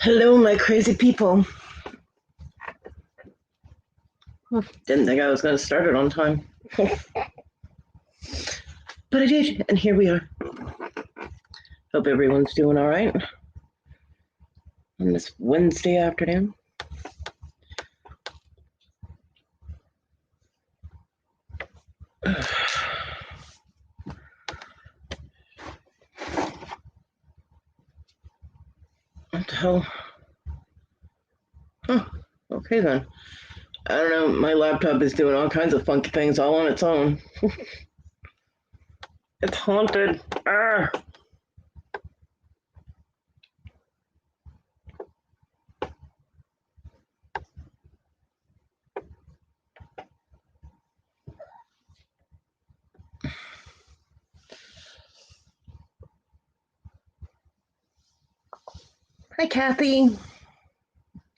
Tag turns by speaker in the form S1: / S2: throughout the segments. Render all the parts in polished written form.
S1: Hello, my crazy people. Didn't think I was going to start it on time. But I did, and here we are. Hope everyone's doing all right on this Wednesday afternoon. What the hell? Huh. Okay then. I don't know. My laptop is doing all kinds of funky things all on its own. It's haunted. Ah. Hi, Kathy.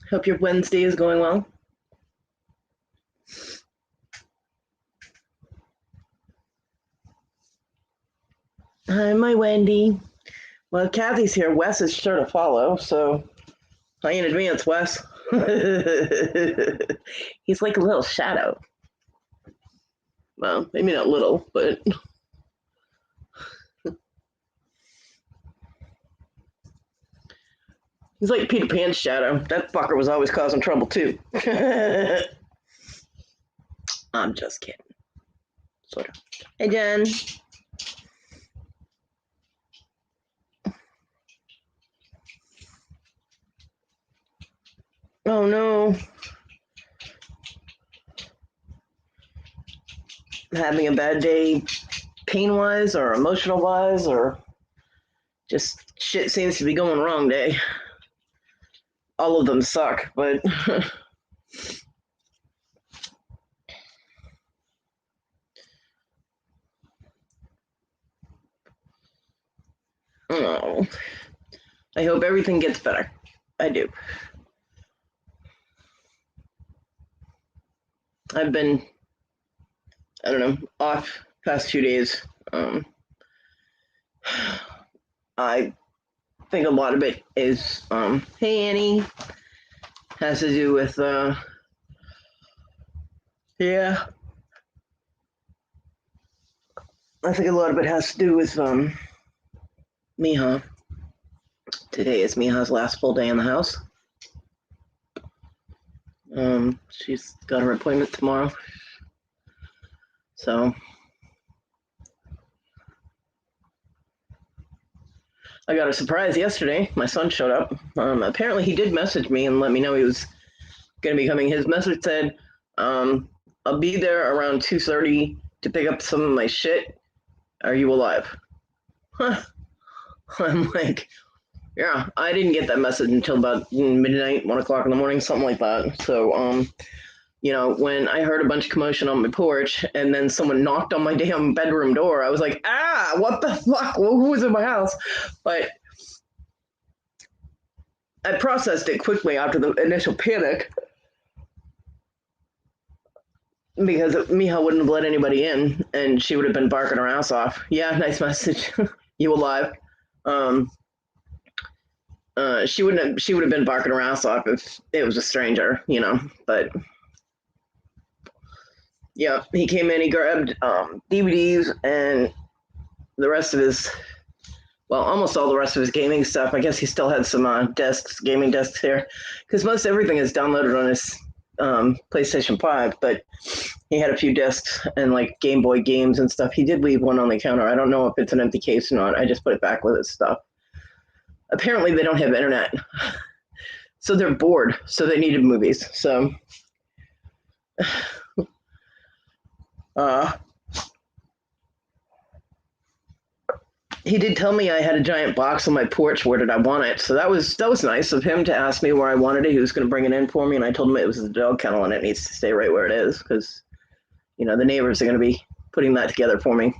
S1: Hope your Wednesday is going well. Hi, my Wendy. Well, Kathy's here. Wes is sure to follow, so hi in advance, Wes. He's like a little shadow. Well, maybe not little, but he's like Peter Pan's shadow. That fucker was always causing trouble too. I'm just kidding. Sort of. Hey, Jen. Oh no. Having a bad day pain wise or emotional wise or just shit seems to be going wrong day. All of them suck, but oh, I hope everything gets better. I do. I've been, I don't know, off past 2 days. I think a lot of it is, hey Annie, has to do with, yeah. I think a lot of it has to do with, Miha. Today is Miha's last full day in the house. She's got her appointment tomorrow. So I got a surprise yesterday. My son showed up. Apparently he did message me and let me know he was going to be coming. His message said, I'll be there around 2:30 to pick up some of my shit. Are you alive? Huh. I'm like, yeah, I didn't get that message until about midnight, 1 o'clock in the morning, something like that. So, when I heard a bunch of commotion on my porch and then someone knocked on my damn bedroom door, I was like, what the fuck? Well, who was in my house? But I processed it quickly after the initial panic because Miha wouldn't have let anybody in and she would have been barking her ass off. Yeah, nice message. You alive? Um, she would have been barking her ass off if it was a stranger, But yeah, he came in, he grabbed DVDs and the rest of his, well, almost all the rest of his gaming stuff. I guess he still had some gaming desks here, because most everything is downloaded on his PlayStation 5, but he had a few discs and like Game Boy games and stuff. He did leave one on the counter. I don't know if it's an empty case or not. I just put it back with his stuff. Apparently they don't have internet, so they're bored, so they needed movies. So he did tell me I had a giant box on my porch. Where did I want it? So that was nice of him to ask me where I wanted it. He was going to bring it in for me, and I told him it was the dog kennel and it needs to stay right where it is because the neighbors are going to be putting that together for me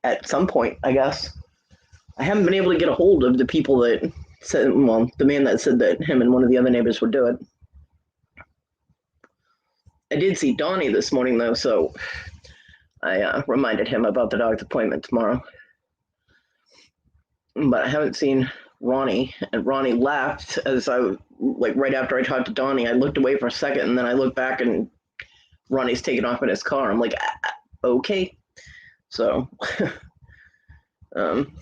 S1: at some point, I guess. I haven't been able to get a hold of the people that said, well, the man that said that him and one of the other neighbors would do it. I did see Donnie this morning though, so I reminded him about the dog's appointment tomorrow. But I haven't seen Ronnie, and Ronnie laughed as I like right after I talked to Donnie. I looked away for a second, and then I looked back, and Ronnie's taking off in his car. I'm like, okay. So, um,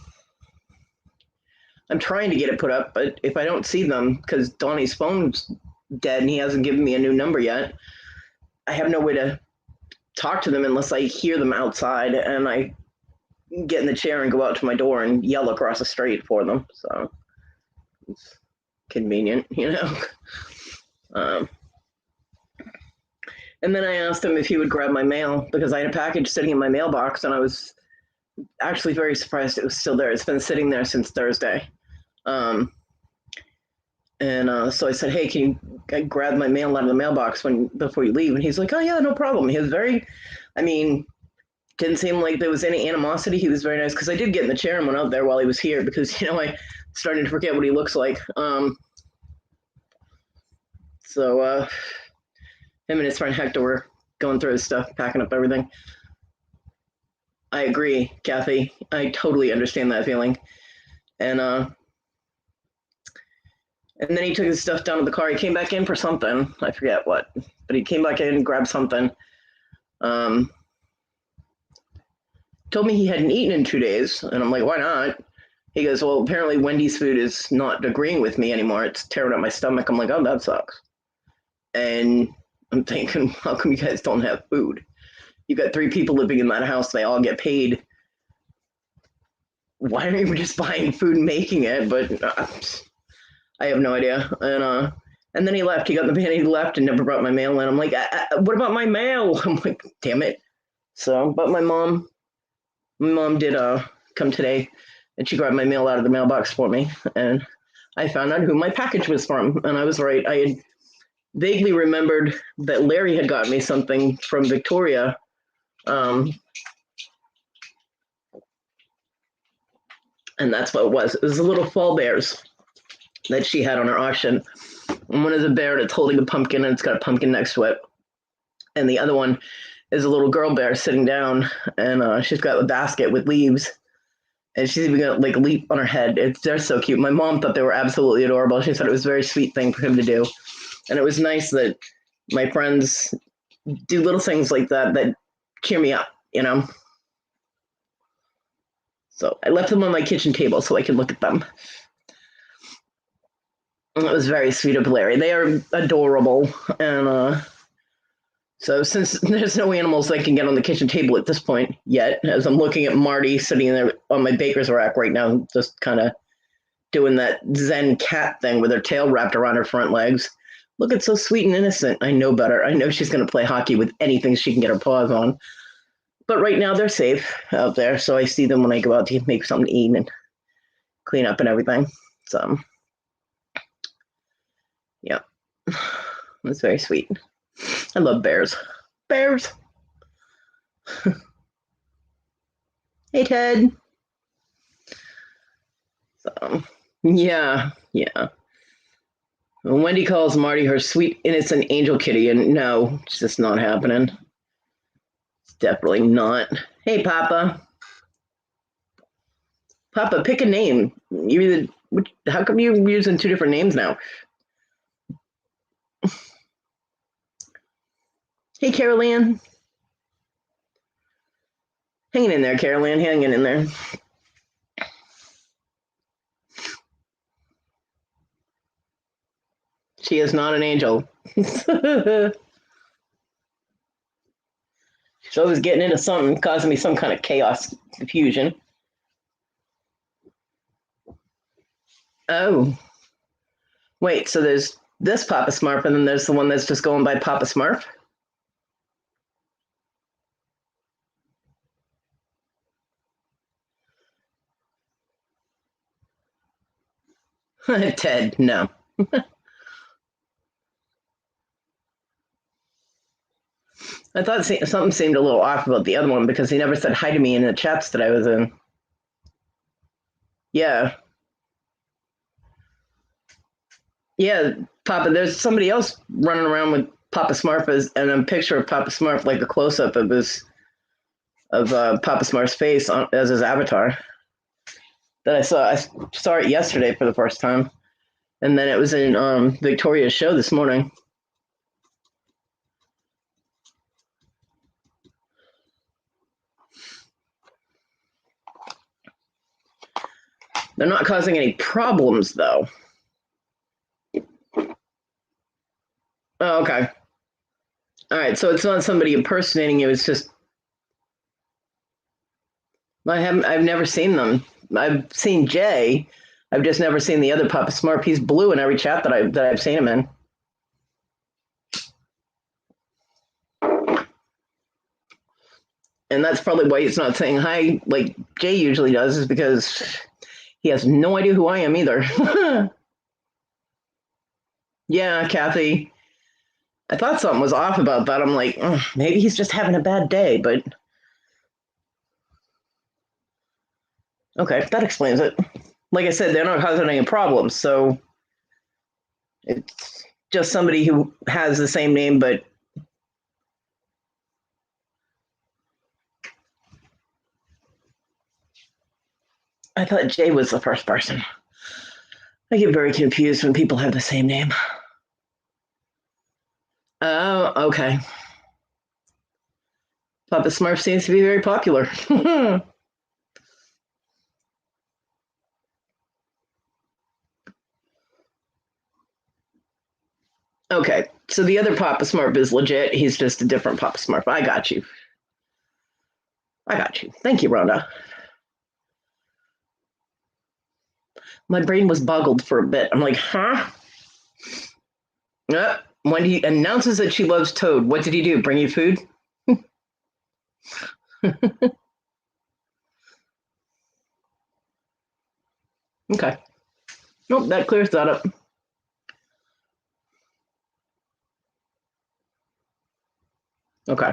S1: I'm trying to get it put up, but if I don't see them, because Donnie's phone's dead and he hasn't given me a new number yet, I have no way to talk to them unless I hear them outside and I get in the chair and go out to my door and yell across the street for them. So it's convenient, you know. um, and then I asked him if he would grab my mail because I had a package sitting in my mailbox and I was actually very surprised it was still there. It's been sitting there since Thursday. So I said, hey, can you grab my mail out of the mailbox before you leave? And he's like, oh, yeah, no problem. He was didn't seem like there was any animosity. He was very nice because I did get in the chair and went out there while he was here because, I started to forget what he looks like. So him and his friend Hector were going through his stuff, packing up everything. I agree, Kathy. I totally understand that feeling. And then he took his stuff down to the car. He came back in for something. I forget what. But he came back in and grabbed something. Told me he hadn't eaten in 2 days. And I'm like, why not? He goes, well, apparently Wendy's food is not agreeing with me anymore. It's tearing up my stomach. I'm like, oh, that sucks. And I'm thinking, how come you guys don't have food? You got 3 people living in that house. They all get paid. Why aren't you just buying food and making it? But I have no idea. And then he left. He got in the van, he left and never brought my mail in. I'm like, what about my mail? I'm like, damn it. So, but my mom did come today and she grabbed my mail out of the mailbox for me. And I found out who my package was from. And I was right. I had vaguely remembered that Larry had got me something from Victoria. And that's what it was. It was the little fall bears that she had on her auction. And one is a bear that's holding a pumpkin and it's got a pumpkin next to it. And the other one is a little girl bear sitting down and she's got a basket with leaves. And she's even got like a leaf on her head. They're so cute. My mom thought they were absolutely adorable. She said it was a very sweet thing for him to do. And it was nice that my friends do little things like that cheer me up, So I left them on my kitchen table so I could look at them. And it was very sweet of Larry. They are adorable. And so since there's no animals that can get on the kitchen table at this point yet, as I'm looking at Marty sitting there on my baker's rack right now, just kind of doing that Zen cat thing with her tail wrapped around her front legs. Look, it's so sweet and innocent. I know better. I know she's going to play hockey with anything she can get her paws on. But right now they're safe out there, so I see them when I go out to make something to eat and clean up and everything. So, yeah, it's very sweet. I love bears. Bears. Hey, Ted. So, yeah. When Wendy calls Marty her sweet, innocent angel kitty, and no, it's just not happening. Definitely not. Hey, Papa. Papa, pick a name. How come you're using 2 different names now? Hey, Carol Ann. Hanging in there, Carol Ann. Hanging in there. She is not an angel. She's always getting into something, causing me some kind of chaos, confusion. Oh. Wait, so there's this Papa Smurf, and then there's the one that's just going by Papa Smurf? Ted, no. I thought something seemed a little off about the other one because he never said hi to me in the chats that I was in. Yeah. Yeah, Papa, there's somebody else running around with Papa Smurf and a picture of Papa Smurf, like a close-up of Papa Smurf's face as his avatar. that I saw. I saw it yesterday for the first time, and then it was in Victoria's show this morning. They're not causing any problems, though. Oh, okay. All right, so it's not somebody impersonating you. It's just I've never seen them. I've seen Jay. I've just never seen the other Papa Smurf. He's blue in every chat that I've seen him in. And that's probably why he's not saying hi like Jay usually does, is because he has no idea who I am either. Yeah, Kathy. I thought something was off about that. I'm like, maybe he's just having a bad day, but okay, that explains it. Like I said, they're not causing any problems, so it's just somebody who has the same name, but I thought Jay was the first person. I get very confused when people have the same name. Oh, okay. Papa Smurf seems to be very popular. Okay, so the other Papa Smurf is legit. He's just a different Papa Smurf. I got you. Thank you, Rhonda. My brain was boggled for a bit. I'm like, huh? When he announces that she loves Toad, what did he do? Bring you food? Okay. Nope, that clears that up. Okay.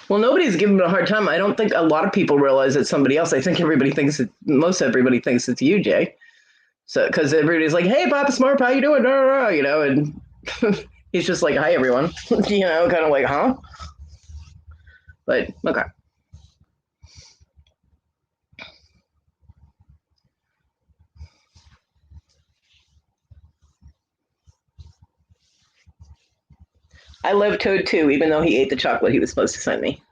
S1: Well, nobody's giving me a hard time. I don't think a lot of people realize it's somebody else. I think most everybody thinks it's you, Jay. So, because everybody's like, "Hey, Papa Smurf, how you doing?" You know, and he's just like, "Hi, everyone." You know, kind of like, huh? But okay. I love Toad too, even though he ate the chocolate he was supposed to send me.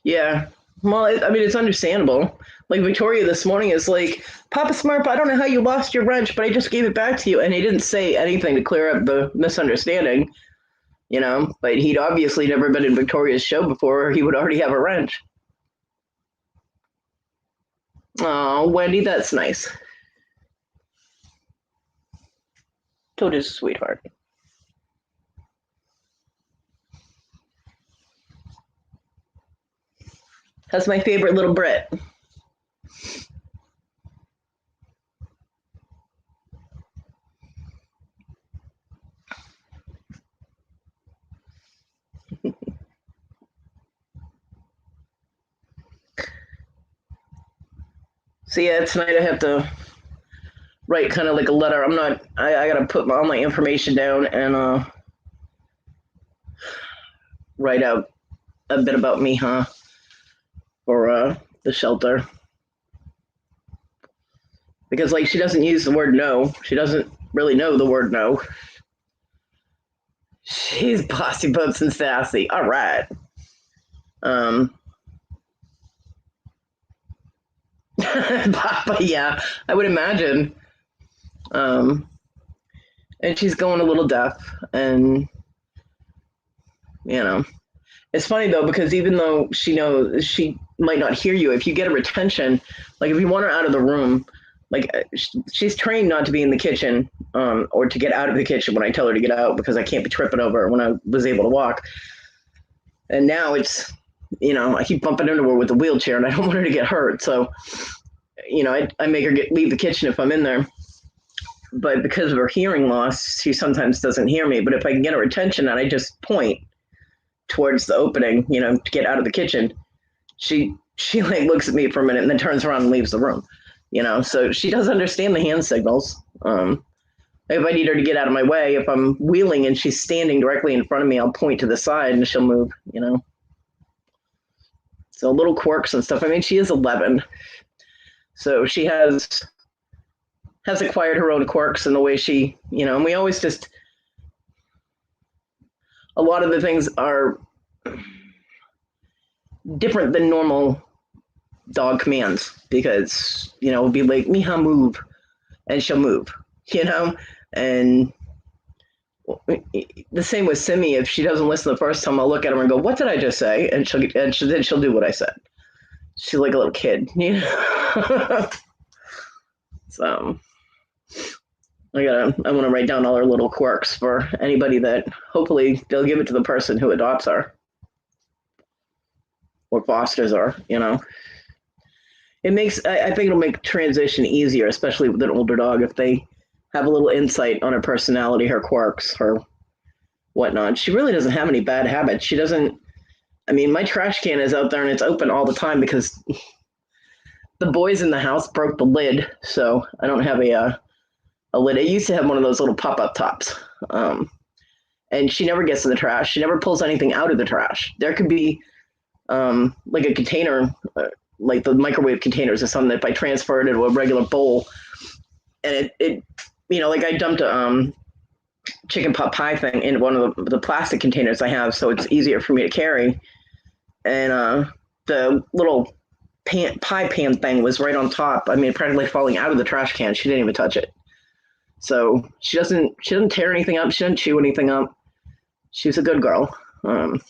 S1: Yeah. Well, I mean, it's understandable. Like Victoria this morning is like, Papa Smurf, I don't know how you lost your wrench, but I just gave it back to you. And he didn't say anything to clear up the misunderstanding, you know, but he'd obviously never been in Victoria's show before, or he would already have a wrench. Oh, Wendy, that's nice. Toad is a sweetheart. That's my favorite little Brit. So yeah, tonight I have to write kind of like a letter. I gotta put all my information down and write out a bit about me, huh? For the shelter. Because like she doesn't use the word no. She doesn't really know the word no. She's bossy boats and sassy. All right. Papa, yeah, I would imagine. And she's going a little deaf, and you know, it's funny though because even though she knows she might not hear you, if you get her attention, like if you want her out of the room, like she's trained not to be in the kitchen, or to get out of the kitchen when I tell her to get out because I can't be tripping over her when I was able to walk. And now it's, you know, I keep bumping into her with the wheelchair, and I don't want her to get hurt, so you know, I make her leave the kitchen if I'm in there. But because of her hearing loss, she sometimes doesn't hear me. But if I can get her attention and I just point towards the opening, you know, to get out of the kitchen, she like looks at me for a minute and then turns around and leaves the room. So she does understand the hand signals. If I need her to get out of my way, if I'm wheeling and she's standing directly in front of me, I'll point to the side and she'll move. So little quirks and stuff. I mean, she is 11, so she has acquired her own quirks in the way and we always just, a lot of the things are different than normal dog commands because, it'll be like, Miha, move, and she'll move, and the same with Simi. If she doesn't listen the first time, I'll look at her and go, what did I just say? And then she'll do what I said. She's like a little kid, So I want to write down all her little quirks for anybody that hopefully they'll give it to the person who adopts her or fosters her. It makes, I think it'll make transition easier, especially with an older dog, if they have a little insight on her personality, her quirks, her whatnot. She really doesn't have any bad habits. She doesn't, my trash can is out there and it's open all the time because the boys in the house broke the lid. So I don't have a lid. I used to have one of those little pop-up tops. And she never gets in the trash. She never pulls anything out of the trash. There could be like a container, like the microwave containers or something, if I transfer it into a regular bowl and it like I dumped a chicken pot pie thing in one of the plastic containers I have, so it's easier for me to carry. And the little pie pan thing was right on top. Practically falling out of the trash can. She didn't even touch it. So she doesn't tear anything up. She doesn't chew anything up. She's a good girl. But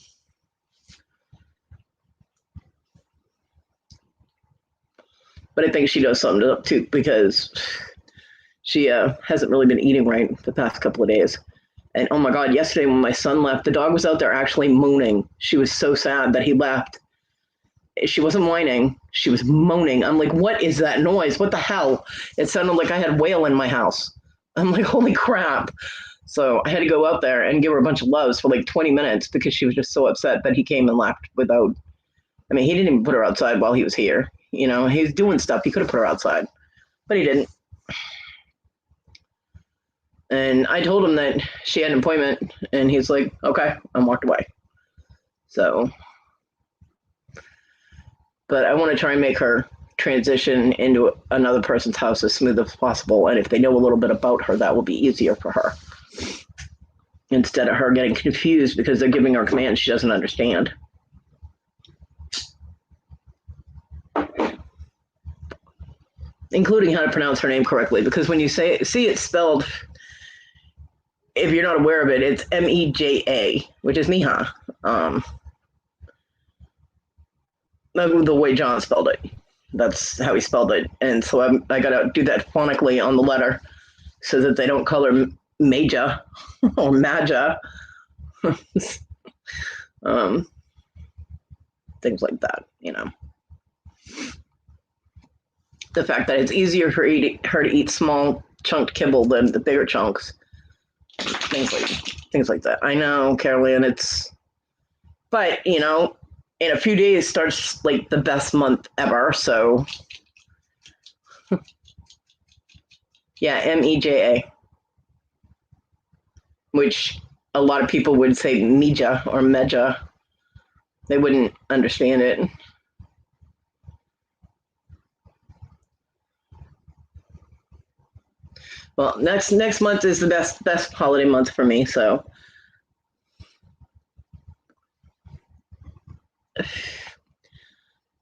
S1: I think she does something too because she hasn't really been eating right the past couple of days. And oh my God, yesterday when my son left, the dog was out there actually moaning. She was so sad that he left. She wasn't whining. She was moaning. I'm like, what is that noise? What the hell? It sounded like I had whale in my house. I'm like, holy crap. So I had to go out there and give her a bunch of loves for like 20 minutes because she was just so upset that he came and left without, he didn't even put her outside while he was here. He was doing stuff. He could have put her outside, but he didn't. And I told him that she had an appointment, and he's like, okay, and walked away. So, but I want to try and make her transition into another person's house as smooth as possible. And if they know a little bit about her, that will be easier for her. Instead of her getting confused because they're giving her commands she doesn't understand. Including how to pronounce her name correctly, because when you see it spelled, if you're not aware of it, it's Meja, which is Miha. The way John spelled it. That's how he spelled it. And so I got to do that phonetically on the letter so that they don't call her Maja or Maja. Things like that, The fact that it's easier for her to eat small chunked kibble than the bigger chunks. Things like that. I know, Carolyn, but in a few days starts like the best month ever. So yeah, Meja, which a lot of people would say Mija or Meja. They wouldn't understand it. Well, next month is the best holiday month for me, so.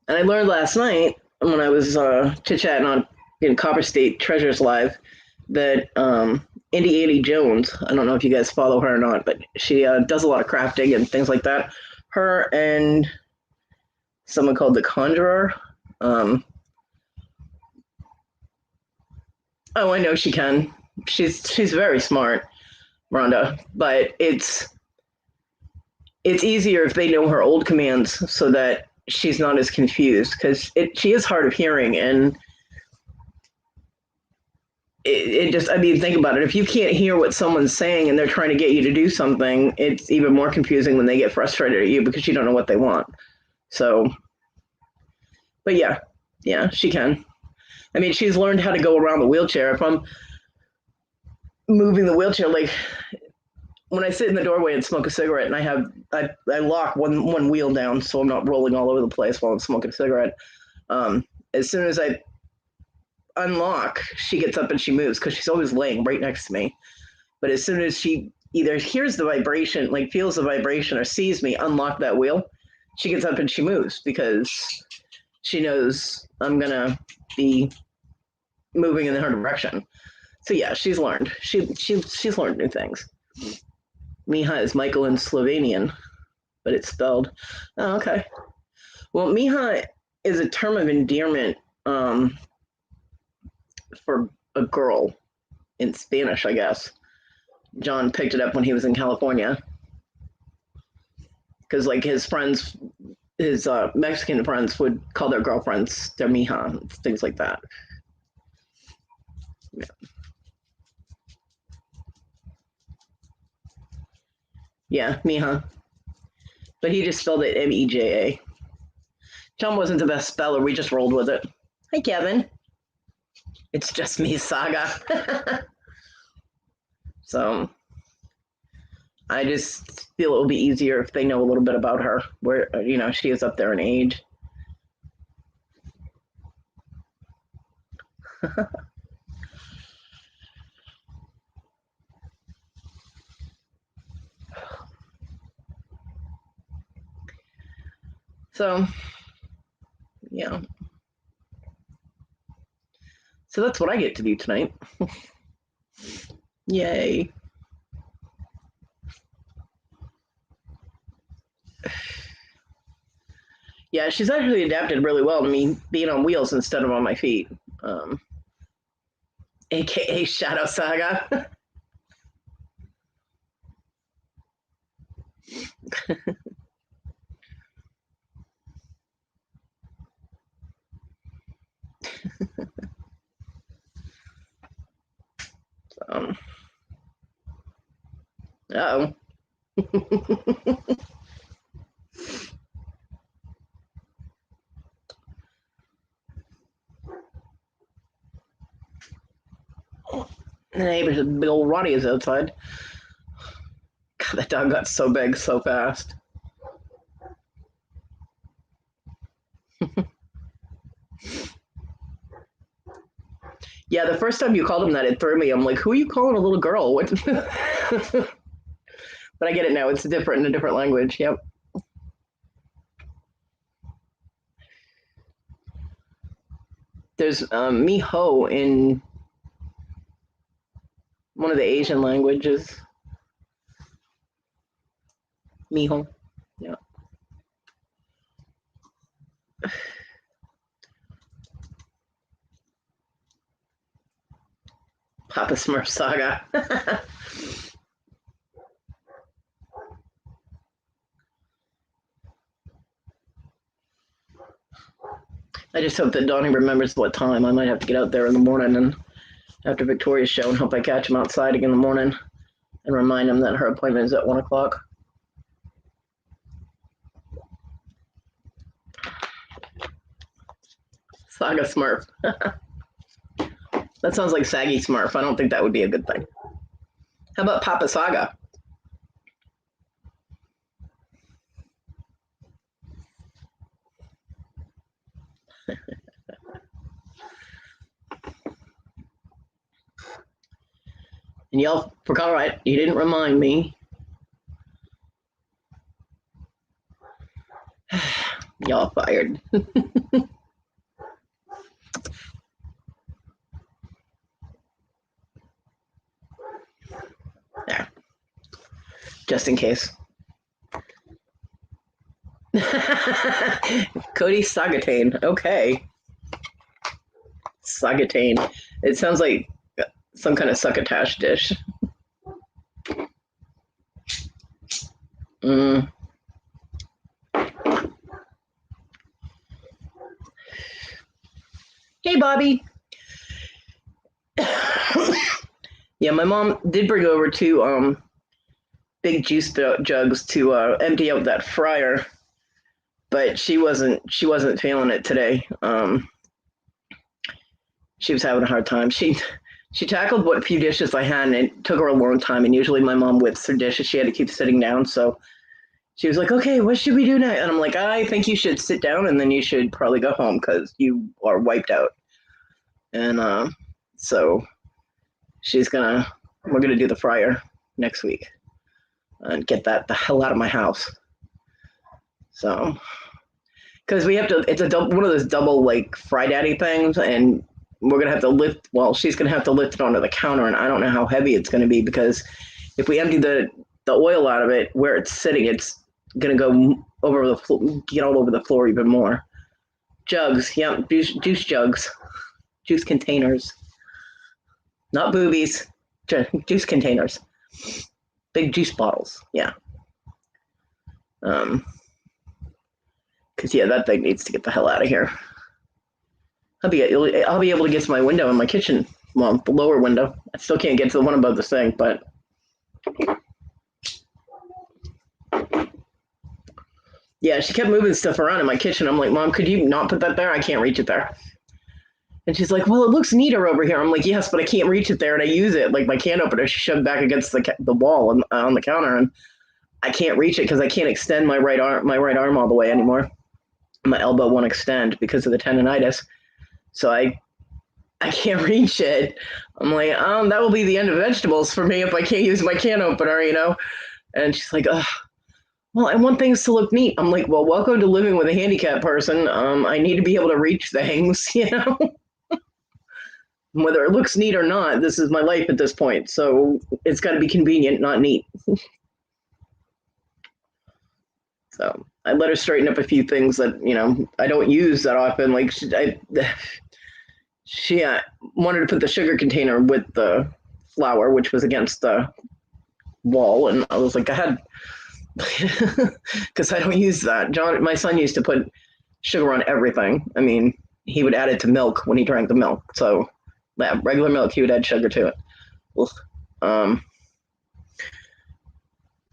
S1: And I learned last night when I was chit-chatting in Copper State Treasures Live that Indy Annie Jones, I don't know if you guys follow her or not, but she does a lot of crafting and things like that. Her and someone called The Conjurer. Oh, I know she can. She's very smart, Rhonda. But it's easier if they know her old commands so that she's not as confused, because she is hard of hearing, and it just, think about it. If you can't hear what someone's saying and they're trying to get you to do something, it's even more confusing when they get frustrated at you because you don't know what they want. So, but yeah, she can. I mean, she's learned how to go around the wheelchair. If I'm moving the wheelchair, like when I sit in the doorway and smoke a cigarette, and I lock one wheel down so I'm not rolling all over the place while I'm smoking a cigarette. As soon as I unlock, she gets up and she moves because she's always laying right next to me. But as soon as she either hears the vibration, like feels the vibration, or sees me unlock that wheel, she gets up and she moves because she knows I'm gonna be moving in her direction. So yeah, she's learned. She's learned new things. Miha is Michael in Slovenian, but it's spelled. Oh, okay. Well, Miha is a term of endearment for a girl in Spanish, I guess. John picked it up when he was in California because, like, his friends, his Mexican friends would call their girlfriends their mija, things like that. Yeah. Yeah, mija. But he just spelled it Meja. John wasn't the best speller. We just rolled with it. Hi, Kevin. It's just me, Saga. So I just feel it will be easier if they know a little bit about her, where, she is up there in age. So, yeah. So that's what I get to do tonight. Yay. Yeah, she's actually adapted really well to me being on wheels instead of on my feet. AKA Shadow Saga. um, oh. The neighbor's big old Ronnie is outside. God, that dog got so big so fast. Yeah, the first time you called him that, it threw me. I'm like, who are you calling a little girl? What? But I get it now. It's different in a different language. Yep. There's Miho in one of the Asian languages. Miho. Yeah. Papa Smurf Saga. I just hope that Donnie remembers what time. I might have to get out there in the morning and after Victoria's show and hope I catch him outside again in the morning and remind him that her appointment is at 1 o'clock. Saga Smurf. That sounds like Saggy Smurf. I don't think that would be a good thing. How about Papa Saga? And y'all forgot, right? You didn't remind me. Y'all fired. There. Just in case. Kodi Sagatane. Okay. Sagatane. It sounds like some kind of succotash dish. Mm. Hey, Bobby. Yeah, my mom did bring over two big juice jugs to empty out that fryer, but she wasn't feeling it today. she was having a hard time. She tackled what few dishes I had, and it took her a long time. And usually my mom whips her dishes. She had to keep sitting down. So she was like, okay, what should we do now? And I'm like, I think you should sit down and then you should probably go home because you are wiped out. And so we're going to do the fryer next week and get that the hell out of my house. So, because we have to, it's one of those double like fry daddy things. And we're going to have to she's going to have to lift it onto the counter. And I don't know how heavy it's going to be because if we empty the oil out of it where it's sitting, it's going to go over the floor, get all over the floor even more. Jugs, yeah, juice jugs, juice containers, not boobies, juice containers, big juice bottles, yeah. Because that thing needs to get the hell out of here. I'll be able to get to my window in my kitchen. Well, the lower window. I still can't get to the one above the sink, but yeah, she kept moving stuff around in my kitchen. I'm like, Mom, could you not put that there? I can't reach it there. And she's like, well, it looks neater over here. I'm like, yes, but I can't reach it there, and I use it like my can opener shoved back against the wall on the counter, and I can't reach it because I can't extend my right arm all the way anymore. My elbow won't extend because of the tendonitis. So I can't reach it. I'm like, that will be the end of vegetables for me if I can't use my can opener, And she's like, well, I want things to look neat. I'm like, well, welcome to living with a handicapped person. I need to be able to reach things, Whether it looks neat or not, this is my life at this point. So it's got to be convenient, not neat. So I let her straighten up a few things that, I don't use that often. Like she wanted to put the sugar container with the flour, which was against the wall. And I was like, go ahead. Because I don't use that. My son used to put sugar on everything. I mean, he would add it to milk when he drank the milk. So regular milk, he would add sugar to it.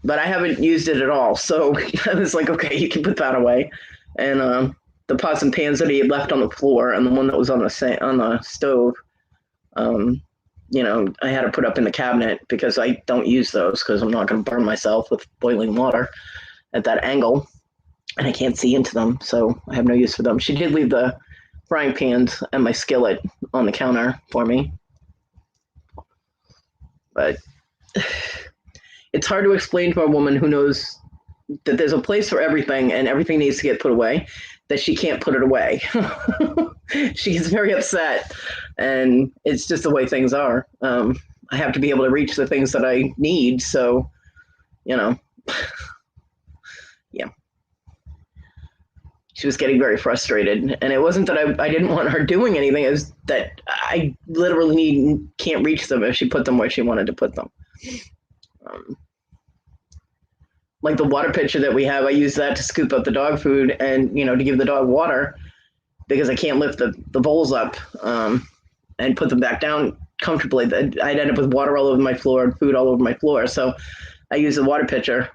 S1: But I haven't used it at all. So I was like, okay, you can put that away. And the pots and pans that he had left on the floor and the one that was on the stove, I had to put up in the cabinet because I don't use those because I'm not going to burn myself with boiling water at that angle. And I can't see into them, so I have no use for them. She did leave the frying pans and my skillet on the counter for me. But it's hard to explain to a woman who knows that there's a place for everything and everything needs to get put away, that she can't put it away. She gets very upset, and it's just the way things are. I have to be able to reach the things that I need, so, yeah. She was getting very frustrated, and it wasn't that I didn't want her doing anything, it was that I literally can't reach them if she put them where she wanted to put them. Like the water pitcher that we have, I use that to scoop up the dog food and, to give the dog water because I can't lift the bowls up and put them back down comfortably. I'd end up with water all over my floor and food all over my floor. So I use the water pitcher.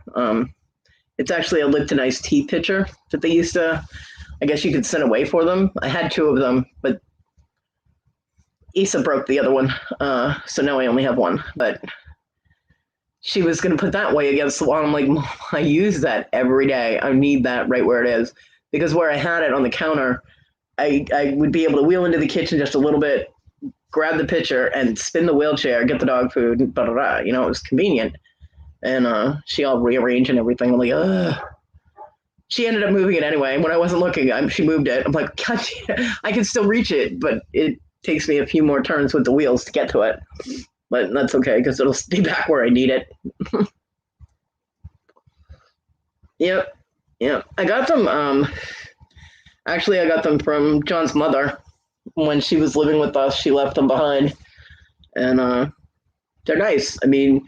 S1: It's actually a Lipton iced tea pitcher that they used to, I guess you could send away for them. I had two of them, but Issa broke the other one. So now I only have one. But she was going to put that way against the wall. I'm like, Mom, I use that every day. I need that right where it is. Because where I had it on the counter, I would be able to wheel into the kitchen just a little bit, grab the pitcher, and spin the wheelchair, get the dog food, blah, blah, blah. It was convenient. And she all rearranged and everything. I'm like, ugh. She ended up moving it anyway. When I wasn't looking, she moved it. I'm like, God, I can still reach it, but it takes me a few more turns with the wheels to get to it. But that's okay, because it'll be back where I need it. Yep. I got them, actually, I got them from John's mother. When she was living with us, she left them behind. And they're nice. I mean,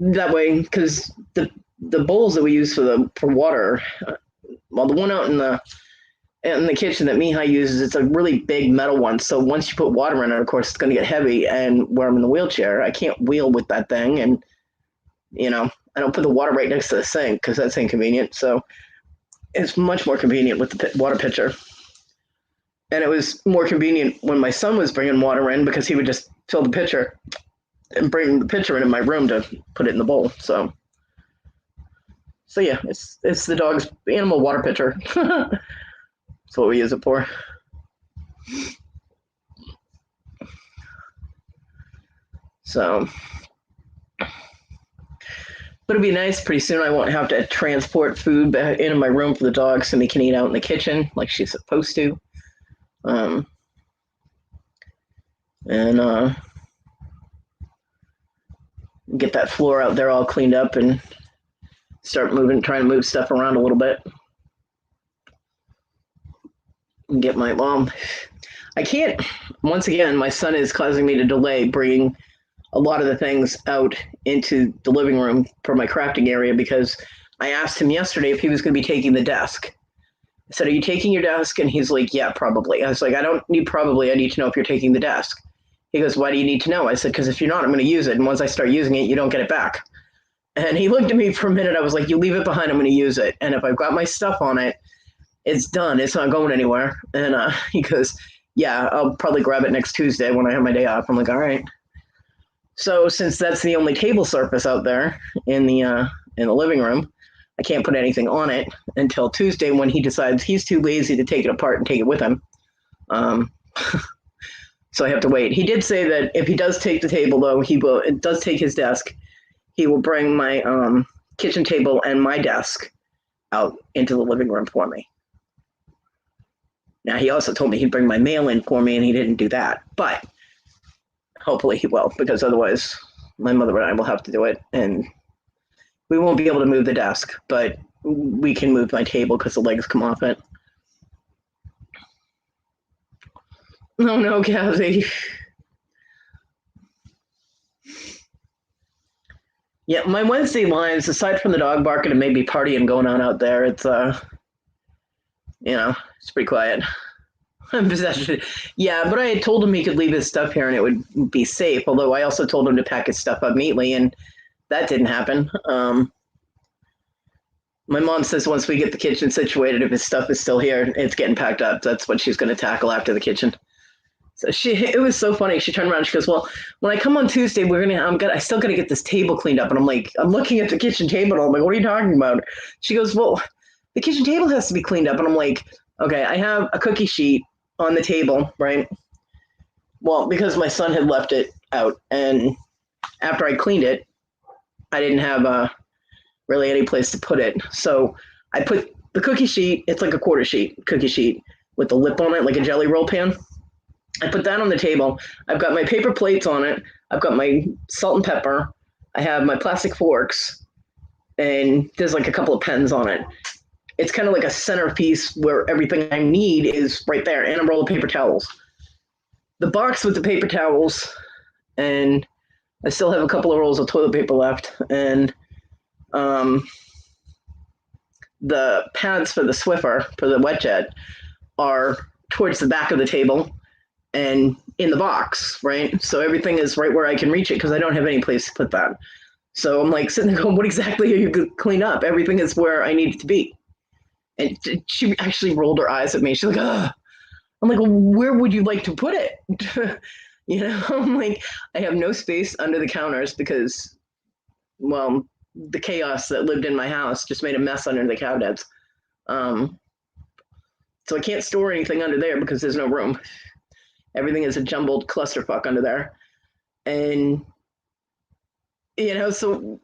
S1: that way, because the bowls that we use for water, the one out in the kitchen that Mihai uses, it's a really big metal one. So once you put water in it, of course, it's going to get heavy. And where I'm in the wheelchair, I can't wheel with that thing. And, I don't put the water right next to the sink because that's inconvenient. So it's much more convenient with the water pitcher. And it was more convenient when my son was bringing water in because he would just fill the pitcher and bring the pitcher into my room to put it in the bowl. So yeah, it's the dog's animal water pitcher. That's what we use it for. So, but it'll be nice. Pretty soon, I won't have to transport food back into my room for the dog, so they can eat out in the kitchen like she's supposed to. Um, and get that floor out there all cleaned up and start trying to move stuff around a little bit. And get my mom. I can't. Once again, my son is causing me to delay bringing a lot of the things out into the living room for my crafting area because I asked him yesterday if he was going to be taking the desk. I said, "Are you taking your desk?" And he's like, "Yeah, probably." I was like, "I don't need probably. I need to know if you're taking the desk." He goes, "Why do you need to know?" I said, "Because if you're not, I'm going to use it. And once I start using it, you don't get it back." And he looked at me for a minute. I was like, "You leave it behind. I'm going to use it. And if I've got my stuff on it, it's done. It's not going anywhere." And he goes, "Yeah, I'll probably grab it next Tuesday when I have my day off." I'm like, "All right." So since that's the only table surface out there in the living room, I can't put anything on it until Tuesday when he decides he's too lazy to take it apart and take it with him. So I have to wait. He did say that if he does take the table, though, it does take his desk. He will bring my kitchen table and my desk out into the living room for me. Now, he also told me he'd bring my mail in for me, and he didn't do that. But hopefully he will, because otherwise my mother and I will have to do it, and we won't be able to move the desk, but we can move my table because the legs come off it. Oh no, Kathy. Yeah, my Wednesday lives, aside from the dog barking and maybe partying going on out there, it's it's pretty quiet. Yeah, but I had told him he could leave his stuff here and it would be safe. Although I also told him to pack his stuff up neatly, and that didn't happen. My mom says once we get the kitchen situated, if his stuff is still here, it's getting packed up. That's what she's going to tackle after the kitchen. So it was so funny. She turned around and she goes, "Well, when I come on Tuesday, I still got to get this table cleaned up." And I'm like, I'm looking at the kitchen table. And I'm like, "What are you talking about?" She goes, "Well, the kitchen table has to be cleaned up." And I'm like, "Okay, I have a cookie sheet on the table, right?" Well, because my son had left it out, and after I cleaned it, I didn't have really any place to put it. So I put the cookie sheet. It's like a quarter sheet cookie sheet with the lip on it, like a jelly roll pan. I put that on the table. I've got my paper plates on it. I've got my salt and pepper. I have my plastic forks, and there's like a couple of pens on it. It's kind of like a centerpiece where everything I need is right there, and a roll of paper towels. The box with the paper towels, and I still have a couple of rolls of toilet paper left, and the pads for the Swiffer, for the wet jet, are towards the back of the table and in the box, right? So everything is right where I can reach it because I don't have any place to put that. So I'm like sitting there going, "What exactly are you going to clean up? Everything is where I need it to be." And she actually rolled her eyes at me. She's like, "Ugh." I'm like, "Well, where would you like to put it?" I'm like, I have no space under the counters because, well, the chaos that lived in my house just made a mess under the cabinets. So I can't store anything under there because there's no room. Everything is a jumbled clusterfuck under there. And, so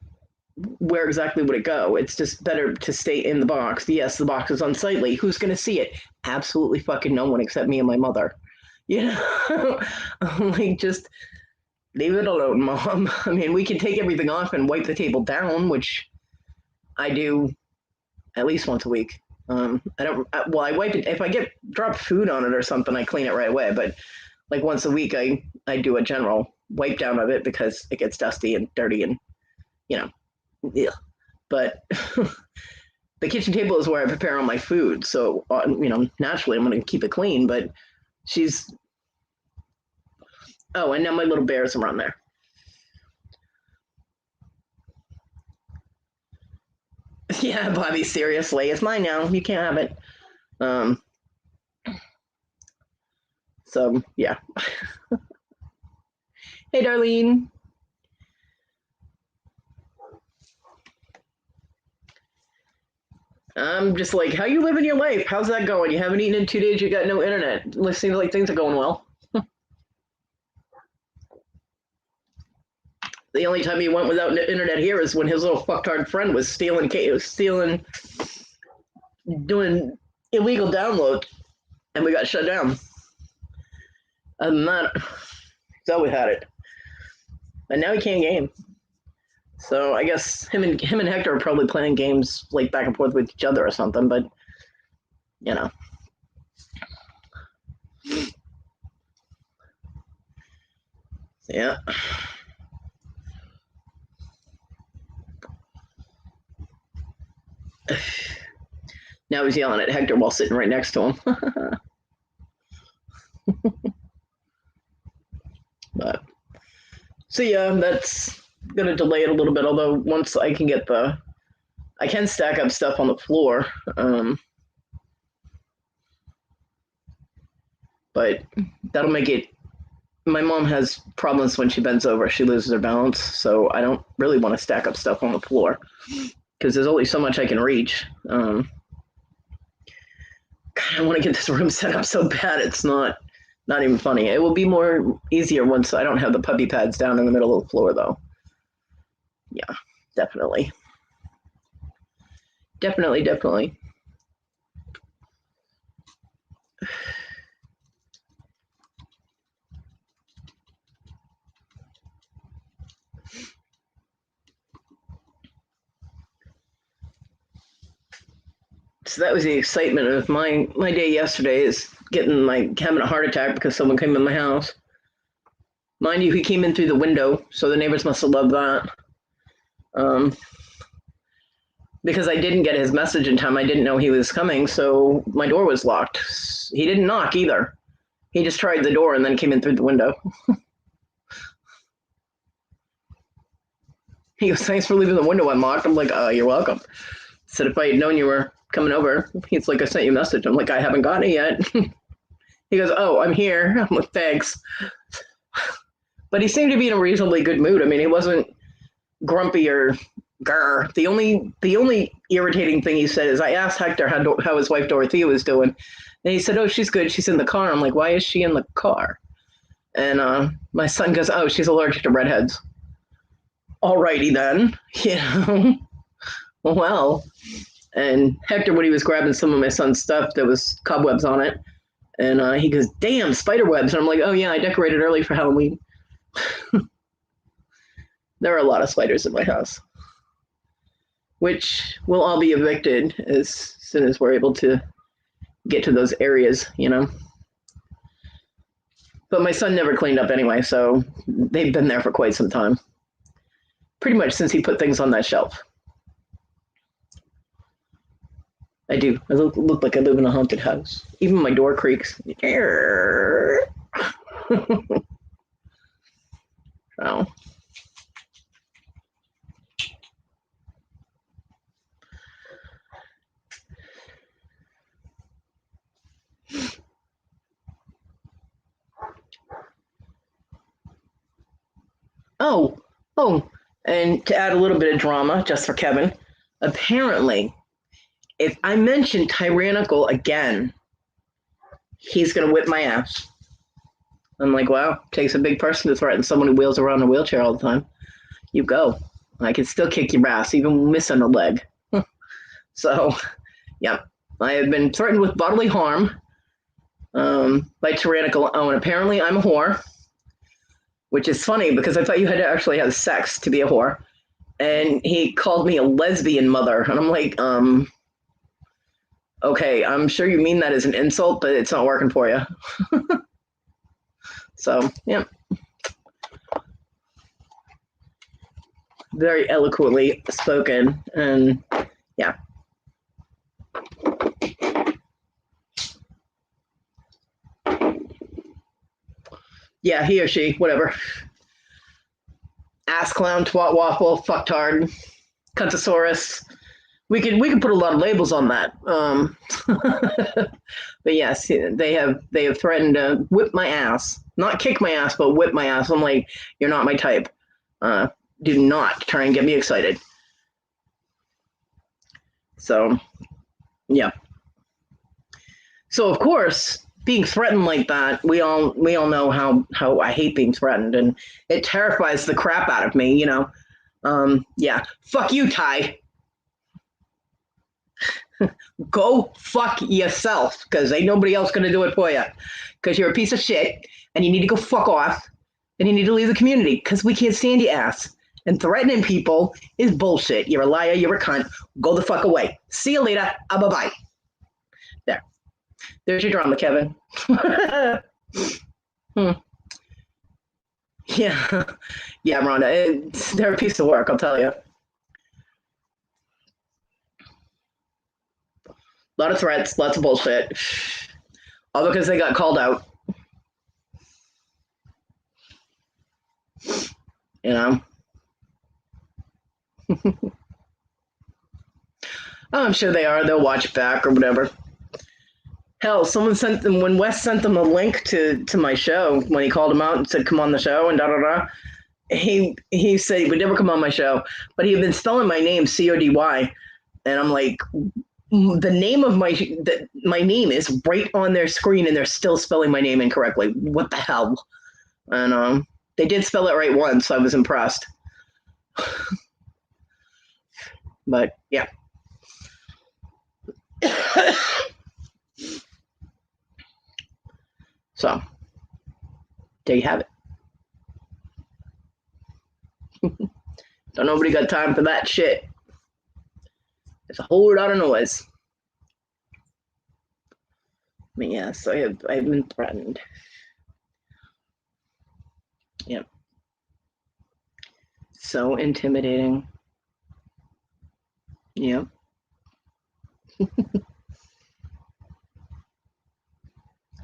S1: where exactly would it go? It's just better to stay in the box. Yes, the box is unsightly. Who's going to see it? Absolutely fucking no one except me and my mother. I'm like, just leave it alone, Mom. I mean, we can take everything off and wipe the table down, which I do at least once a week. I wipe it if I get dropped food on it or something. I clean it right away. But like once a week, I do a general wipe down of it because it gets dusty and dirty and yeah. But the kitchen table is where I prepare all my food. So naturally I'm going to keep it clean. But she's and now my little bears are on there. Yeah, Bobby, seriously, it's mine now. You can't have it. So, yeah. Hey, Darlene. I'm just like, how you living your life? How's that going? You haven't eaten in 2 days. You got no internet. It seems like things are going well. The only time he went without internet here is when his little fucktard friend was stealing, doing illegal download, and we got shut down. Other than that, so we had it, and now he can't game. So I guess him and Hector are probably playing games like back and forth with each other or something. But you know, yeah. Now he's yelling at Hector while sitting right next to him. But so yeah, that's gonna delay it a little bit. Although once I can I can stack up stuff on the floor. But that'll make it. My mom has problems when she bends over; she loses her balance. So I don't really want to stack up stuff on the floor because there's only so much I can reach. God, I want to get this room set up so bad it's not even funny. It will be more easier once I don't have the puppy pads down in the middle of the floor, though. Yeah, definitely. Definitely. So that was the excitement of my day yesterday, is having a heart attack because someone came in my house. Mind you, he came in through the window, so the neighbors must have loved that. Because I didn't get his message in time, I didn't know he was coming, so my door was locked. He didn't knock either. He just tried the door and then came in through the window. He goes, "Thanks for leaving the window unlocked." I'm like, "You're welcome." Said, "If I had known you were coming over," he's like, "I sent you a message." I'm like, "I haven't gotten it yet." He goes, "Oh, I'm here." I'm like, "Thanks." But he seemed to be in a reasonably good mood. I mean, he wasn't grumpy or grr. The only irritating thing he said is, I asked Hector how his wife Dorothea was doing, and he said, "Oh, she's good. She's in the car." I'm like, "Why is she in the car?" And my son goes, "Oh, she's allergic to redheads." Alrighty then, Well, and Hector, when he was grabbing some of my son's stuff, there was cobwebs on it, and he goes, "Damn, spider webs!" And I'm like, "Oh yeah, I decorated early for Halloween." There are a lot of spiders in my house, which will all be evicted as soon as we're able to get to those areas, But my son never cleaned up anyway, so they've been there for quite some time. Pretty much since he put things on that shelf. I do. I look like I live in a haunted house. Even my door creaks. Oh. Oh, and to add a little bit of drama, just for Kevin, apparently, if I mention tyrannical again, he's going to whip my ass. I'm like, wow, takes a big person to threaten someone who wheels around in a wheelchair all the time. You go. I can still kick your ass, even missing a leg. So, yeah, I have been threatened with bodily harm by tyrannical. Oh, and apparently I'm a whore, which is funny because I thought you had to actually have sex to be a whore. And he called me a lesbian mother. And I'm like, okay, I'm sure you mean that as an insult, but it's not working for you. So, yeah. Very eloquently spoken. And yeah. Yeah, he or she, whatever. Ass clown, twat waffle, fucktard, cuntosaurus, we could put a lot of labels on that. But yes, they have threatened to whip my ass, not kick my ass, but whip my ass. I'm like, you're not my type. Uh, do not try and get me excited. So yeah. So of course, being threatened like that, we all know how I hate being threatened, and it terrifies the crap out of me. Yeah. Fuck you, Ty. Go fuck yourself, because ain't nobody else gonna do it for you. Because you're a piece of shit, and you need to go fuck off, and you need to leave the community, because we can't stand your ass. And threatening people is bullshit. You're a liar. You're a cunt. Go the fuck away. See you later. Bye bye. There. There's your drama, Kevin. Hmm. Yeah. Yeah, Rhonda. They're a piece of work, I'll tell you. A lot of threats, lots of bullshit. All because they got called out, you know? Oh, I'm sure they are. They'll watch it back or whatever. Hell, someone sent them when Wes sent them a link to my show when he called him out and said, "Come on the show," and da da da. He said he would never come on my show, but he had been spelling my name Cody, and I'm like, the name of my name is right on their screen, and they're still spelling my name incorrectly. What the hell? And they did spell it right once, so I was impressed. But yeah. So there you have it. Don't nobody got time for that shit. It's a whole lot of noise. But yes, I've been threatened. Yep. So intimidating. Yep.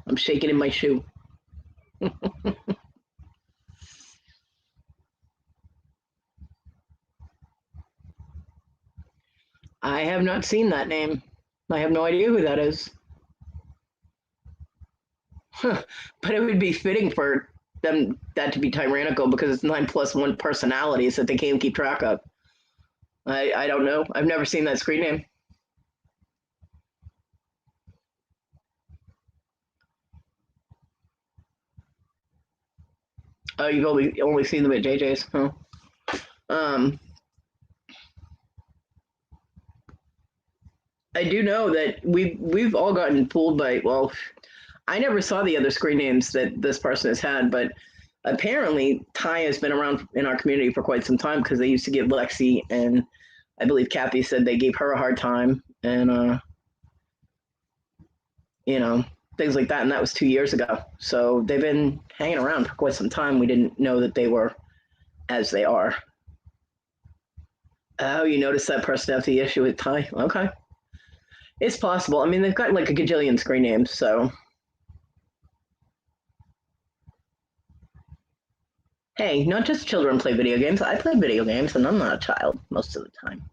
S1: I'm shaking in my shoe. I have not seen that name. I have no idea who that is. But it would be fitting for them that to be tyrannical because it's 9+1 personalities that they can't keep track of. I don't know. I've never seen that screen name. Oh, you've only seen them at JJ's, huh? Um, I do know that we've all gotten fooled by. Well, I never saw the other screen names that this person has had, but apparently Ty has been around in our community for quite some time because they used to give Lexi and I believe Kathy said they gave her a hard time and you know things like that, and that was 2 years ago. So they've been hanging around for quite some time. We didn't know that they were as they are. Oh, you noticed that person have the issue with Ty? Okay, it's possible. I mean, they've got like a gajillion screen names, so hey, not just children play video games. I play video games, and I'm not a child most of the time.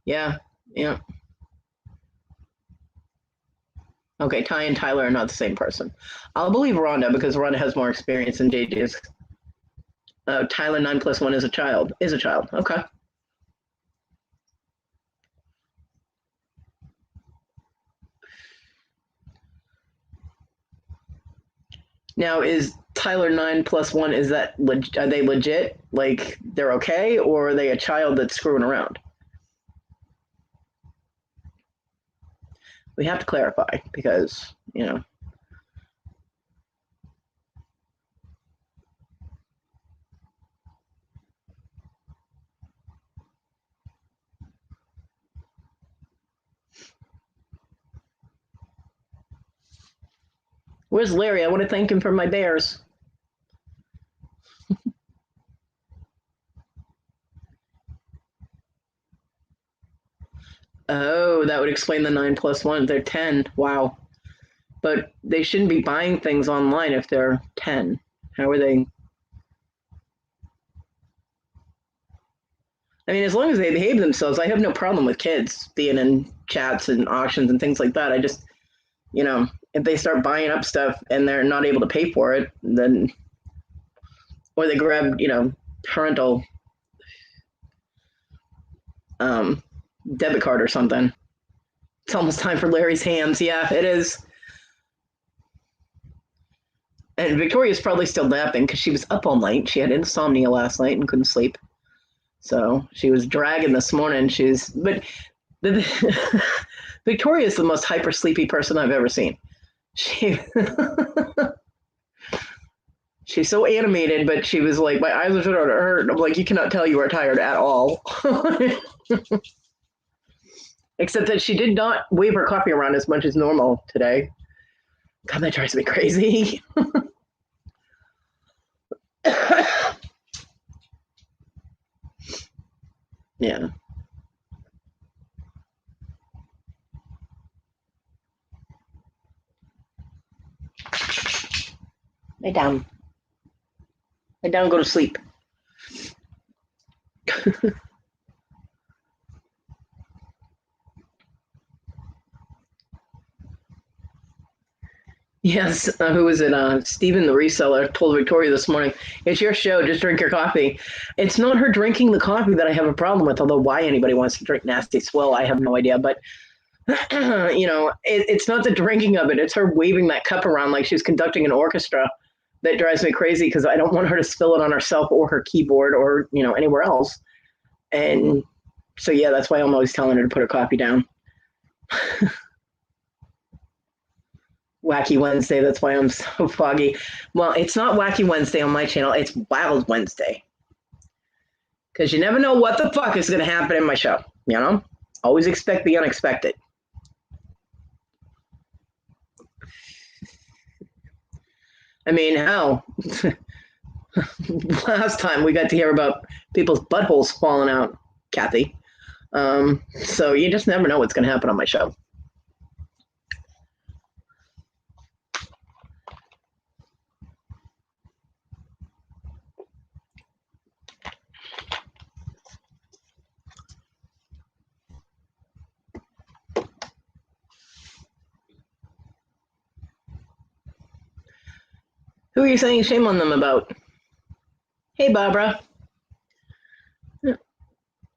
S1: Yeah, yeah. Okay, Ty and Tyler are not the same person. I'll believe Rhonda because Rhonda has more experience than JJ's. Tyler 9+1 is a child. Is a child. Okay. Now, is Tyler 9+1? Is that are they legit? Like they're okay, or are they a child that's screwing around? We have to clarify because Where's Larry? I want to thank him for my bears. Oh, that would explain the 9+1. They're 10. Wow. But they shouldn't be buying things online if they're 10. How are they? I mean, as long as they behave themselves, I have no problem with kids being in chats and auctions and things like that. I just, if they start buying up stuff and they're not able to pay for it, then, or they grab, parental debit card or something. It's almost time for Larry's hams. Yeah, it is. And Victoria's probably still napping because she was up all night. She had insomnia last night and couldn't sleep. So she was dragging this morning. Victoria is the most hyper sleepy person I've ever seen. She's so animated, but she was like, my eyes are starting to hurt. I'm like, you cannot tell you are tired at all. Except that she did not wave her coffee around as much as normal today. God, that drives me crazy. Yeah. Lay down. Lay down, go to sleep. Yes, who was it? Stephen, the reseller, told Victoria this morning, it's your show, just drink your coffee. It's not her drinking the coffee that I have a problem with, although why anybody wants to drink nasty swill, I have no idea. But, it's not the drinking of it. It's her waving that cup around like she's conducting an orchestra that drives me crazy because I don't want her to spill it on herself or her keyboard or, anywhere else. And so, yeah, that's why I'm always telling her to put her coffee down. Wacky Wednesday. That's why I'm so foggy. Well, it's not Wacky Wednesday on my channel. It's Wyld Wednesday. Because you never know what the fuck is going to happen in my show. Always expect the unexpected. I mean, hell, last time we got to hear about people's buttholes falling out, Kathy. So you just never know what's going to happen on my show. Who are you saying shame on them about? Hey, Barbara.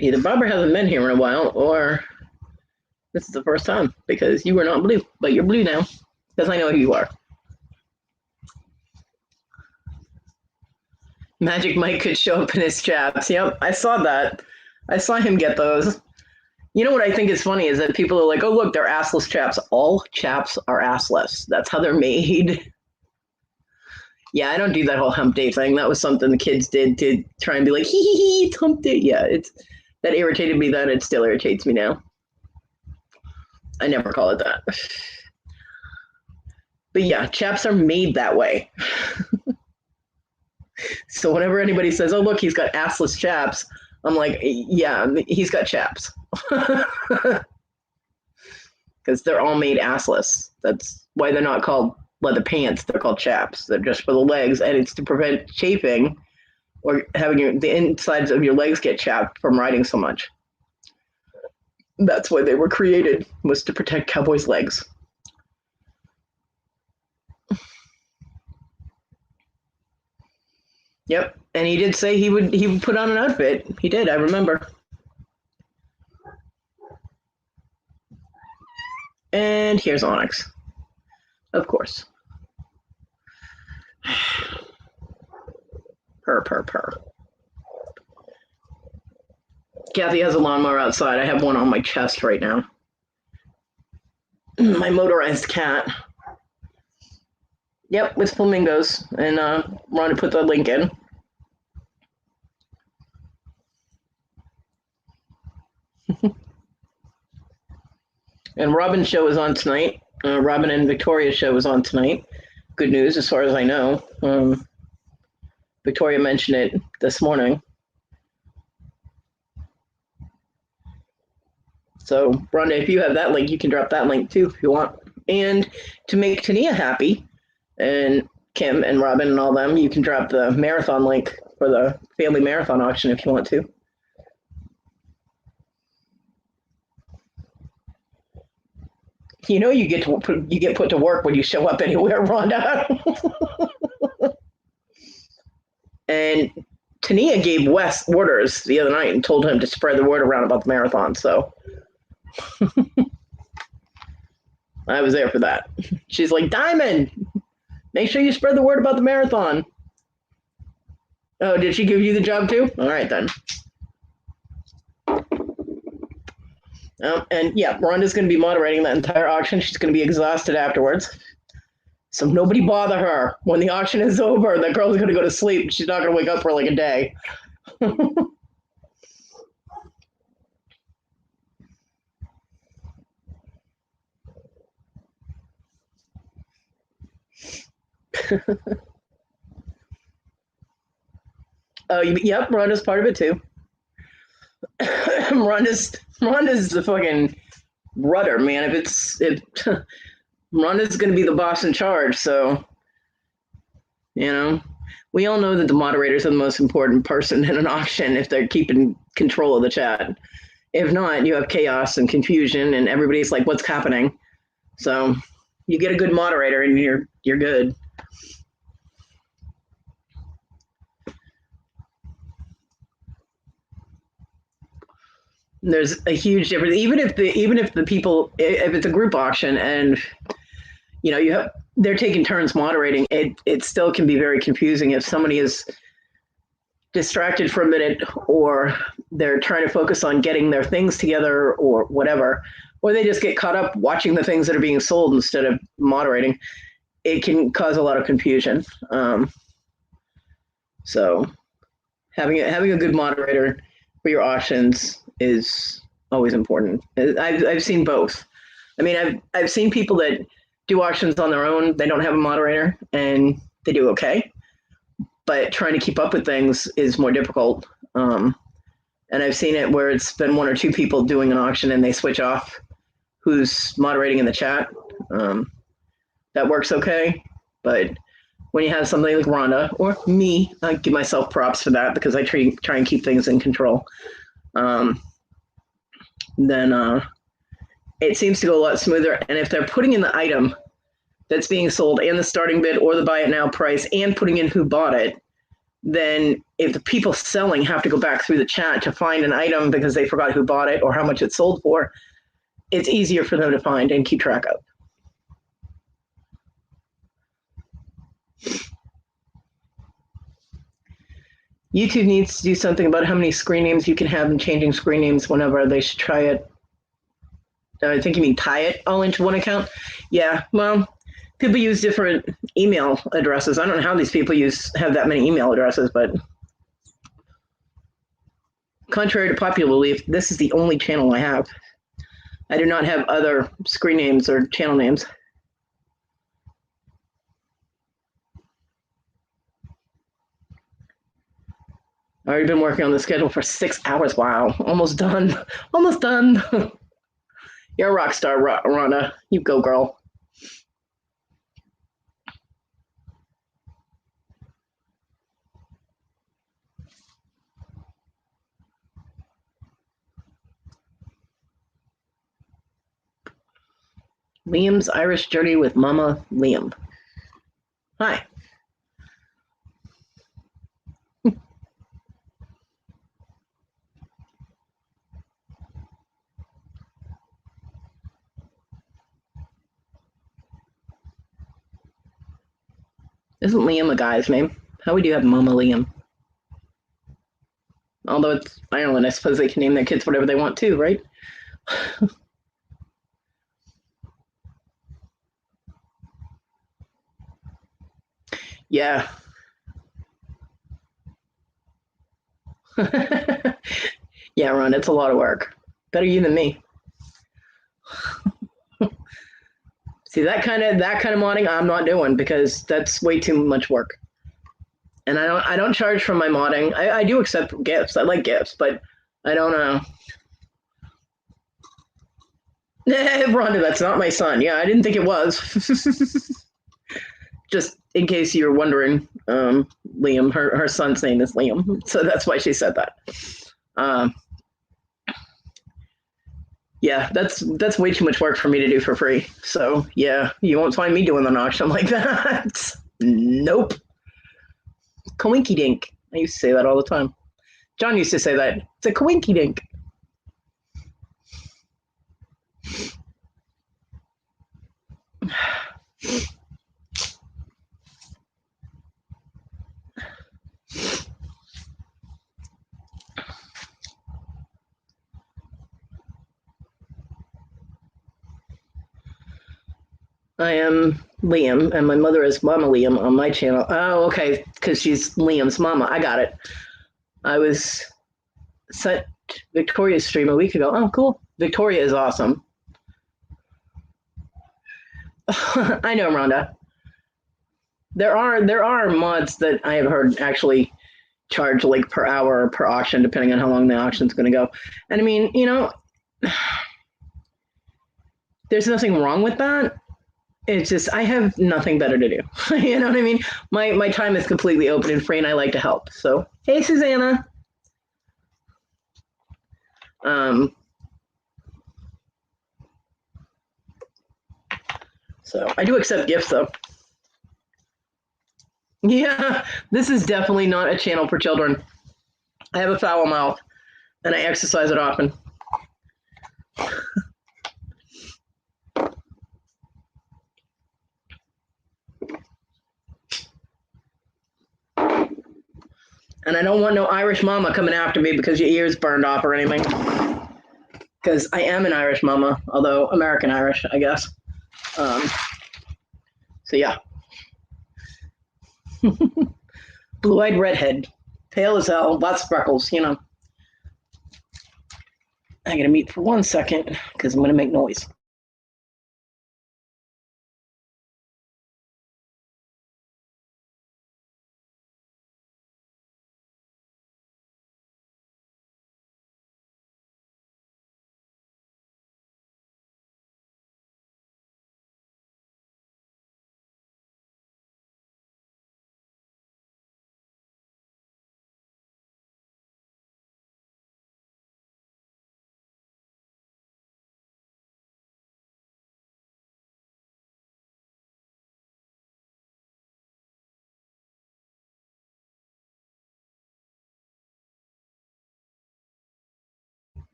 S1: Either Barbara hasn't been here in a while, or this is the first time, because you were not blue, but you're blue now, because I know who you are. Magic Mike could show up in his chaps. Yep, I saw that. I saw him get those. You know what I think is funny is that people are like, oh, look, they're assless chaps. All chaps are assless. That's how they're made. Yeah, I don't do that whole hump day thing. That was something the kids did to try and be like, hee, it's hump day. Yeah, that irritated me then. It still irritates me now. I never call it that. But yeah, chaps are made that way. So whenever anybody says, oh, look, he's got assless chaps, I'm like, yeah, he's got chaps. Because they're all made assless. That's why they're not called leather pants. They're called chaps. They're just for the legs, and it's to prevent chafing or having the insides of your legs get chapped from riding so much. That's why they were created, was to protect cowboys' legs. Yep, and he did say he would put on an outfit. He did, I remember. And here's Onyx. Of course. Purr. Kathy has a lawnmower outside. I have one on my chest right now. My motorized cat. Yep, with flamingos. And Rhonda put the link in. And Robin's show is on tonight. Robin and Victoria's show is on tonight. Good news, as far as I know. Victoria mentioned it this morning. So, Rhonda, if you have that link, you can drop that link too if you want. And to make Tania happy, and Kim and Robin and all them, you can drop the marathon link for the family marathon auction if you want to. You get put to work when you show up anywhere, Rhonda. And Tania gave Wes orders the other night and told him to spread the word around about the marathon. So I was there for that. She's like, Diamond, make sure you spread the word about the marathon. Oh, did she give you the job too? All right, then. And yeah, Rhonda's going to be moderating that entire auction. She's going to be exhausted afterwards. So nobody bother her. When the auction is over, the girl's going to go to sleep. She's not going to wake up for like a day. Oh, yep, Rhonda's part of it too. Rhonda's the fucking rudder, man. Rhonda's going to be the boss in charge, so we all know that the moderators are the most important person in an auction if they're keeping control of the chat. If not, you have chaos and confusion, and everybody's like, "What's happening?" So you get a good moderator, and you're good. There's a huge difference, even if the people, if it's a group auction and they're taking turns moderating, it still can be very confusing if somebody is distracted for a minute, or they're trying to focus on getting their things together or whatever, or they just get caught up watching the things that are being sold instead of moderating. It can cause a lot of confusion. So having a good moderator for your auctions is always important. I've seen both. I mean, I've seen people that do auctions on their own. They don't have a moderator and they do okay. But trying to keep up with things is more difficult. And I've seen it where it's been one or two people doing an auction and they switch off who's moderating in the chat. That works okay. But when you have somebody like Rhonda or me, I give myself props for that because I try and keep things in control. Then it seems to go a lot smoother. And if they're putting in the item that's being sold and the starting bid or the buy it now price and putting in who bought it, then if the people selling have to go back through the chat to find an item because they forgot who bought it or how much it sold for, it's easier for them to find and keep track of. YouTube needs to do something about how many screen names you can have and changing screen names whenever. They should try it. I think you mean tie it all into one account. Yeah, well, people use different email addresses. I don't know how these people have that many email addresses, but contrary to popular belief, this is the only channel I have. I do not have other screen names or channel names. I've already been working on the schedule for 6 hours. Wow, almost done. Almost done. You're a rock star, Rhonda. You go, girl. Liam's Irish Journey with Mama Liam. Hi. Isn't Liam a guy's name? How would you have Mama Liam? Although it's Ireland, I suppose they can name their kids whatever they want too, right? Yeah. Yeah, Ron, it's a lot of work. Better you than me. See, that kind of modding I'm not doing because that's way too much work. And I don't charge for my modding. I do accept gifts. I like gifts, but I don't know. Rhonda, that's not my son. Yeah, I didn't think it was. Just in case you were wondering, Liam, her son's name is Liam, so that's why she said that. Yeah, that's way too much work for me to do for free. So yeah, you won't find me doing an auction like that. Nope. Coinky dink. I used to say that all the time. John used to say that. It's a coinky dink. I am Liam, and my mother is Mama Liam on my channel. Oh, okay, because she's Liam's mama. I got it. I was sent Victoria's stream a week ago. Oh, cool. Victoria is awesome. I know, Rhonda. There are mods that I have heard actually charge like per hour or per auction, depending on how long the auction's going to go. And I mean, there's nothing wrong with that. It's just I have nothing better to do. You know what I mean? My time is completely open and free, and I like to help. So hey, Susanna. So I do accept gifts though. Yeah, this is definitely not a channel for children. I have a foul mouth, and I exercise it often. And I don't want no Irish mama coming after me because your ears burned off or anything. Because I am an Irish mama, although American Irish, I guess. So yeah. Blue-eyed redhead. Pale as hell, lots of freckles, I gotta mute for 1 second because I'm gonna make noise.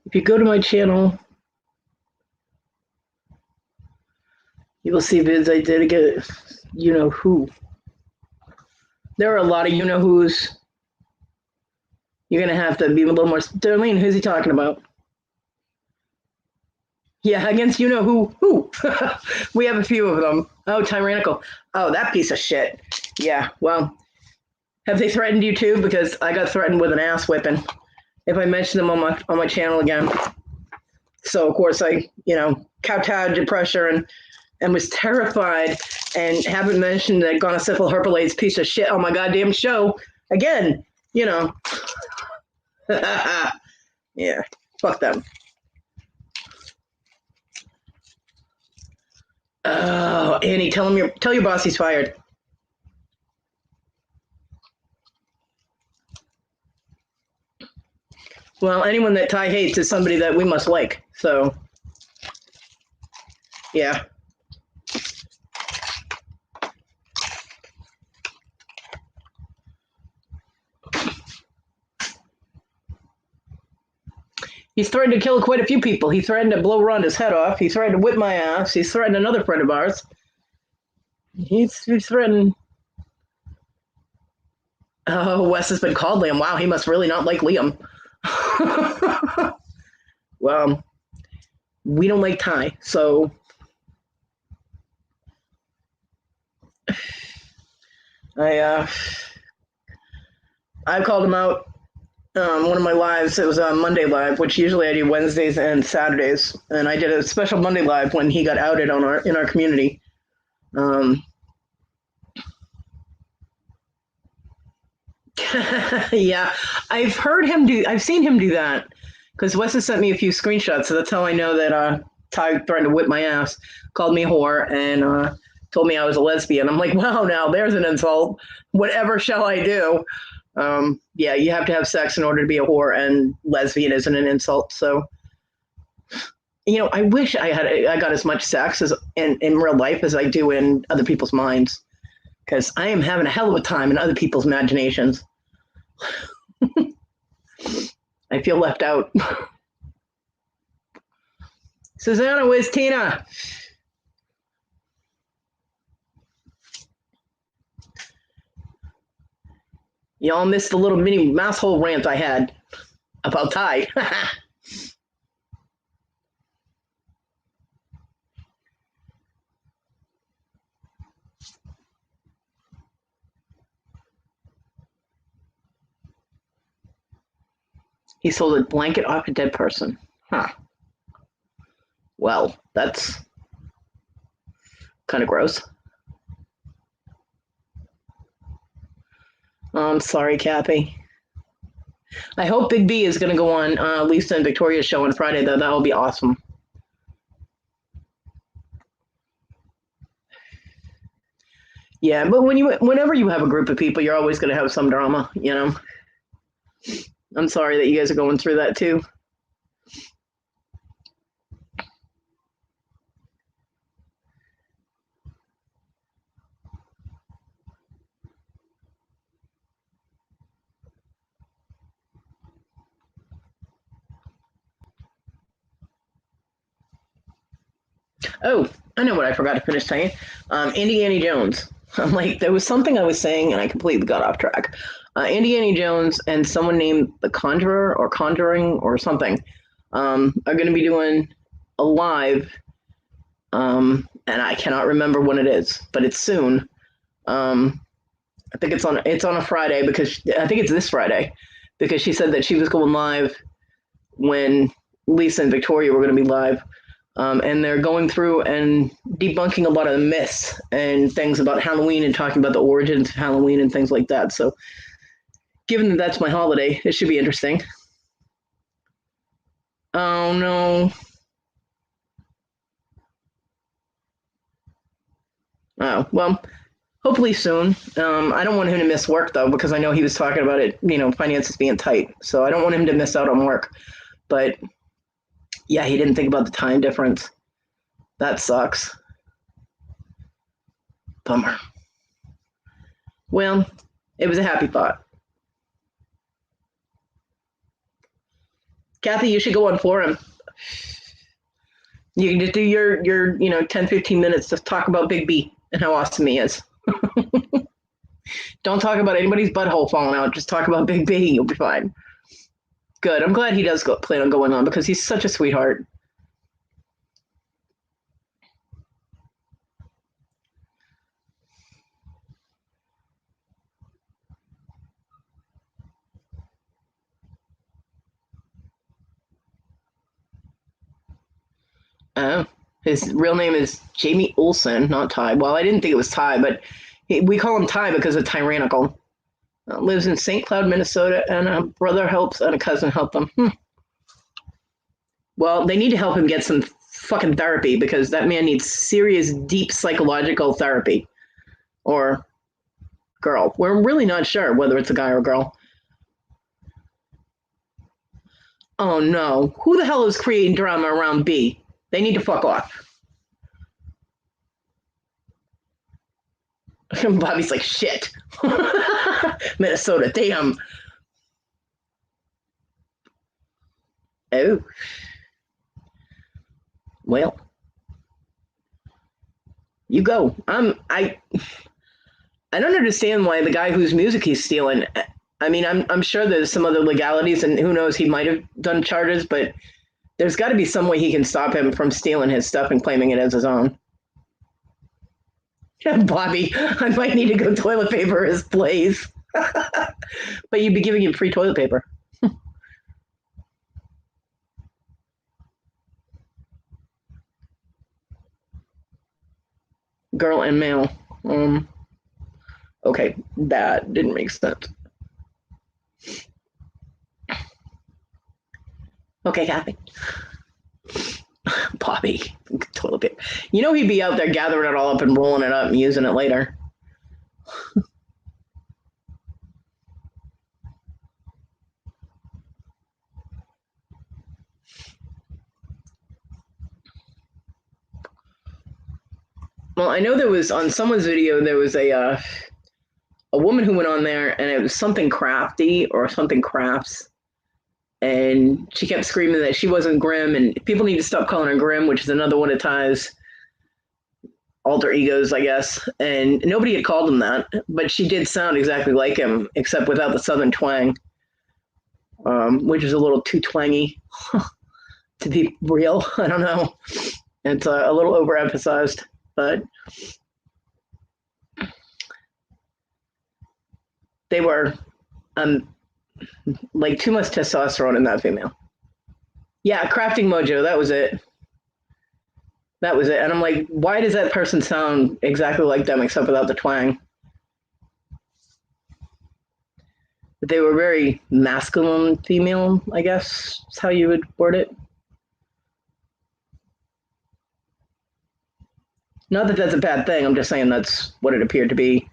S1: If you go to my channel, you will see vids I did get who. There are a lot of who's. You're gonna have to be a little more. Darlene, who's he talking about? Yeah, against who. We have a few of them. Oh, tyrannical. Oh, that piece of shit. Yeah, well, have they threatened you too? Because I got threatened with an ass whipping if I mention them on my channel again. So of course I, kowtowed to pressure and was terrified and haven't mentioned that gonosyphil herpelates piece of shit on my goddamn show again. Yeah, fuck them. Oh, Annie, tell your boss he's fired. Well, anyone that Ty hates is somebody that we must like. So, yeah. He's threatened to kill quite a few people. He threatened to blow Rhonda's head off. He threatened to whip my ass. He's threatened another friend of ours. He's threatened. Oh, Wes has been called Liam. Wow, he must really not like Liam. Well, we don't like Ty, so I called him out. One of my lives, it was a Monday live, which usually I do Wednesdays and Saturdays, and I did a special Monday live when he got outed in our community. Yeah, I've seen him do that because Wes has sent me a few screenshots, so that's how I know that Ty threatened to whip my ass, called me a whore, and told me I was a lesbian. I'm like, wow, now there's an insult. Whatever shall I do? Yeah, you have to have sex in order to be a whore, and lesbian isn't an insult. So, I wish I got as much sex as in real life as I do in other people's minds, because I am having a hell of a time in other people's imaginations. I feel left out. Susanna, where's Tina? Y'all missed the little mini masshole rant I had about Ty. He sold a blanket off a dead person. Huh. Well, that's kind of gross. I'm sorry, Kathy. I hope Big B is going to go on Lisa and Victoria's show on Friday, though. That will be awesome. Yeah, but whenever you have a group of people, you're always going to have some drama, I'm sorry that you guys are going through that too. Oh, I know what I forgot to finish saying. Indiana Jones. I'm like, there was something I was saying and I completely got off track. Indiana Jones and someone named The Conjurer or Conjuring or something are going to be doing a live, and I cannot remember when it is, but it's soon. I think it's on a Friday, because I think it's this Friday, because she said that she was going live when Lisa and Victoria were going to be live. And they're going through and debunking a lot of the myths and things about Halloween and talking about the origins of Halloween and things like that. So, given that that's my holiday, it should be interesting. Oh, no. Oh, well, hopefully soon. I don't want him to miss work, though, because I know he was talking about it, finances being tight. So I don't want him to miss out on work. But yeah, he didn't think about the time difference. That sucks. Bummer. Well, it was a happy thought. Kathy, you should go on forum. You can just do your 10, 15 minutes to talk about Big B and how awesome he is. Don't talk about anybody's butthole falling out. Just talk about Big B. You'll be fine. Good. I'm glad he does plan on going on, because he's such a sweetheart. His real name is Jamie Olsen, not Ty. Well, I didn't think it was Ty, but we call him Ty because of tyrannical. Lives in St. Cloud, Minnesota, and a brother helps and a cousin help him. Well, they need to help him get some fucking therapy, because that man needs serious, deep psychological therapy. Or girl. We're really not sure whether it's a guy or a girl. Oh no. Who the hell is creating drama around B? They need to fuck off. Bobby's like, shit. Minnesota, damn. Oh. Well. You go. I don't understand why the guy whose music he's stealing. I mean, I'm sure there's some other legalities, and who knows, he might have done charges, but there's got to be some way he can stop him from stealing his stuff and claiming it as his own. Bobby, I might need to go toilet paper his place. But you'd be giving him free toilet paper. Girl and male. Okay, that didn't make sense. Okay, Kathy. Bobby, toilet paper. You know he'd be out there gathering it all up and rolling it up and using it later. Well, I know there was on someone's video there was a woman who went on there and it was something crafty or something crafts, and she kept screaming that she wasn't Grim and people need to stop calling her Grim, which is another one of Ty's alter egos, I guess. And nobody had called him that, but she did sound exactly like him, except without the southern twang, which is a little too twangy to be real. I don't know. It's a little overemphasized, but they were like too much testosterone in that female. Yeah, crafting mojo, that was it. That was it. And I'm like, why does that person sound exactly like them except without the twang? But they were very masculine female, I guess is how you would word it. Not that that's a bad thing. I'm just saying that's what it appeared to be.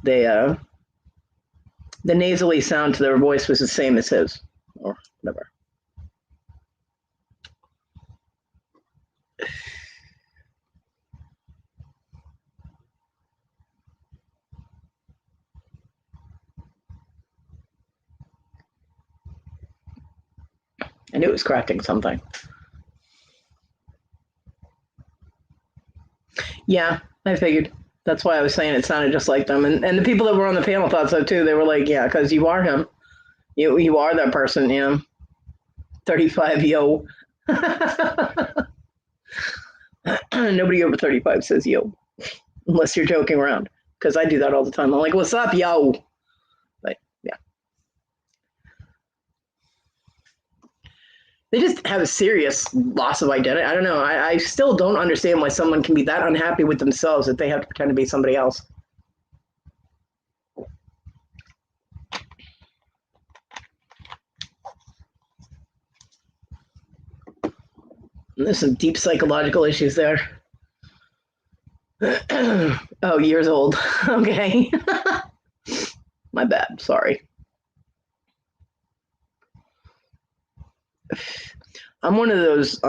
S1: They, the nasally sound to their voice was the same as his, or whatever. I knew it was crafting something. Yeah, I figured. That's why I was saying it sounded just like them. And the people that were on the panel thought so too. They were like, yeah, because you are him. You are that person, you know. 35, yo. Nobody over 35 says yo. Unless you're joking around. Because I do that all the time. I'm like, what's up, yo? But yeah. They just have a serious loss of identity. I don't know. I still don't understand why someone can be that unhappy with themselves that they have to pretend to be somebody else. And there's some deep psychological issues there. Oh, years old. Okay. My bad. Sorry. I'm one of those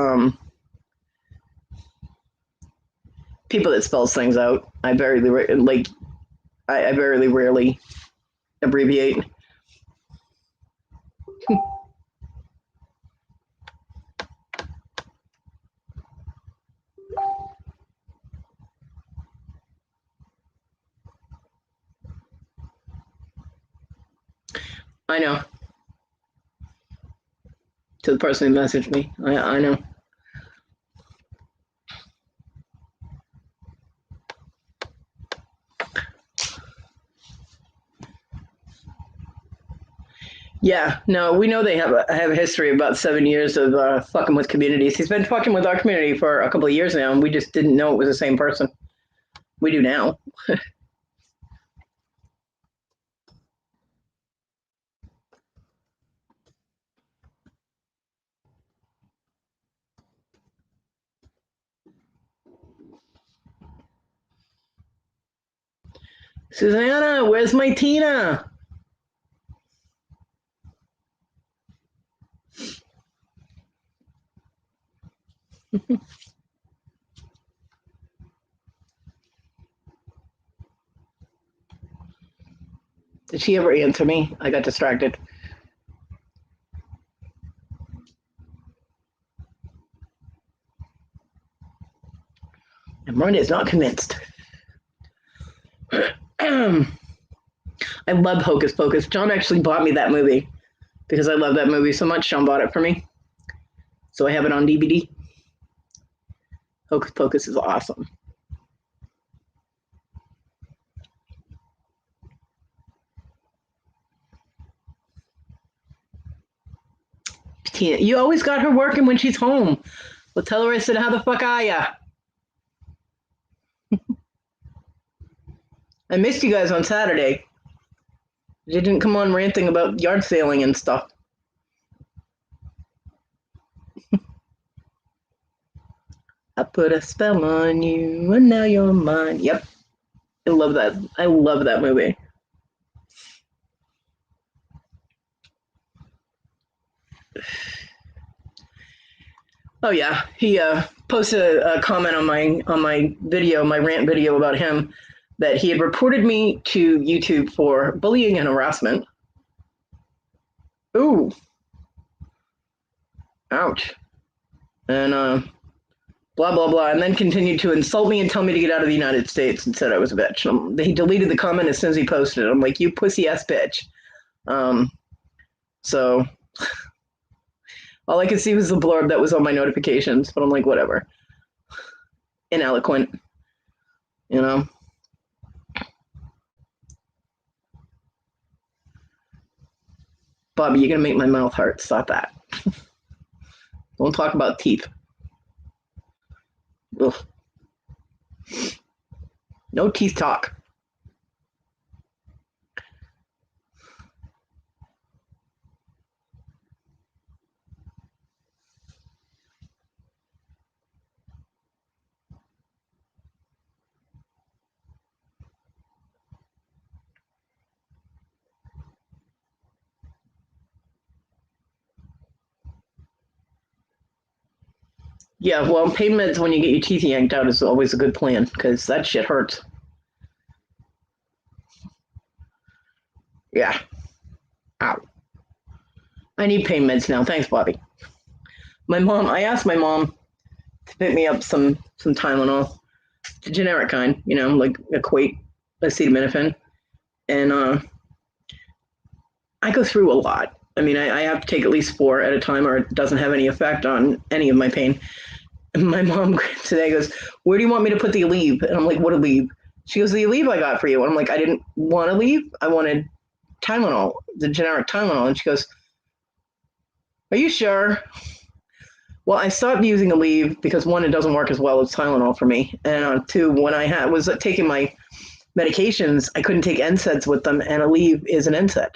S1: people that spells things out. I very rarely abbreviate. I know. To the person who messaged me, I know. Yeah, no, we know they have a history of about 7 years of fucking with communities. He's been fucking with our community for a couple of years now, and we just didn't know it was the same person. We do now. Susanna, where's my Tina? Did she ever answer me? I got distracted. And Miranda is not convinced. I love Hocus Pocus. John actually bought me that movie because I love that movie so much. John bought it for me. So I have it on DVD. Hocus Pocus is awesome. Tina, you always got her working when she's home. Well, tell her I said, how the fuck are ya? I missed you guys on Saturday. You didn't come on ranting about yard sailing and stuff. I put a spell on you, and now you're mine. Yep, I love that. I love that movie. Oh yeah, he posted a comment on my video, my rant video about him, that he had reported me to YouTube for bullying and harassment. Ooh, ouch. And blah blah blah, and then continued to insult me and tell me to get out of the United States and said I was a bitch. He deleted the comment as soon as he posted it. I'm like, you pussy ass bitch. So all I could see was the blurb that was on my notifications, but I'm like, whatever. Ineloquent, you know. Bobby, you're gonna make my mouth hurt. Stop that. Don't talk about teeth. Ugh. No teeth talk. Yeah, well, pain meds when you get your teeth yanked out is always a good plan because that shit hurts. Yeah. Ow. I need pain meds now. Thanks, Bobby. I asked my mom to pick me up some Tylenol, the generic kind, like Equate, acetaminophen, and I go through a lot. I mean, I have to take at least 4 at a time, or it doesn't have any effect on any of my pain. And my mom today goes, "Where do you want me to put the Aleve?" And I'm like, "What Aleve?" She goes, "The Aleve I got for you." And I'm like, "I didn't want Aleve. I wanted Tylenol, the generic Tylenol." And she goes, "Are you sure?" Well, I stopped using Aleve because 1, it doesn't work as well as Tylenol for me, and 2, when I was taking my medications, I couldn't take NSAIDs with them, and Aleve is an NSAID.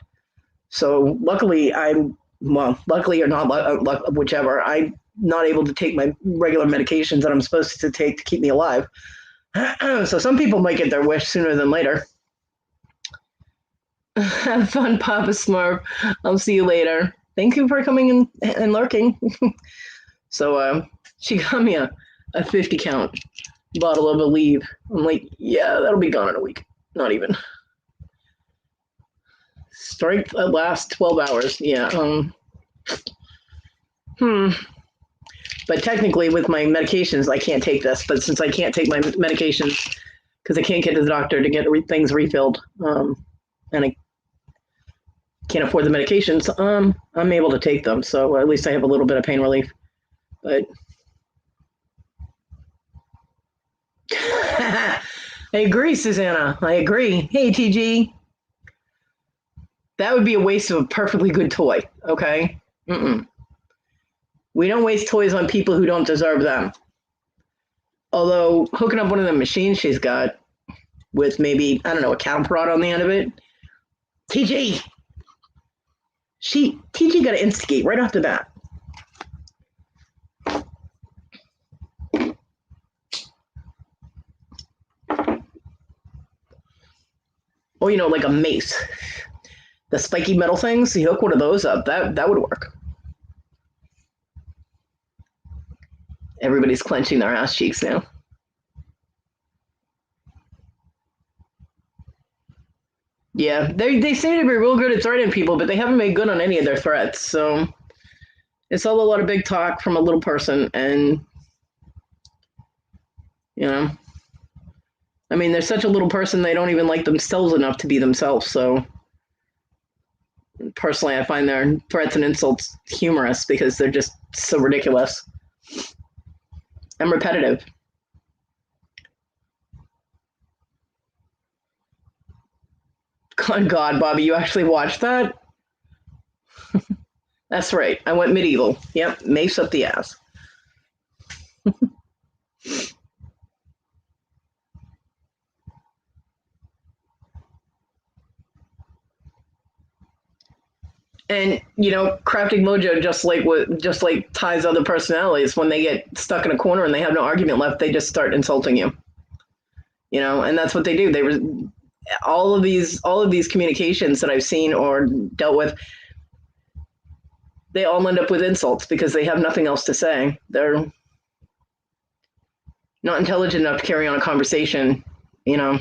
S1: So luckily, luckily or not, whichever, I'm not able to take my regular medications that I'm supposed to take to keep me alive. So some people might get their wish sooner than later. Have fun, Papa Smurf. I'll see you later. Thank you for coming in and lurking. So she got me a 50 count bottle of Aleve. I'm like, yeah, that'll be gone in a week. Not even. Strength lasts 12 hours. Yeah. But technically, with my medications, I can't take this. But since I can't take my medications because I can't get to the doctor to get things refilled, and I can't afford the medications, I'm able to take them. So at least I have a little bit of pain relief. But I agree, Susanna. I agree. Hey, TG. That would be a waste of a perfectly good toy. Okay. Mm-mm. We don't waste toys on people who don't deserve them. Although hooking up one of the machines she's got with maybe, I don't know, a cattle prod on the end of it. TG. TG got to instigate right off the bat. Or, like a mace. The spiky metal things, you hook one of those up, that would work. Everybody's clenching their ass cheeks now. Yeah, they seem to be real good at threatening people, but they haven't made good on any of their threats. So it's all a lot of big talk from a little person, and I mean, they're such a little person they don't even like themselves enough to be themselves. So personally, I find their threats and insults humorous because they're just so ridiculous and repetitive. God, Bobby, you actually watched that? That's right. I went medieval. Yep, mace up the ass. And crafting mojo just like ties other personalities. When they get stuck in a corner and they have no argument left, they just start insulting you. And that's what they do. All of these communications that I've seen or dealt with, they all end up with insults because they have nothing else to say. They're not intelligent enough to carry on a conversation. You know.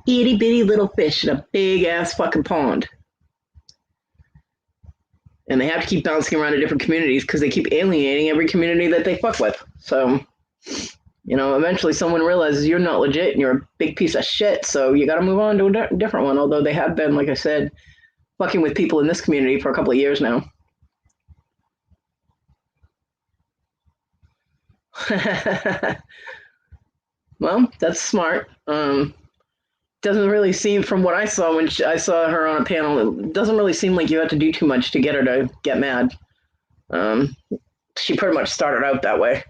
S1: Itty bitty little fish in a big ass fucking pond. And they have to keep bouncing around to different communities because they keep alienating every community that they fuck with. So, eventually someone realizes you're not legit and you're a big piece of shit. So you got to move on to a different one. Although they have been, like I said, fucking with people in this community for a couple of years now. Well, that's smart. Doesn't really seem, from what I saw when I saw her on a panel, it doesn't really seem like you had to do too much to get her to get mad. She pretty much started out that way.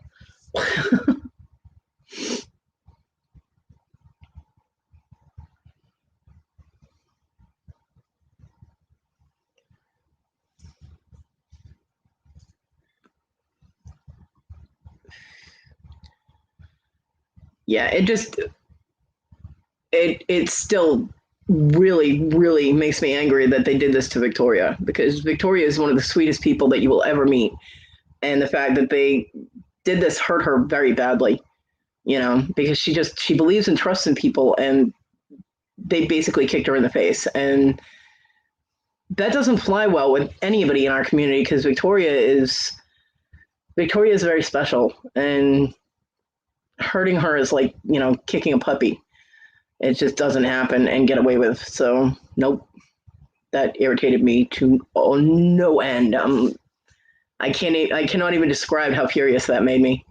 S1: Yeah, it still really, really makes me angry that they did this to Victoria, because Victoria is one of the sweetest people that you will ever meet. And the fact that they did this hurt her very badly, because she believes and trusts in people, and they basically kicked her in the face. And that doesn't fly well with anybody in our community, because Victoria is very special, and hurting her is like, kicking a puppy. It just doesn't happen and get away with. So nope, that irritated me to no end. I cannot even describe how furious that made me.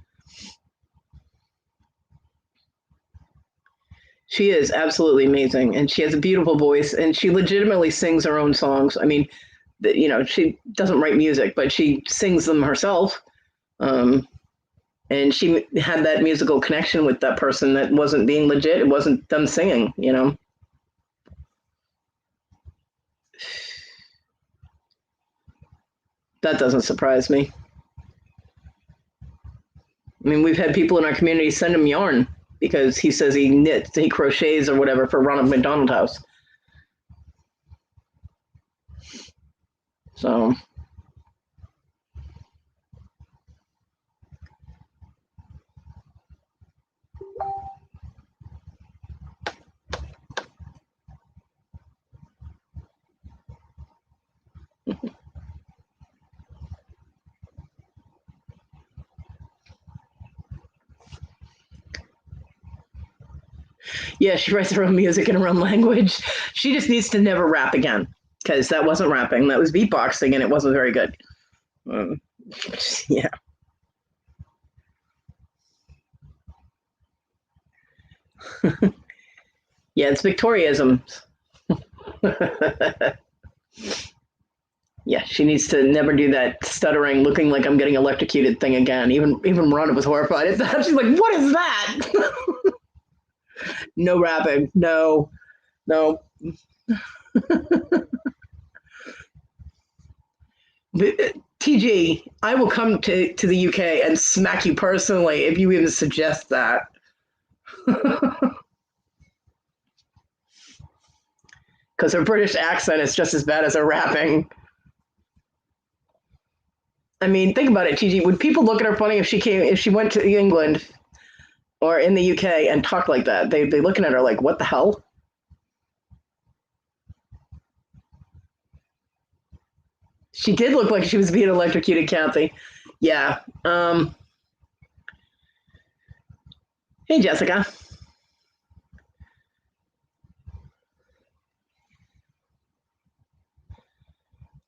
S1: She is absolutely amazing, and she has a beautiful voice, and she legitimately sings her own songs. I mean, she doesn't write music, but she sings them herself. And she had that musical connection with that person that wasn't being legit. It wasn't them singing. That doesn't surprise me. I mean, we've had people in our community send him yarn because he says he crochets or whatever for Ronald McDonald House. So yeah, she writes her own music in her own language. She just needs to never rap again, because that wasn't rapping. That was beatboxing, and it wasn't very good. Yeah. Yeah, it's Victoriaism. Yeah, she needs to never do that stuttering, looking like I'm getting electrocuted thing again. Even Rhonda was horrified at that. She's like, "What is that?" No rapping. No, no. TG, I will come to the UK and smack you personally if you even suggest that. Because her British accent is just as bad as her rapping. I mean, think about it, TG. Would people look at her funny if she went to England or in the UK and talked like that? They'd be looking at her like, "What the hell?" She did look like she was being electrocuted, Kathy. Yeah. Hey, Jessica.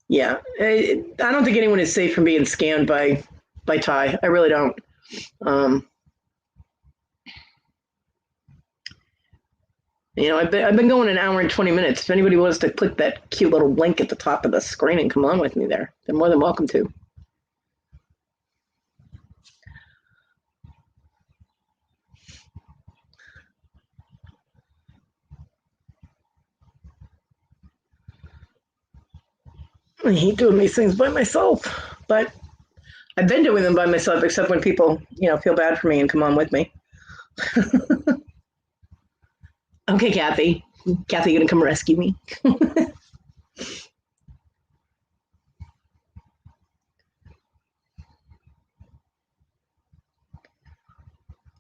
S1: Yeah, I don't think anyone is safe from being scanned by Ty. I really don't. I've been going an hour and 20 minutes. If anybody wants to click that cute little link at the top of the screen and come on with me there, they're more than welcome to. I hate doing these things by myself, but I've been doing them by myself, except when people, feel bad for me and come on with me. Okay, Kathy. Kathy, gonna come rescue me?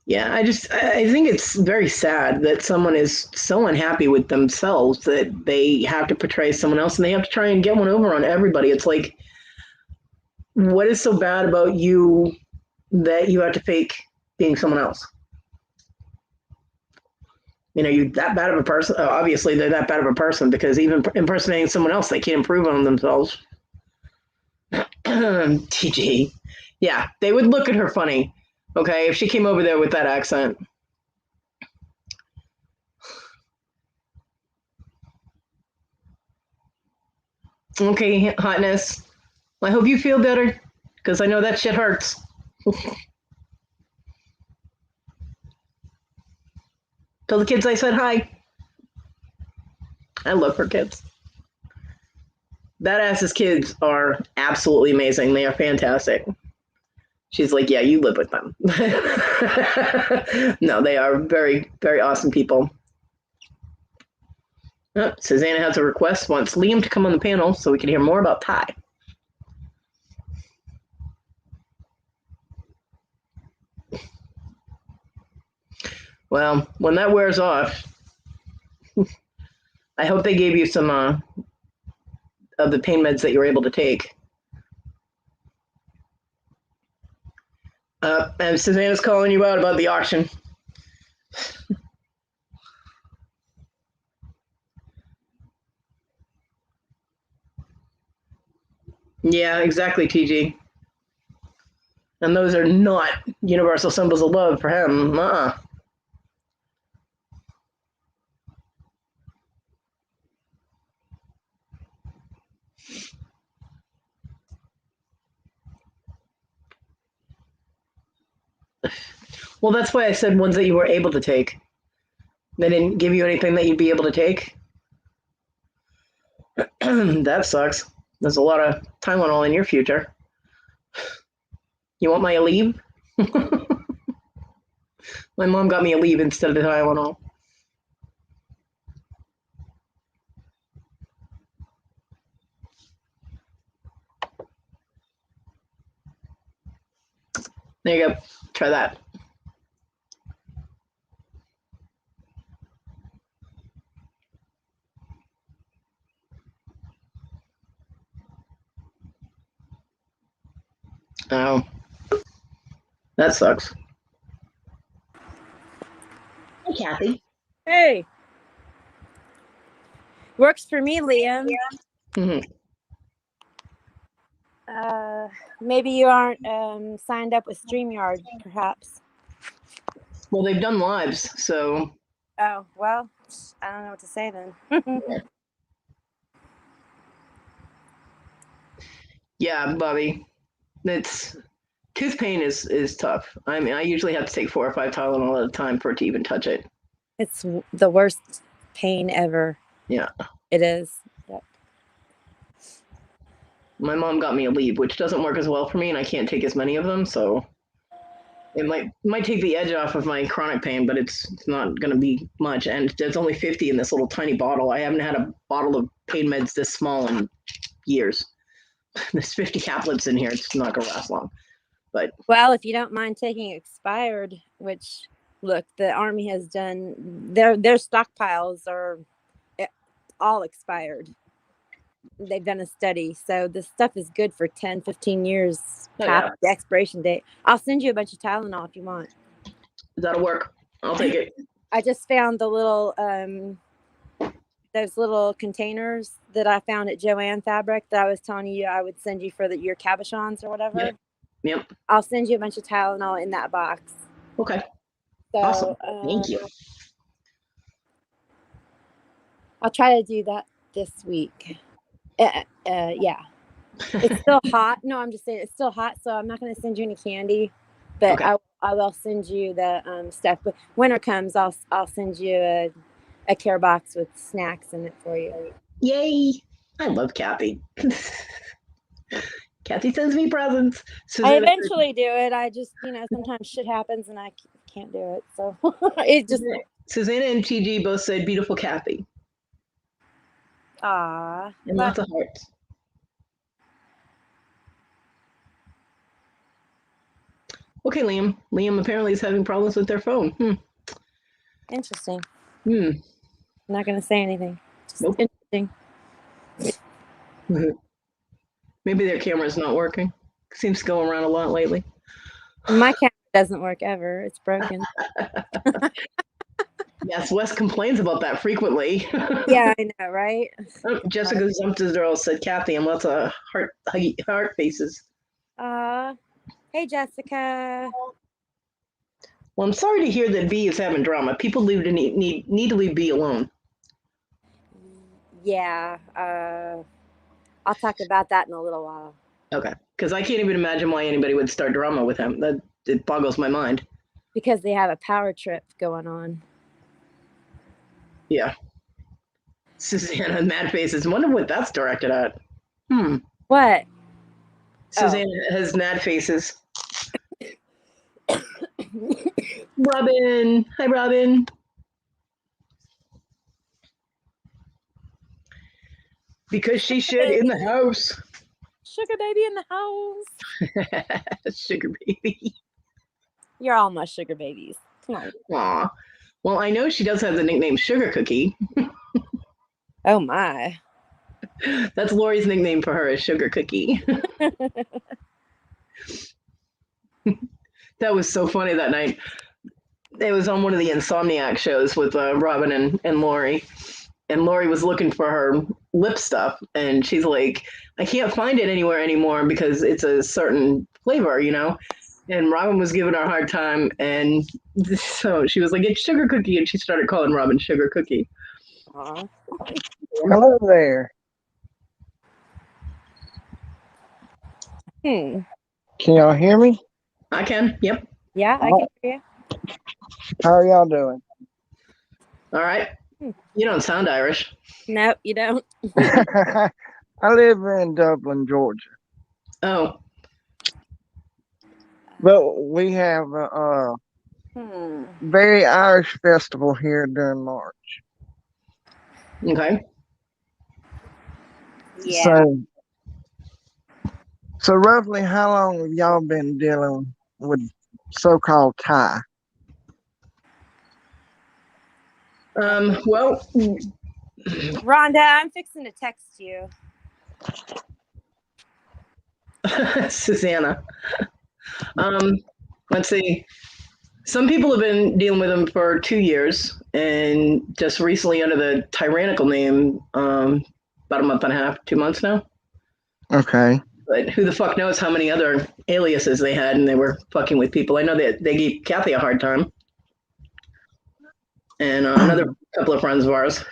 S1: Yeah, I think it's very sad that someone is so unhappy with themselves that they have to portray someone else and they have to try and get one over on everybody. It's like, what is so bad about you that you have to fake being someone else? You're that bad of a person. Obviously, they're that bad of a person because even impersonating someone else, they can't improve on themselves. TG. Yeah, they would look at her funny. Okay, if she came over there with that accent. Okay, hotness. I hope you feel better because I know that shit hurts. Tell the kids I said hi. I love her kids. That ass's kids are absolutely amazing. They are fantastic. She's like, yeah, you live with them. No, they are very, very awesome people. Oh, Susanna has a request, wants Liam to come on the panel so we can hear more about Ty. Well, when that wears off, I hope they gave you some of the pain meds that you're able to take. And Susanna's calling you out about the auction. Yeah, exactly, TG. And those are not universal symbols of love for him. Well, that's why I said ones that you were able to take. They didn't give you anything that you'd be able to take. That sucks. There's a lot of Tylenol in your future. You want my Aleve? My mom got me Aleve instead of the Tylenol. There you go. Try that. Oh, that sucks. Hey, Kathy.
S2: Hey. Works for me, Liam.
S1: Mm-hmm.
S2: Maybe you aren't signed up with StreamYard, perhaps.
S1: Well, they've done lives, so.
S2: Oh, well, I don't know what to say then.
S1: Yeah, Bobby. It's tooth pain is tough. I mean, I usually have to take 4 or 5 Tylenol at a time for it to even touch it.
S2: It's the worst pain ever.
S1: Yeah.
S2: It is. Yep.
S1: My mom got me Aleve, which doesn't work as well for me, and I can't take as many of them, so it might take the edge off of my chronic pain, but it's not going to be much. And there's only 50 in this little tiny bottle. I haven't had a bottle of pain meds this small in years. There's 50 caplets in here. It's not going to last long. But
S2: well, if you don't mind taking expired, which look, the Army has done, their stockpiles are all expired. They've done a study, so the stuff is good for 10, 15 years past the expiration date. I'll send you a bunch of Tylenol if you want.
S1: That'll work. I'll take it.
S2: I just found the little those little containers that I found at Joann Fabric that I was telling you I would send you for your cabochons or whatever.
S1: Yep.
S2: I'll send you a bunch of Tylenol in that box.
S1: Okay.
S2: So,
S1: awesome. Thank you.
S2: I'll try to do that this week. Yeah. It's still hot. No, I'm just saying it's still hot, so I'm not going to send you any candy, but
S1: Okay.
S2: I will send you the stuff. But winter comes, I'll send you a care box with snacks in it for you.
S1: Yay! I love Kathy. Kathy sends me presents.
S2: I
S1: Susanna,
S2: eventually do it. I just, sometimes shit happens and I can't do it. So it just.
S1: Susanna and TG both said beautiful Kathy.
S2: Ah.
S1: And lots of hearts. Okay, Liam. Liam apparently is having problems with their phone.
S2: Interesting.
S1: I'm
S2: not going to say anything. Just
S1: nope.
S2: Interesting.
S1: Maybe their camera's not working. Seems to go around a lot lately.
S2: My camera doesn't work ever. It's broken.
S1: Yes, Wes complains about that frequently.
S2: Yeah, I know, right?
S1: Jessica Zumpterdorl said Kathy and lots of heart faces.
S2: Hey, Jessica.
S1: Well, I'm sorry to hear that B is having drama. People need to leave B alone.
S2: Yeah, I'll talk about that in a little while.
S1: Okay, because I can't even imagine why anybody would start drama with him. It boggles my mind.
S2: Because they have a power trip going on.
S1: Yeah. Susanna, mad faces. Wonder what that's directed at.
S2: What?
S1: Susanna has mad faces. Robin. Hi, Robin. Because she should in the house.
S2: Sugar baby in the house.
S1: Sugar baby.
S2: You're all my sugar babies. Come on.
S1: Aw. Well, I know she does have the nickname Sugar Cookie.
S2: Oh, my.
S1: That's Lori's nickname for her, is Sugar Cookie. That was so funny that night. It was on one of the Insomniac shows with Robin and Lori. And Lori was looking for her lip stuff. And she's like, I can't find it anywhere anymore because it's a certain flavor, And Robin was giving her a hard time. And so she was like, it's Sugar Cookie. And she started calling Robin Sugar Cookie.
S2: Aww.
S3: Hello there.
S2: Can
S3: y'all hear me?
S1: I can. Yep.
S2: Yeah, I can hear you.
S3: How are y'all doing?
S1: All right. You don't sound Irish.
S2: No, you don't.
S3: I live in Dublin, Georgia.
S1: Oh.
S3: But we have a very Irish festival here during March.
S1: Okay.
S2: Yeah.
S3: So roughly how long have y'all been dealing with so-called Thai?
S1: Well,
S2: Rhonda, I'm fixing to text you.
S1: Susanna. Let's see. Some people have been dealing with them for 2 years, and just recently under the tyrannical name, about a month and a half, 2 months now.
S3: Okay.
S1: But who the fuck knows how many other aliases they had, and they were fucking with people. I know that they gave Kathy a hard time, and another couple of friends of ours.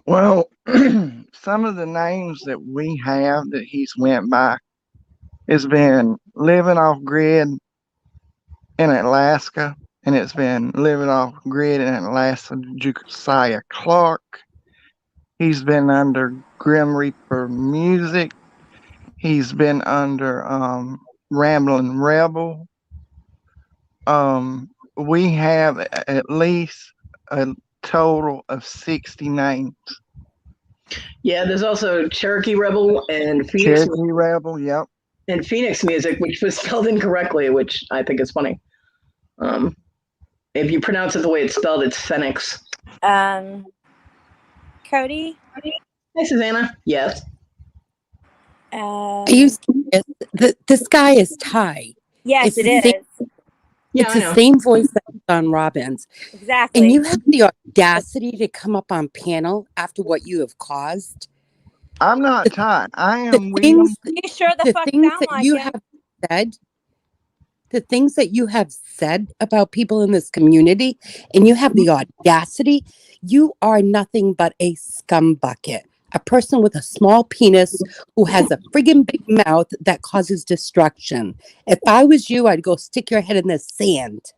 S3: Well, some of the names that we have that he's went by has been living off grid in Alaska, and it's been living off grid in Alaska, Josiah Clark. He's been under Grim Reaper Music. He's been under Ramblin' Rebel. We have at least a total of 60 names.
S1: Yeah, there's also Cherokee Rebel and Phoenix.
S3: Cherokee Rebel, yep.
S1: And Phoenix Music, which was spelled incorrectly, which I think is funny. If you pronounce it the way it's spelled, it's Phoenix.
S2: Cody?
S1: Hi, Susanna. Yes.
S4: Are you serious? This guy is Thai.
S2: Yes, it is.
S1: Yeah,
S4: it's the same voice that's on Robin's.
S2: Exactly.
S4: And you have the audacity to come up on panel after what you have caused.
S3: I'm not Thai. I am
S2: You sure the fuck
S4: things
S2: sound
S4: that
S2: like
S4: you
S2: him.
S4: have said. the things that you have said about people in this community, and you have the audacity, you are nothing but a scum bucket. A person with a small penis who has a friggin' big mouth that causes destruction. If I was you, I'd go stick your head in the sand.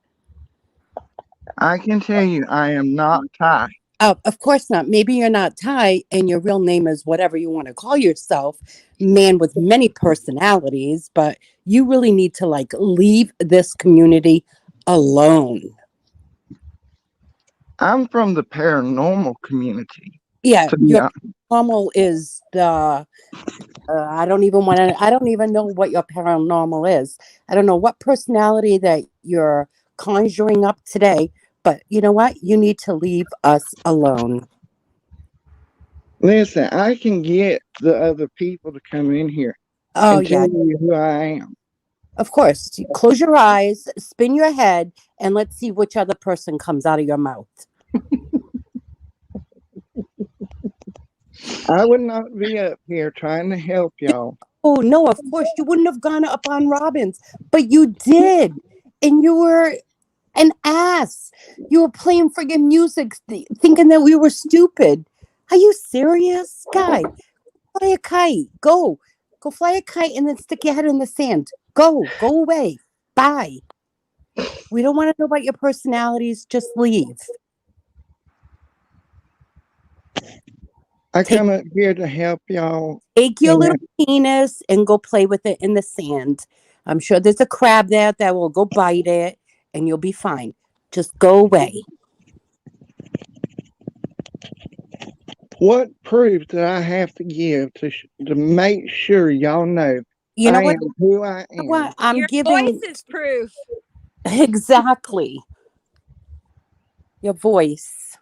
S3: I can tell you, I am not Thai.
S4: Of course not. Maybe you're not Thai and your real name is whatever you want to call yourself, man with many personalities, but you really need to like leave this community alone.
S3: I'm from the paranormal community.
S4: Yeah,
S3: To be
S4: your
S3: honest.
S4: paranormal is the I don't even know what your paranormal is. I don't know what personality that you're conjuring up today, but you know what? You need to leave us alone.
S3: Listen, I can get the other people to come in here
S4: Oh
S3: and tell
S4: yeah,
S3: you who I am.
S4: of course. Close your eyes, spin your head, and let's see which other person comes out of your mouth.
S3: I would not be up here trying to help y'all.
S4: Oh no, of course you wouldn't have gone up on Robbins, but you did. And you were an ass. You were playing friggin' music thinking that we were stupid. Are you serious? Guy, fly a kite. Go fly a kite and then stick your head in the sand. Go away. Bye. We don't want to know about your personalities. Just leave.
S3: I come up here to help y'all.
S4: Take your
S3: and
S4: little penis and go play with it in the sand. I'm sure there's a crab there that will go bite it and you'll be fine. Just go away.
S3: What proof do I have to give to make sure y'all know
S4: You know
S3: I
S4: what?
S3: am who I am?
S4: What I'm
S2: Your
S4: giving
S2: voice is proof.
S4: exactly your voice.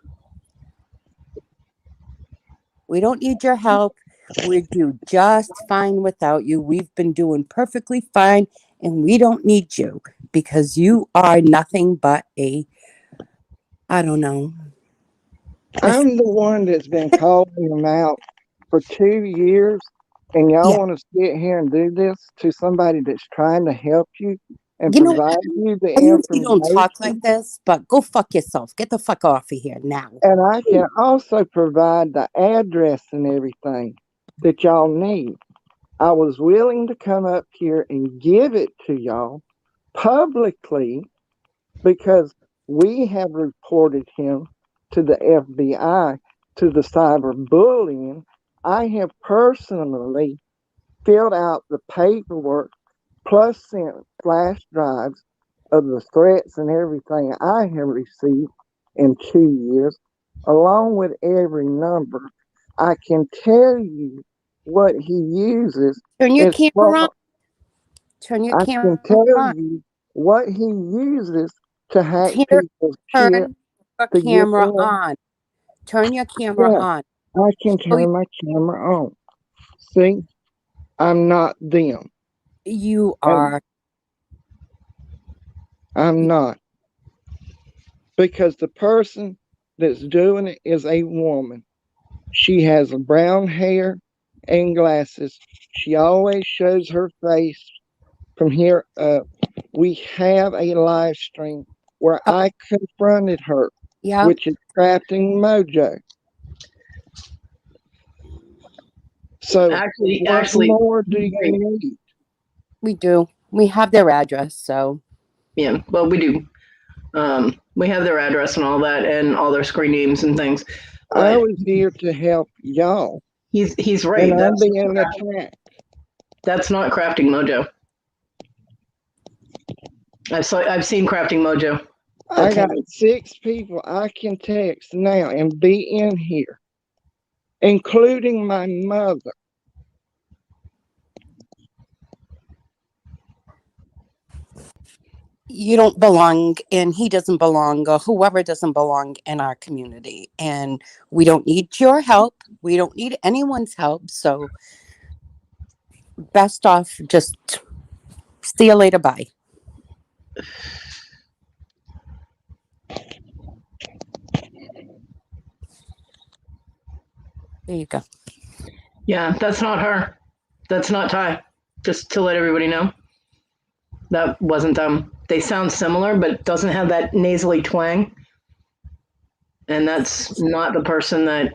S4: We don't need your help. We do just fine without you. We've been doing perfectly fine, and we don't need you because you are nothing but a, I don't know.
S3: I'm the one that's been calling them out for 2 years, and y'all
S4: Yeah.
S3: want to sit here and do this to somebody that's trying to help you and
S4: You know,
S3: provide you the
S4: I usually don't talk
S3: information.
S4: like this, but go fuck yourself. Get the fuck off of here now.
S3: And I can also provide the address and everything that y'all need. I was willing to come up here and give it to y'all publicly because we have reported him to the FBI, to the cyberbullying. I have personally filled out the paperwork plus sent flash drives of the threats and everything I have received in 2 years, along with every number. I can tell you what he uses.
S4: Turn your
S3: As
S4: camera
S3: far,
S4: on. Turn your
S3: I
S4: camera
S3: can tell
S4: on.
S3: you what he uses to hack
S4: Turn
S3: people's shit
S4: your
S3: to get
S4: camera
S3: them.
S4: on. Turn your camera
S3: Yeah,
S4: on.
S3: I can
S4: Oh,
S3: turn my camera on. See, I'm not them.
S4: you
S3: And
S4: are.
S3: I'm not. Because the person that's doing it is a woman. She has brown hair and glasses. She always shows her face from here up. We have a live stream where
S4: Oh,
S3: I confronted her,
S4: yeah,
S3: which is Crafting Mojo. So, what
S1: Actually,
S3: more do you
S1: right.
S3: need?
S4: we do. We have their address, so.
S1: Yeah, well, we do. We have their address and all that, and all their screen names and things.
S3: I
S1: But
S3: was here to help y'all,
S1: he's
S3: and
S1: right.
S3: I'm being attacked.
S1: That's not Crafting Mojo. I've seen Crafting Mojo.
S3: I got 6 people I can text now and be in here, including my mother.
S4: You don't belong, and he doesn't belong, or whoever doesn't belong in our community. And we don't need your help. We don't need anyone's help. So, best off, just see you later. Bye. There you go.
S1: Yeah, that's not her. That's not Ty. Just to let everybody know. That wasn't them. They sound similar, but it doesn't have that nasally twang. And that's not the person that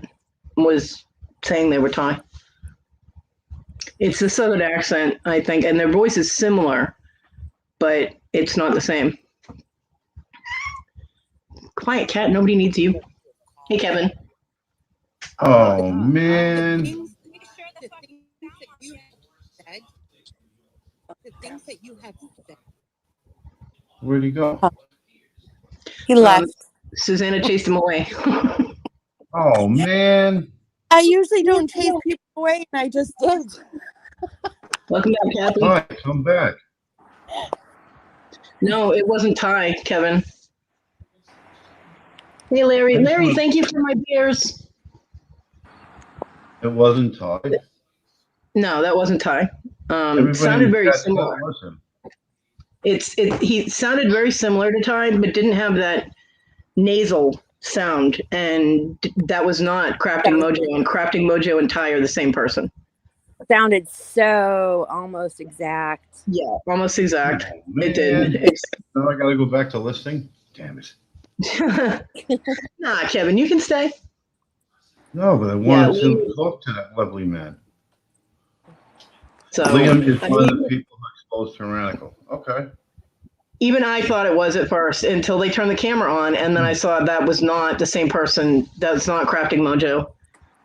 S1: was saying they were Thai. It's the southern accent, I think, and their voice is similar, but it's not the same. Quiet cat, nobody needs you. Hey, Kevin.
S5: Oh man.
S4: The things that you have said.
S5: Where'd he go?
S4: He left.
S1: Susanna chased him away.
S5: Oh man.
S4: I usually don't chase people away, and I just did.
S1: Welcome back, Kathy.
S5: Hi, come back.
S1: No, it wasn't Ty, Kevin. Hey, Larry. Larry, thank you for my beers.
S5: It wasn't Todd.
S1: No, that wasn't Ty. Sounded very similar. He sounded very similar to Ty, but didn't have that nasal sound, and that was not Crafting Mojo. And Crafting Mojo and Ty are the same person.
S2: Sounded so almost exact.
S1: Yeah, almost exact.
S5: Oh,
S1: it did.
S5: Now I gotta go back to listing. Damn it.
S1: Nah, Kevin, you can stay.
S5: No, but I wanted to talk to that lovely man.
S1: So
S5: Liam is one of the people who exposed Tyrannical. Okay.
S1: Even I thought it was at first until they turned the camera on, and then I saw that was not the same person. That's not Crafting Mojo.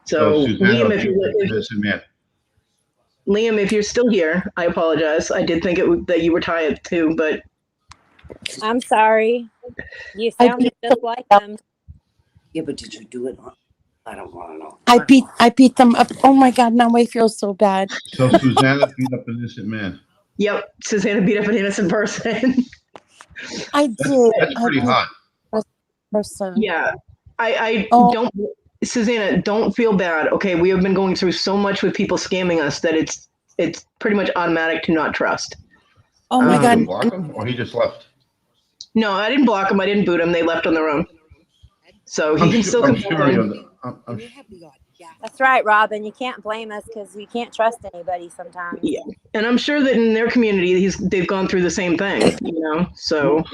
S1: So Liam, Liam, if you're still here, I apologize. I did think that you were tired too, but
S2: I'm sorry. You sounded just like them.
S6: Yeah, but did you do it? I don't want to know.
S4: I beat them up. Oh my God! Now I feel so bad.
S5: So Susanna beat up an innocent man.
S1: Yep, Susanna beat up an innocent person.
S4: I did.
S5: That's pretty hot.
S4: Person.
S1: Yeah, I don't. Susanna, don't feel bad. Okay, we have been going through so much with people scamming us that it's pretty much automatic to not trust.
S4: Oh my God!
S5: Block him, or he just left?
S1: No, I didn't block him. I didn't boot him. They left on their own. So he can still complain.
S2: That's right, Robin. You can't blame us because we can't trust anybody sometimes.
S1: Yeah, and I'm sure that in their community, they've gone through the same thing. So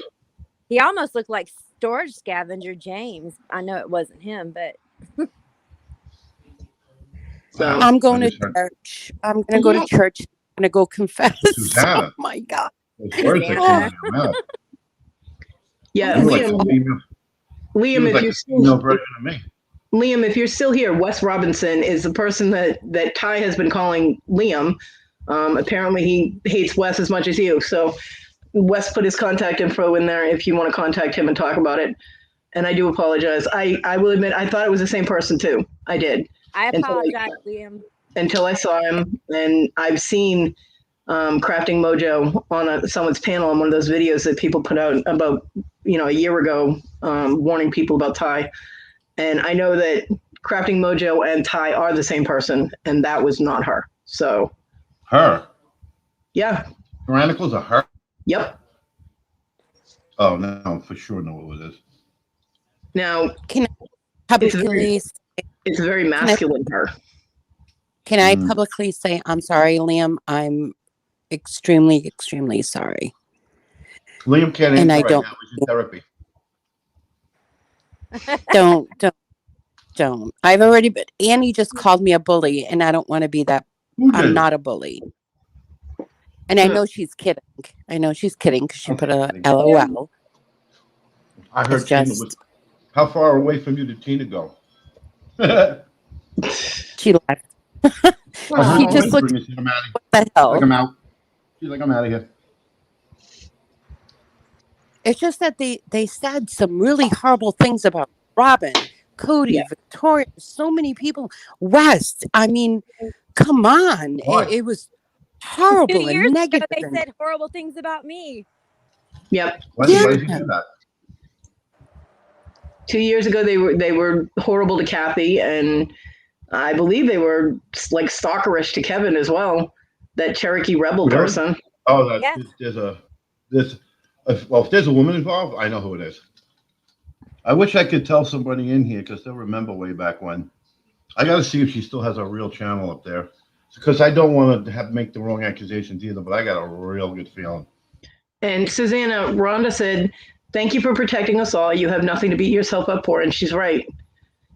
S2: he almost looked like storage scavenger James. I know it wasn't him, but
S1: so
S4: I'm going to church. I'm going to go to church. I'm going to go confess.
S5: Susanna.
S4: Oh my God.
S1: Yeah, Liam, if you're still
S5: version of me.
S1: Liam, if you're still here, Wes Robinson is the person that Ty has been calling Liam. Apparently, he hates Wes as much as you. So Wes put his contact info in there if you want to contact him and talk about it. And I do apologize. I will admit I thought it was the same person too. I did.
S2: I apologize, Liam.
S1: Until I saw him, and I've seen Crafting Mojo on someone's panel on one of those videos that people put out about a year ago, warning people about Ty. And I know that Crafting Mojo and Ty are the same person, and that was not her. So
S5: her?
S1: Yeah.
S5: Tyrannicals are her?
S1: Yep.
S5: Oh, no, for sure know what it is.
S1: Now, it's very masculine her.
S4: Can I publicly say, I'm sorry, Liam, I'm extremely, extremely sorry.
S5: Liam can't answer right now. He's in therapy.
S4: Don't. I've already been, Annie just called me a bully, and I don't want to be that. I'm not a bully. And I know she's kidding. Because she put a LOL.
S5: I heard Tina was. How far away from you did Tina go?
S4: She left. She just looked. What the hell?
S5: Like I'm out. She's like, I'm out of here.
S4: It's just that they said some really horrible things about Robin, Kodi, Victoria, so many people. West. I mean, come on. It was horrible and negative.
S2: They said horrible things about me.
S1: Yep.
S5: Why did you do that?
S1: 2 years ago, they were horrible to Kathy, and I believe they were like stalkerish to Kevin as well. That Cherokee rebel person.
S5: Oh, well, if there's a woman involved, I know who it is. I wish I could tell somebody in here because they'll remember way back when. I got to see if she still has a real channel up there, because I don't want to make the wrong accusations either. But I got a real good feeling.
S1: And Susanna, Rhonda said, "Thank you for protecting us all. You have nothing to beat yourself up for." And she's right.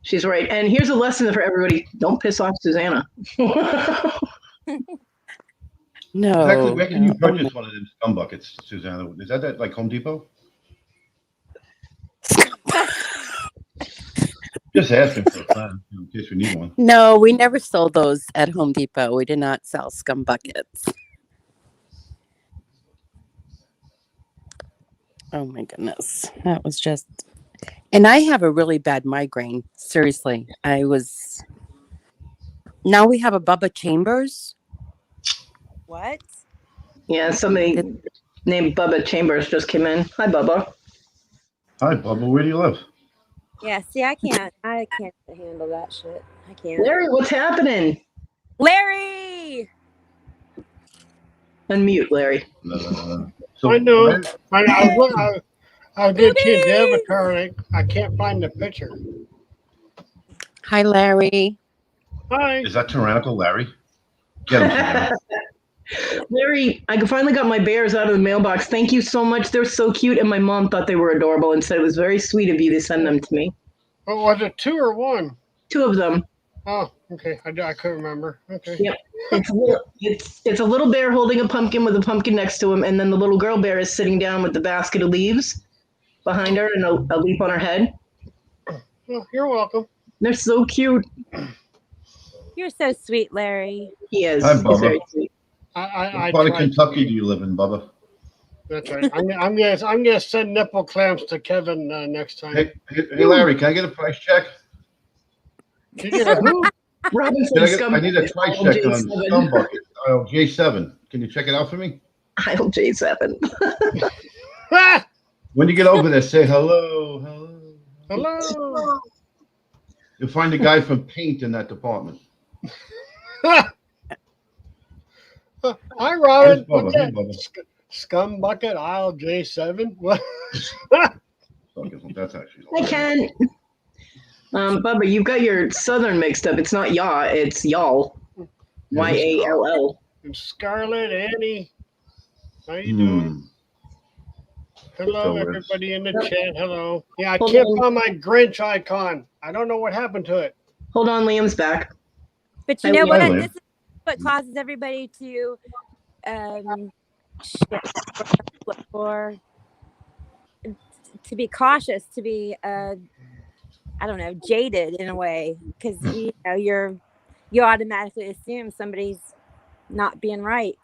S1: She's right. And here's a lesson for everybody: don't piss off Susanna.
S4: No.
S5: Exactly. Where can you
S4: no.
S5: purchase one of them scum buckets, Susanna? Is that at like Home Depot? Just asking for a friend in case we need one.
S4: No, we never sold those at Home Depot. We did not sell scum buckets. Oh my goodness. That was just. And I have a really bad migraine. Seriously. Now we have a Bubba Chambers.
S2: What?
S1: Yeah, somebody named Bubba Chambers just came in. Hi, Bubba.
S5: Hi, Bubba. Where do you live?
S2: Yeah, see, I can't handle that shit. I can't.
S1: Larry, what's happening?
S2: Larry!
S1: Unmute, Larry.
S5: So
S7: I know. I was going to change the
S2: Boobies!
S7: avatar and I can't find the picture.
S4: Hi, Larry.
S7: Hi.
S5: Is that Tyrannical Larry? Get him, Susanna.
S1: Larry, I finally got my bears out of the mailbox. Thank you so much. They're so cute, and my mom thought they were adorable and said it was very sweet of you to send them to me.
S7: Oh, was it 2 or 1?
S1: 2 of them.
S7: Oh, okay. I couldn't remember. Okay.
S1: Yep. It's a little bear holding a pumpkin with a pumpkin next to him, and then the little girl bear is sitting down with the basket of leaves behind her and a leaf on her head.
S7: Well, you're welcome.
S1: They're so cute.
S2: You're so sweet, Larry.
S1: He is.
S5: Hi,
S1: He's
S5: Bubba.
S1: very sweet.
S7: I
S5: What part of
S7: tried.
S5: Kentucky do you live in, Bubba?
S7: That's right. I'm gonna send nipple clamps to Kevin next time.
S5: Hey, Larry, can I get a price check?
S7: You get a who?
S1: Robinson Scum.
S5: I need a price
S1: Aisle
S5: check on
S1: J7.
S5: Scum Bucket. J7. Can you check it out for me?
S1: Aisle J7.
S7: Ah!
S5: When you get over there, say hello, hello.
S7: Hello.
S5: You'll find a guy from Paint in that department.
S7: Hi, Robin.
S5: Hey, Bubba.
S7: What's
S5: Hey,
S7: that?
S5: Bubba.
S7: Scum bucket aisle J7. What?
S5: That's actually.
S1: I can. Bubba, you've got your southern mixed up. It's not yaw, it's y'all. Y-A-L-L.
S7: And Scarlett, Annie. How you doing? Hello,
S5: So
S7: everybody in the chat. Hello. Yeah, I
S1: Hold
S7: can't
S1: on.
S7: find my Grinch icon. I don't know what happened to it.
S1: Hold on, Liam's back.
S2: But you
S1: I
S2: know
S1: will.
S2: what?
S5: Larry.
S2: This is what causes everybody to look for to be cautious, to be I don't know, jaded in a way, because you know you automatically assume somebody's not being right.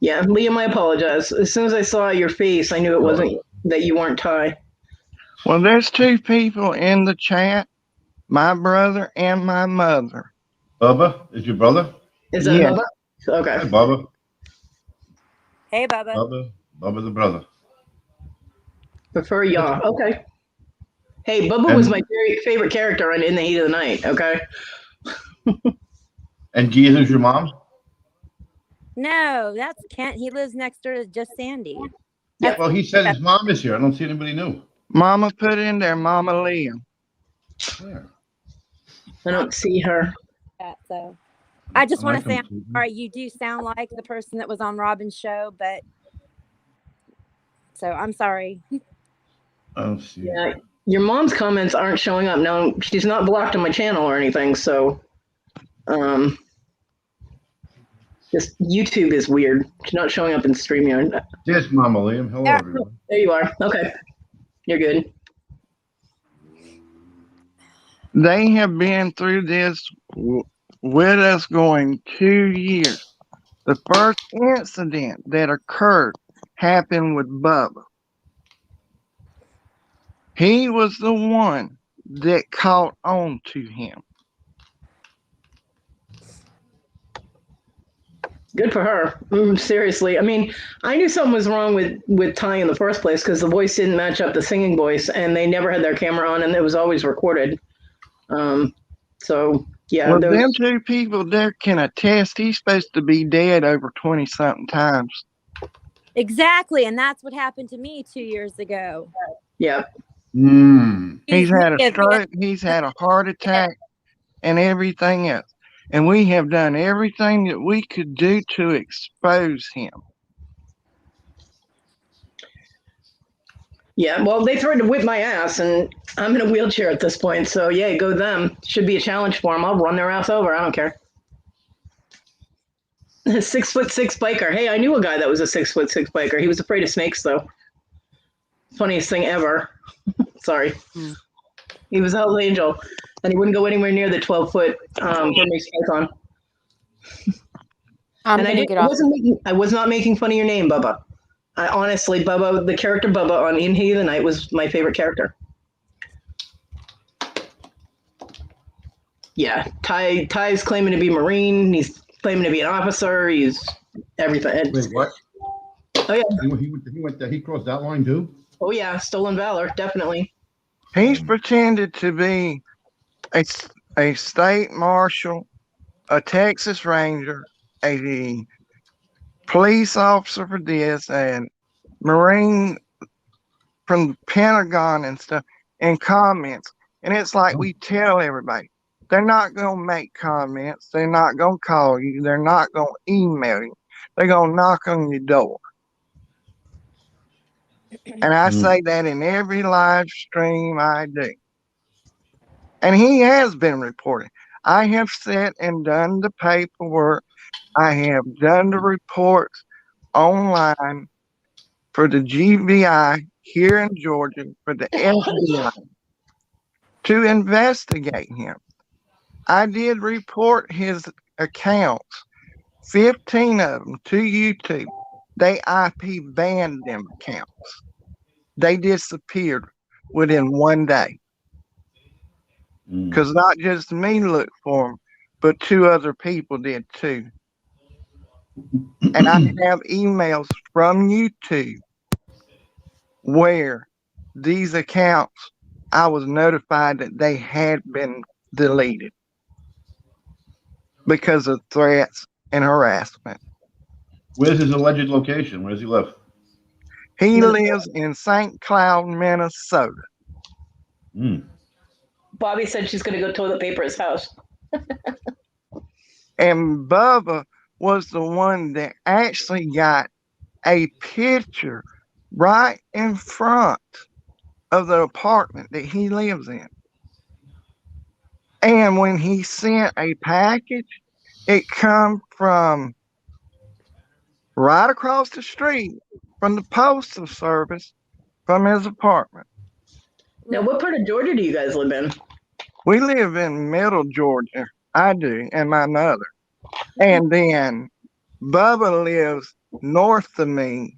S1: Yeah, Liam, I apologize. As soon as I saw your face, I knew it wasn't that you weren't Ty.
S3: Well, there's 2 people in the chat, my brother and my mother.
S5: Bubba, is your brother?
S1: Is that
S3: Yeah.
S1: Bubba? Okay.
S5: Hi, Bubba.
S2: Hey, Bubba.
S5: Bubba the brother.
S1: Prefer yaw. Okay. Hey, Bubba was my very favorite character on In the Heat of the Night. Okay.
S5: And Geezer's your mom?
S2: No, that's Kent. He lives next door to just Sandy.
S1: Yeah.
S5: Well, he said his mom is here. I don't see anybody new.
S3: Mama put in there, Mama Liam.
S5: Where?
S1: I don't see her.
S2: So I just want to say, I'm
S5: confused?
S2: sorry. You do sound like the person that was on Robin's show, but so I'm sorry.
S5: I don't see.
S1: Yeah. Your mom's comments aren't showing up. No, she's not blocked on my channel or anything, so just YouTube is weird. She's not showing up in StreamYard.
S5: There's Mama Liam. Hello,
S2: Yeah.
S5: everyone.
S1: There you are. Okay. You're good.
S3: They have been through this with us going 2 years. The first incident that occurred happened with Bubba. He was the one that caught on to him.
S1: Good for her. Seriously. I mean, I knew something was wrong with Ty in the first place because the voice didn't match up the singing voice, and they never had their camera on, and it was always recorded. So, yeah.
S3: Well, them 2 people there can attest he's supposed to be dead over 20-something times.
S2: Exactly, and that's what happened to me 2 years ago.
S1: Yeah.
S3: He's had a stroke, he's had a heart attack, and everything else. And we have done everything that we could do to expose him.
S1: Yeah, well, they threatened to whip my ass, and I'm in a wheelchair at this point. So yeah, go them. Should be a challenge for them. I'll run their ass over. I don't care. 6'6" biker. Hey, I knew a guy that was a 6'6" biker. He was afraid of snakes, though. Funniest thing ever. Sorry.
S4: Hmm.
S1: He was a Hell's Angel, and he wouldn't go anywhere near the 12-foot Burmese python.
S4: I'm
S1: And
S4: gonna get off.
S1: I was not making fun of your name, Bubba. I honestly, Bubba, the character Bubba on In Heat of the Night was my favorite character. Yeah, Ty's claiming to be Marine. He's claiming to be an officer. He's everything.
S5: Wait, what?
S1: Oh yeah.
S5: He crossed that line too?
S1: Oh yeah, stolen valor, definitely.
S3: He's pretended to be a state marshal, a Texas Ranger, a police officer for this, and Marine from the Pentagon and stuff, in comments. And it's like we tell everybody, they're not going to make comments. They're not going to call you. They're not going to email you. They're going to knock on your door. And I say that in every live stream I do. And he has been reported. I have sat and done the paperwork. I have done the reports online for the GVI here in Georgia, for the FBI to investigate him. I did report his accounts, 15 of them, to YouTube. They IP banned them accounts. They disappeared within one day. Because not just me looked for them, but 2 other people did too. And I have emails from YouTube where these accounts, I was notified that they had been deleted because of threats and harassment.
S5: Where's his alleged location? Where does he live?
S3: He lives in St. Cloud, Minnesota.
S1: Bobby said she's going to go toilet paper his house.
S3: And Bubba was the one that actually got a picture right in front of the apartment that he lives in. And when he sent a package, it come from right across the street from the postal service from his apartment.
S1: Now, what part of Georgia do you guys live in?
S3: We live in middle Georgia. I do, and my mother. And then Bubba lives north of me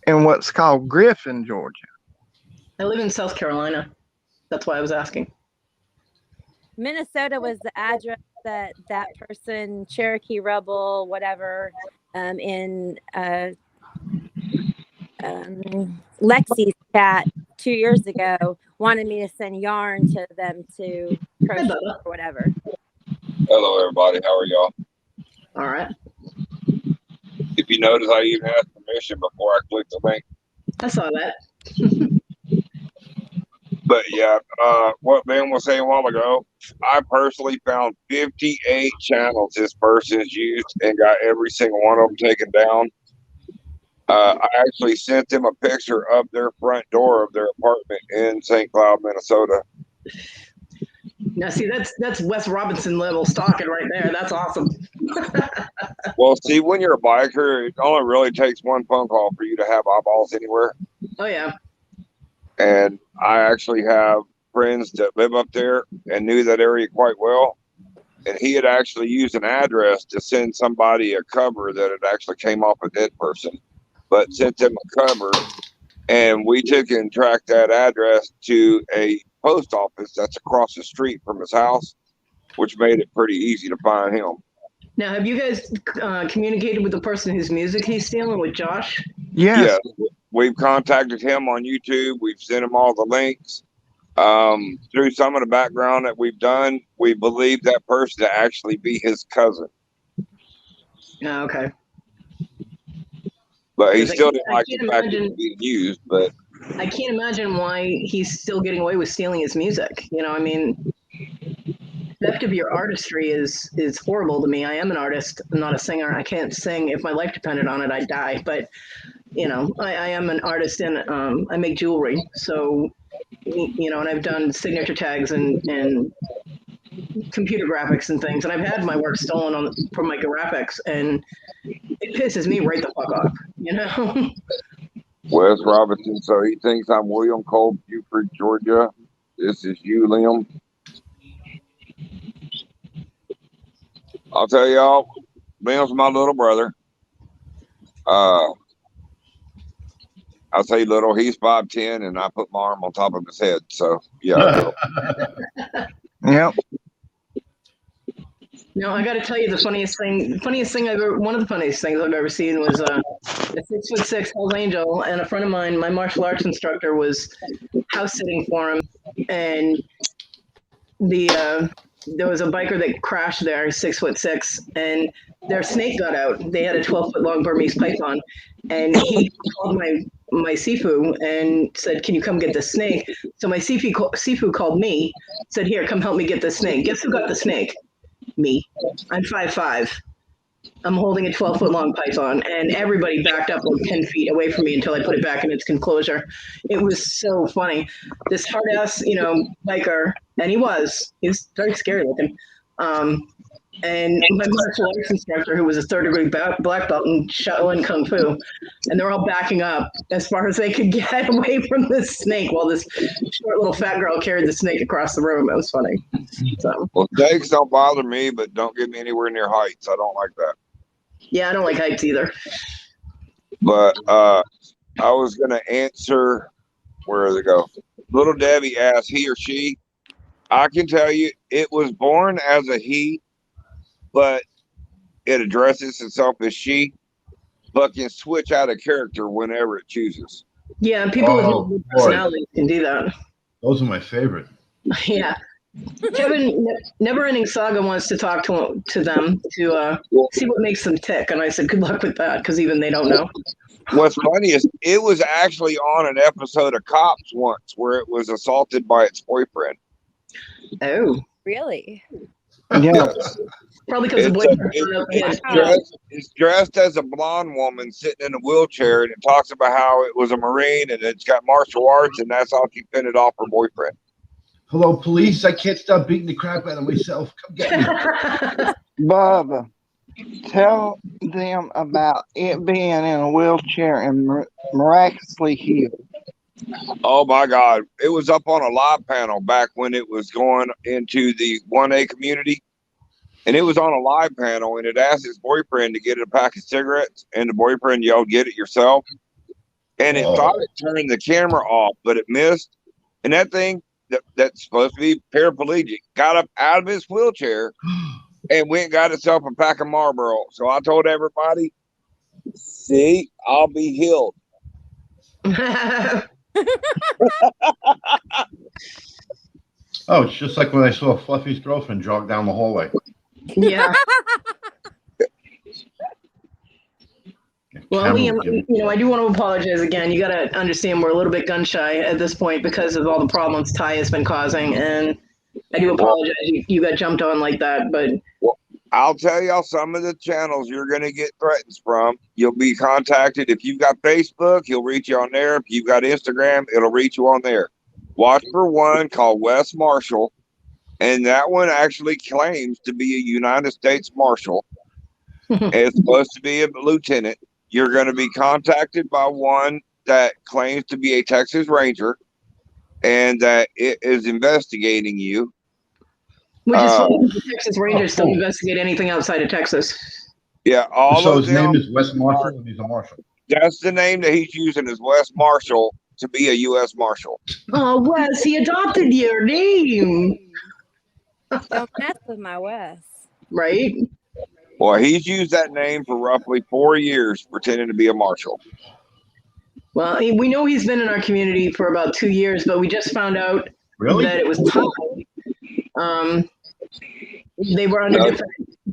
S3: in what's called Griffin, Georgia.
S1: I live in South Carolina. That's why I was asking.
S2: Minnesota was the address that person, Cherokee Rebel, whatever, in Lexi's chat 2 years ago, wanted me to send yarn to them to crochet or whatever.
S8: Hello, everybody. How are y'all?
S1: All right.
S8: If you notice, I even asked permission before I clicked the link.
S1: I saw that.
S8: But yeah, what Ben was saying a while ago, I personally found 58 channels this person's used and got every single one of them taken down. I actually sent them a picture of their front door of their apartment in St. Cloud, Minnesota.
S1: Now, see, that's Wes Robinson level stalking right there. That's awesome.
S8: Well, see, when you're a biker, it only really takes one phone call for you to have eyeballs anywhere.
S1: Oh, yeah.
S8: And I actually have friends that live up there and knew that area quite well. And he had actually used an address to send somebody a cover that had actually came off a dead person, but sent them a cover. And we took and tracked that address to a post office that's across the street from his house, which made it pretty easy to find him.
S1: Now, have you guys communicated with the person whose music he's stealing, with Josh?
S3: Yes.
S8: Yeah, we've contacted him on YouTube. We've sent him all the links. Through some of the background that we've done, we believe that person to actually be his cousin.
S1: Oh, okay.
S8: But he still didn't like the fact that it's being used. But
S1: I can't imagine why he's still getting away with stealing his music. You know, I mean, theft of your artistry is horrible to me. I am an artist. I'm not a singer. I can't sing. If my life depended on it, I'd die. But you know, I am an artist and I make jewelry. So, you know, and I've done signature tags and computer graphics and things. And I've had my work stolen from my graphics, and it pisses me right the fuck off, you know?
S8: Wes Robinson, so he thinks I'm William Cole, Buford, Georgia. This is you, Liam. I'll tell y'all, Liam's my little brother. I'll say little, he's 5'10", and I put my arm on top of his head. So, yeah, little.
S3: Yep.
S1: No, I got to tell you the funniest thing one of the funniest things I've ever seen was a 6'6" Hell's Angel, and a friend of mine, my martial arts instructor, was house sitting for him, and there was a biker that crashed there, 6'6", and their snake got out. They had a 12-foot long Burmese python, and he called my Sifu and said, "Can you come get the snake?" So my Sifu called me, said, "Here, come help me get the snake." Guess who got the snake? Me. I'm 5'5". I'm holding a 12-foot long python, and everybody backed up like 10 feet away from me until I put it back in its enclosure. It was so funny. This hard ass, you know, biker, and he's very scary looking. And my martial arts instructor, who was a third-degree black belt in Shaolin Kung Fu, and they're all backing up as far as they could get away from this snake while this short little fat girl carried the snake across the room. It was funny. So,
S8: Well, snakes don't bother me, but don't get me anywhere near heights. I don't like that.
S1: yeah, I don't like heights either.
S8: But I was going to answer, where did it go? Little Debbie asked, he or she. I can tell you it was born as a he, but it addresses itself as she, but can switch out a character whenever it chooses.
S1: Yeah, and people with personalities can do that.
S5: Those are my favorite.
S1: Yeah. Kevin, Never Ending Saga wants to talk to them to see what makes them tick. And I said, good luck with that, because even they don't know.
S8: What's funny is it was actually on an episode of Cops once where it was assaulted by its boyfriend.
S1: Oh.
S2: Really?
S3: Yeah.
S1: Probably because the boyfriend.
S8: It's dressed as a blonde woman sitting in a wheelchair, and it talks about how it was a Marine and it's got martial arts, and that's how she fended off her boyfriend.
S5: Hello, police. I can't stop beating the crap out of myself. Come get me.
S3: Bubba, tell them about it being in a wheelchair and miraculously healed.
S8: Oh my God. It was up on a live panel back when it was going into the 1A community. And it was on a live panel, and it asked his boyfriend to get a pack of cigarettes, and the boyfriend yelled, "Get it yourself." And it thought it turned the camera off, but it missed. And that thing that's supposed to be paraplegic got up out of his wheelchair and went and got itself a pack of Marlboro. So I told everybody, see, I'll be healed.
S5: Oh, it's just like when I saw Fluffy's girlfriend jog down the hallway.
S1: Yeah. Well, Liam, I do want to apologize again. You got to understand we're a little bit gun shy at this point because of all the problems Ty has been causing, and I do apologize. You got jumped on like that, but
S8: I'll tell y'all some of the channels you're going to get threats from. You'll be contacted. If you've got Facebook, he'll reach you on there. If you've got Instagram, it'll reach you on there. Watch for one called Wes Marshall, and that one actually claims to be a United States Marshal. It's supposed to be a lieutenant. You're going to be contacted by one that claims to be a Texas Ranger, and that it is investigating you.
S1: which is funny because the Texas Rangers don't investigate anything outside of Texas.
S8: Yeah,
S5: so his name is Wes Marshall, and he's a marshal.
S8: That's the name that he's using, is Wes Marshall, to be a U.S. Marshal.
S1: Oh, Wes, he adopted your name.
S2: Don't mess with my Wes.
S1: Right?
S8: Well, he's used that name for roughly 4 years, pretending to be a marshal.
S1: Well, we know he's been in our community for about 2 years, but we just found out that it was Ty. They were under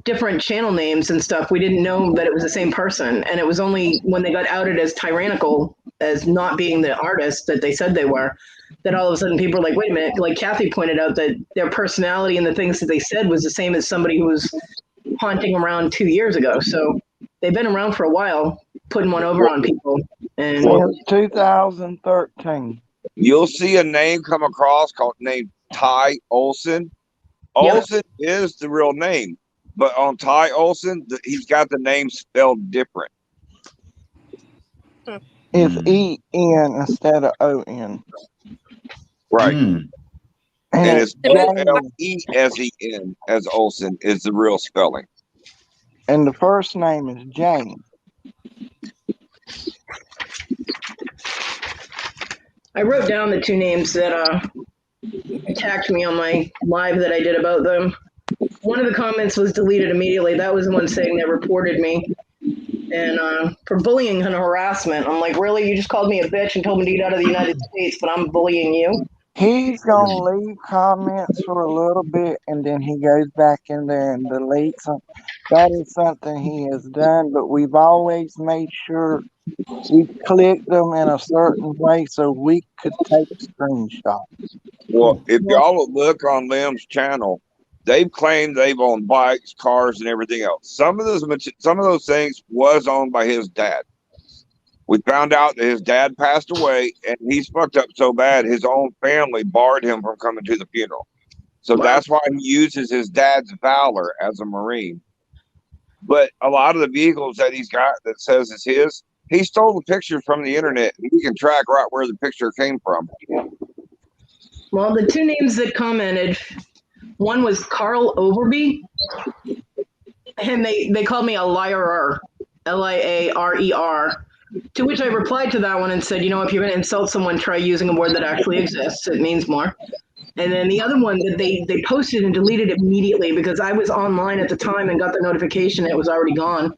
S1: different channel names and stuff. We didn't know that it was the same person, and it was only when they got outed as tyrannical, as not being the artist that they said they were, that all of a sudden people were like, wait a minute, like Kathy pointed out, that their personality and the things that they said was the same as somebody who was haunting around 2 years ago. So they've been around for a while, putting one over on people, And
S3: Since 2013.
S8: You'll see a name come across called named Ty Olson.
S1: Yep.
S8: Olson is the real name, but on Ty Olson, he's got the name spelled different.
S3: It's E-N instead of O-N.
S8: Right.
S5: Mm.
S8: And
S3: And
S8: it's
S3: James,
S8: Olesen as Olson is the real spelling.
S3: and the first name is James.
S1: I wrote down the two names that attacked me on my live that I did about them. One of the comments was deleted immediately. That was the one saying they reported me. And for bullying and harassment. I'm like, really? You just called me a bitch and told me to get out of the United States, but I'm bullying you?
S3: He's gonna leave comments for a little bit and then he goes back in there and deletes them. That is something he has done, but we've always made sure we clicked them in a certain way so we could take screenshots.
S8: Well, if y'all would look on Lim's channel, they've claimed they've owned bikes, cars, and everything else. Some of those things was owned by his dad. We found out that his dad passed away, and he's fucked up so bad his own family barred him from coming to the funeral. So that's why he uses his dad's valor as a Marine. But a lot of the vehicles that he's got that says it's his, he stole the pictures from the internet. You can track right where the picture came from.
S1: Well, the two names that commented, one was Carl Overby, and they called me a liarer, Liarer, to which I replied to that one and said, you know, if you're going to insult someone, try using a word that actually exists. It means more. And then the other one that they posted and deleted immediately because I was online at the time and got the notification it was already gone,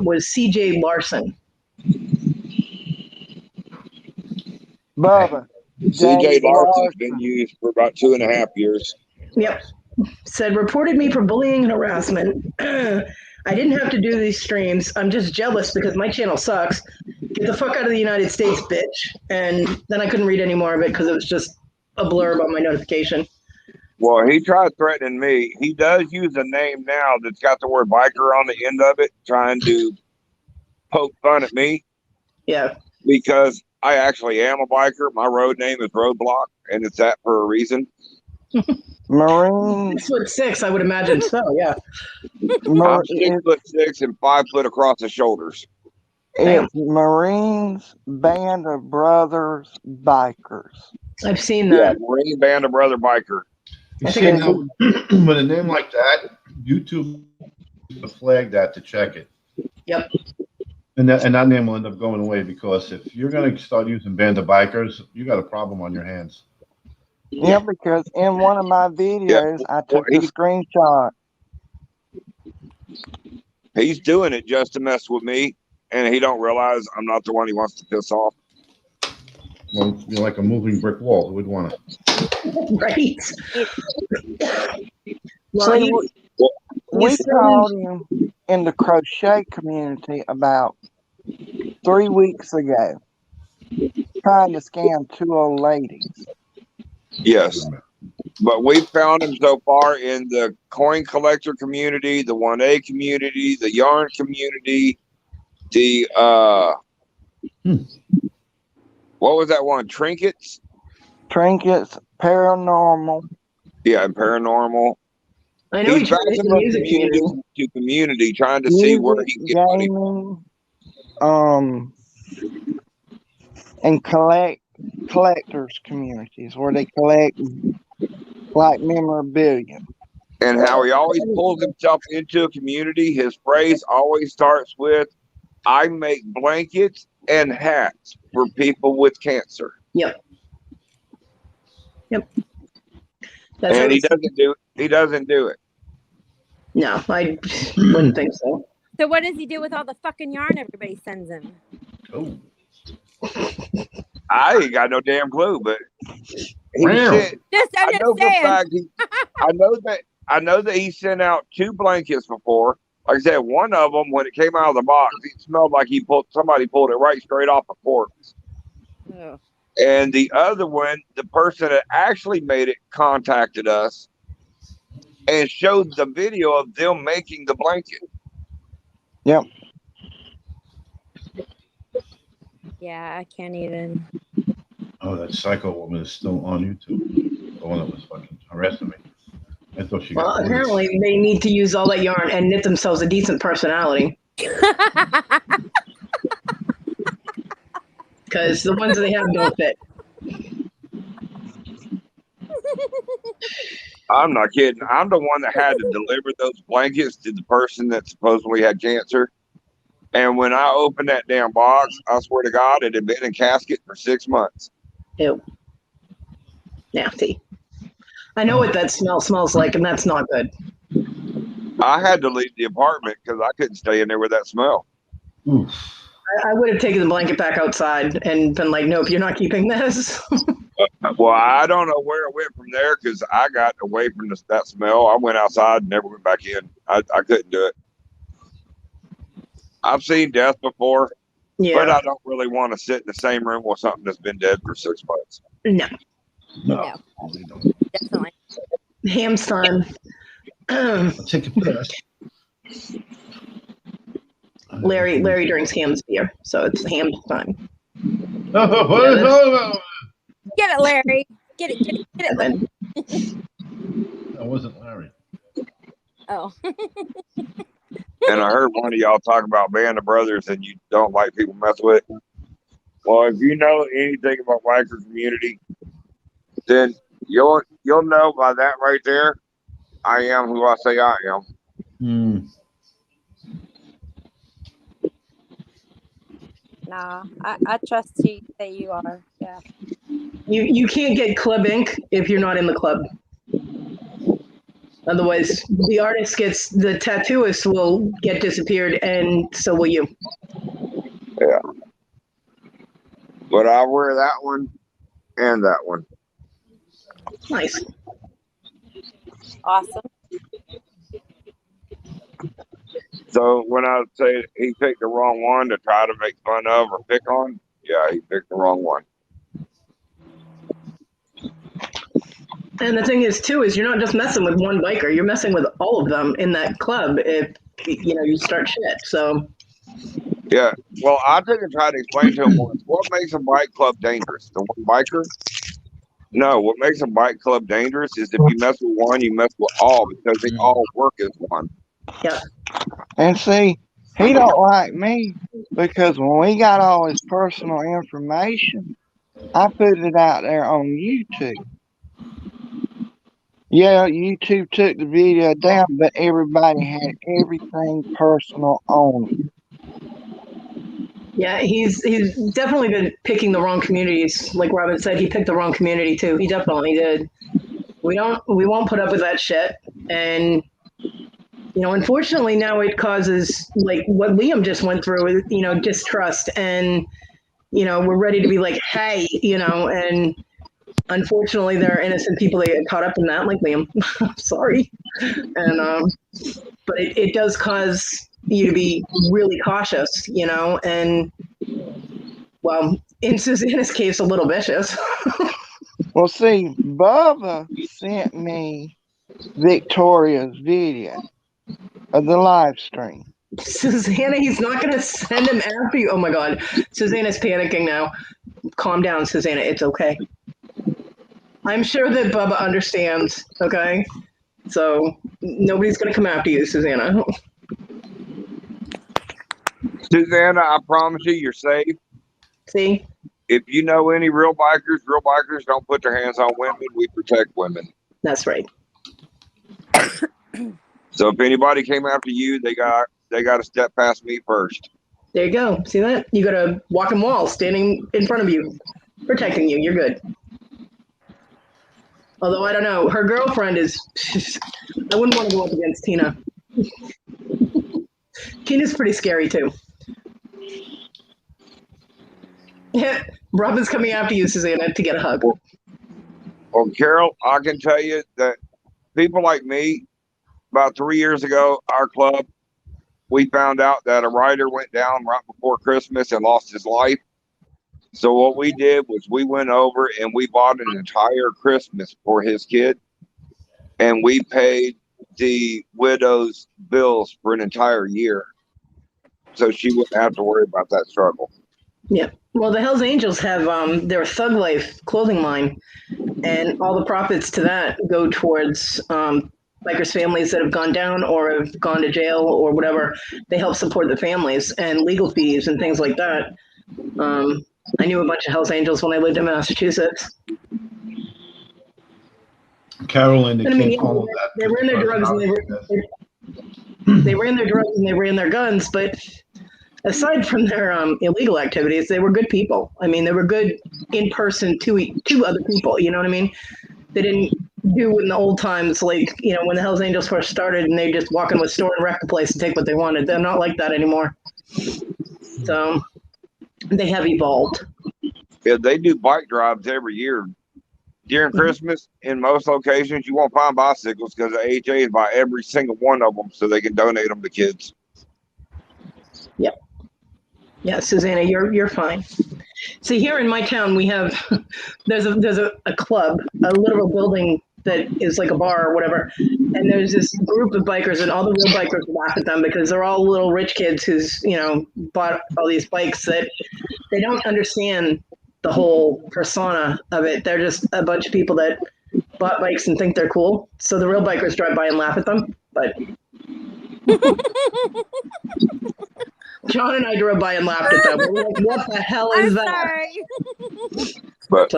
S1: was CJ Larson.
S3: Bubba.
S8: CJ Larson's been used for about 2.5 years.
S1: Yep. Said, reported me for bullying and harassment. I didn't have to do these streams. I'm just jealous because my channel sucks. Get the fuck out of the United States, bitch. And then I couldn't read any more of it because it was just a blurb on my notification.
S8: Well, he tried threatening me. He does use a name now that's got the word biker on the end of it, trying to poke fun at me.
S1: Yeah.
S8: Because I actually am a biker. My road name is Roadblock, and it's that for a reason.
S3: Marines.
S1: 6'6", I would imagine so, yeah.
S8: I'm 6'6" and 5 foot across the shoulders.
S3: It's Marines Band of Brothers Bikers.
S1: I've seen that.
S8: Yeah, Marine Band of Brother Biker.
S5: You see, now, with a name like that, YouTube flag that to check it.
S1: Yep.
S5: And that name will end up going away because if you're going to start using Band of Bikers, you got a problem on your hands.
S3: Yeah, because in one of my videos, I took a screenshot.
S8: He's doing it just to mess with me, and he don't realize I'm not the one he wants to piss off.
S5: Well, you're like a moving brick wall. Who would want to?
S1: Right.
S3: Well, we called him in the crochet community about 3 weeks ago, trying to scam 2 old ladies.
S8: Yes. But we found him so far in the coin collector community, the 1A community, the yarn community, the what was that one? Trinkets,
S3: paranormal.
S8: Yeah, and paranormal.
S1: I know
S8: he's bouncing from community to community, trying to see where he can get money.
S3: And collectors communities where they collect like memorabilia.
S8: And how he always pulls himself into a community. His phrase always starts with, "I make blankets and hats for people with cancer."
S1: Yep.
S8: And he doesn't do it.
S1: No, I wouldn't think so.
S2: So what does he do with all the fucking yarn everybody sends him?
S5: Oh.
S8: I ain't got no damn clue, but
S2: I'm just saying.
S8: I know that he sent out 2 blankets before. Like I said, one of them, when it came out of the box, it smelled like somebody pulled it right straight off a corpse.
S2: Oh.
S8: And the other one, the person that actually made it contacted us and showed the video of them making the blanket.
S3: Yep.
S2: Yeah, I can't even.
S5: Oh, that psycho woman is still on YouTube. The one that was fucking harassing me. I thought she
S1: Well,
S5: got orders.
S1: apparently they need to use all that yarn and knit themselves a decent personality. Because the ones they have don't fit.
S8: I'm not kidding. I'm the one that had to deliver those blankets to the person that supposedly had cancer. And when I opened that damn box, I swear to God, it had been in casket for 6 months.
S1: Ew. Nasty. I know what that smell smells like, and that's not good.
S8: I had to leave the apartment because I couldn't stay in there with that smell.
S5: Oof.
S1: I would have taken the blanket back outside and been like, nope, you're not keeping this.
S8: Well, I don't know where it went from there because I got away from that smell. I went outside and never went back in. I couldn't do it. I've seen death before,
S1: Yeah.
S8: but I don't really want to sit in the same room with something that's been dead for 6 months.
S1: No.
S2: No,
S5: They don't.
S2: definitely.
S1: Ham's time.
S5: I'll take a pass.
S1: Larry drinks Ham's beer, so it's Ham's time.
S5: Oh,
S2: Get it, Larry. Get it, Larry.
S5: that wasn't Larry.
S2: Oh.
S8: And I heard one of y'all talk about Band of Brothers and you don't like people mess with it. Well, if you know anything about biker community, then you'll know by that right there, I am who I say I am.
S5: Hmm.
S2: Nah, I trust you that you are. Yeah.
S1: You can't get Club Ink if you're not in the club. Otherwise, the artist gets, the tattooist will get disappeared, and so will you.
S8: Yeah. But I'll wear that one and that one.
S1: Nice.
S2: Awesome.
S8: So when I say he picked the wrong one to try to make fun of or pick on, yeah, he picked the wrong one.
S1: And the thing is, too, is you're not just messing with one biker. You're messing with all of them in that club if, you start shit. So,
S8: Yeah. Well, I took and tried to explain to him once, what makes a bike club dangerous? The one biker? No, what makes a bike club dangerous is if you mess with one, you mess with all because they all work as one.
S1: yeah.
S3: And see, he don't like me because when we got all his personal information, I put it out there on YouTube. Yeah, YouTube took the video down, but everybody had everything personal on it.
S1: Yeah, he's definitely been picking the wrong communities. Like Robin said, he picked the wrong community, too. He definitely did. We won't put up with that shit. And unfortunately now it causes like what Liam just went through with, distrust and, we're ready to be like, hey, and unfortunately there are innocent people that get caught up in that, like Liam. Sorry. And, but it does cause you to be really cautious, and well, in Susanna's case, a little vicious.
S3: Well, see, Bubba sent me Victoria's video of the live stream.
S1: Susanna, he's not going to send him after you. Oh my God. Susanna's panicking now. Calm down, Susanna. It's okay. I'm sure that Bubba understands, okay? So nobody's going to come after you, Susanna.
S8: Susanna, I promise you're safe.
S1: See?
S8: If you know any real bikers don't put their hands on women. We protect women.
S1: That's right.
S8: So if anybody came after you, they got to step past me first.
S1: There you go. See that? You got a walking wall standing in front of you, protecting you. You're good. Although I don't know, her girlfriend is. I wouldn't want to go up against Tina. Tina's pretty scary too. Yeah, Robin's coming after you, Susanna, to get a hug.
S8: Well, Carol, I can tell you that people like me, about 3 years ago, our club, we found out that a rider went down right before Christmas and lost his life. So what we did was we went over and we bought an entire Christmas for his kid. And we paid the widow's bills for an entire year. So she wouldn't have to worry about that struggle.
S1: Yeah. Well, the Hells Angels have their Thug Life clothing line, and all the profits to that go towards bikers' families that have gone down or have gone to jail or whatever. They help support the families and legal fees and things like that. I knew a bunch of Hells Angels when I lived in Massachusetts.
S5: Carolyn, they
S1: And I mean,
S5: can't
S1: yeah,
S5: follow that.
S1: they ran their drugs and they ran their drugs and they ran their guns, but aside from their illegal activities, they were good people. I mean, they were good in person to other people. You know what I mean? They didn't do in the old times, like, you know, when the Hells Angels first started and they just walk in with store and wreck the place and take what they wanted. They're not like that anymore. So they have evolved.
S8: Yeah, they do bike drives every year. During Christmas, in most locations, you won't find bicycles because the HAs buy every single one of them so they can donate them to kids.
S1: Yep. Yeah, Susanna, you're fine. See, here in my town, we have there's a club, a literal building that is like a bar or whatever, and there's this group of bikers, and all the real bikers laugh at them because they're all little rich kids who's bought all these bikes that they don't understand the whole persona of it. They're just a bunch of people that bought bikes and think they're cool. So the real bikers drive by and laugh at them, but. John and I drove by and laughed at them. We're like, what the hell is
S2: I'm
S1: that?
S2: sorry.
S8: But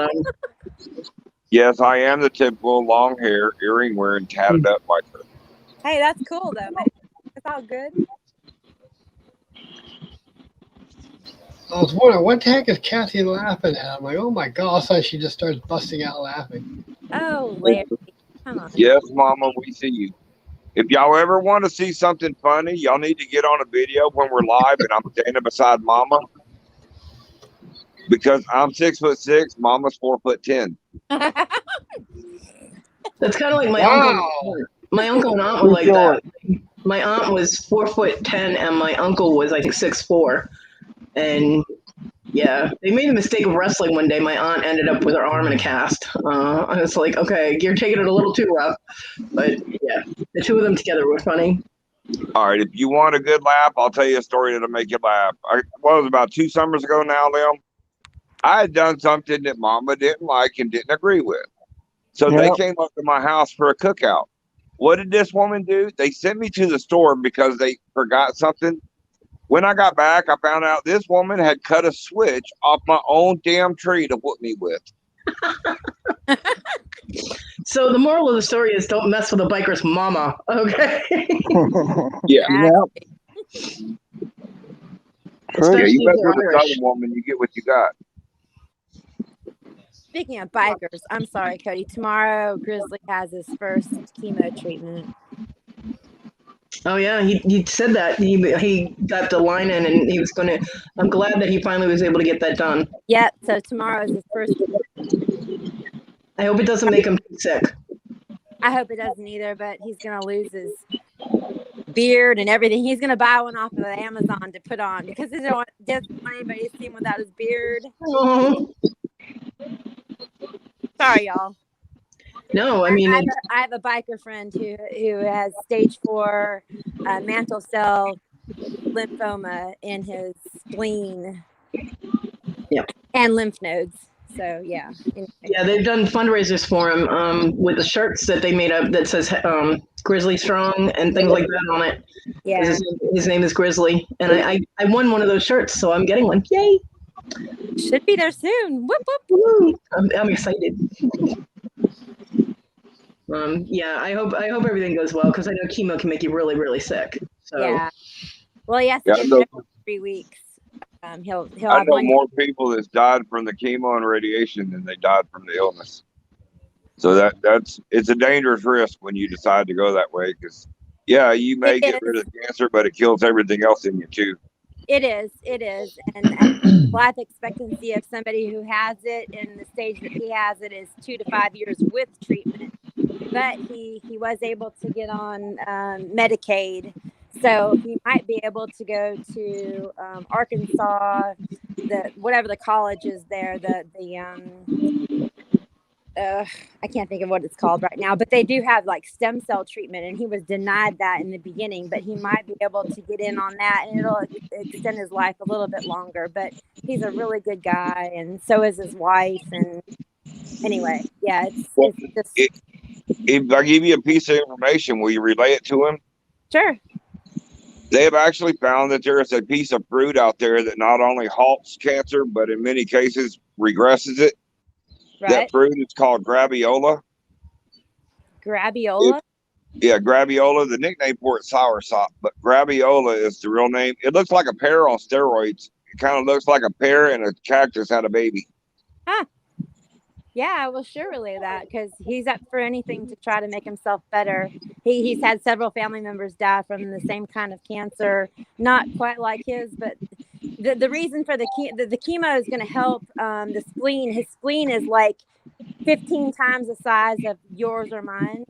S8: yes, I am the typical long hair, earring wearing, tatted up biker.
S2: Hey, that's cool though, man. It's all good.
S7: I was wondering, what the heck is Kathy laughing at? I'm like, oh my God. So she just starts busting out laughing.
S2: Oh, Larry. Come on.
S8: Yes, Mama, we see you. If y'all ever want to see something funny, y'all need to get on a video when we're live and I'm standing beside Mama. Because I'm 6'6", Mama's 4'10".
S1: That's kind of like my
S7: Wow.
S1: uncle. My uncle and aunt were like that. My aunt was 4'10", and my uncle was, I think, 6'4". And yeah, they made the mistake of wrestling one day. My aunt ended up with her arm in a cast. I was like, okay, you're taking it a little too rough. But yeah, the two of them together were funny.
S8: All right, if you want a good laugh, I'll tell you a story that'll make you laugh. It was about 2 summers ago now, Liam. I had done something that Mama didn't like and didn't agree with. So they came up to my house for a cookout. What did this woman do? They sent me to the store because they forgot something. When I got back, I found out this woman had cut a switch off my own damn tree to whoop me with.
S1: So the moral of the story is don't mess with a biker's mama, okay?
S8: Yeah.
S1: Especially
S8: Yeah, you mess
S1: if they're
S8: with a
S1: Irish.
S8: southern woman, you get what you got.
S2: Speaking of bikers, I'm sorry, Cody. Tomorrow, Grizzly has his first chemo treatment.
S1: Oh yeah, he said that he got the line in and he was going to. I'm glad that he finally was able to get that done.
S2: Yep. So tomorrow is his first.
S1: I hope it doesn't make him sick.
S2: I hope it doesn't either, but he's gonna lose his beard and everything. He's gonna buy one off of Amazon to put on because he doesn't want anybody to see him without his beard.
S1: Oh.
S2: Sorry, y'all.
S1: No, I mean,
S2: I have a biker friend who has stage 4 mantle cell lymphoma in his spleen.
S1: Yep.
S2: And lymph nodes. So yeah.
S1: Yeah, they've done fundraisers for him with the shirts that they made up that says Grizzly Strong and things like that on it.
S2: Yeah.
S1: His name is Grizzly, and I won one of those shirts, so I'm getting one. Yay!
S2: Should be there soon. Whoop whoop.
S1: I'm excited. Yeah, I hope everything goes well because I know chemo can make you really, really sick. So
S2: yeah. Well, he has to get it every 3 weeks. He'll
S8: I
S2: have
S8: know
S2: one.
S8: more people that's died from the chemo and radiation than they died from the illness. So it's a dangerous risk when you decide to go that way because you may get rid of cancer, but it kills everything else in you too.
S2: It is. And life expectancy of somebody who has it in the stage that he has it is 2 to 5 years with treatment. But he was able to get on Medicaid, so he might be able to go to Arkansas, whatever the college is there, the I can't think of what it's called right now, but they do have like stem cell treatment, and he was denied that in the beginning, but he might be able to get in on that, and it'll extend his life a little bit longer. But he's a really good guy, and so is his wife. And anyway, yeah,
S8: Well,
S2: it's just
S8: if I give you a piece of information, will you relay it to him?
S2: sure.
S8: They have actually found that there is a piece of fruit out there that not only halts cancer, but in many cases regresses it.
S2: Right.
S8: That fruit is called graviola.
S2: Graviola.
S8: Yeah, graviola. The nickname for it is soursop, but graviola is the real name. It looks like a pear on steroids. It kind of looks like a pear and a cactus had a baby.
S2: Huh. Yeah, I will sure relay that because he's up for anything to try to make himself better. He's had several family members die from the same kind of cancer, not quite like his, but the reason for the chemo is going to help the spleen. His spleen is like 15 times the size of yours or mine.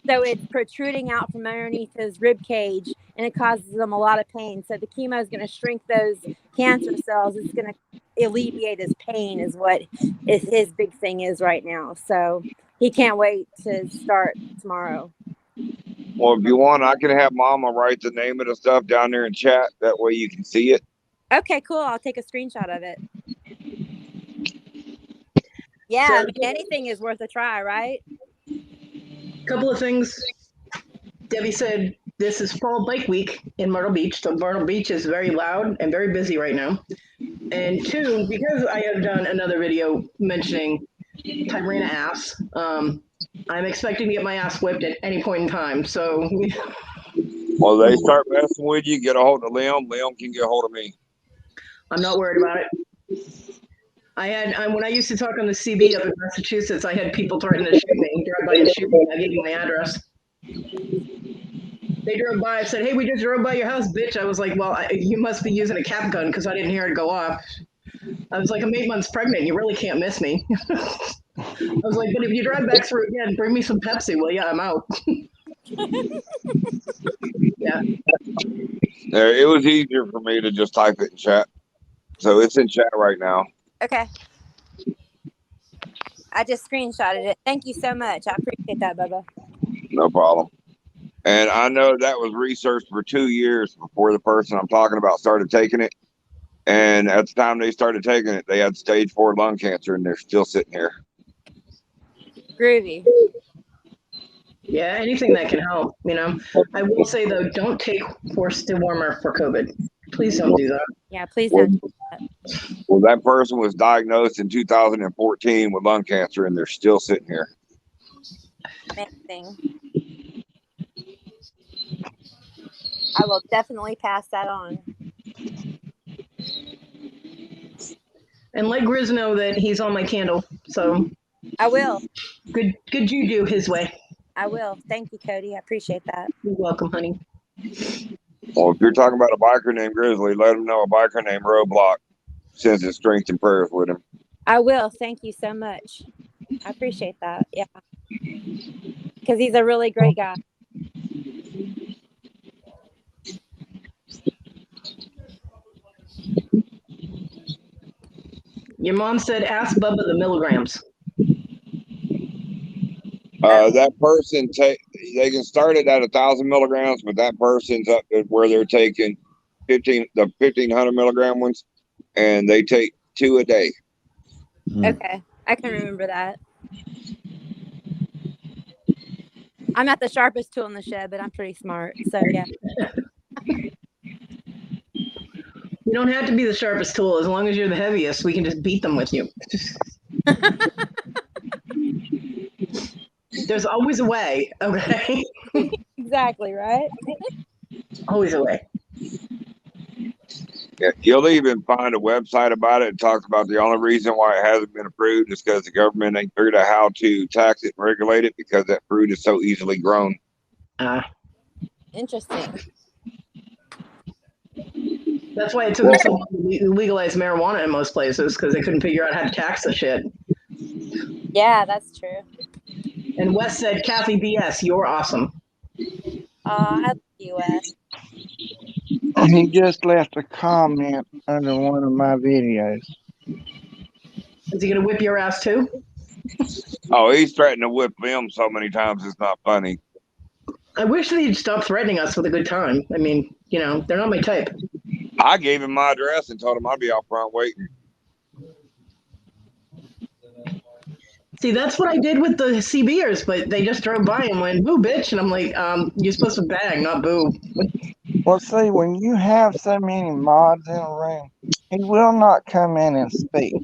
S2: So it's protruding out from underneath his rib cage, and it causes him a lot of pain. So the chemo is going to shrink those cancer cells. It's going to alleviate his pain is what his big thing is right now. So he can't wait to start tomorrow.
S8: Well, if you want, I can have Mama write the name of the stuff down there in chat. That way you can see it.
S2: Okay, cool. I'll take a screenshot of it. Yeah,
S1: So-
S2: I mean, anything is worth a try, right?
S1: Couple of things. Debbie said this is fall bike week in Myrtle Beach. So Myrtle Beach is very loud and very busy right now. And two, because I have done another video mentioning Tyrena ass, I'm expecting to get my ass whipped at any point in time. So
S8: Well, they start messing with you, get a hold of Liam. Liam can get a hold of me.
S1: I'm not worried about it. When I used to talk on the CB up in Massachusetts, I had people threaten to shoot me, drive by and shoot me. I gave them my address. They drove by and said, "Hey, we just drove by your house, bitch." I was like, "Well, you must be using a cap gun because I didn't hear it go off." I was like, "I'm 8 months pregnant. You really can't miss me." I was like, "But if you drive back through again, bring me some Pepsi." Well, yeah, I'm out. Yeah.
S8: It was easier for me to just type it in chat. So it's in chat right now.
S2: Okay. I just screenshotted it. Thank you so much. I appreciate that, Bubba.
S8: No problem. And I know that was researched for 2 years before the person I'm talking about started taking it. And at the time they started taking it, they had stage 4 lung cancer, and they're still sitting here.
S2: Groovy.
S1: Yeah, anything that can help, you know. I will say though, don't take horse dewormer for COVID. Please don't do that.
S2: Yeah, please don't.
S8: Well, that person was diagnosed in 2014 with lung cancer, and they're still sitting here.
S2: Amazing. I will definitely pass that on.
S1: And let Grizz know that he's on my candle. So
S2: I will.
S1: good juju his way.
S2: I will. Thank you, Kodi. I appreciate that.
S1: You're welcome, honey.
S8: Well, if you're talking about a biker named Grizzly, let him know a biker named Roadblock sends his strength and prayers with him.
S2: I will. Thank you so much. I appreciate that. Yeah. Because he's a really great guy.
S1: Your mom said, "Ask Bubba the milligrams."
S8: That person they can start it at 1,000 milligrams, but that person's up at where they're taking the 1,500 milligram ones, and they take 2 a day.
S2: Okay. I can remember that. I'm not the sharpest tool in the shed, but I'm pretty smart. So yeah.
S1: You don't have to be the sharpest tool. As long as you're the heaviest, we can just beat them with you. There's always a way, okay?
S2: Exactly, right?
S1: Always a way.
S8: Yeah, you'll even find a website about it. It talks about the only reason why it hasn't been approved is because the government ain't figured out how to tax it and regulate it because that fruit is so easily grown.
S2: Interesting.
S1: That's why it took them so long to legalize marijuana in most places, because they couldn't figure out how to tax the shit.
S2: Yeah, that's true.
S1: And Wes said, "Kathy BS, you're awesome."
S2: I love you, Wes.
S3: He just left a comment under one of my videos.
S1: Is he gonna whip your ass too?
S8: Oh, he's threatened to whip them so many times it's not funny.
S1: I wish they'd stop threatening us with a good time. I mean, they're not my type.
S8: I gave him my address and told him I'd be out front waiting.
S1: See, that's what I did with the CBers, but they just drove by and went, boo, bitch. And I'm like, you're supposed to bang, not boo.
S3: Well, see, when you have so many mods in a room, he will not come in and speak.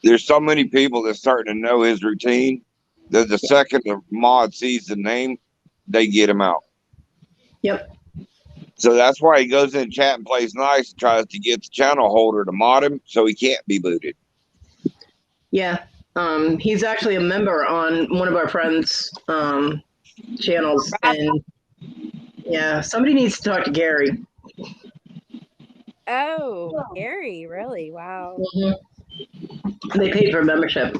S8: There's so many people that's starting to know his routine that the second the mod sees the name, they get him out.
S1: Yep.
S8: So that's why he goes in chat and plays nice and tries to get the channel holder to mod him so he can't be booted.
S1: Yeah. He's actually a member on one of our friends' channels. And yeah, somebody needs to talk to Gary.
S2: Oh, Gary, really? Wow.
S1: Mm-hmm. They paid for a membership.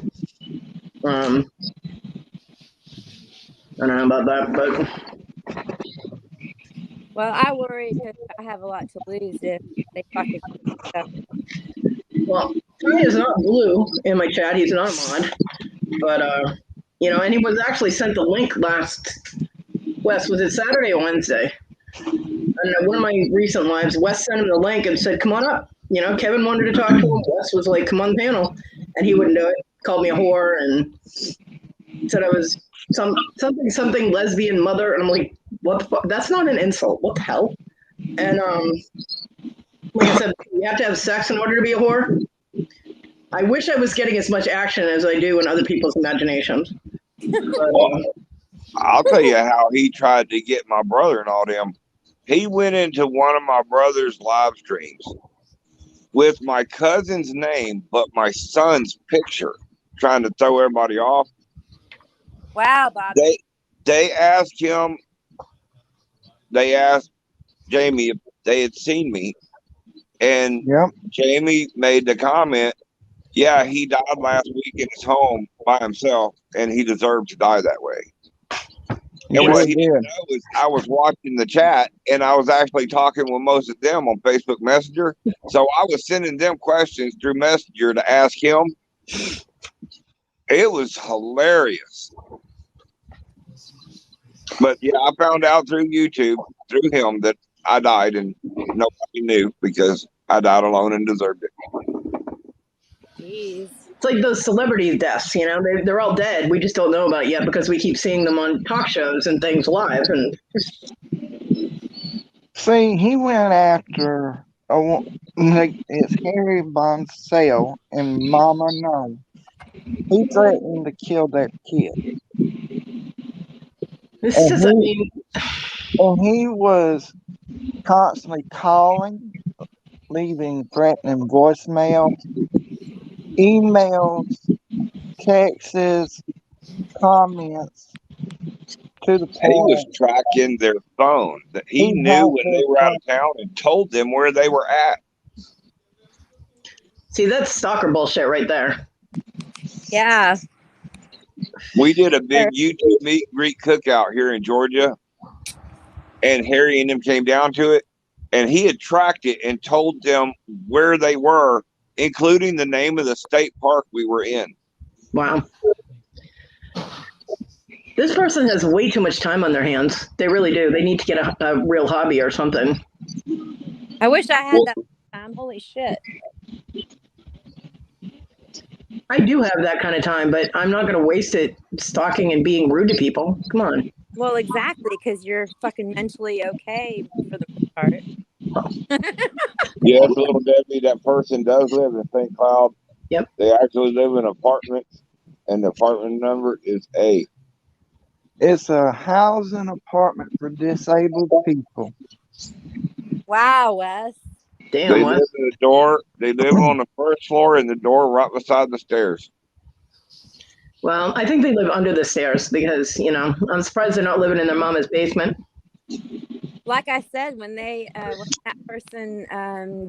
S1: I don't know about that, but
S2: Well, I worry because I have a lot to lose if they fucking stuff.
S1: well, Tony is not blue in my chat. He's not a mod, but and he was actually sent the link last. Wes, was it Saturday or Wednesday? I don't know. One of my recent lives, Wes sent him the link and said, "Come on up." Kevin wanted to talk to him. Wes was like, "Come on the panel," and he wouldn't do it. Called me a whore and said I was something lesbian mother, and I'm like, what the fuck? That's not an insult. What the hell? And like I said, you have to have sex in order to be a whore. I wish I was getting as much action as I do in other people's imaginations. But,
S8: I'll tell you how he tried to get my brother and all them. He went into one of my brother's live streams with my cousin's name, but my son's picture, trying to throw everybody off.
S2: Wow, Bobby.
S8: They asked him, they asked Jamie if they had seen me. And Jamie made the comment, yeah, he died last week in his home by himself, and he deserved to die that way. And what he didn't know is I was watching the chat, and I was actually talking with most of them on Facebook Messenger. So I was sending them questions through Messenger to ask him. It was hilarious. But yeah, I found out through YouTube, through him, that I died, and nobody knew because I died alone and deserved it.
S2: Jeez.
S1: It's like those celebrity deaths, they're all dead. We just don't know about it yet because we keep seeing them on talk shows and things live. And
S3: see, he went after it's Harry Bonsell and Mama No. He threatened to kill that kid. And he was constantly calling, leaving threatening voicemails, emails, texts, comments, to the point.
S8: And he was tracking their phone. That he knew when they were out of town and told them where they were at.
S1: See, that's stalker bullshit right there.
S2: Yeah.
S8: We did a big YouTube meet and greet cookout here in Georgia, and Harry and them came down to it, and he had tracked it and told them where they were, including the name of the state park we were in.
S1: Wow. This person has way too much time on their hands. They really do. They need to get a real hobby or something.
S2: I wish I had that time. Holy shit.
S1: I do have that kind of time, but I'm not going to waste it stalking and being rude to people. Come on.
S2: Well, exactly, because you're fucking mentally okay for the most part.
S8: Yes, little Debbie, that person does live in St. Cloud.
S1: Yep.
S8: They actually live in an apartment, and the apartment number is A.
S3: It's a housing apartment for disabled people.
S2: Wow, Wes.
S1: Damn,
S8: they
S1: Wes.
S8: live in the door. They live on the first floor in the door right beside the stairs.
S1: Well, I think they live under the stairs because, I'm surprised they're not living in their mama's basement.
S2: Like I said, when that person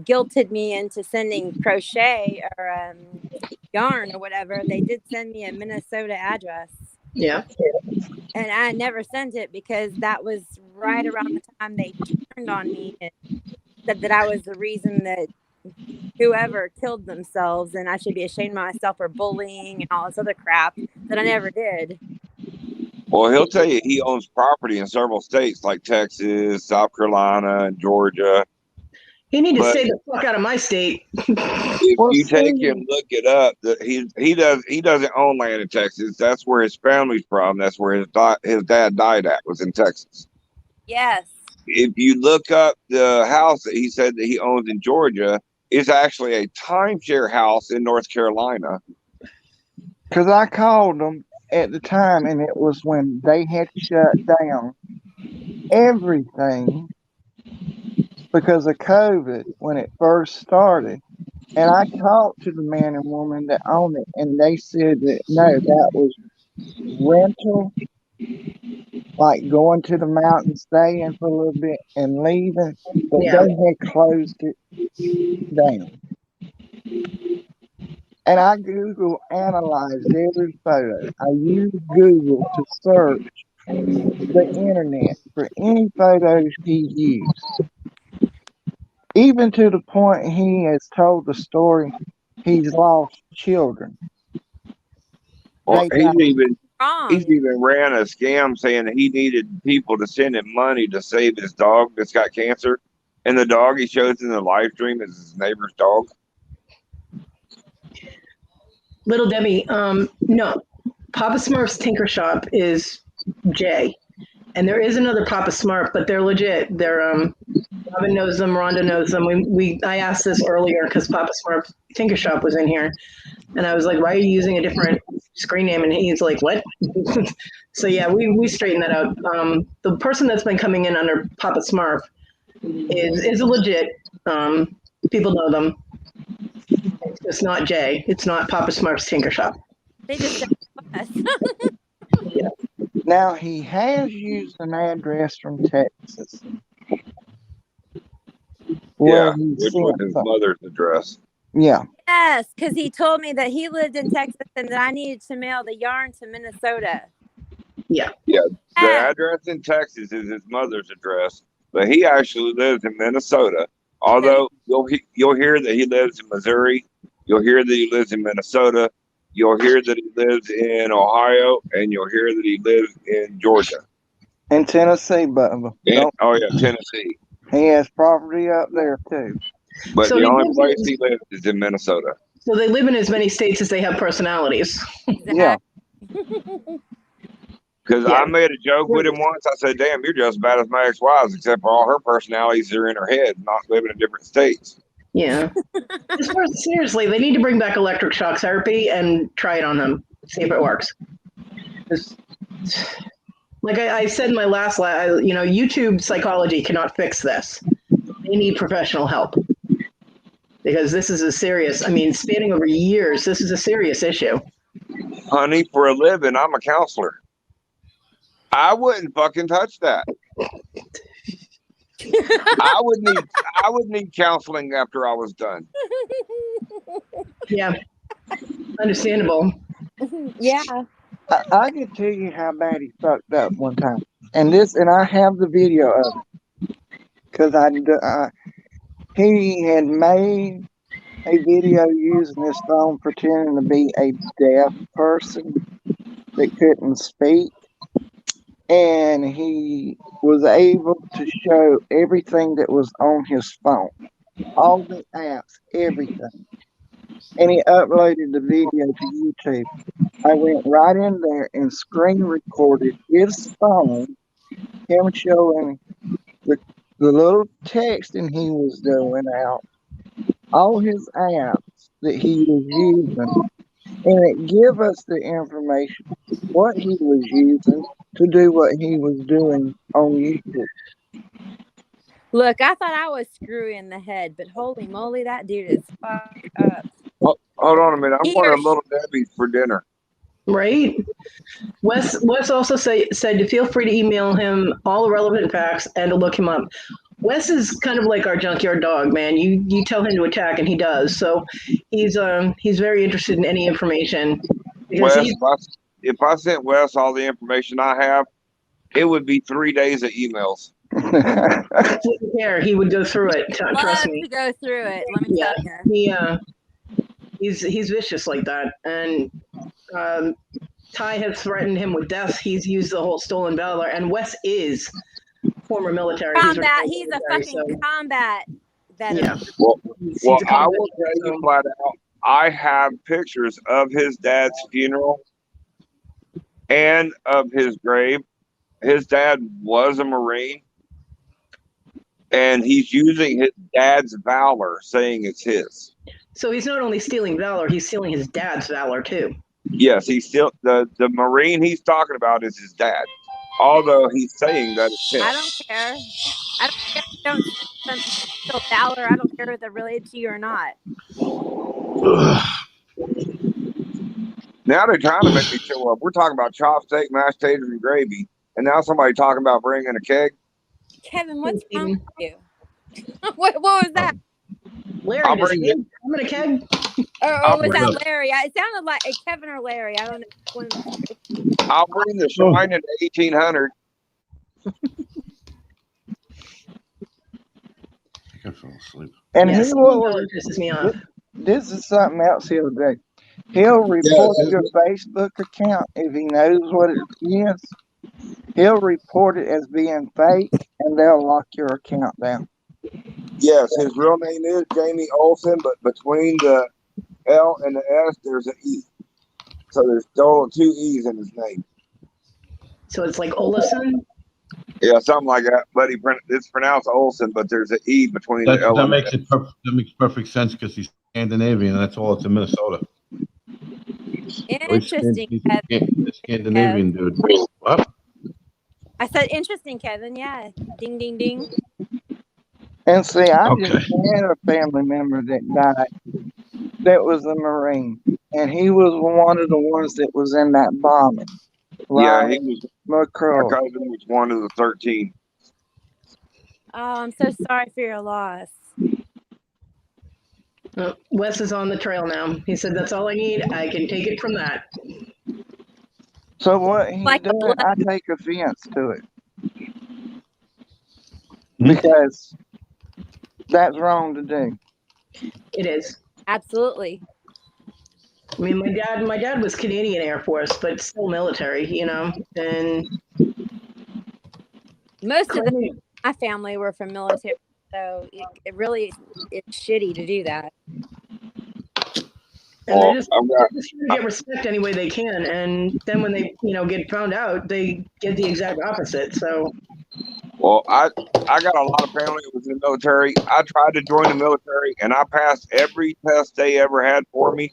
S2: guilted me into sending crochet or yarn or whatever, they did send me a Minnesota address.
S1: Yeah.
S2: And I never sent it because that was right around the time they turned on me and said that I was the reason that whoever killed themselves, and I should be ashamed of myself for bullying and all this other crap that I never did.
S8: Well, he'll tell you he owns property in several states like Texas, South Carolina, and Georgia.
S1: He need to
S8: But
S1: stay the fuck out of my state.
S8: if
S3: Well,
S8: you take
S3: see,
S8: him, look it up. He doesn't own land in Texas. That's where his family's from. That's where his dad died at, was in Texas.
S2: Yes.
S8: If you look up the house that he said that he owns in Georgia, it's actually a timeshare house in North Carolina.
S3: because I called them at the time, and it was when they had shut down everything because of COVID when it first started. And I talked to the man and woman that owned it, and they said that no, that was rental, like going to the mountain, staying for a little bit, and leaving. But
S1: Yeah.
S3: they had closed it down. And I Google analyzed every photo. I used Google to search the internet for any photos he used. Even to the point he has told the story he's lost children.
S8: Well,
S3: They died.
S8: he's even ran a scam saying that he needed people to send him money to save his dog that's got cancer. And the dog he shows in the live stream is his neighbor's dog.
S1: Little Debbie, no. Papa Smurf's Tinker Shop is Jay. And there is another Papa Smurf, but they're legit. They're Robin knows them, Rhonda knows them. I asked this earlier because Papa Smurf Tinker Shop was in here. And I was like, why are you using a different screen name? And he's like, what? So yeah, we straightened that out. The person that's been coming in under Papa Smurf is a legit. People know them. It's not Jay. It's not Papa Smurf's Tinker Shop.
S2: They just said us.
S1: Yeah.
S3: Now he has used an address from Texas.
S8: Yeah,
S3: he
S8: which was his mother's address.
S3: Yeah.
S2: Yes, because he told me that he lived in Texas and that I needed to mail the yarn to Minnesota.
S1: Yeah.
S8: Yeah, the address in Texas is his mother's address, but he actually lives in Minnesota. Although you'll hear that he lives in Missouri, you'll hear that he lives in Minnesota, you'll hear that he lives in Ohio, and you'll hear that he lives in Georgia.
S3: In Tennessee, but
S8: Tennessee.
S3: He has property up there too.
S8: But
S1: So
S8: the
S1: he
S8: only
S1: lives
S8: place
S1: in-
S8: he lives is in Minnesota.
S1: So they live in as many states as they have personalities.
S3: Yeah.
S8: Because
S1: Yeah.
S8: I made a joke with him once. I said, damn, you're just as bad as my ex-wives, except for all her personalities are in her head, not living in different states.
S1: Yeah. Seriously, they need to bring back electric shock therapy and try it on them. See if it works. Like I said in my last YouTube psychology cannot fix this. They need professional help. Because this is spanning over years, this is a serious issue.
S8: Honey, for a living, I'm a counselor. I wouldn't fucking touch that. I would need counseling after I was done.
S1: Yeah. Understandable.
S2: Yeah.
S3: I can tell you how bad he fucked up one time, and I have the video of it because he had made a video using his phone pretending to be a deaf person that couldn't speak, and he was able to show everything that was on his phone, all the apps, everything. And he uploaded the video to YouTube. I went right in there and screen recorded his phone, him showing the little texting he was doing out, all his apps that he was using, and it give us the information what he was using to do what he was doing on YouTube.
S2: Look, I thought I was screwy in the head, but holy moly, that dude is fucked up.
S8: Hold on a minute. I'm going to Little Debbie's for dinner.
S1: Right? Wes also said to feel free to email him all the relevant facts and to look him up. Wes is kind of like our junkyard dog, man. You tell him to attack and he does. So he's very interested in any information.
S8: Wes, if I sent Wes all the information I have, it would be 3 days of emails.
S1: That's wouldn't care. He would go through it. Trust
S2: Love
S1: me.
S2: to go through it. Let me
S1: Yeah,
S2: tell you.
S1: he's vicious like that. And Ty has threatened him with death. He's used the whole stolen valor. And Wes is former military.
S2: Combat.
S1: He's
S2: He's a
S1: military,
S2: fucking
S1: so,
S2: combat veteran.
S1: yeah.
S8: Well,
S1: He's
S8: well,
S1: a
S8: I
S1: combat
S8: will tell you
S1: so-
S8: flat out, I have pictures of his dad's funeral and of his grave. His dad was a Marine, and he's using his dad's valor, saying it's his.
S1: So he's not only stealing valor, he's stealing his dad's valor too.
S8: Yes, he's still the Marine he's talking about is his dad, although he's saying that it's him.
S2: I don't care. I don't care if you don't steal valor. I don't care if they're related to you or not.
S8: Now they're trying to make me show up. We're talking about chopstick, mashed taters, and gravy, and now somebody talking about bringing a keg.
S2: Kevin, what's wrong with you? what was that?
S1: Larry,
S8: I'll
S1: does
S8: bring
S1: he
S8: it.
S1: come in a keg?
S2: Or was
S8: bring
S2: that
S5: it.
S2: Larry? It sounded like Kevin or Larry. I don't know.
S8: I'll bring the shrine in 1800.
S5: I fell asleep.
S3: And
S1: Yes,
S3: he will.
S1: $1 pisses me off.
S3: This is something else he'll do. He'll report your Facebook account if he knows what it is. He'll report it as being fake, and they'll lock your account down.
S8: Yes, his real name is Jamie Olson, but between the L and the S, there's an E. So there's still 2 E's in his name.
S1: So it's like Olison?
S8: Yeah, something like that. But it's pronounced Olson, but there's an E between the L
S5: That
S8: and
S5: makes
S8: the S.
S5: that makes perfect sense because he's Scandinavian, and that's all it's in Minnesota.
S2: Interesting,
S5: He's
S2: Kevin.
S5: a Scandinavian dude. What?
S2: I said interesting, Kevin. Yeah. Ding, ding, ding.
S3: And see, I
S5: Okay.
S3: just had a family member that died that was a Marine, and he was one of the ones that was in that bombing.
S8: Yeah,
S3: Ryan
S8: he was.
S3: McCrory.
S8: My cousin was one of the 13.
S2: Oh, I'm so sorry for your loss.
S1: Wes is on the trail now. He said, "That's all I need. I can take it from that."
S3: So what he's
S2: Like a
S3: doing,
S2: blood.
S3: I take offense to it
S5: Hmm?
S3: because that's wrong to do.
S1: It is.
S2: Absolutely.
S1: I mean, my dad was Canadian Air Force, but still military, you know. And
S2: Most of my family were from military, so it really it's shitty to do that.
S1: and
S8: Well,
S1: they're just trying to get respect any way they can, and then when they get found out, they get the exact opposite. So
S8: Well, I got a lot of family that was in the military. I tried to join the military, and I passed every test they ever had for me.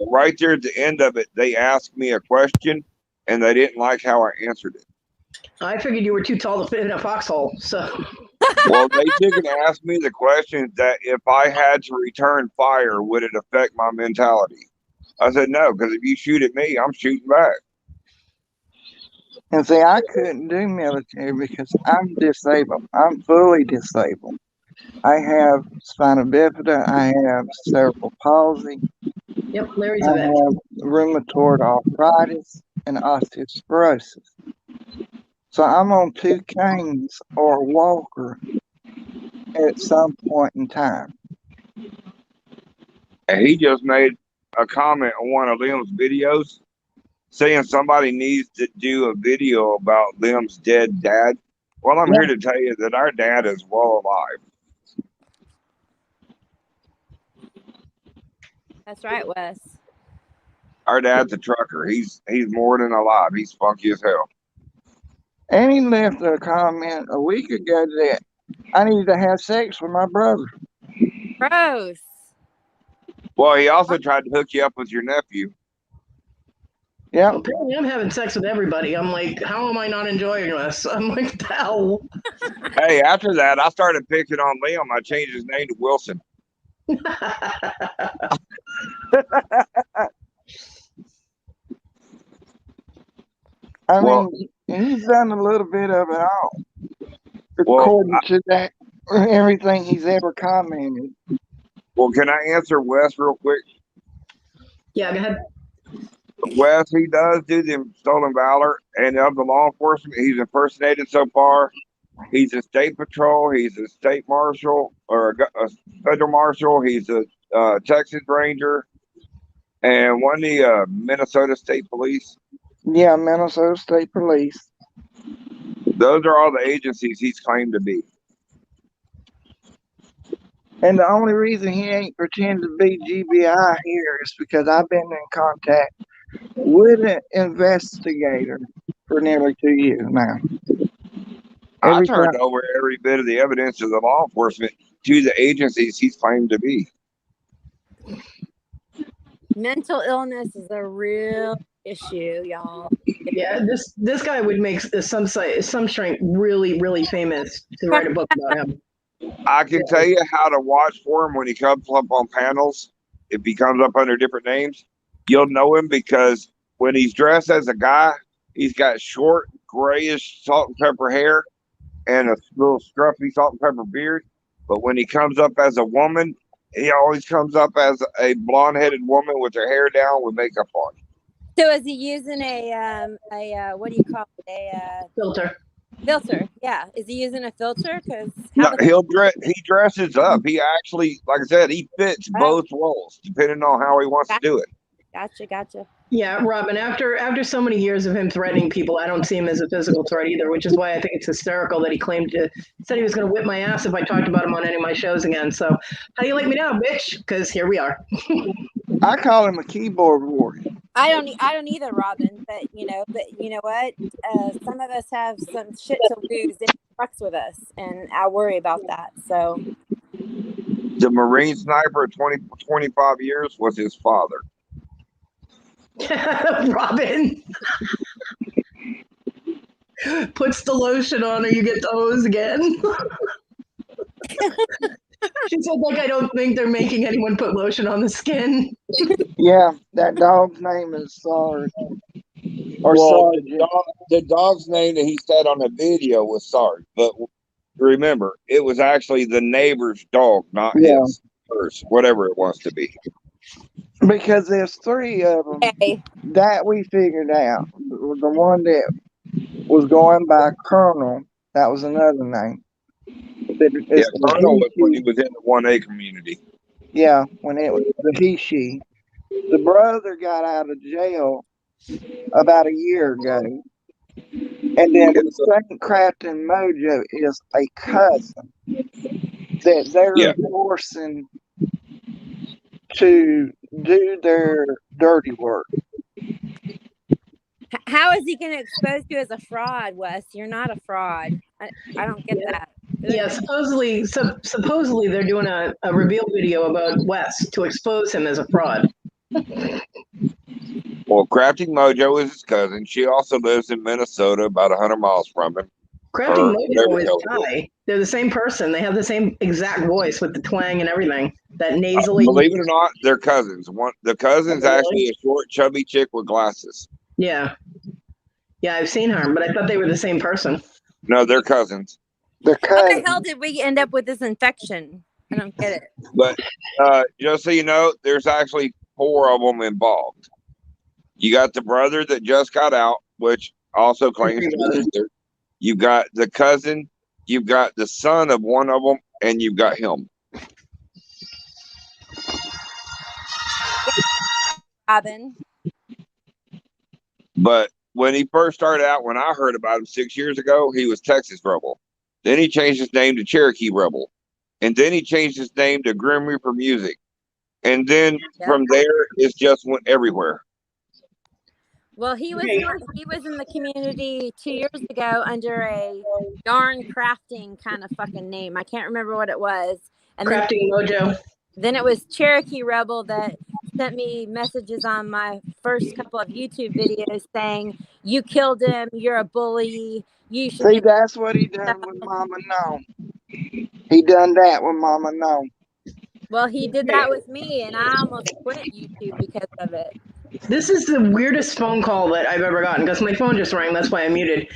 S8: Right there at the end of it, they asked me a question, and they didn't like how I answered it.
S1: I figured you were too tall to fit in a foxhole. So
S8: Well, they didn't ask me the question that if I had to return fire, would it affect my mentality? I said no, because if you shoot at me, I'm shooting back.
S3: And see, I couldn't do military because I'm disabled. I'm fully disabled. I have spina bifida. I have cerebral palsy.
S1: yep, Larry's
S3: I
S1: a vet.
S3: have rheumatoid arthritis and osteoporosis. So I'm on 2 canes or a walker at some point in time.
S8: And he just made a comment on one of Liam's videos saying somebody needs to do a video about Liam's dead dad. Well, I'm here to tell you that our dad is well alive.
S2: That's right, Wes.
S8: Our dad's a trucker. He's more than alive. He's funky as hell.
S3: And he left a comment a week ago that I need to have sex with my brother.
S2: Gross.
S8: Well, he also tried to hook you up with your nephew.
S3: Yep.
S1: Apparently, I'm having sex with everybody. I'm like, how am I not enjoying this? I'm like, what the hell?
S8: Hey, after that, I started picking on Liam. I changed his name to Wilson.
S3: I
S8: Well-
S3: mean, he's done a little bit of it all,
S8: Well,
S3: according to that, everything he's ever commented.
S8: Well, can I answer Wes real quick?
S1: Yeah, go ahead.
S8: Wes, he does do the stolen valor, and of the law enforcement he's impersonated so far, He's a state patrol. He's a state marshal or a federal marshal. He's a Texas Ranger and one of the Minnesota State Police.
S3: Yeah, Minnesota State Police.
S8: Those are all the agencies he's claimed to be.
S3: And the only reason he ain't pretend to be GBI here is because I've been in contact with an investigator for nearly 2 years now.
S8: I turned over every bit of the evidence to the law enforcement to the agencies he's claimed to be.
S2: Mental illness is a real issue, y'all.
S1: Yeah, this guy would make some strength really, really famous to write a book about him.
S8: I can tell you how to watch for him when he comes up on panels. If he comes up under different names, you'll know him because when he's dressed as a guy, he's got short, grayish salt and pepper hair and a little scruffy salt and pepper beard. But when he comes up as a woman, he always comes up as a blonde-headed woman with her hair down with makeup on.
S2: So is he using a what do you call it? A
S1: Filter.
S2: Filter, yeah. Is he using a filter? Because
S8: No, he dresses up. He actually, like I said, he fits both roles depending on how he wants to do it.
S2: Gotcha.
S1: Yeah, Robin, after so many years of him threatening people, I don't see him as a physical threat either, which is why I think it's hysterical that he said he was going to whip my ass if I talked about him on any of my shows again. So how do you like me now, bitch? Because here we are.
S3: I call him a keyboard warrior.
S2: I don't either, Robin. But you know what? Some of us have some shit to lose if he fucks with us, and I worry about that. So
S8: the Marine sniper of 25 years was his father.
S1: Robin puts the lotion on or you get the hose again. She said, like, I don't think they're making anyone put lotion on the skin.
S3: Yeah, that dog's name is Sarge.
S8: The dog's name that he said on the video was Sarge, but remember, it was actually the neighbor's dog, not his, hers, whatever it wants to be.
S3: Because there's 3 of them that we figured out. The one that was going by Colonel, that was another name.
S8: Colonel was when he was in the 1A community.
S3: Yeah, when it was the he-she. The brother got out of jail about a year ago. And then St. Crafton Mojo is a cousin that they're forcing to do their dirty work.
S2: how is he going to expose you as a fraud, Wes? You're not a fraud. I don't get that.
S1: Yeah, supposedly they're doing a reveal video about Wes to expose him as a fraud.
S8: Well, Crafting Mojo is his cousin. She also lives in Minnesota, about 100 miles from him.
S1: Crafting Mojo is Ty. They're the same person. They have the same exact voice with the twang and everything. That nasally.
S8: Believe it or not, they're cousins. The cousin's actually a short, chubby chick with glasses.
S1: Yeah. Yeah, I've seen her, but I thought they were the same person.
S8: No, they're cousins.
S3: They're
S2: cousins. How the hell did we end up with this infection? I don't get it.
S8: But just so you know, there's actually 4 of them involved. You got the brother that just got out, which also claims to be sister. You've got the cousin, you've got the son of one of them, and you've got him.
S2: Robin.
S8: But when he first started out, when I heard about him 6 years ago, he was Texas Rebel. Then he changed his name to Cherokee Rebel. And then he changed his name to Grim Reaper Music. And then from there, it just went everywhere.
S2: Well, he was in the community 2 years ago under a yarn crafting kind of fucking name. I can't remember what it was. And
S1: Crafting Mojo.
S2: Then it was Cherokee Rebel that sent me messages on my first couple of YouTube videos saying, "You killed him. You're a bully. You should."
S3: See, that's what he done with Mama No. He done that with Mama No.
S2: Well, he did that with me, and I almost quit YouTube because of it.
S1: This is the weirdest phone call that I've ever gotten because my phone just rang. That's why I muted.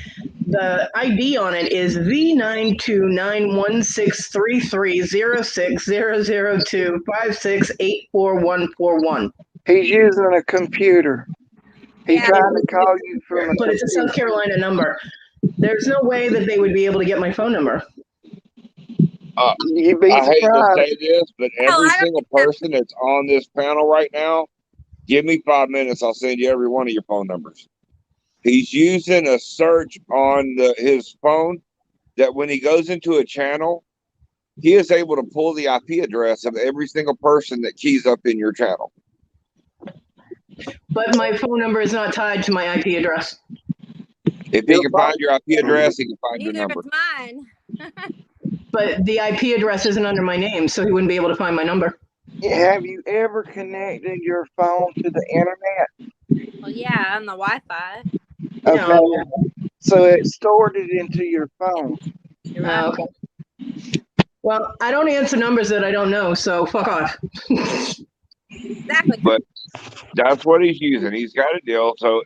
S1: The ID on it is V9291633060025684141.
S3: He's using a computer. He's trying to call you from a
S1: But it's a South Carolina number. There's no way that they would be able to get my phone number.
S3: You'd be
S8: I hate to
S3: surprised.
S8: say this, but every single person that's on this panel right now, give me 5 minutes. I'll send you every one of your phone numbers. He's using a search on his phone that when he goes into a channel, he is able to pull the IP address of every single person that keys up in your channel.
S1: But my phone number is not tied to my IP address.
S8: If he can find your IP address, he can find your
S2: Neither
S8: number.
S2: is mine.
S1: But the IP address isn't under my name, so he wouldn't be able to find my number.
S3: Have you ever connected your phone to the internet?
S2: Well, yeah, on the Wi-Fi.
S3: Okay.
S1: No.
S3: So it stored it into your phone.
S2: You're right.
S1: Oh, okay. Well, I don't answer numbers that I don't know, so fuck off.
S2: Exactly.
S8: But that's what he's using. He's got a deal. So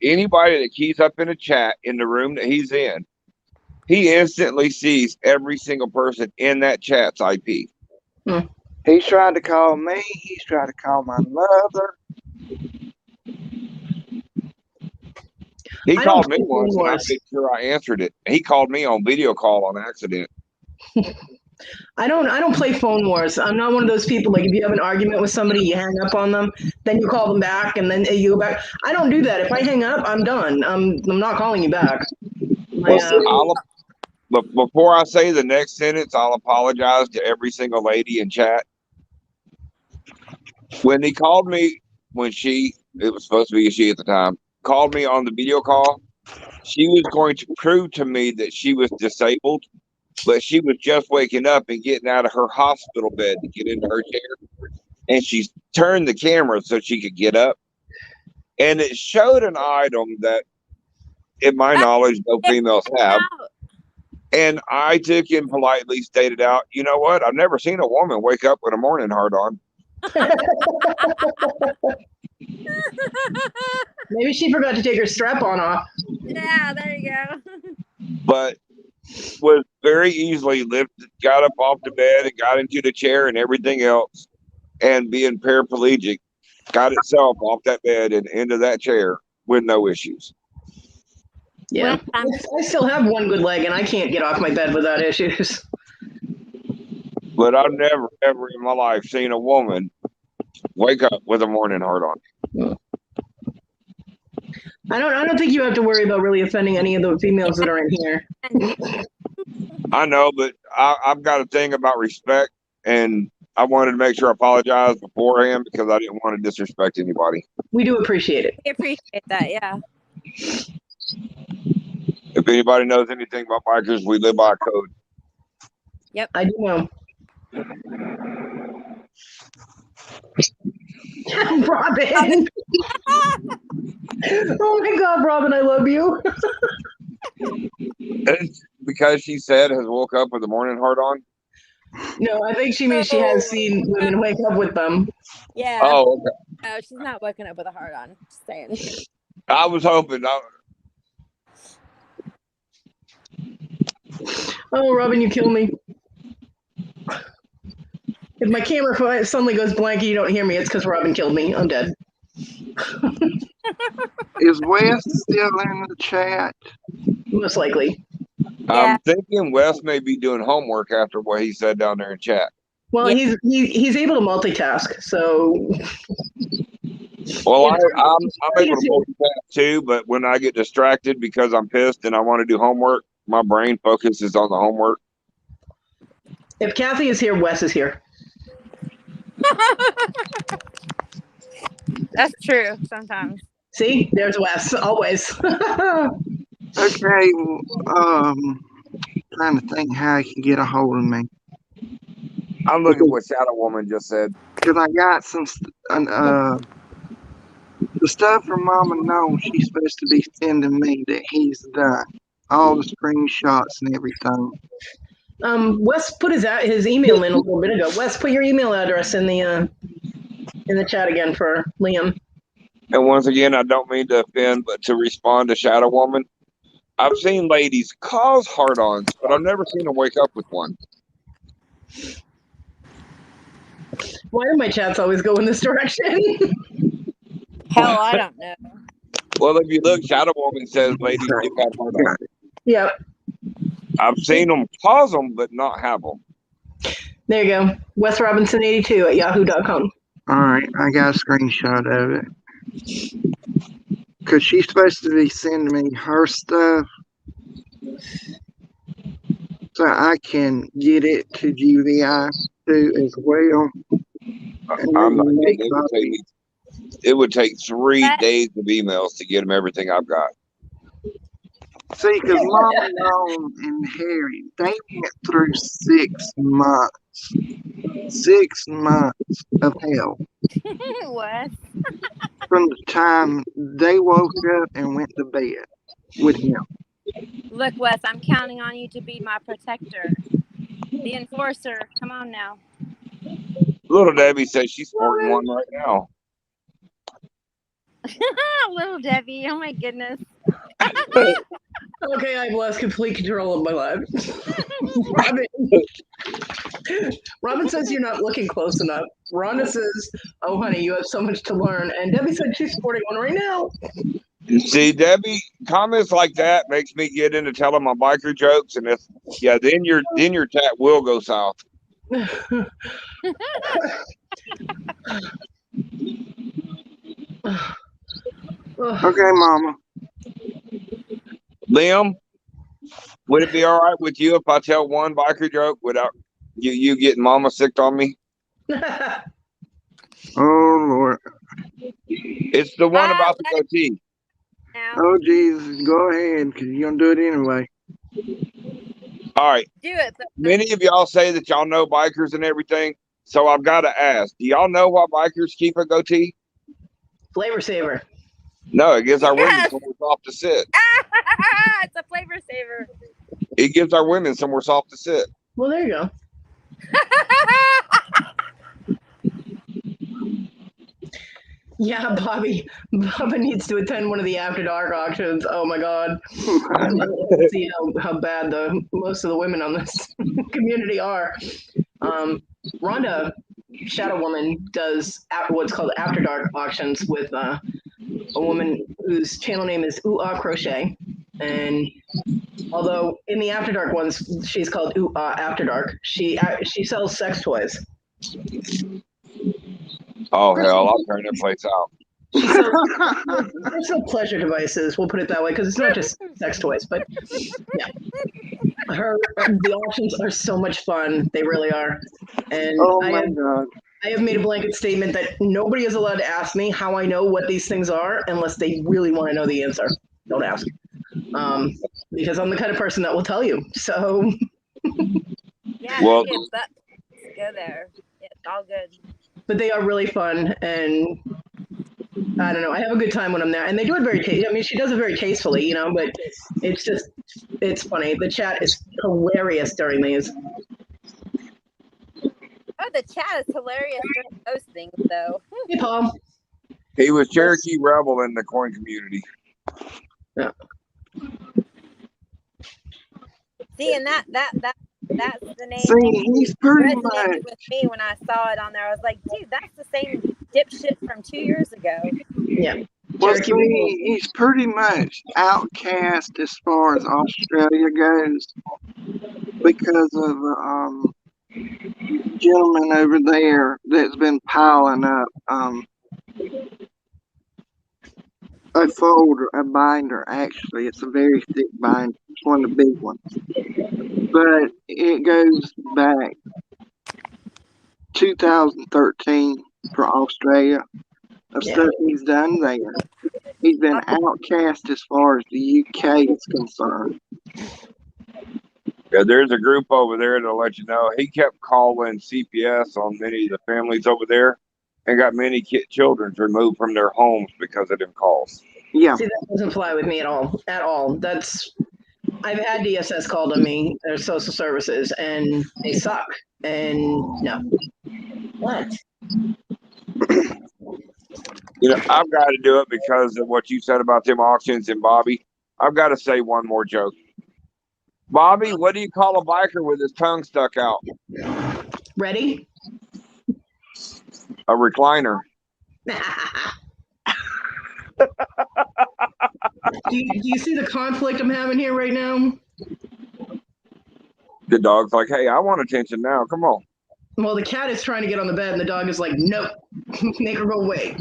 S8: anybody that keys up in a chat in the room that he's in, he instantly sees every single person in that chat's IP.
S3: He's tried to call me. He's tried to call my mother.
S8: He
S1: I
S8: called
S1: don't
S8: me
S1: do
S8: once
S1: phone
S8: and I
S1: wars.
S8: made sure I answered it. He called me on video call on accident.
S1: I don't play phone wars. I'm not one of those people, like, if you have an argument with somebody, you hang up on them, then you call them back, and then you go back. I don't do that. If I hang up, I'm done. I'm not calling you back.
S8: But before I say the next sentence, I'll apologize to every single lady in chat. When he called me, it was supposed to be a she at the time, called me on the video call, she was going to prove to me that she was disabled, but she was just waking up and getting out of her hospital bed to get into her chair. And she turned the camera so she could get up. And it showed an item that, in my knowledge, no females have. And I took and politely stated out, you know what? I've never seen a woman wake up with a morning hard on.
S1: Maybe she forgot to take her strap-on off.
S2: Yeah, there you go.
S8: But was very easily lifted, got up off the bed and got into the chair and everything else. And being paraplegic, got itself off that bed and into that chair with no issues.
S1: Yeah, I still have one good leg, and I can't get off my bed without issues.
S8: But I've never, ever in my life seen a woman wake up with a morning hard on.
S1: I don't think you have to worry about really offending any of the females that are in here.
S8: I know, but I've got a thing about respect, and I wanted to make sure I apologized beforehand because I didn't want to disrespect anybody.
S1: We do appreciate it.
S2: We appreciate that, yeah.
S8: If anybody knows anything about bikers, we live by a code.
S2: Yep.
S1: I do know. Robin! Oh my God, Robin, I love you.
S8: Because she said has woke up with a morning hard on?
S1: No, I think she means she has seen women wake up with them.
S2: Yeah.
S8: Oh, okay.
S2: No, she's not waking up with a hard on. Just saying.
S8: I was hoping.
S1: Oh, Robin, you kill me. If my camera suddenly goes blank and you don't hear me, it's because Robin killed me. I'm dead.
S3: Is Wes still in the chat?
S1: Most likely.
S8: I'm thinking Wes may be doing homework after what he said down there in chat.
S1: Well, he's able to multitask, so.
S8: Well, I'm able to multitask too, but when I get distracted because I'm pissed and I want to do homework, my brain focuses on the homework.
S1: If Kathy is here, Wes is here.
S2: That's true sometimes.
S1: See, there's Wes, always.
S3: Okay, trying to think how he can get a hold of me.
S8: I'm looking at what Shadow Woman just said.
S3: Because I got some, the stuff from Mama knows she's supposed to be sending me that he's done. All the screenshots and everything.
S1: Wes put his email in a little bit ago. Wes, put your email address in the chat again for Liam.
S8: And once again, I don't mean to offend, but to respond to Shadow Woman, I've seen ladies cause hard-ons, but I've never seen them wake up with one.
S1: Why do my chats always go in this direction?
S2: Hell, I don't know.
S8: Well, if you look, Shadow Woman says ladies do have hard-ons.
S1: Yep.
S8: I've seen them pause them, but not have them.
S1: There you go. Wes Robinson 82 at yahoo.com.
S3: All right, I got a screenshot of it. Because she's supposed to be sending me her stuff so I can get it to GVI too as well.
S8: I'm not kidding. It would take 3 days of emails to get them everything I've got.
S3: See, because Mama Long and Harry, they went through 6 months. 6 months of hell.
S2: What?
S3: From the time they woke up and went to bed with him.
S2: Look, Wes, I'm counting on you to be my protector. The enforcer. Come on now.
S8: Little Debbie says she's sporting one right now.
S2: Little Debbie. Oh my goodness.
S1: Okay, I've lost complete control of my life. Robin says you're not looking close enough. Rhonda says, oh, honey, you have so much to learn. And Debbie said she's sporting one right now.
S8: See, Debbie, comments like that makes me get into telling my biker jokes, and then your chat will go south.
S3: Okay, Mama.
S8: Liam, would it be all right with you if I tell one biker joke without you getting Mama sick on me?
S3: Oh, Lord.
S8: It's the one about the goatee.
S3: Oh, Jesus. Go ahead, because you're going to do it anyway.
S8: All right.
S2: Do it.
S8: Many of y'all say that y'all know bikers and everything, so I've got to ask, do y'all know why bikers keep a goatee?
S1: Flavor saver.
S8: No, it gives our women somewhere soft to sit.
S2: It's a flavor saver.
S8: It gives our women somewhere soft to sit.
S1: Well, there you go. Yeah, Bobby needs to attend one of the After Dark auctions. Oh my God. See how bad most of the women on this community are. Rhonda, Shadow Woman, does what's called After Dark auctions with a woman whose channel name is Ooh Ah Crochet. And although in the After Dark ones, she's called Ooh Ah After Dark, she sells sex toys.
S8: Oh, hell, I'll turn that place out.
S1: She sells personal pleasure devices, we'll put it that way, because it's not just sex toys, but yeah. The auctions are so much fun. They really are. And
S3: Oh, my God.
S1: I have made a blanket statement that nobody is allowed to ask me how I know what these things are unless they really want to know the answer. Don't ask. Because I'm the kind of person that will tell you. So.
S2: Yeah,
S8: well,
S2: go there. It's all good.
S1: But they are really fun, and I don't know. I have a good time when I'm there, and they do it very tastefully. I mean, she does it very tastefully, but it's funny. The chat is hilarious during these.
S2: Oh, the chat is hilarious during those things, though.
S1: Hey, Paul.
S8: He was Cherokee Rebel in the coin community.
S1: Yeah.
S2: See, and that's the name.
S3: See, he's pretty
S2: resonated
S3: much
S2: with me when I saw it on there. I was like, dude, that's the same dipshit from 2 years ago.
S1: Yeah.
S3: Well, see, he's pretty much outcast as far as Australia goes because of gentleman over there that's been piling up a binder. Actually, it's a very thick binder. It's one of the big ones, but it goes back 2013 for Australia of stuff he's done there. He's been outcast as far as the UK is concerned.
S8: Yeah, there's a group over there to let you know. He kept calling CPS on many of the families over there and got many children removed from their homes because of them calls.
S3: Yeah.
S1: See, that doesn't fly with me at all. At all. I've had DSS called on me, their social services, and they suck. And no. What?
S8: I've got to do it because of what you said about them auctions and Bobby. I've got to say one more joke. Bobby, what do you call a biker with his tongue stuck out?
S1: Ready?
S8: A recliner.
S1: do you see the conflict I'm having here right now?
S8: The dog's like, hey, I want attention now. Come on.
S1: Well, the cat is trying to get on the bed, and the dog is like, nope, make her go away.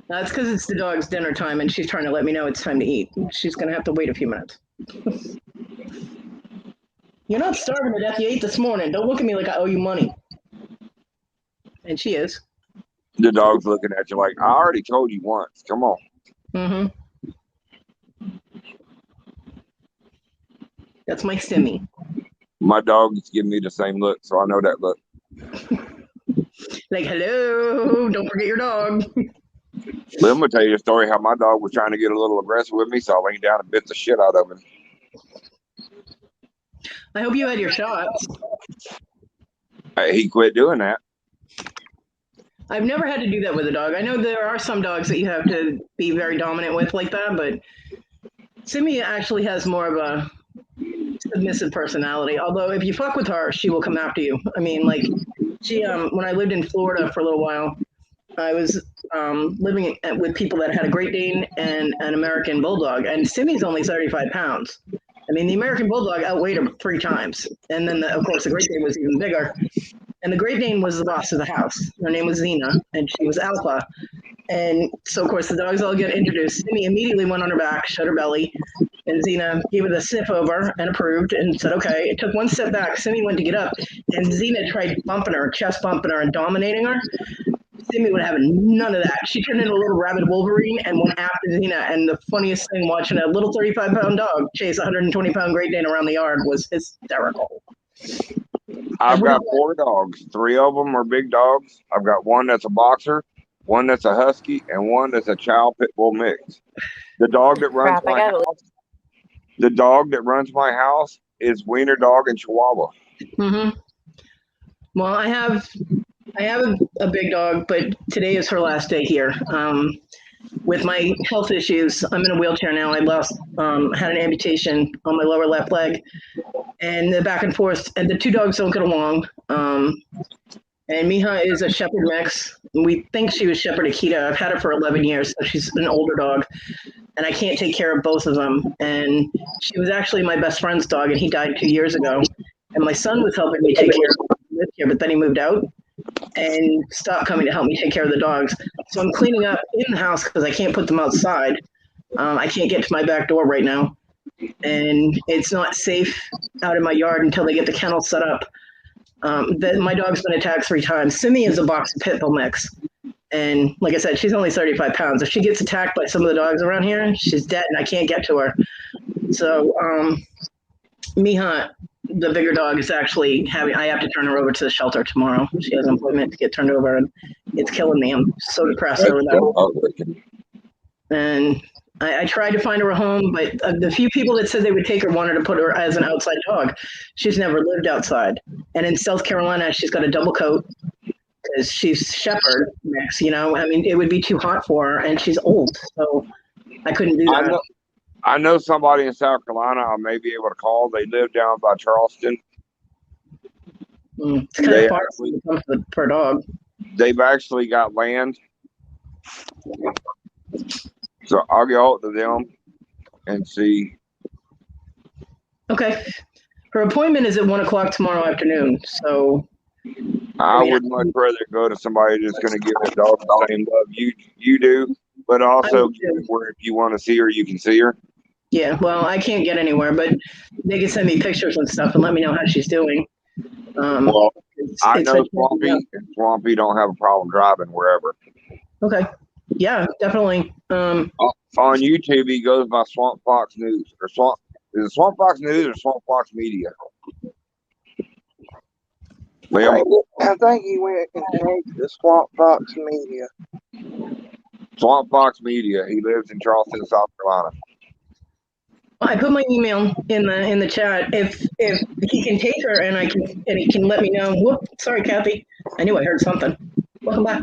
S1: That's because it's the dog's dinner time, and she's trying to let me know it's time to eat. She's going to have to wait a few minutes. You're not starving to death. You ate this morning. Don't look at me like I owe you money. And she is.
S8: The dog's looking at you like, I already told you once. Come on.
S1: Mm-hmm. That's my Stimmy.
S8: My dog is giving me the same look, so I know that look.
S1: Like, hello, don't forget your dog.
S8: Let me tell you a story how my dog was trying to get a little aggressive with me, so I leaned down and bit the shit out of him.
S1: I hope you had your shots.
S8: He quit doing that.
S1: I've never had to do that with a dog. I know there are some dogs that you have to be very dominant with like that, but Simi actually has more of a submissive personality. Although if you fuck with her, she will come after you. I mean, like she, when I lived in Florida for a little while, I was living with people that had a Great Dane and an American Bulldog, and Simi's only 35 pounds. I mean, the American Bulldog outweighed him 3 times. And then, of course, the Great Dane was even bigger. And the Great Dane was the boss of the house. Her name was Xena, and she was alpha. And so, of course, the dogs all get introduced. Simi immediately went on her back, showed her belly, and Xena gave it a sniff over and approved and said, okay. It took one step back. Simi went to get up, and Xena tried bumping her, chest bumping her, and dominating her. Simi would have none of that. She turned into a little rabid Wolverine and went after Xena. And the funniest thing, watching a little 35-pound dog chase a 120-pound Great Dane around the yard was hysterical.
S8: I've got 4 dogs. 3 of them are big dogs. I've got one that's a boxer, one that's a husky, and one that's a chow pit bull mix. The dog that runs the dog that runs my house is Wiener Dog and Chihuahua.
S1: Mm-hmm. Well, I have a big dog, but today is her last day here. With my health issues, I'm in a wheelchair now. I had an amputation on my lower left leg, and the back and forth, and the 2 dogs don't get along. And Miha is a shepherd mix. We think she was Shepherd Akita. I've had her for 11 years, so she's an older dog, and I can't take care of both of them. And she was actually my best friend's dog, and he died 2 years ago. And my son was helping me take care of him here, but then he moved out and stopped coming to help me take care of the dogs. So I'm cleaning up in the house because I can't put them outside. I can't get to my back door right now, and it's not safe out in my yard until they get the kennel set up. My dog's been attacked 3 times. Simi is a boxer pit bull mix, and like I said, she's only 35 pounds. If she gets attacked by some of the dogs around here, she's dead, and I can't get to her. So Miha, the bigger dog, is actually I have to turn her over to the shelter tomorrow. She has an appointment to get turned over, and it's killing me. I'm so depressed over that. And I tried to find her a home, but the few people that said they would take her wanted to put her as an outside dog. She's never lived outside. And in South Carolina, she's got a double coat because she's shepherd mix, you know. I mean, it would be too hot for her, and she's old, so I couldn't do that.
S8: I know somebody in South Carolina I may be able to call. They live down by Charleston.
S1: It's kind of far for a dog.
S8: They've actually got land. So I'll get hold of them and see.
S1: Okay. Her appointment is at 1:00 tomorrow afternoon. So
S8: I would much rather go to somebody that's going to give the dog the same love you do, but also where if you want to see her, you can see her.
S1: Yeah, well, I can't get anywhere, but they can send me pictures and stuff and let me know how she's doing.
S8: Well, I know Swampy don't have a problem driving wherever.
S1: Okay. Yeah, definitely.
S8: On YouTube, he goes by Swamp Fox News is it Swamp Fox News or Swamp Fox Media? Well,
S3: I think he went and changed the Swamp Fox Media.
S8: Swamp Fox Media. He lives in Charleston, South Carolina.
S1: I put my email in the chat. If he can take her and he can let me know. Whoop, sorry, Kathy. I knew I heard something. Welcome back.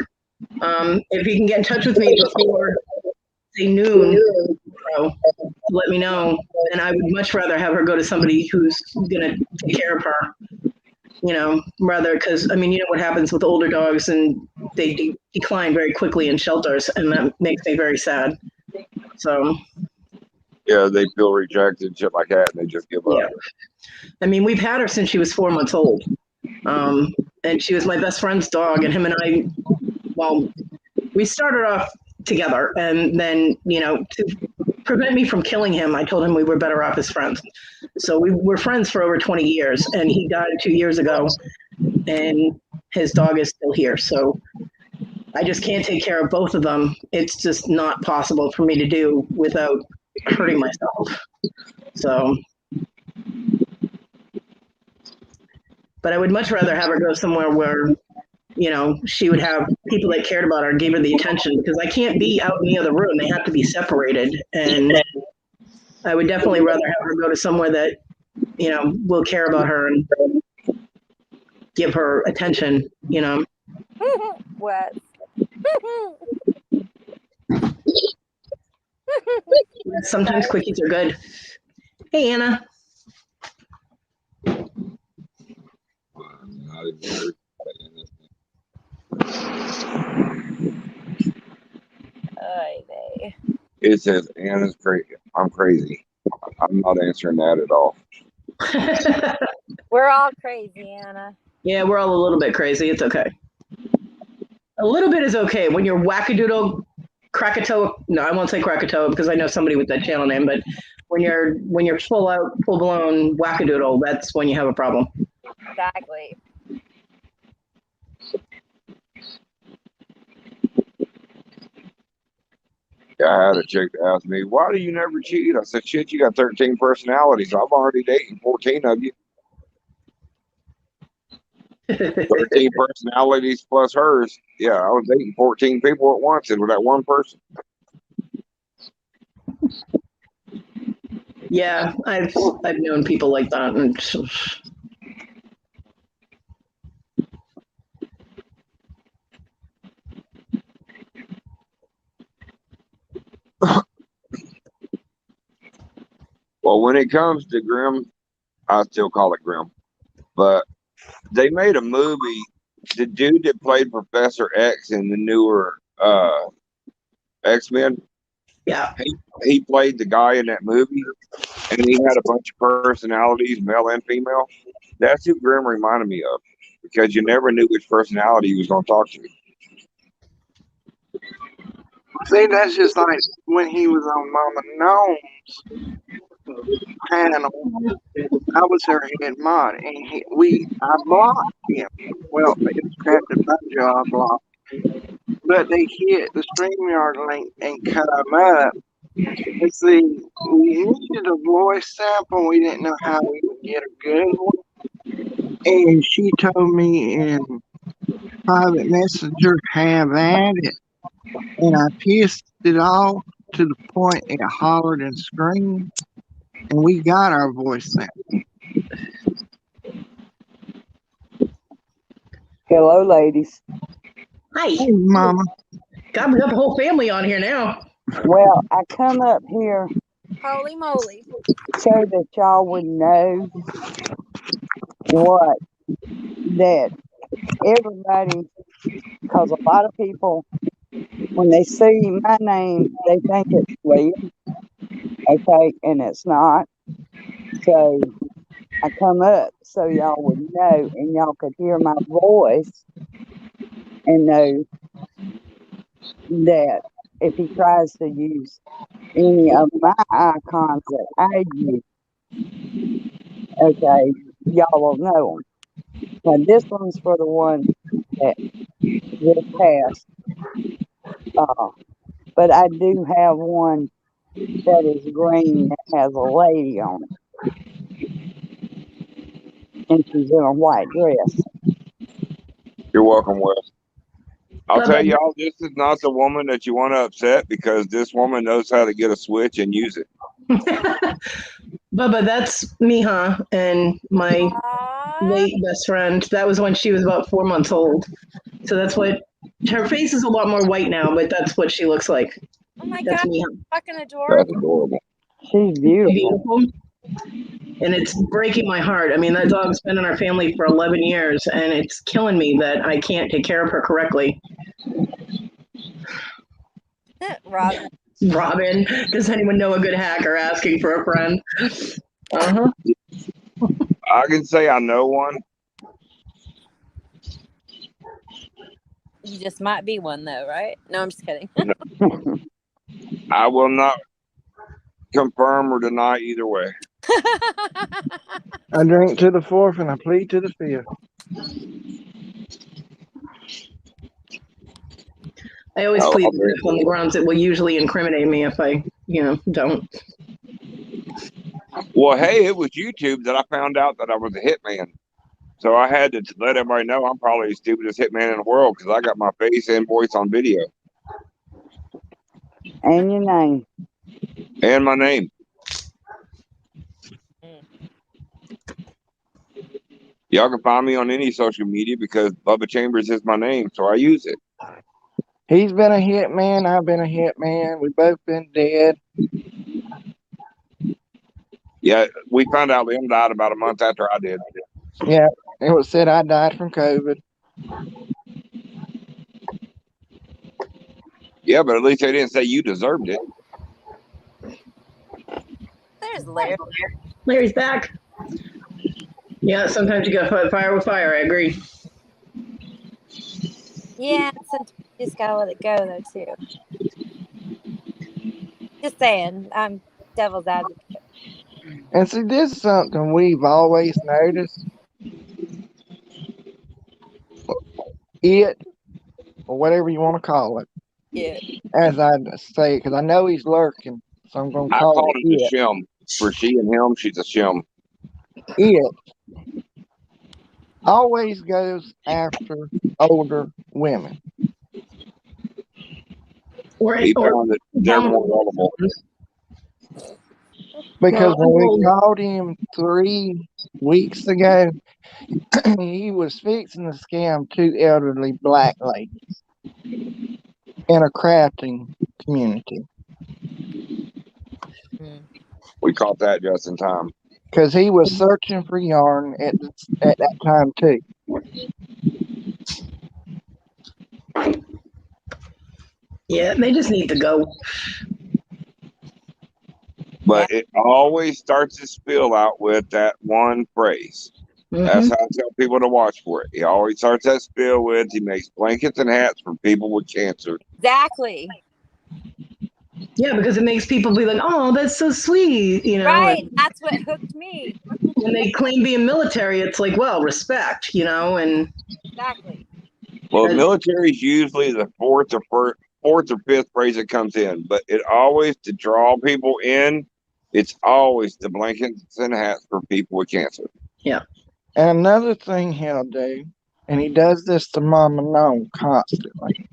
S1: If he can get in touch with me before say noon, let me know. And I would much rather have her go to somebody who's gonna take care of her. You know, rather because I mean, you know what happens with older dogs, and they decline very quickly in shelters, and that makes me very sad. So
S8: Yeah, they feel rejected, shit like that, and they just give
S1: yeah,
S8: up.
S1: I mean, we've had her since she was 4 months old, and she was my best friend's dog. And him and I, well, we started off together, and then to prevent me from killing him, I told him we were better off as friends. So we were friends for over 20 years, and he died 2 years ago, and his dog is still here. So I just can't take care of both of them. It's just not possible for me to do without hurting myself. So, but I would much rather have her go somewhere where, she would have people that cared about her and gave her the attention, because I can't be out in the other room. They have to be separated. And I would definitely rather have her go to somewhere that, will care about her and give her attention,
S2: What?
S1: Sometimes quickies are good. Hey, Anna.
S8: It says Anna's crazy. I'm crazy. I'm not answering that at all.
S2: We're all crazy, Anna.
S1: Yeah, we're all a little bit crazy. It's okay. A little bit is okay. When you're wackadoodle, Krakatoa, no, I won't say Krakatoa because I know somebody with that channel name, but when you're full blown wackadoodle, that's when you have a problem.
S2: Exactly.
S8: Yeah, I had a chick to ask me, why do you never cheat? I said, shit, you got 13 personalities. I'm already dating 14 of you. 13 personalities plus hers. Yeah, I was dating 14 people at once, and with that one person.
S1: Yeah, I've known people like that. And
S8: well, when it comes to Grimm, I still call it Grimm. But they made a movie. The dude that played Professor X in the newer X-Men,
S1: yeah,
S8: he played the guy in that movie, and he had a bunch of personalities, male and female. That's who Grimm reminded me of, because you never knew which personality he was going to talk to.
S3: See, that's just like when he was on Mama Gnome's panel. I was her head mod, and I blocked him. Well, it's crafted by job block, but they hit the StreamYard link and cut him up. And see, we needed a voice sample. We didn't know how we would get a good one. And she told me in private messenger, have at it. And I pissed it off to the point it hollered and screamed. And we got our voice sample.
S9: Hello, ladies.
S1: hi.
S3: Hey, Mama.
S1: God, we got the whole family on here now.
S9: Well, I come up here
S2: Holy moly.
S9: so that y'all would know what that everybody, because a lot of people, when they see my name, they think it's Wyld, okay, and it's not. So I come up so y'all would know and y'all could hear my voice and know that if he tries to use any of my icons that I use, okay, y'all will know them. Now this one's for the one that just passed, but I do have one that is green that has a lady on it, and she's in a white dress.
S8: You're welcome, Wes. I'll
S1: Bubba,
S8: tell y'all, this is not the woman that you want to upset, because this woman knows how to get a switch and use it.
S1: Bubba, that's Miha and my
S2: Aww.
S1: late best friend. That was when she was about 4 months old. So that's what her face is a lot more white now, but that's what she looks like.
S2: Oh my
S1: That's
S2: God.
S1: Miha.
S2: Fucking
S8: That's
S2: adorable.
S8: adorable.
S9: She's beautiful.
S1: Beautiful. And it's breaking my heart. I mean, that dog's been in our family for 11 years, and it's killing me that I can't take care of her correctly.
S2: Robin.
S1: Robin. Does anyone know a good hacker asking for a friend? Uh-huh.
S8: I can say I know one.
S2: You just might be one though, right? No, I'm just kidding.
S8: I will not confirm or deny either way.
S3: I drink to the fourth and I plead to the fifth.
S1: I always
S8: Oh,
S1: plead
S8: okay.
S1: the fifth on the grounds it will usually incriminate me if I, don't.
S8: Well, hey, it was YouTube that I found out that I was a hitman. So I had to let everybody know I'm probably the stupidest hitman in the world because I got my face and voice on video.
S9: And your name.
S8: And my name. Y'all can find me on any social media because Bubba Chambers is my name, so I use it.
S3: He's been a hitman. I've been a hitman. We both been dead.
S8: Yeah, we found out Liam died about a month after I did.
S3: Yeah, it was said I died from COVID.
S8: Yeah, but at least they didn't say you deserved it.
S2: There's Larry.
S1: Larry's back. Yeah, sometimes you gotta fight fire with fire. I agree.
S2: Yeah, sometimes you just gotta let it go though too. Just saying, I'm devil's advocate.
S3: And see, this is something we've always noticed. It, or whatever you want to call it,
S2: Yeah.
S3: as I say, because I know he's lurking, so I'm going to
S8: I
S3: call
S8: called
S3: it
S8: it a
S3: it.
S8: shim. For she and him, she's a shim.
S3: It always goes after older women.
S8: He found that they're more lovable.
S3: Because
S1: Well,
S3: when we called him 3 weeks ago, he was fixing to scam 2 elderly black ladies in a crafting community.
S8: We caught that just in time.
S3: Because he was searching for yarn at that time too.
S1: Yeah, they just need to go.
S8: But it always starts his spiel out with that one phrase. That's how I tell people to watch for it. He always starts that spiel with, he makes blankets and hats for people with cancer.
S2: Exactly.
S1: Yeah, because it makes people be like, "Oh, that's so sweet,"
S2: Right. That's what hooked me.
S1: When they claim being military, it's like, well, respect, and
S2: Exactly.
S8: Well, military is usually the fourth or fifth phrase that comes in, but it always, to draw people in, it's always the blankets and hats for people with cancer.
S1: Yeah.
S3: And another thing he'll do, and he does this to Mama Gnome constantly.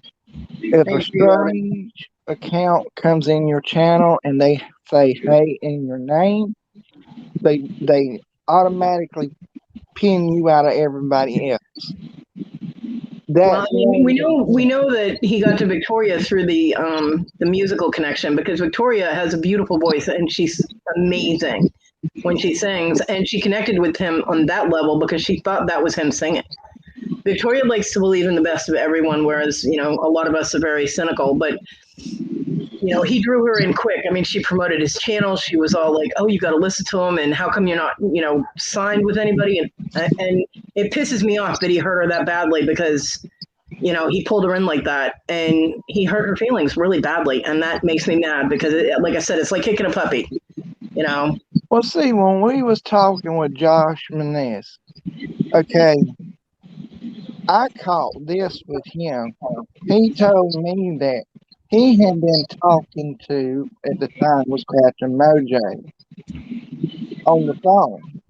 S3: If a strange account comes in your channel and they say "hey" in your name, they automatically pin you out of everybody else.
S1: Well, we know that he got to Victoria through the musical connection, because Victoria has a beautiful voice and she's amazing when she sings, and she connected with him on that level because she thought that was him singing. Victoria likes to believe in the best of everyone, whereas a lot of us are very cynical. But he drew her in quick. I mean, she promoted his channel. She was all like, "Oh, you got to listen to him, and how come you're not signed with anybody?" And it pisses me off that he hurt her that badly, because he pulled her in like that, and he hurt her feelings really badly, and that makes me mad because, like I said, it's like kicking a puppy.
S3: Well, see, when we was talking with Josh Maness, okay, I caught this with him. He told me that he had been talking to, at the time, was Captain Mojo on the phone.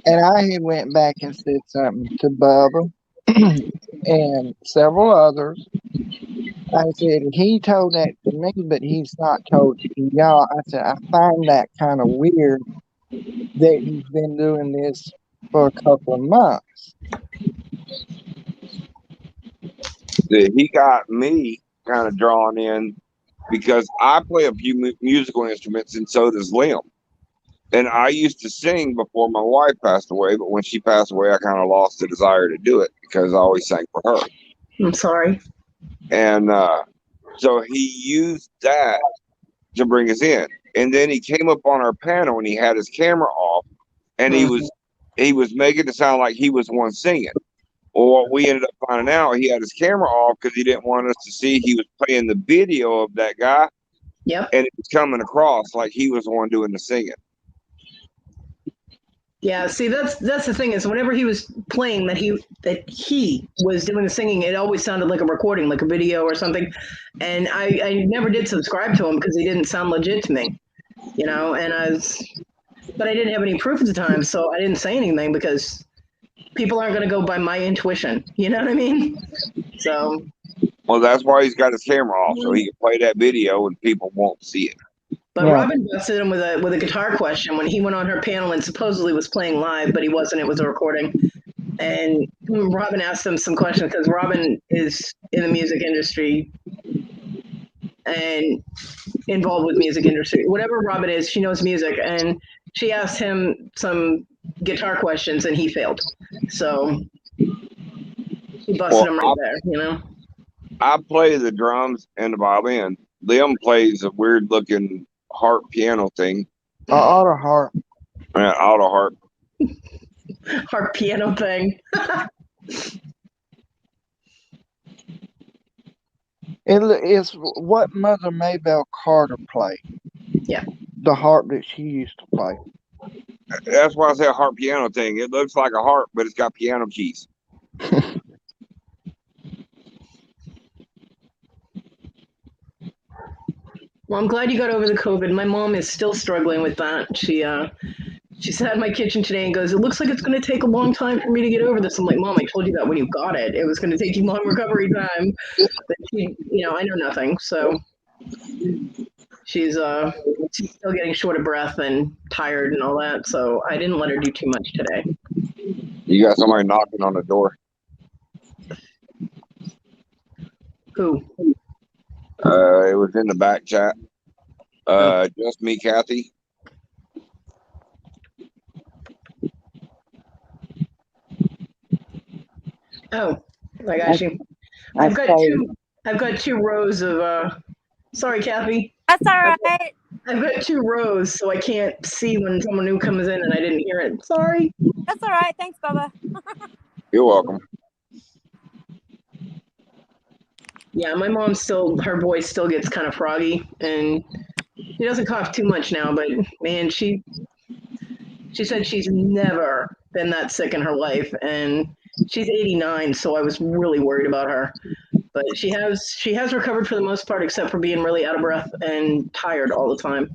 S3: And I had went back and said something to Bubba and several others. I said, he told that to me, but he's not told it to y'all. I said, I find that kind of weird that he's been doing this for a couple of months.
S8: He got me kind of drawn in because I play a few musical instruments, and so does Liam. And I used to sing before my wife passed away, but when she passed away, I kind of lost the desire to do it because I always sang for her.
S1: I'm sorry.
S8: And So he used that to bring us in. And then he came up on our panel and he had his camera off, and he was making it sound like he was the one singing. Well, what we ended up finding out, he had his camera off because he didn't want us to see he was playing the video of that guy.
S1: Yep.
S8: And it was coming across like he was the one doing the singing.
S1: Yeah, see, that's the thing is whenever he was playing that he was doing the singing, it always sounded like a recording, like a video or something. And I never did subscribe to him because he didn't sound legit to me, you know. But I didn't have any proof at the time, so I didn't say anything because people aren't going to go by my intuition. You know what I mean? So.
S8: Well, that's why he's got his camera off, so he can play that video and people won't see it.
S1: But Robin busted him with a guitar question when he went on her panel and supposedly was playing live, but he wasn't. It was a recording. And Robin asked him some questions because Robin is in the music industry and involved with music industry. Whatever Robin is, she knows music. And she asked him some guitar questions and he failed. So he busted him right there, you know?
S8: I play the drums and the violin. Liam plays a weird looking harp piano thing.
S3: Auto harp.
S8: Yeah, auto harp.
S1: Harp piano thing.
S3: It's what Mother Maybelle Carter played.
S1: Yeah.
S3: The harp that she used to play.
S8: That's why I say a harp piano thing. It looks like a harp, but it's got piano keys.
S1: Well, I'm glad you got over the COVID. My mom is still struggling with that. She sat in my kitchen today and goes, "It looks like it's going to take a long time for me to get over this." I'm like, "Mom, I told you that when you got it. It was going to take you long recovery time." But she, you know, I know nothing, so she's still getting short of breath and tired and all that. So I didn't let her do too much today.
S8: You got somebody knocking on the door.
S1: Who?
S8: It was in the back chat. Just me, Kathy.
S1: Oh, I got you. I've got two rows of. Sorry, Kathy.
S2: That's all right.
S1: I've got two rows, so I can't see when someone new comes in, and I didn't hear it. Sorry.
S2: That's all right. Thanks, Bubba.
S8: You're welcome.
S1: Yeah, my mom her voice still gets kind of froggy, and she doesn't cough too much now, but man, she said she's never been that sick in her life, and she's 89, so I was really worried about her. But she has recovered for the most part, except for being really out of breath and tired all the time.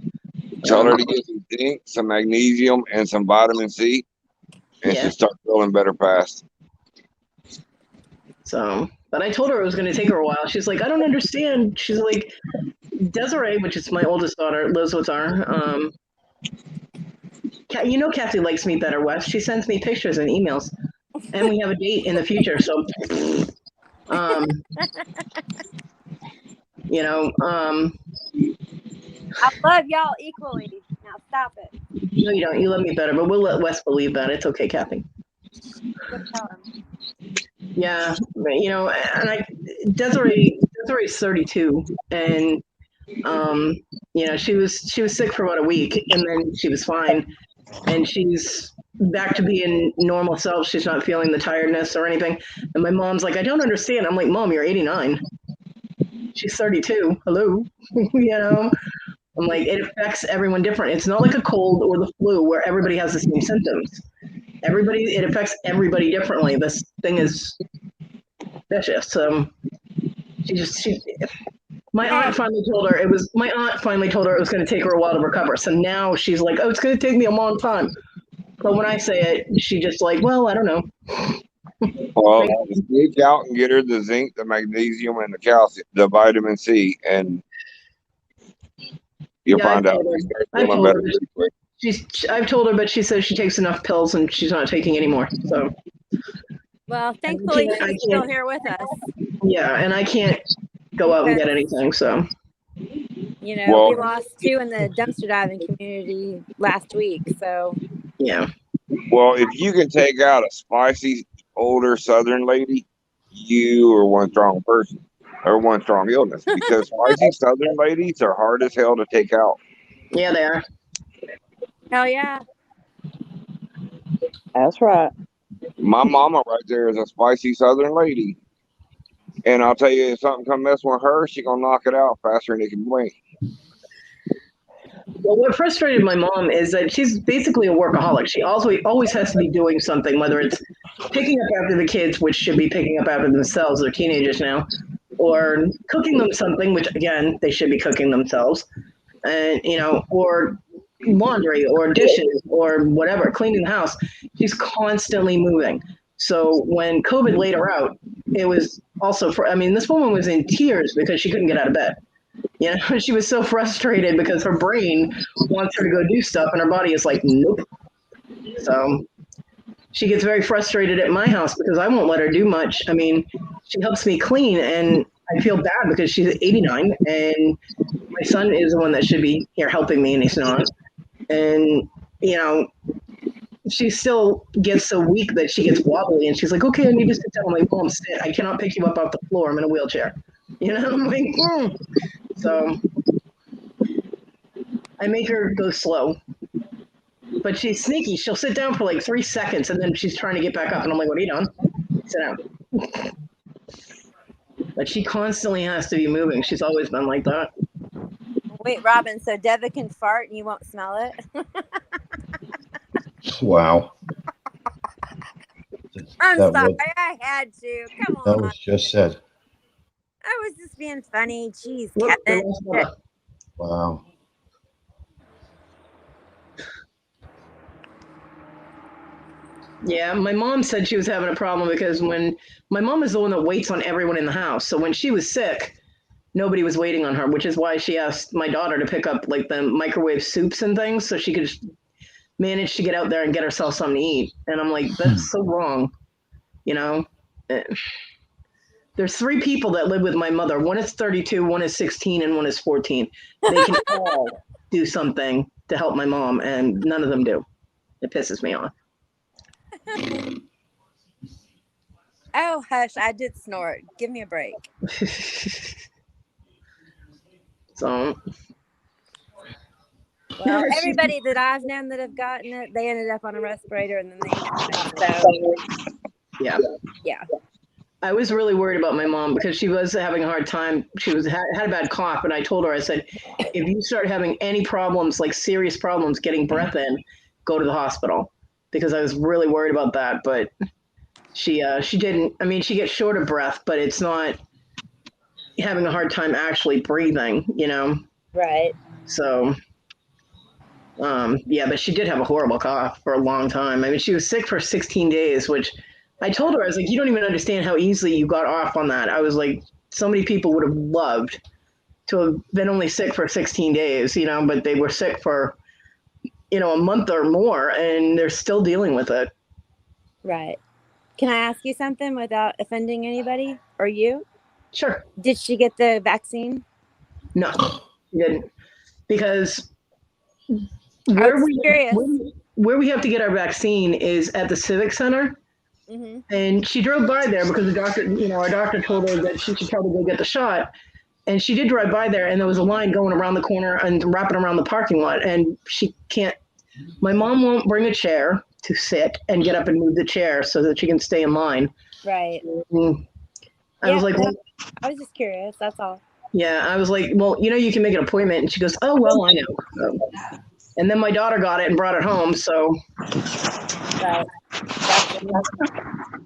S8: Tell her to get some zinc, some magnesium, and some vitamin C, and she'll start feeling better fast.
S1: So, but I told her it was going to take her a while. She's like, "I don't understand." She's like, Desiree, which is my oldest daughter, lives with her. You know, Kathy likes me better, Wes. She sends me pictures and emails, and we have a date in the future. So, you know,
S2: I love y'all equally. Now stop it.
S1: No, you don't. You love me better, but we'll let Wes believe that. It's okay, Kathy.
S2: Good tell him.
S1: Yeah, but, you know, and Desiree's 32, and you know, she was sick for about a week, and then she was fine, and she's back to being normal self. She's not feeling the tiredness or anything. And my mom's like, "I don't understand." I'm like, "Mom, you're 89. She's 32. Hello." You know, I'm like, it affects everyone different. It's not like a cold or the flu where everybody has the same symptoms. It affects everybody differently. This thing is vicious. My aunt finally told her it was going to take her a while to recover. So now she's like, "Oh, it's going to take me a long time." But when I say it, she just like, "Well, I don't know."
S8: Well, sneak out and get her the zinc, the magnesium, and the calcium, the vitamin C, and you'll find out.
S1: I've told her, but she says she takes enough pills and she's not taking any more. So.
S2: Well, thankfully she's still here with us.
S1: Yeah, and I can't go out and get anything, so.
S2: You know, we lost 2 in the dumpster diving community last week, so.
S1: Yeah.
S8: Well, if you can take out a spicy, older Southern lady, you are one strong person. or one strong illness, because spicy Southern ladies are hard as hell to take out.
S1: Yeah, they are.
S2: Hell yeah.
S9: That's right.
S8: My mama right there is a spicy Southern lady. And I'll tell you, if something come mess with her, she gonna knock it out faster than it can blink.
S1: Well, what frustrated my mom is that she's basically a workaholic. She also always has to be doing something, whether it's picking up after the kids, which should be picking up after themselves, they're teenagers now, or cooking them something, which again, they should be cooking themselves, and or laundry or dishes or whatever, cleaning the house. She's constantly moving. So when COVID laid her out, it was also this woman was in tears because she couldn't get out of bed. She was so frustrated because her brain wants her to go do stuff and her body is like, nope. So she gets very frustrated at my house because I won't let her do much. She helps me clean and I feel bad because she's 89 and my son is the one that should be here helping me and he's not. And, she still gets so weak that she gets wobbly and she's like, okay, I need to sit down. I'm like, Mom, sit. I cannot pick you up off the floor. I'm in a wheelchair. I'm like, So I make her go slow. But she's sneaky. She'll sit down for like 3 seconds and then she's trying to get back up. And I'm like, what are you doing? Sit down. But she constantly has to be moving. She's always been like that.
S2: Wait, Robin, so Deva can fart and you won't smell it?
S5: Wow.
S2: I'm
S5: That
S2: sorry.
S5: was-
S2: I had to. Come
S5: That
S2: on.
S5: was just said.
S2: I was just being funny. Jeez,
S1: Look,
S2: Kevin.
S5: Wow.
S1: Yeah, my mom said she was having a problem because when my mom is the one that waits on everyone in the house. So when she was sick, nobody was waiting on her, which is why she asked my daughter to pick up like the microwave soups and things so she could manage to get out there and get herself something to eat. And I'm like, that's so wrong. There's 3 people that live with my mother. One is 32, one is 16, and one is 14. They can all do something to help my mom, and none of them do. It pisses me off.
S2: Oh, hush. I did snort. Give me a break.
S1: So,
S2: Well, everybody that I've known that have gotten it, they ended up on a respirator and then they died. So,
S1: yeah.
S2: Yeah.
S1: I was really worried about my mom because she was having a hard time. She had a bad cough, and I told her, I said, if you start having any problems, like serious problems getting breath in, go to the hospital, because I was really worried about that. But she didn't. She gets short of breath, but it's not having a hard time actually breathing,
S2: Right.
S1: So, yeah, but she did have a horrible cough for a long time. She was sick for 16 days, which I told her, I was like, you don't even understand how easily you got off on that. I was like, so many people would have loved to have been only sick for 16 days, but they were sick for, a month or more and they're still dealing with it.
S2: Right. Can I ask you something without offending anybody or you?
S1: Sure.
S2: Did she get the vaccine?
S1: No, she didn't. Because
S2: where
S1: we have to get our vaccine is at the Civic Center.
S2: Mm-hmm.
S1: And she drove by there because the doctor, our doctor told her that she should probably go get the shot. And she did drive by there and there was a line going around the corner and wrapping around the parking lot. And she can't, my mom won't bring a chair to sit and get up and move the chair so that she can stay in line.
S2: Right.
S1: I was like,
S2: I was just curious. That's all.
S1: Yeah. I was like, well, you can make an appointment. And she goes, oh, well, I know. So, and then my daughter got it and brought it home. So.
S2: Right.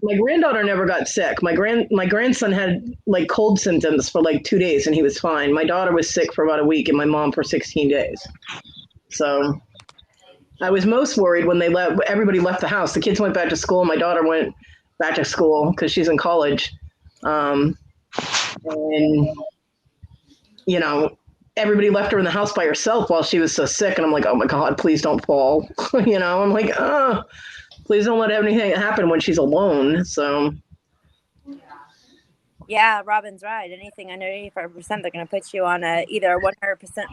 S1: My granddaughter never got sick. My grandson had like cold symptoms for like 2 days and he was fine. My daughter was sick for about a week and my mom for 16 days. So I was most worried when everybody left the house. The kids went back to school. My daughter went back to school because she's in college. And everybody left her in the house by herself while she was so sick. And I'm like, oh my God, please don't fall. I'm like, oh. Please don't let anything happen when she's alone. So,
S2: yeah, Robin's right. Anything under 85%, they're going to put you on either a 100%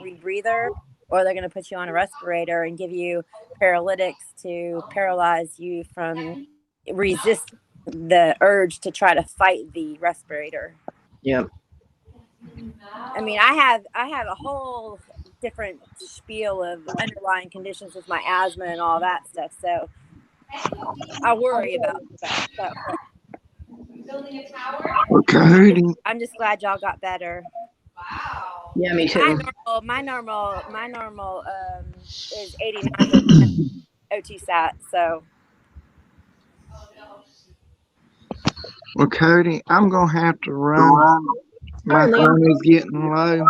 S2: rebreather or they're going to put you on a respirator and give you paralytics to paralyze you from resist the urge to try to fight the respirator.
S1: Yeah.
S2: I mean, I have a whole different spiel of underlying conditions with my asthma and all that stuff. So I worry about stuff. So
S3: Well, Cody,
S2: I'm just glad y'all got better.
S1: Yeah, me too.
S2: My normal is 89% OT sat. So
S3: well, Cody, I'm gonna have to run.
S1: All
S3: My
S1: right, Liam.
S3: phone is getting low,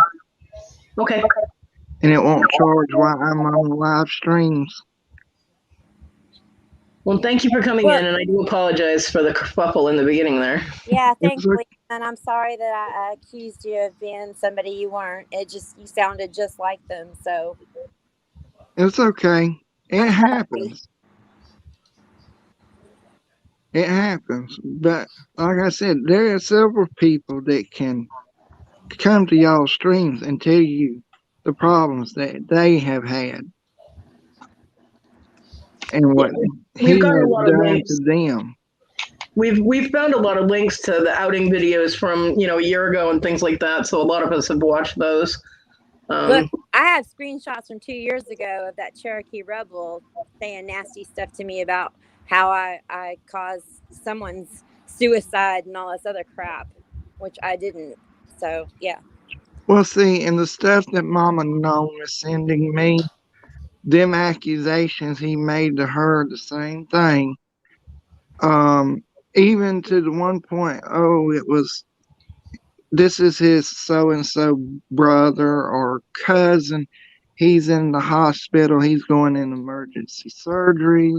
S1: Okay.
S3: and it won't charge while I'm on live streams.
S1: Well, thank you for coming
S2: Well-
S1: in, and I do apologize for the kerfuffle in the beginning there.
S2: yeah,
S3: It's
S2: thanks,
S3: okay.
S2: Lee. And I'm sorry that I accused you of being somebody you weren't. You sounded just like them. So
S3: It's okay. It
S2: I'm sorry.
S3: happens. It happens. But like I said, there are several people that can come to y'all streams and tell you the problems that they have had and what
S1: We've
S3: he
S1: got a
S3: has
S1: lot of
S3: done
S1: links.
S3: to them.
S1: We've found a lot of links to the outing videos from a year ago and things like that. So a lot of us have watched those.
S2: Look, I have screenshots from 2 years ago of that Cherokee rebel saying nasty stuff to me about how I caused someone's suicide and all this other crap, which I didn't. So yeah.
S3: Well, see, and the stuff that Mama Gnome is sending me, them accusations he made to her, the same thing. Even to the one point, oh, it was this is his so and so brother or cousin. He's in the hospital. He's going in emergency surgery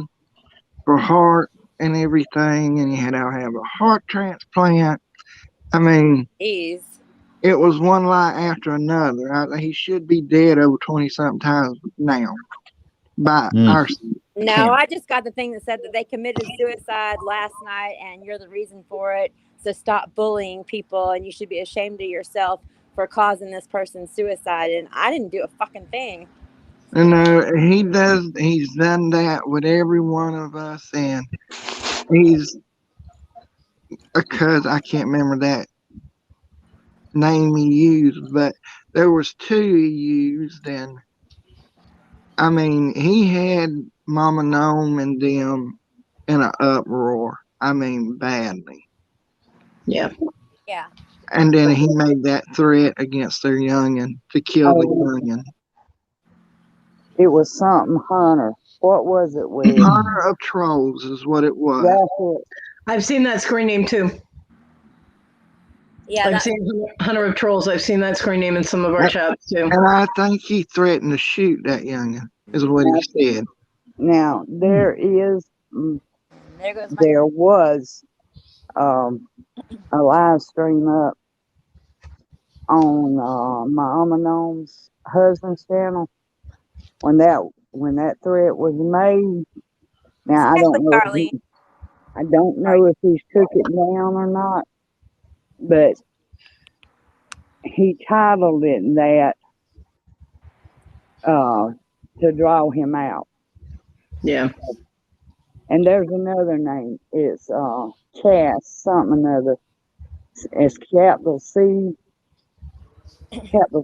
S3: for heart and everything, and he had to have a heart transplant. I mean,
S2: Jeez.
S3: it was one lie after another. He should be dead over 20 something times now by our
S2: No,
S3: count.
S2: I just got the thing that said that they committed suicide last night and you're the reason for it. So stop bullying people and you should be ashamed of yourself for causing this person's suicide. And I didn't do a fucking thing.
S3: He's done that with every one of us, and he's because I can't remember that name he used, but there was two he used, and I mean he had Mama Gnome and them in an uproar. I mean badly.
S1: Yeah.
S2: Yeah.
S3: And then he made that threat against their youngin to kill the youngin.
S9: It was something Hunter. What was it with?
S3: Hunter of Trolls is what it was.
S9: That's it.
S1: I've seen that screen name too.
S2: Yeah.
S1: I've seen Hunter of Trolls. I've seen that screen name in some of our chats too.
S3: And I think he threatened to shoot that youngin, is what he said.
S9: Now there was a live stream up on Mama Gnome's husband's channel when that threat was made. Now I don't know if he's took it down or not, but he titled it that to draw him out.
S1: Yeah.
S9: And there's another name. It's Cass something another. It's capital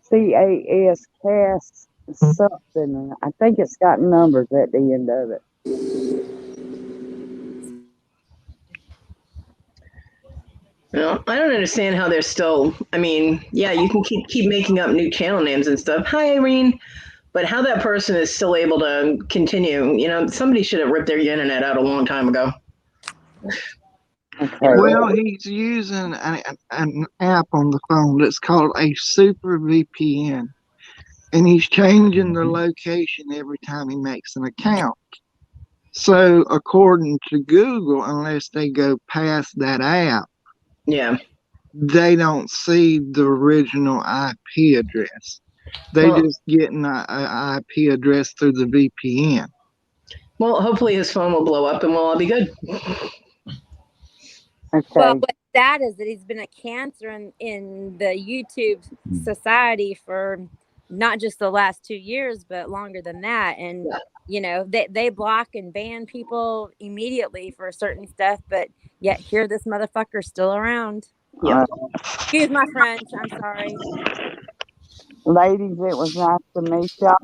S9: CAS Cass something. I think it's got numbers at the end of it.
S1: I don't understand how they're still. I mean, yeah, you can keep making up new channel names and stuff. Hi, Irene. But how that person is still able to continue, somebody should have ripped their internet out a long time ago.
S9: Okay.
S3: Well, he's using an app on the phone that's called a super VPN. And he's changing the location every time he makes an account. So, according to Google, unless they go past that app,
S1: yeah,
S3: they don't see the original IP address. They just get an IP address through the VPN.
S1: Well, hopefully his phone will blow up and we'll all be good.
S9: Okay.
S2: Well, what's sad is that he's been a cancer in the YouTube society for not just the last 2 years, but longer than that. And, they block and ban people immediately for certain stuff, but yet here this motherfucker's still around.
S1: Yeah.
S2: Excuse my French. I'm sorry.
S9: Ladies, it was nice to meet y'all.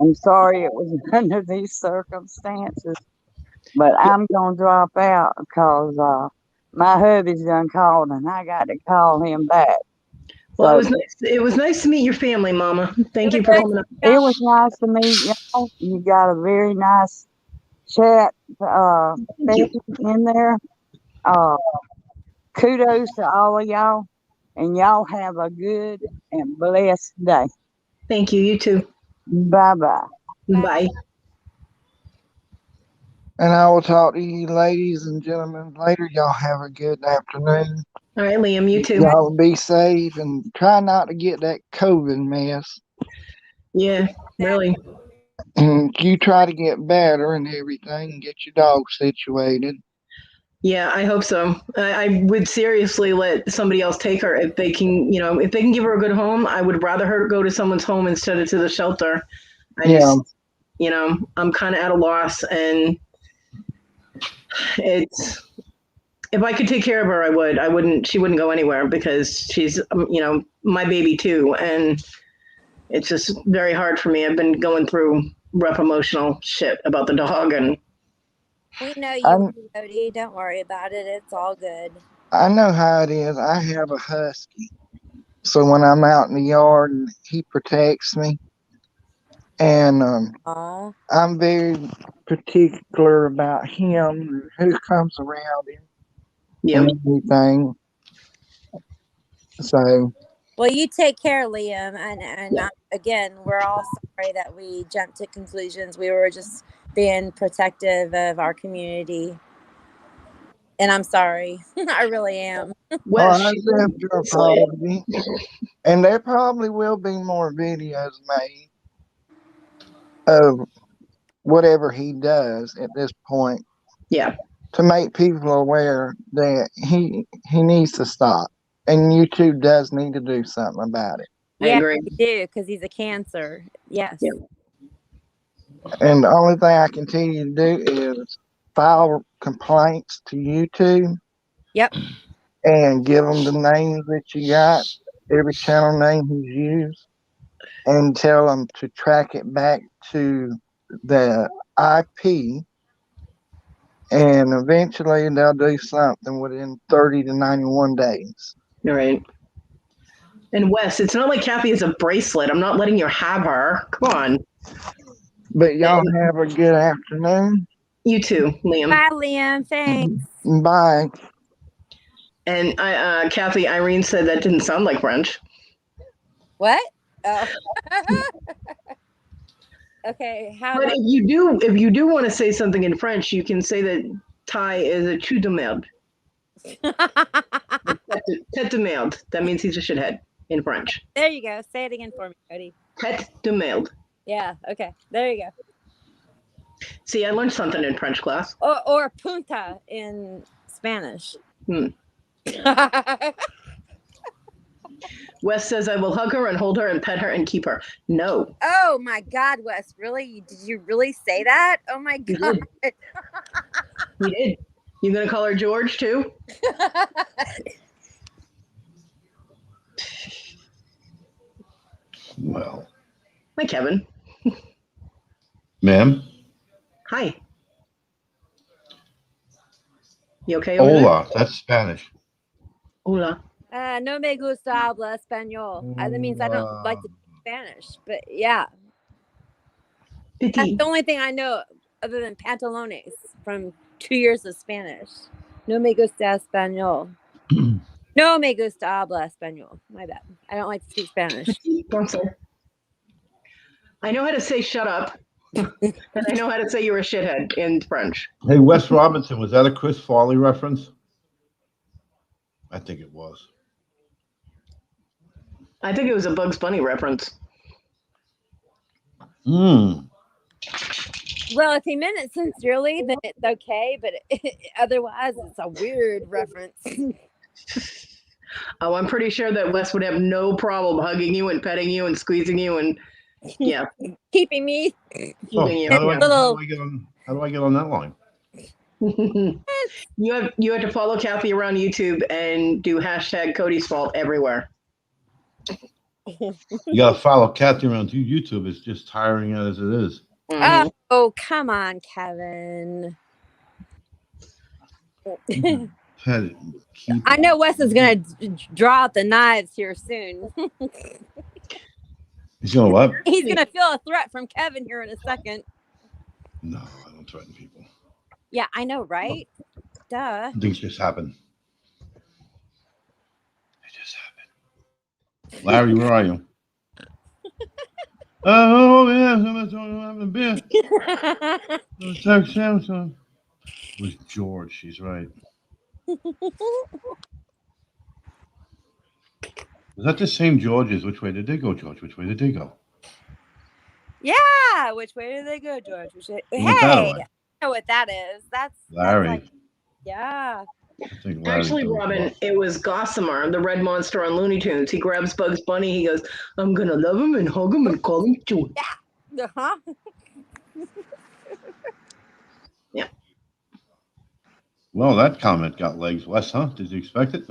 S9: I'm sorry it was under these circumstances, but I'm gonna drop out because my hubby's done called and I got to call him back.
S1: Well,
S9: So
S1: it was nice to meet your family, Mama. Thank
S2: It
S1: you
S2: was
S1: for
S2: nice
S1: coming up.
S9: it was nice to meet y'all. You got a very nice chat
S1: Thank you.
S9: in there. Uh, kudos to all of y'all, and y'all have a good and blessed day.
S1: Thank you. You too.
S9: Bye bye.
S1: Bye.
S3: And I will talk to you ladies and gentlemen later. Y'all have a good afternoon.
S1: All right, Liam. You too.
S3: Y'all be safe and try not to get that COVID mess.
S1: Yeah. Really.
S3: And you try to get better and everything and get your dog situated.
S1: Yeah, I hope so. I would seriously let somebody else take her if they can. If they can give her a good home. I would rather her go to someone's home instead of to the shelter. I
S3: Yeah.
S1: just, I'm kind of at a loss, and it's. If I could take care of her, I would. I wouldn't. She wouldn't go anywhere because she's, my baby too, and it's just very hard for me. I've been going through rough emotional shit about the dog, and
S2: We know you,
S3: I'm-
S2: Kodi. Don't worry about it. It's all good.
S3: I know how it is. I have a husky. So when I'm out in the yard, he protects me. And
S2: Aw.
S3: I'm very particular about him and who comes around him
S1: yeah.
S3: and everything. So,
S2: Well, you take care, Liam. And again, we're all sorry that we jumped to conclusions. We were just being protective of our community. And I'm sorry. I really am.
S1: Wes,
S3: I
S1: she's
S3: accept your apology. And there probably will be more videos made of whatever he does at this point
S1: Yeah,
S3: to make people aware that he needs to stop. And YouTube does need to do something about it.
S1: I
S2: Yeah,
S1: agree.
S2: we do, because he's a cancer. Yes.
S1: Yeah.
S3: And the only thing I can tell you to do is file complaints to YouTube.
S2: Yep.
S3: And give them the names that you got, every channel name he's used, and tell them to track it back to the IP. And eventually they'll do something within 30 to 91 days.
S1: All right. And Wes, it's not like Kathy is a bracelet. I'm not letting you have her. Come on.
S3: But y'all have a good afternoon.
S1: You too, Liam.
S2: Bye, Liam. Thanks.
S3: Bye.
S1: And Kathy, Irene said that didn't sound like French.
S2: What? Oh. Okay. How
S1: But
S2: about
S1: if you do want to say something in French, you can say that Ty is a chou de merde. Tête de merde. That means he's a shithead in French.
S2: There you go. Say it again for me, Kodi.
S1: Tête de merde.
S2: Yeah. Okay. There you go.
S1: See, I learned something in French class.
S2: Or punta in Spanish.
S1: Wes says I will hug her and hold her and pet her and keep her. No.
S2: Oh my God, Wes! Really? Did you really say that? Oh my God!
S1: You did. You gonna call her George too?
S5: Well,
S1: Hi, Kevin.
S5: ma'am.
S1: Hi. You okay over there?
S5: Hola, that's Spanish.
S1: Hola.
S2: No me gusta hablar español. That means I don't like to speak Spanish. But yeah, that's
S1: Pity.
S2: the only thing I know other than pantalones from 2 years of Spanish. No me gusta español. No me gusta hablar español. My bad. I don't like to speak Spanish.
S1: Don't say. I know how to say shut up. And I know how to say you're a shithead in French.
S5: Hey, Wes Robinson, was that a Chris Farley reference? I think it was.
S1: I think it was a Bugs Bunny reference.
S5: Hmm.
S2: Well, if he meant it sincerely, then it's okay. But otherwise, it's a weird reference.
S1: Oh, I'm pretty sure that Wes would have no problem hugging you and petting you and squeezing you and
S2: Keeping me.
S5: Oh,
S1: keeping you.
S5: how do
S1: Yeah.
S5: I get on that line?
S1: You have to follow Kathy around YouTube and do hashtag Cody's fault everywhere.
S5: You gotta follow Kathy around to YouTube. It's just tiring as it is.
S1: Mhm.
S2: Oh, come on, Kevin.
S5: Pet it. Keep
S2: I
S5: it.
S2: know Wes is gonna draw out the knives here soon.
S5: He's gonna what?
S2: He's gonna feel a threat from Kevin here in a second.
S5: No, I don't threaten people.
S2: Yeah, I know, right? Duh.
S5: Things just happen. They just happen. Larry, where are you? Oh yeah, someone's having a beer. Text Samsung. It was George. She's right. Was that the same George as Which Way Did They Go, George? Which way did they go?
S2: Yeah, which way did they go, George?
S5: Who went that
S2: Hey,
S5: way?
S2: I know what that is. That's
S5: Larry.
S2: like, yeah.
S5: I think Larry
S1: Actually,
S5: told
S1: Robin,
S5: us.
S1: it was Gossamer, the red monster on Looney Tunes. He grabs Bugs Bunny. He goes, "I'm gonna love him and hug him and call him George."
S2: Uh-huh.
S5: Well, that comment got legs, Wes, huh? Did you expect it?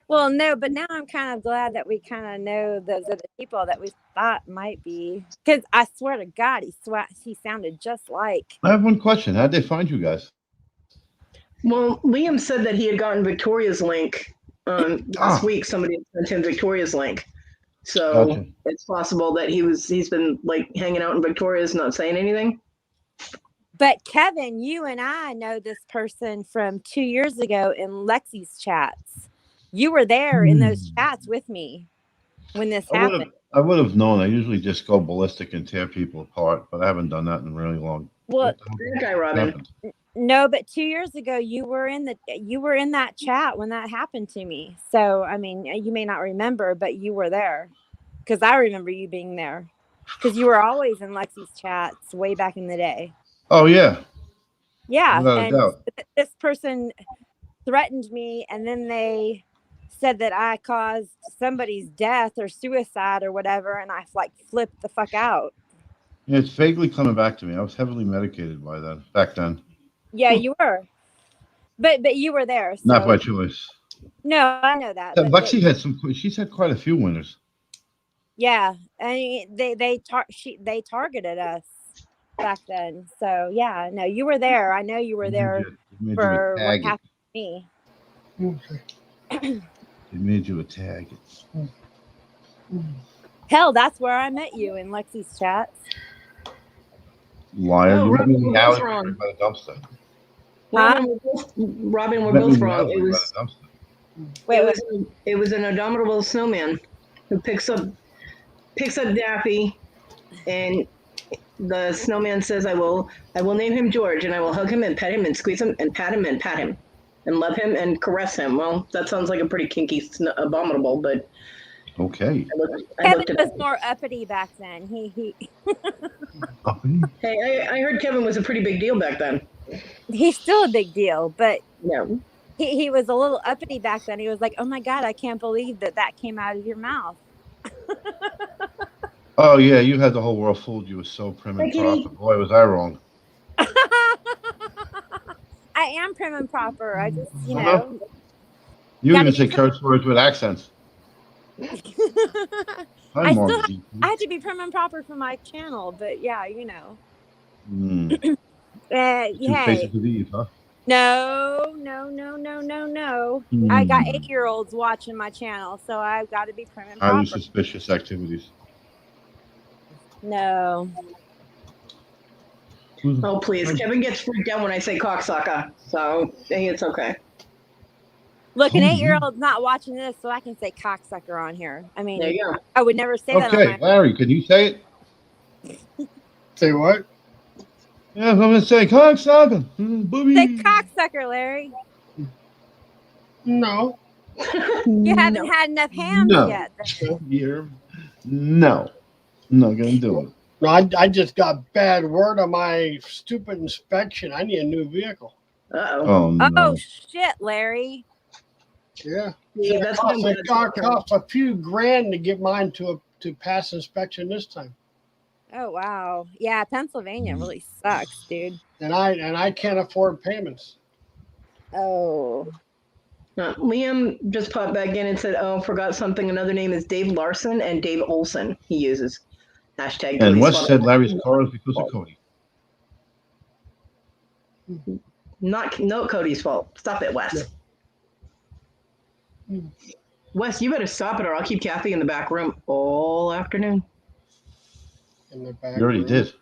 S2: Well, no, but now I'm kind of glad that we kind of know those other people that we thought might be. Because I swear to God, he sounded just like.
S5: I have one question. How'd they find you guys?
S1: Well, Liam said that he had gotten Victoria's link last week. Somebody had sent him Victoria's link, so
S5: Gotcha.
S1: it's possible that he's been like hanging out in Victoria's, not saying anything.
S2: But Kevin, you and I know this person from 2 years ago in Lexi's chats. You were there in those chats with me when this happened.
S5: I would have known. I usually just go ballistic and tear people apart, but I haven't done that in really long.
S2: Well,
S1: That guy, Robin.
S2: no, but 2 years ago you were in that chat when that happened to me. So I mean, you may not remember, but you were there because I remember you being there because you were always in Lexi's chats way back in the day.
S5: Oh yeah.
S2: Yeah,
S5: Without a
S2: and
S5: doubt.
S2: this person threatened me, and then they said that I caused somebody's death or suicide or whatever, and I like flipped the fuck out.
S5: Yeah, it's vaguely coming back to me. I was heavily medicated by that back then.
S2: Yeah, you were, but you were there. So.
S5: Not by choice.
S2: No, I know that.
S5: Lexi had she's had quite a few winners.
S2: Yeah, I mean, they targeted us back then. So yeah, no, you were there. I know you were there for what happened to me.
S7: Okay.
S5: They made you a tag.
S2: Hell, that's where I met you, in Lexi's chats.
S5: Liar!
S1: Oh,
S5: You met me
S1: Robin,
S5: in the
S1: that's
S5: alley
S1: wrong.
S5: by the dumpster.
S1: Robin, we're
S5: You met me
S1: both
S5: in the
S1: wrong.
S5: alley
S1: It
S5: by
S1: was
S5: the dumpster.
S2: Wait,
S1: it was an abominable snowman who picks up Daffy, and the snowman says, I will name him George, and I will hug him and pet him and squeeze him and pat him and love him and caress him." Well, that sounds like a pretty kinky abominable, but
S5: okay.
S2: Kevin was more uppity back then. He
S1: Hey, I heard Kevin was a pretty big deal back then.
S2: He's still a big deal, but
S1: no,
S2: he was a little uppity back then. He was like, "Oh my God, I can't believe that came out of your mouth."
S5: Oh yeah, you had the whole world fooled. You were so prim and proper. Boy, was I wrong.
S2: I am prim and proper. I just, you know.
S5: You even say curse words with accents.
S2: I had to be prim and proper for my channel, but yeah, you know.
S5: Two
S2: Yeah.
S5: faces of Eve, huh?
S2: No. I got 8-year-olds watching my channel, so I've got to be prim and proper.
S5: Highly suspicious activities.
S2: No.
S1: Oh, please. Kevin gets freaked out when I say cocksucker, so it's okay.
S2: Look, an 8-year-old's not watching this, so I can say cocksucker on here. I mean,
S1: there you go.
S2: I would never say that on
S5: Okay, Larry, can you say it?
S7: Say what?
S5: Yeah, I'm going to say cocksucker.
S2: Say cocksucker, Larry.
S7: No.
S2: You haven't had enough hams yet.
S5: No. I'm not going to do it.
S7: No, I just got bad word on my stupid inspection. I need a new vehicle.
S1: Uh-oh.
S5: Oh, no.
S2: Oh, shit, Larry.
S7: Yeah.
S1: Yeah, that's what
S7: It cost a few grand to get mine to pass inspection this time.
S2: Oh wow. Yeah, Pennsylvania really sucks, dude.
S7: And I can't afford payments.
S2: Oh.
S1: Liam just popped back in and said, "Oh, forgot something. Another name is Dave Larson and Dave Olson. He uses hashtag
S5: And
S1: Cody's
S5: Wes
S1: father."
S5: said Larry's car is because of Kodi.
S1: No Cody's fault. Stop it, Wes. Wes, you better stop it, or I'll keep Kathy in the back room all afternoon.
S7: In the back
S5: You already
S7: room.
S5: did.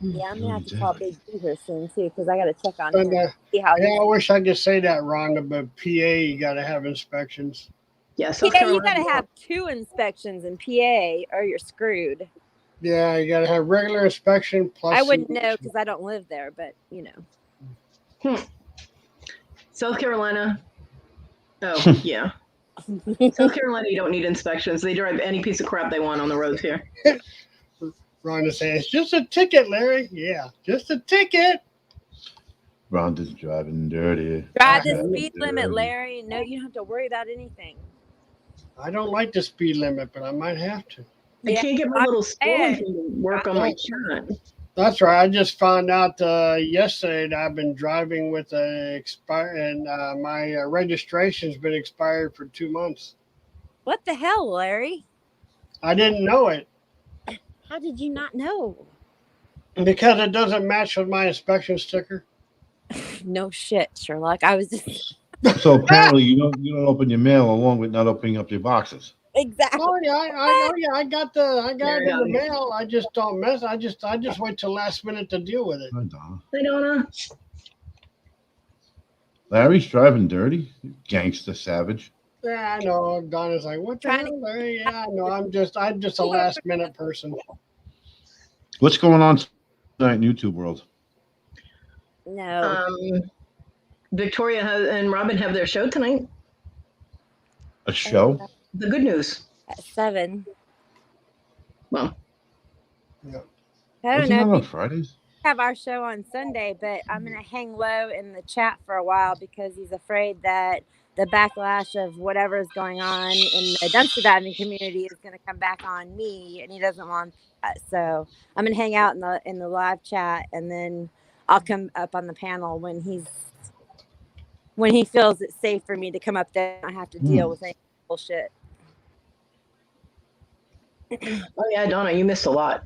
S2: Yeah, I'm gonna have to
S5: Yeah,
S2: call
S5: exactly.
S2: Big D here soon too, because I gotta check on
S7: And,
S2: him. See how
S7: yeah, I
S2: he's.
S7: wish I could say that, Rhonda, but PA, you got to have inspections.
S1: Yeah, South
S2: PA, you
S1: Carolina.
S2: gotta have 2 inspections in PA, or you're screwed.
S7: Yeah, you got to have regular inspection plus.
S2: I wouldn't know because I don't live there, but you know.
S1: South Carolina. Oh, yeah. South Carolina, you don't need inspections. They drive any piece of crap they want on the roads here.
S7: Rhonda says, it's just a ticket, Larry. Yeah, just a ticket.
S5: Rhonda's driving dirty.
S2: Drive the
S5: Driving
S2: speed limit,
S5: dirty.
S2: Larry. No, you don't have to worry about anything.
S7: I don't like the speed limit, but I might have to.
S1: I can't get my little spoon
S2: Hey.
S1: to work on my chat.
S7: That's right. I just found out yesterday that I've been driving with a expire, and my registration's been expired for 2 months.
S2: What the hell, Larry?
S7: I didn't know it
S2: How did you not know?
S7: because it doesn't match with my inspection sticker.
S2: No shit, Sherlock. I was just
S5: So apparently you don't open your mail along with not opening up your boxes.
S2: exactly.
S7: Oh yeah, I got it in the mail. I just don't mess. I just wait till last minute to deal with it.
S5: Hi, Donna.
S1: Hi, Donna.
S5: Larry's driving dirty. Gangster savage.
S7: Yeah, I know. Donna's like, what the
S2: Trying
S7: hell, Larry? Yeah, I know. I'm just a last minute person.
S5: What's going on tonight in YouTube world?
S2: No.
S1: Victoria and Robin have their show tonight.
S5: A show?
S1: The Good News.
S2: At 7.
S1: Well,
S7: Yeah.
S2: I don't
S5: Wasn't that
S2: know
S5: on
S2: if you
S5: Fridays?
S2: have our show on Sunday, but I'm gonna hang low in the chat for a while because he's afraid that the backlash of whatever is going on in the dumpster diving community is gonna come back on me, and he doesn't want that. So I'm gonna hang out in the live chat, and then I'll come up on the panel when he feels it's safe for me to come up there. I have to deal with any bullshit.
S1: oh yeah, Donna, you missed a lot.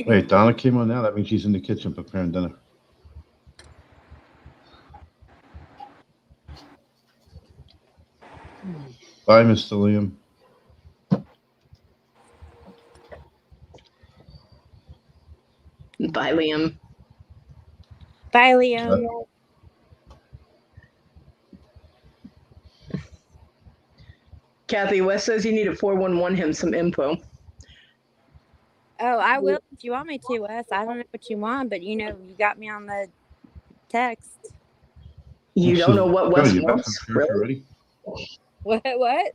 S5: Wait, Donna came on now. That means she's in the kitchen preparing dinner. Bye, Mr. Liam.
S1: Bye, Liam.
S2: Bye, Liam.
S1: Kathy, Wes says you need to 411 him some info.
S2: Oh, I will if you want me to, Wes. I don't know what you want, but you got me on the text.
S1: You don't know what Wes
S5: you back
S1: wants?
S5: from church already?
S2: What?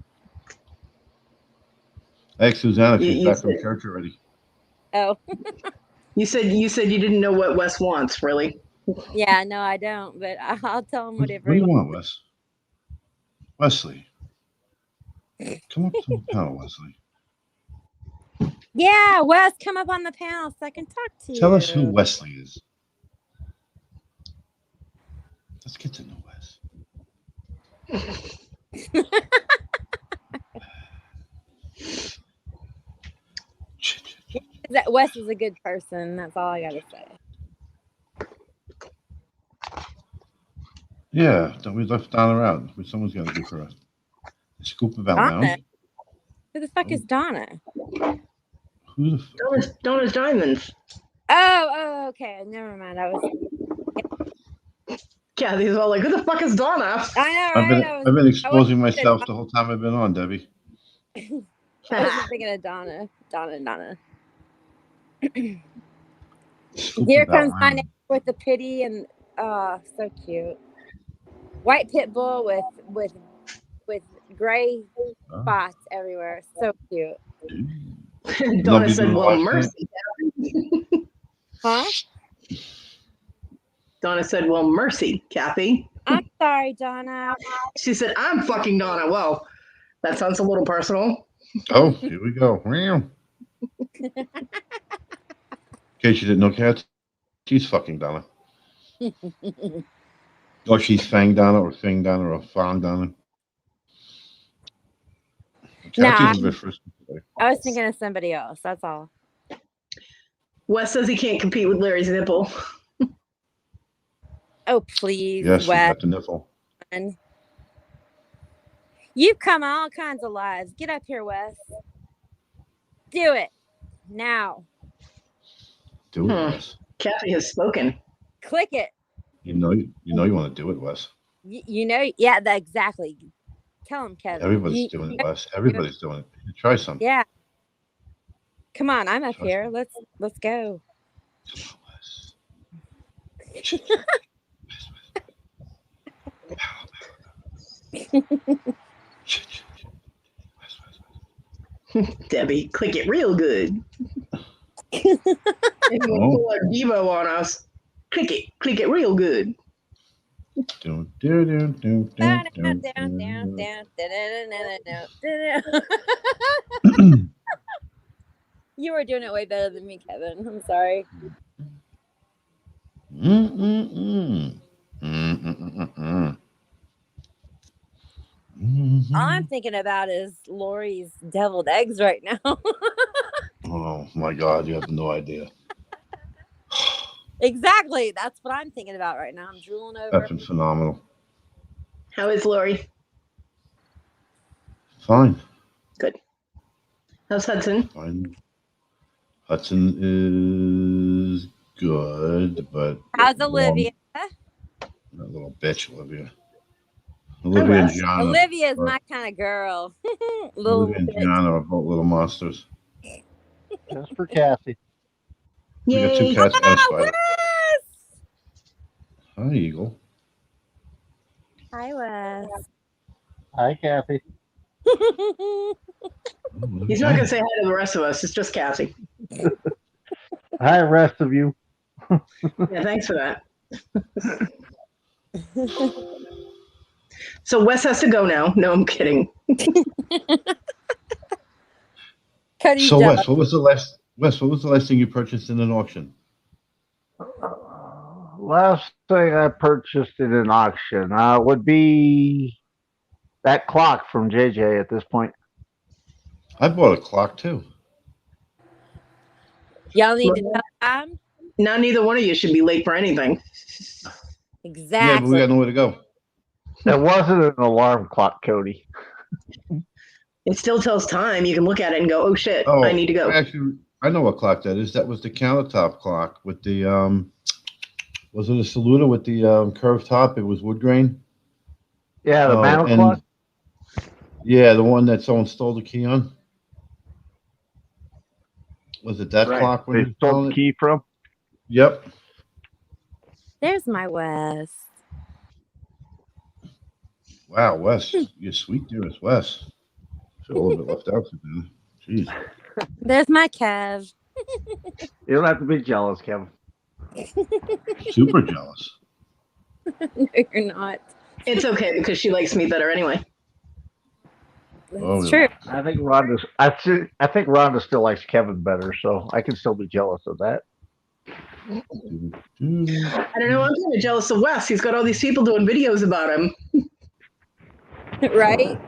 S5: Hey, Susanna, she's
S1: You
S5: back from
S1: said-
S5: church already.
S2: Oh.
S1: You said you didn't know what Wes wants, really?
S2: Yeah, no, I don't, but I'll tell him whatever
S5: What do
S2: he
S5: you
S2: wants.
S5: want, Wes? Wesley. Come up to the panel, Wesley.
S2: Yeah, Wes, come up on the panel so I can talk to you.
S5: Tell us who Wesley is. Let's get to know Wes.
S2: That Wes is a good person. That's all I gotta say.
S5: Yeah, we left Donna out. Someone's got to give her a scoop about
S2: Donna?
S5: lounge.
S2: Who the fuck is Donna?
S5: Who the fuck?
S1: Donna's Diamonds.
S2: Oh, okay. Never mind.
S1: Kathy's all like, who the fuck is Donna?
S2: I know, right?
S5: I've been exposing myself the whole time I've been on, Debbie.
S2: I was just thinking of Donna. Donna.
S5: Scoop
S2: Here
S5: about
S2: comes my
S5: lounge.
S2: neighbor with the pity and so cute. White pit bull with gray spots everywhere. So cute.
S1: Donna said, well, mercy.
S2: Huh?
S1: Donna said, well, mercy, Kathy.
S2: I'm Sorry, Donna.
S1: She said, I'm fucking Donna. Well, that sounds a little personal.
S5: Oh, here we go. Meow. In case you didn't know, Kat, she's fucking Donna. Or she's Fang Donna, or Fang Donna, or Fang Donna. Kathy's a bit frisky today.
S2: I was thinking of somebody else. That's all.
S1: Wes says he can't compete with Larry's nipple.
S2: Oh, please,
S5: Yes, she
S2: Wes.
S5: got the nipple.
S2: You come all kinds of lies. Get up here, Wes. Do it now.
S5: Do it, Wes.
S1: Kathy has spoken.
S2: Click it.
S5: You know you want to do it, Wes.
S2: You know, yeah, exactly. Tell him, Kevin.
S5: Everybody's doing it, Wes. Everybody's doing it. Try something.
S2: Yeah. Come on, I'm up
S5: Trust
S2: here. Let's go.
S5: Come on, Wes.
S1: Debbie, click it real good. If you want to pull a Devo on us, click it real good.
S2: You were doing it way better than me, Kevin. I'm sorry. All I'm thinking about is Lori's deviled eggs right now.
S5: Oh my God, you have no idea.
S2: Exactly. That's what I'm thinking about right now. I'm drooling over.
S5: That's been phenomenal.
S1: How is Lori?
S5: Fine.
S1: Good. How's Hudson?
S5: Fine. Hudson is good, but
S2: how's Olivia?
S5: That little bitch, Olivia. Olivia and Gianna.
S2: Olivia is my kind of girl.
S5: Olivia and Gianna are both little monsters.
S10: Just for Kathy.
S5: We got two
S1: Yay.
S5: cats and a spider. Hi, Eagle.
S2: Hi, Wes.
S10: Hi, Kathy.
S1: He's not going to say hi to the rest of us. It's just Kathy.
S10: Hi, rest of you.
S1: Yeah, thanks for that. So Wes has to go now. No, I'm kidding.
S5: So Wes, what was the last thing you purchased in an auction?
S10: Last thing I purchased in an auction would be that clock from JJ at this point.
S5: I bought a clock too.
S2: Y'all need to tell them.
S1: Now neither one of you should be late for anything.
S2: Exactly.
S5: Yeah, but we got nowhere to go.
S10: It wasn't an alarm clock, Cody.
S1: It still tells time. You can look at it and go, oh shit, I need to go.
S5: Actually, I know what clock that is. That was the countertop clock with the was it a Saluda with the curved top? It was wood grain.
S10: Yeah, the mantle clock.
S5: Yeah, the one that someone stole the key on. Was it that clock?
S10: When they stole the key from?
S5: Yep.
S2: There's my Wes.
S5: Wow, Wes, you're sweet, dearest Wes. I feel a little bit left out today. Jeez.
S2: There's my Kev.
S10: You don't have to be jealous, Kevin.
S5: Super jealous.
S2: No, you're not.
S1: It's okay because she likes me better anyway.
S2: That's true.
S10: I think Rhonda still likes Kevin better, so I can still be jealous of that.
S1: I don't know. I'm kind of jealous of Wes. He's got all these people doing videos about him.
S2: Right?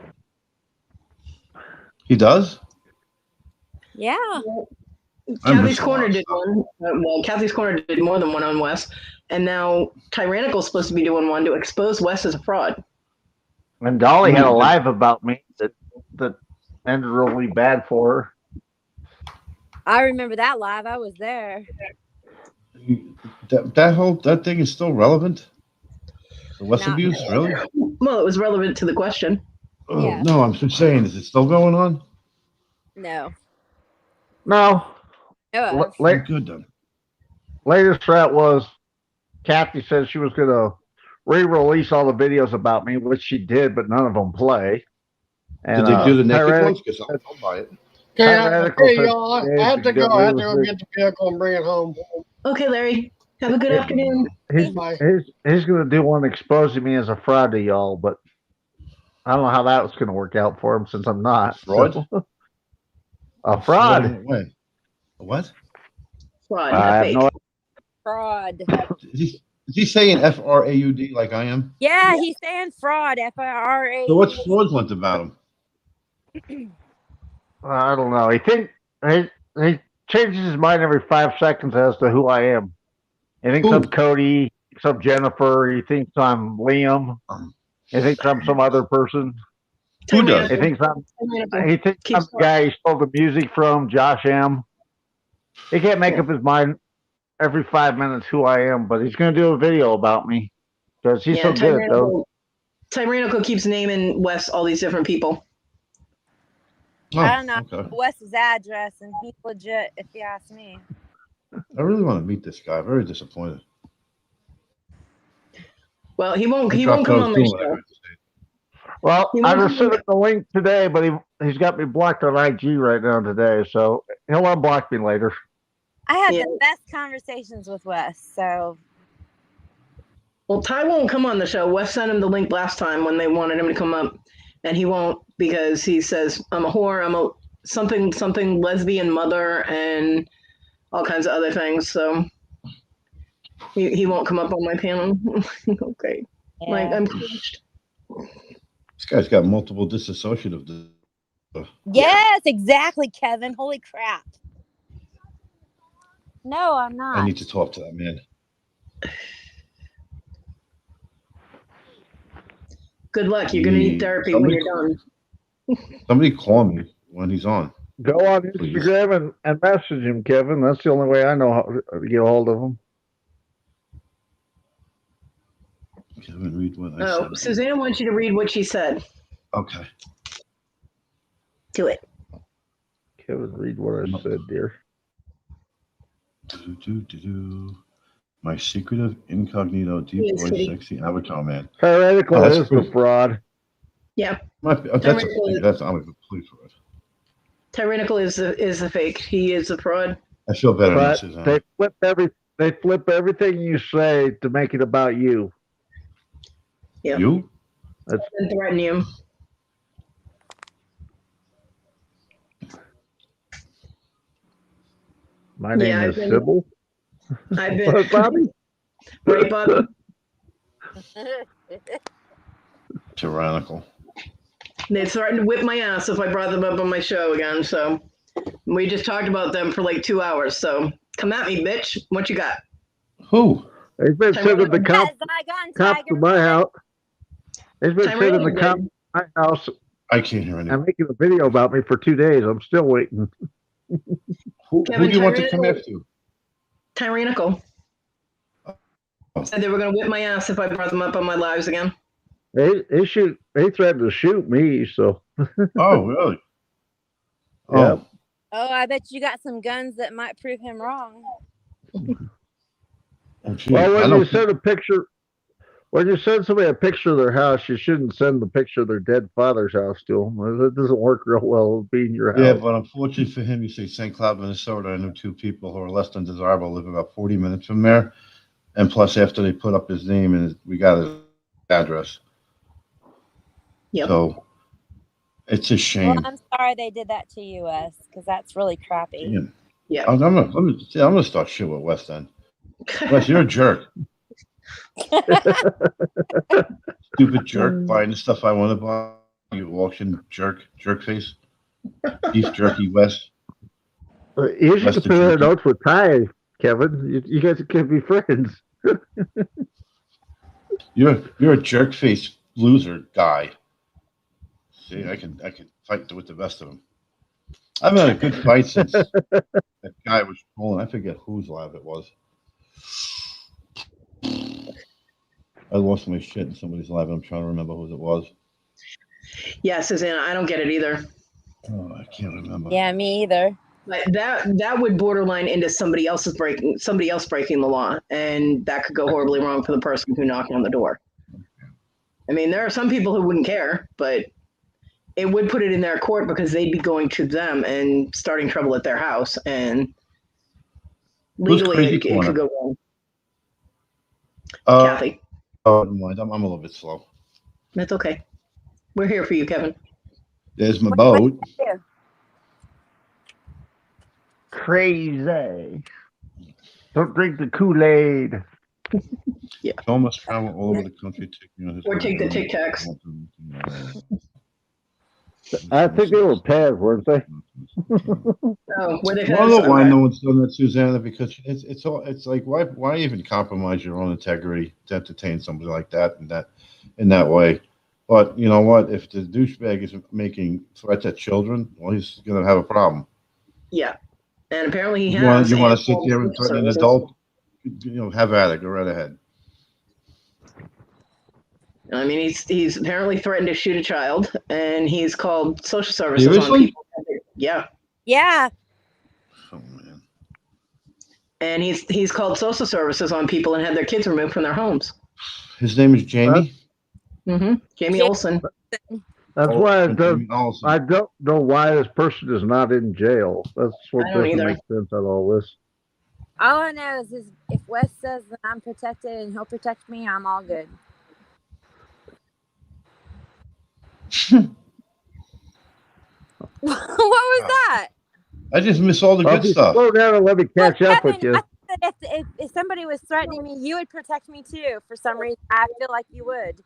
S5: He does?
S2: Yeah.
S1: Kathy's Corner did one. Well, Kathy's Corner did more than one on Wes. And now Tyrannical's supposed to be doing one to expose Wes as a fraud.
S10: And Dolly had a live about me that ended really bad for her.
S1: I remember that live. I was there.
S5: That thing is still relevant? The West abuse, really?
S1: Well, it was relevant to the question.
S5: Oh, yeah. No, I'm just saying, is it still going on?
S2: No.
S10: No.
S5: Good then.
S10: Latest threat was Kathy said she was going to re-release all the videos about me, which she did, but none of them play. And,
S5: did they do the naked ones? Because I'll buy it.
S7: Okay, y'all. I have to go. I have to go get the vehicle and bring it home.
S1: Okay, Larry. Have a good afternoon.
S10: He's going to do one exposing me as a fraud to y'all, but I don't know how that's going to work out for him since I'm not.
S5: Fraud?
S10: So. A fraud.
S5: What?
S1: Fraud.
S10: I have no.
S2: Fraud.
S5: Is he saying FRAUD like I am?
S2: Yeah, he's saying fraud. FRAUD.
S5: So what's fraudulent about him?
S10: I don't know. He changes his mind every 5 seconds as to who I am. He thinks I'm Kodi. He thinks I'm Jennifer. He thinks I'm Liam. He thinks I'm some other person.
S5: Who does?
S10: He thinks I'm the guy he stole the music from, Josh M. He can't make up his mind every 5 minutes who I am, but he's going to do a video about me because he's so good, though.
S1: Tyrannical keeps naming Wes all these different people.
S2: I don't know Wes's address, and he's legit, if you ask me.
S5: I really want to meet this guy. Very disappointed.
S1: Well, he won't come on my show.
S10: Well, I just sent him the link today, but he's got me blocked on IG right now today, so he'll unblock me later.
S2: I had the best conversations with Wes, so.
S1: Well, Ty won't come on the show. Wes sent him the link last time when they wanted him to come up, and he won't because he says, I'm a whore, I'm a something lesbian mother, and all kinds of other things, so he won't come up on my panel. Okay. Yeah. Like, I'm crushed.
S5: This guy's got multiple dissociative.
S2: Yes, exactly, Kevin. Holy crap. No, I'm not.
S5: I need to talk to that man.
S1: Good luck. You're going to need therapy when you're done.
S5: Somebody call me when he's on.
S10: Go on Instagram and message him, Kevin. That's the only way I know how to get a hold of him.
S5: Kevin, read what I said.
S1: Susanna wants you to read what she said.
S5: Okay.
S1: Do it.
S10: Kevin, read what I said, dear.
S5: My secretive, incognito, deep voice, sexy avatar man.
S10: Heretical is the fraud.
S1: Yeah.
S5: That's I'm a complete fraud.
S1: Tyrannical is the fake. He is the fraud.
S5: I feel better now, Susanna.
S10: They flip everything you say to make it about you.
S1: Yeah.
S5: You?
S1: And threaten you.
S10: My name is Sybil.
S1: I've been.
S10: What, Bobby?
S1: Right, Bobby?
S5: Tyrannical.
S1: They threatened to whip my ass if I brought them up on my show again, so we just talked about them for like 2 hours, so come at me, bitch. What you got?
S5: Who?
S10: They've been sending the cops to my house. They've been sending the cops to my house.
S5: I can't hear anything.
S10: I'm making a video about me for 2 days. I'm still waiting.
S5: Who do you want to come after?
S1: Tyrannical. Said they were going to whip my ass if I brought them up on my lives again.
S10: They threatened to shoot me, so.
S5: Oh, really?
S10: Yeah.
S2: Oh, I bet you got some guns that might prove him wrong.
S10: Well, when you send somebody a picture of their house, you shouldn't send the picture of their dead father's house to them. It doesn't work real well being your house.
S5: Yeah, but unfortunately for him, you say St. Cloud, Minnesota. I know 2 people who are less than desirable live about 40 minutes from there. And plus, after they put up his name, and we got his address.
S1: Yep.
S5: So it's a shame.
S2: Well, I'm sorry they did that to you, Wes, because that's really crappy.
S5: Damn.
S1: Yeah.
S5: I'm gonna start shit with Wes then. Wes, you're a jerk. Stupid jerk buying the stuff I want to buy. You auction jerk face. Beef jerky, Wes.
S10: You should compare notes with Ty, Kevin. You guys can be friends.
S5: You're a jerk face loser guy. See, I can fight with the best of them. I've had a good fight since that guy was trolling. I forget whose live it was. I lost my shit in somebody's live, and I'm trying to remember whose it was.
S1: Yeah, Susanna, I don't get it either.
S5: Oh, I can't remember.
S2: Yeah, me either.
S1: But that would borderline into somebody else breaking the law, and that could go horribly wrong for the person who knocked on the door. I mean, there are some people who wouldn't care, but it would put it in their court because they'd be going to them and starting trouble at their house, and legally it could go wrong. Kathy.
S5: Oh, never mind. I'm a little bit slow.
S1: That's okay. We're here for you, Kevin.
S5: There's my
S2: What
S5: boat.
S2: did you do?
S10: Crazy. Don't drink the Kool-Aid.
S5: Joe must travel all over the country taking on his
S1: Or take the Tic Tacs.
S10: I think they were pears, weren't they?
S1: Oh, were they
S5: You want to know why
S1: okay.
S5: no one's done that, Susanna? Because it's like why even compromise your own integrity to entertain somebody like that in that way? But you know what? If the douchebag is making threats at children, well, he's gonna have a problem.
S1: Yeah. And apparently he
S5: You
S1: has.
S5: want to sit there and threaten an adult? Have at it. Go right ahead.
S1: I mean, he's apparently threatened to shoot a child, and he's called social services on
S5: Seriously?
S1: people. Yeah.
S2: Yeah.
S5: Oh man.
S1: And he's called social services on people and had their kids removed from their homes.
S5: His name is Jamie.
S1: Mm-hmm. Jamie Olsen.
S10: That's why I don't
S5: Olsen.
S10: know why this person is not in jail. That's what
S1: I don't
S10: doesn't
S1: either.
S10: make sense out of all this.
S2: All I know is if Wes says that I'm protected and he'll protect me, I'm all good. What was that?
S5: I just miss all the
S10: Well,
S5: good
S10: if you
S5: stuff.
S10: slow down and let me catch up with
S2: Kevin,
S10: you.
S2: I thought that if somebody was threatening me, you would protect me too. For some reason, I feel like you would.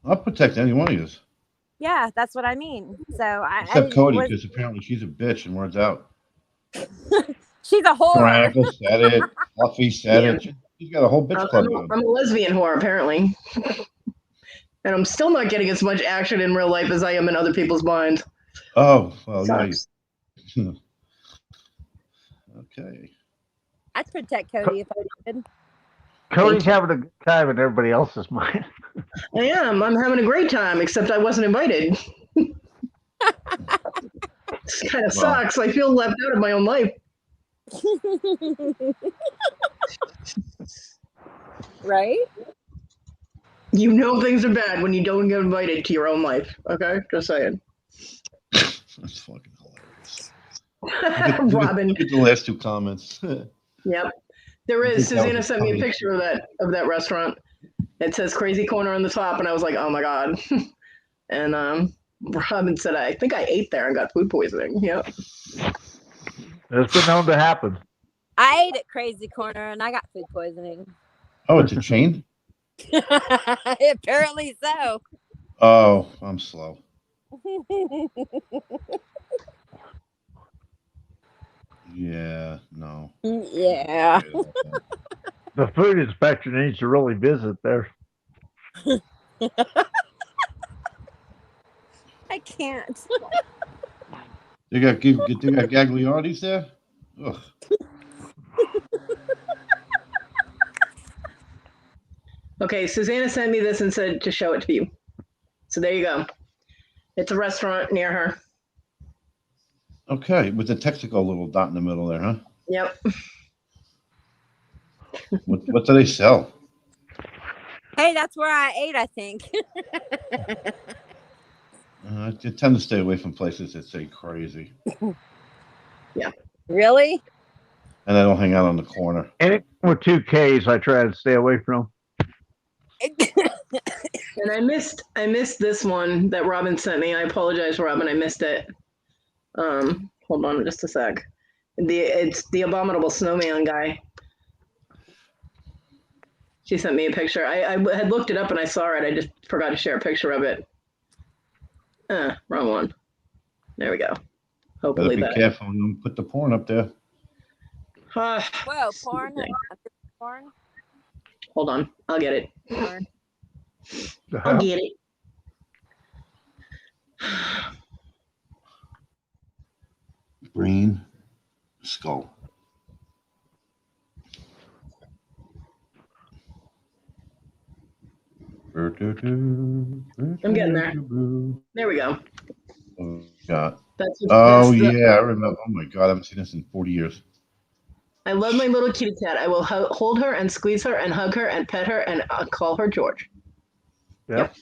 S5: I'll protect any one of you.
S2: Yeah, that's what I mean. So
S5: Except Kodi, because apparently she's a bitch and words out.
S2: She's a whore.
S5: Veronica said it. Fluffy said it. She's got a whole bitch club going.
S1: I'm a lesbian whore, apparently. And I'm still not getting as much action in real life as I am in other people's minds.
S5: Oh, well,
S1: Sucks.
S5: yeah. Okay.
S2: I'd protect Kodi if I could.
S10: Cody's having a good time in everybody else's mind.
S1: I am. I'm having a great time, except I wasn't invited. This kind of sucks. I feel left out of my own life.
S2: Right?
S1: You know things are bad when you don't get invited to your own life. Okay? Just saying.
S5: That's fucking hilarious.
S1: Robin.
S5: Look at the last two comments.
S1: Yep. There
S5: I
S1: is.
S5: think that
S1: Susanna
S5: was
S1: sent me a
S5: funny.
S1: picture of that restaurant. It says Crazy Corner on the top, and I was like, oh my God. And Robin said, I think I ate there and got food poisoning. Yep.
S10: It's been known to happen.
S2: I ate at Crazy Corner and I got food poisoning.
S5: Oh, it's a chain?
S2: Apparently so.
S5: Oh, I'm slow. Yeah, no.
S2: Yeah.
S10: The food inspector needs to really visit there.
S2: I can't.
S5: They got Gagliardi's there? Ugh.
S1: Okay, Susanna sent me this and said to show it to you. So there you go. It's a restaurant near her.
S5: Okay, with the Texaco little dot in the middle there, huh?
S1: Yep.
S5: What do they sell?
S2: Hey, that's where I ate, I think.
S5: I tend to stay away from places that say crazy.
S1: Yeah.
S2: Really?
S5: And I don't hang out on the corner.
S10: Anything with 2 Ks, I try to stay away from.
S1: And I missed this one that Robin sent me. I apologize, Robin. I missed it. Hold on just a sec. It's the abominable snowman guy. She sent me a picture. I had looked it up and I saw it. I just forgot to share a picture of it. Wrong one. There we go. Hopefully
S5: Better be careful. Don't put the porn up there.
S2: Whoa, porn? Porn?
S1: Hold on. I'll get it.
S2: Porn.
S1: I'll get it.
S5: Brain, skull.
S1: I'm getting there. There we go.
S5: Oh, God.
S1: That's
S5: I
S1: the,
S5: remember. Oh, my God. I haven't seen this in 40 years.
S1: I love my little kitty cat. I will hold her and squeeze her and hug her and pet her and call her George.
S10: Yep.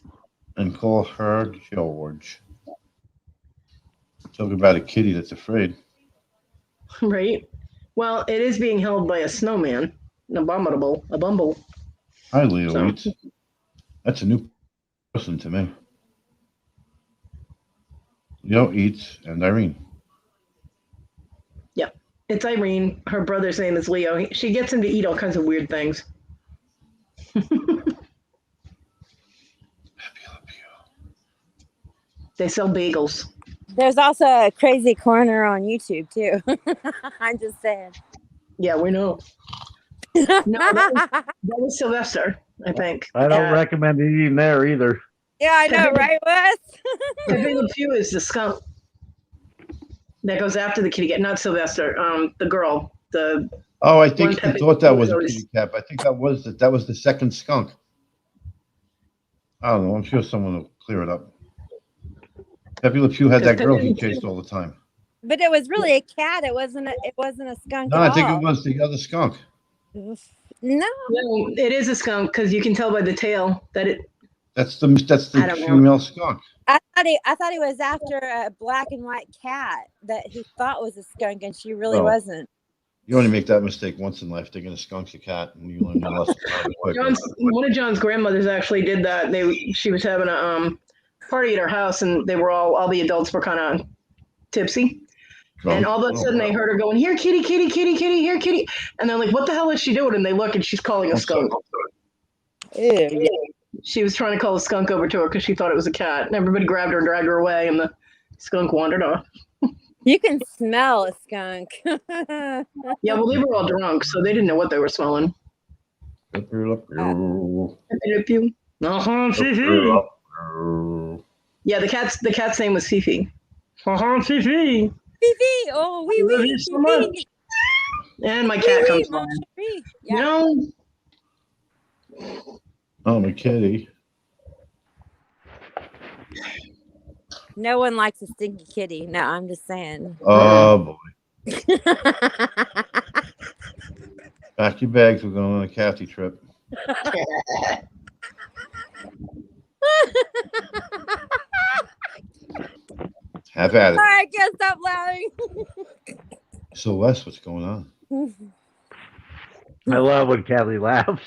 S5: And call her George. Talk about a kitty that's afraid.
S1: Right? Well, it is being held by a snowman. A bumble.
S5: Hi, Leo
S1: So-
S5: Eats. That's a new person to me. Leo Eats and Irene.
S1: Yep. It's Irene. Her brother's name is Leo. She gets him to eat all kinds of weird things. They sell bagels.
S2: There's also a crazy corner on YouTube too. I'm just saying.
S1: Yeah, we know. No, that was Sylvester, I think.
S10: I don't recommend eating there either.
S2: Yeah, I know, right, Wes?
S1: Pepe Le Pew is the skunk that goes after the kitty cat, not Sylvester. The girl, the
S5: Oh, I think
S1: One
S5: he thought that
S1: Pepe
S5: was a
S1: goes-
S5: kitty cat. But I think that was the second skunk. I don't know. I'm sure someone will clear it up. Pepe Le Pew had that girl he chased all the time.
S2: But it was really a cat. It wasn't a skunk
S5: No,
S2: at
S5: I think
S2: all.
S5: it was the other skunk.
S2: No.
S1: No, it is a skunk because you can tell by the tail that it.
S5: That's the
S1: I don't know.
S5: female skunk.
S2: I thought he was after a black and white cat that he thought was a skunk, and she really
S5: Oh.
S2: wasn't.
S5: You only make that mistake once in life. Thinking a skunk's a cat, and you learn your lesson very quickly.
S1: One of John's grandmothers actually did that. She was having a party at her house, and they were all the adults were kind of tipsy.
S5: Drunk?
S1: And all of a sudden, they heard her going, "Here, kitty, kitty, kitty, kitty, here, kitty," and they're like, "What the hell is she doing?" And they look, and she's calling a skunk.
S2: Ew, yeah.
S1: She was trying to call a skunk over to her because she thought it was a cat, and everybody grabbed her and dragged her away, and the skunk wandered off.
S2: You can smell a skunk.
S1: Yeah, well, they were all drunk, so they didn't know what they were smelling. Yeah, the cat's name was Fifi. Fifi.
S2: Fifi, oh,
S1: I love you so much. And my cat comes by.
S2: Yeah.
S1: No.
S5: Oh, my kitty.
S2: No one likes a stinky kitty. No, I'm just saying.
S5: Oh boy. Pack your bags. We're going on a Kathy trip. Have at it.
S2: I can't stop laughing.
S5: So, Wes, what's going on?
S10: I love when Kathy laughs.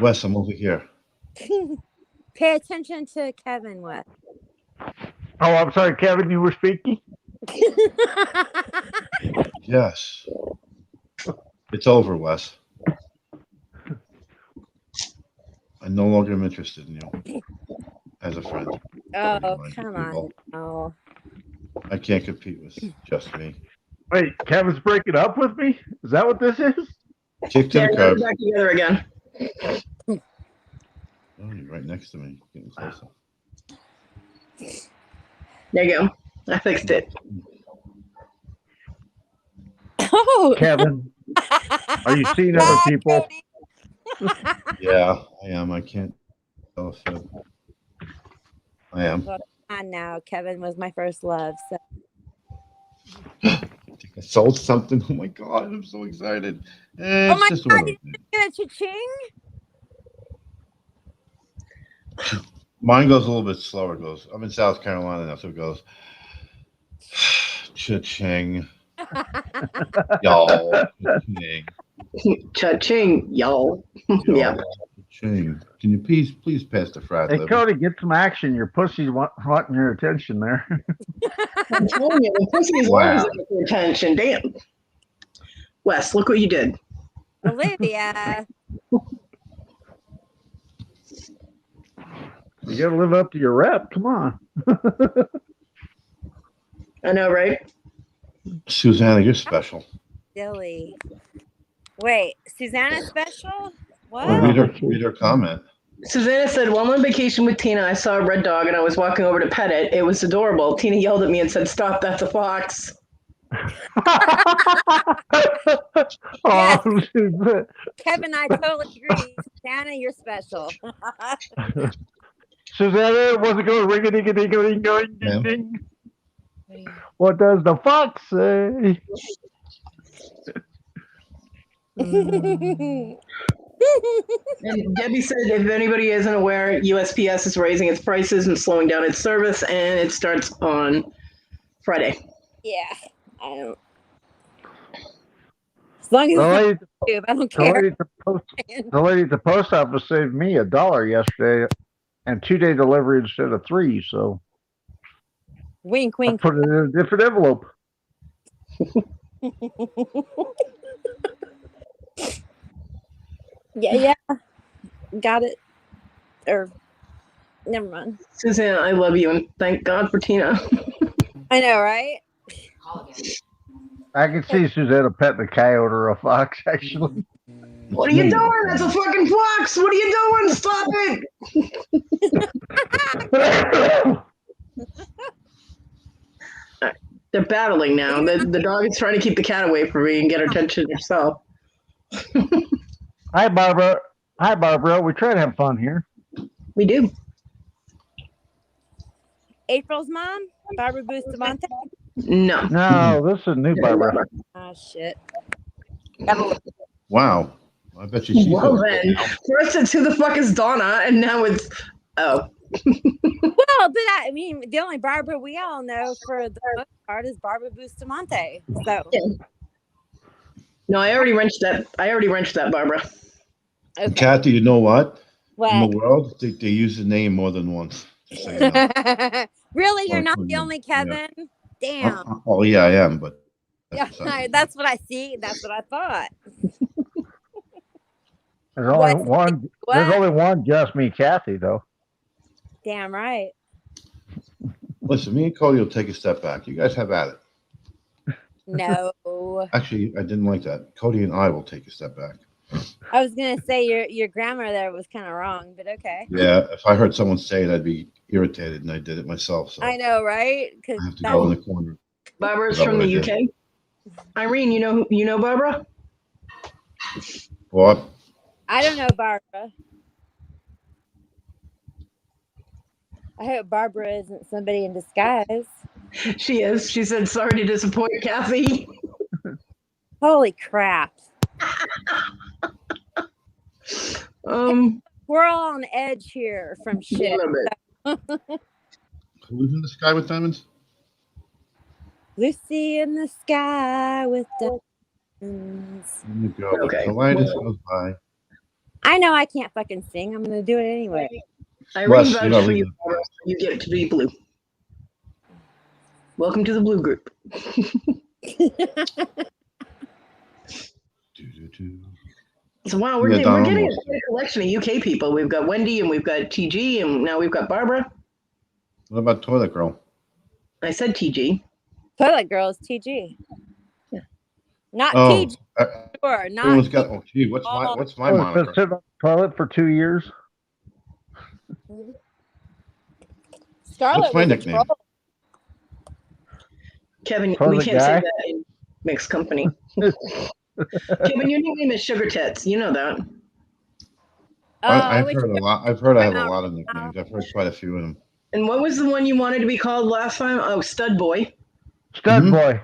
S5: Wes, I'm over here.
S2: Pay attention to Kevin, what?
S10: Oh, I'm sorry, Kevin, you were speaking?
S5: Yes. It's over, Wes. I no longer am interested in you as a friend.
S2: Oh,
S5: Mind
S2: come
S5: people.
S2: on. Oh.
S5: I can't compete with just me.
S10: Wait, Kevin's breaking up with me? Is that what this is?
S5: Kick to
S1: Yeah,
S5: the
S1: now
S5: curb.
S1: they're back together again.
S5: Oh, you're right next to me. Getting closer.
S1: There you go. I fixed it.
S2: Oh.
S10: Kevin, are you seeing other people?
S5: Yeah, I am. I can't tell if I am.
S2: I know. Kevin was my first love. So.
S5: I think I sold something. Oh my god, I'm so excited.
S2: Oh my
S5: just
S2: God,
S5: one
S2: you
S5: of
S2: did get a cha-ching?
S5: them. Mine goes a little bit slower. It goes. I'm in South Carolina now, so it goes. Cha-ching. Y'all. Cha-ching.
S1: Cha-ching, y'all. Yeah.
S5: Cha-ching. Can you please pass the frat?
S10: Hey,
S5: Libby?
S10: Cody, get some action. Your pussy's wanting your attention there.
S1: I'm telling you, the pussy is always looking for attention. Damn. Wes, look what you did.
S2: Olivia.
S10: You got to live up to your rep. Come on.
S1: I know, right?
S5: Susanna, you're special.
S2: Silly. Wait, Susanna special? What?
S5: Well, read her comment.
S1: Susanna said, while on vacation with Tina, I saw a red dog and I was walking over to pet it. It was adorable. Tina yelled at me and said, "Stop, that's a fox."
S10: Oh,
S2: Kevin, I totally agree. Susanna, you're special.
S10: Susanna wasn't going ring a ding a ding a ding ding ding ding. What does the fox say?
S1: And Debbie said, if anybody isn't aware, USPS is raising its prices and slowing down its service, and it starts on Friday.
S2: Yeah, I don't. As long as
S10: The
S2: it's
S10: lady,
S2: on YouTube, I don't
S10: the
S2: care.
S10: lady at the post, the lady at the post office saved me $1 yesterday, and 2-day delivery instead of 3. So
S2: Wink,
S10: I
S2: wink.
S10: put it in a different envelope.
S2: Yeah. Got it. Or never mind.
S1: Suzanne, I love you, and thank God for Tina.
S2: I know, right?
S10: I can see Susanna petting a coyote or a fox, actually.
S1: What are you doing? That's a fucking fox. What are you doing? Stop it. They're battling now. The dog is trying to keep the cat away from me and get her attention herself.
S10: Hi, Barbara. Hi, Barbara. We try to have fun here.
S1: We do.
S2: April's mom? Barbara Bustamante?
S1: No.
S10: No, this is new Barbara.
S2: Oh, shit.
S5: Wow. I bet you she's
S1: Well
S5: in it
S1: then,
S5: now.
S1: first it's who the fuck is Donna, and now it's
S2: Well, but I mean, the only Barbara we all know for the most part is Barbara Bustamante. So,
S1: no, I already wrenched that, Barbara.
S2: okay.
S5: Kathy, you know what?
S2: What?
S5: In the world, they use the name more than once. Just so you know.
S2: Really? You're
S5: Or-
S2: not the only Kevin? Damn.
S5: Oh, yeah, I am, but
S2: Yeah, that's what I see. That's what I thought.
S10: There's only
S2: What?
S10: one.
S2: What?
S10: There's only one. Just me, Kathy, though.
S2: Damn right.
S5: listen, me and Cody will take a step back. You guys have at it.
S2: No.
S5: Actually, I didn't like that. Cody and I will take a step back.
S2: I was gonna say your grammar there was kind of wrong, but okay.
S5: Yeah, if I heard someone say it, I'd be irritated, and I did it myself. So
S2: I know, right? Because
S5: I have to go in the corner.
S1: Barbara's
S5: Is that
S1: from
S5: what
S1: the
S5: I did?
S1: UK. Irene, you know Barbara?
S5: What?
S2: I don't know Barbara. I hope Barbara isn't somebody in disguise.
S1: She is. She said, "Sorry to disappoint, Kathy."
S2: Holy crap! We're all on edge here from shit.
S5: Who's in the sky with diamonds?
S2: Lucy in the sky with diamonds.
S5: There you go.
S1: Okay.
S5: The light just goes by.
S2: I know I can't fucking sing. I'm gonna do it anyway.
S1: Irene
S5: Wes,
S1: vouched
S5: you're not
S1: for you,
S5: leaving.
S1: Barbara, so you get it to be blue. Welcome to the blue group. So wow, we're getting a collection of UK people. We've got Wendy and we've got TG and now we've got Barbara.
S5: What about Toilet Girl?
S1: I said TG.
S2: Toilet Girl is TG.
S1: Yeah.
S2: Not
S5: Oh,
S2: TG. Sure, not.
S5: everyone's got. Oh, gee, what's my
S10: Been
S5: moniker?
S10: sitting on the toilet for 2 years.
S2: Scarlet
S5: What's my
S2: was a
S5: nickname?
S2: troll.
S1: Kevin,
S10: Toilet
S1: we can't
S10: guy?
S1: say that in mixed company. Kevin, your nickname is Sugar Tits. You know that.
S5: I've
S2: wish
S5: heard a
S2: you
S5: lot. I've heard I have a
S2: out
S5: lot of nicknames. I've heard quite a few of them.
S1: And what was the one you wanted to be called last time? Oh, Stud Boy.
S10: Stud
S5: Mhm.
S10: boy.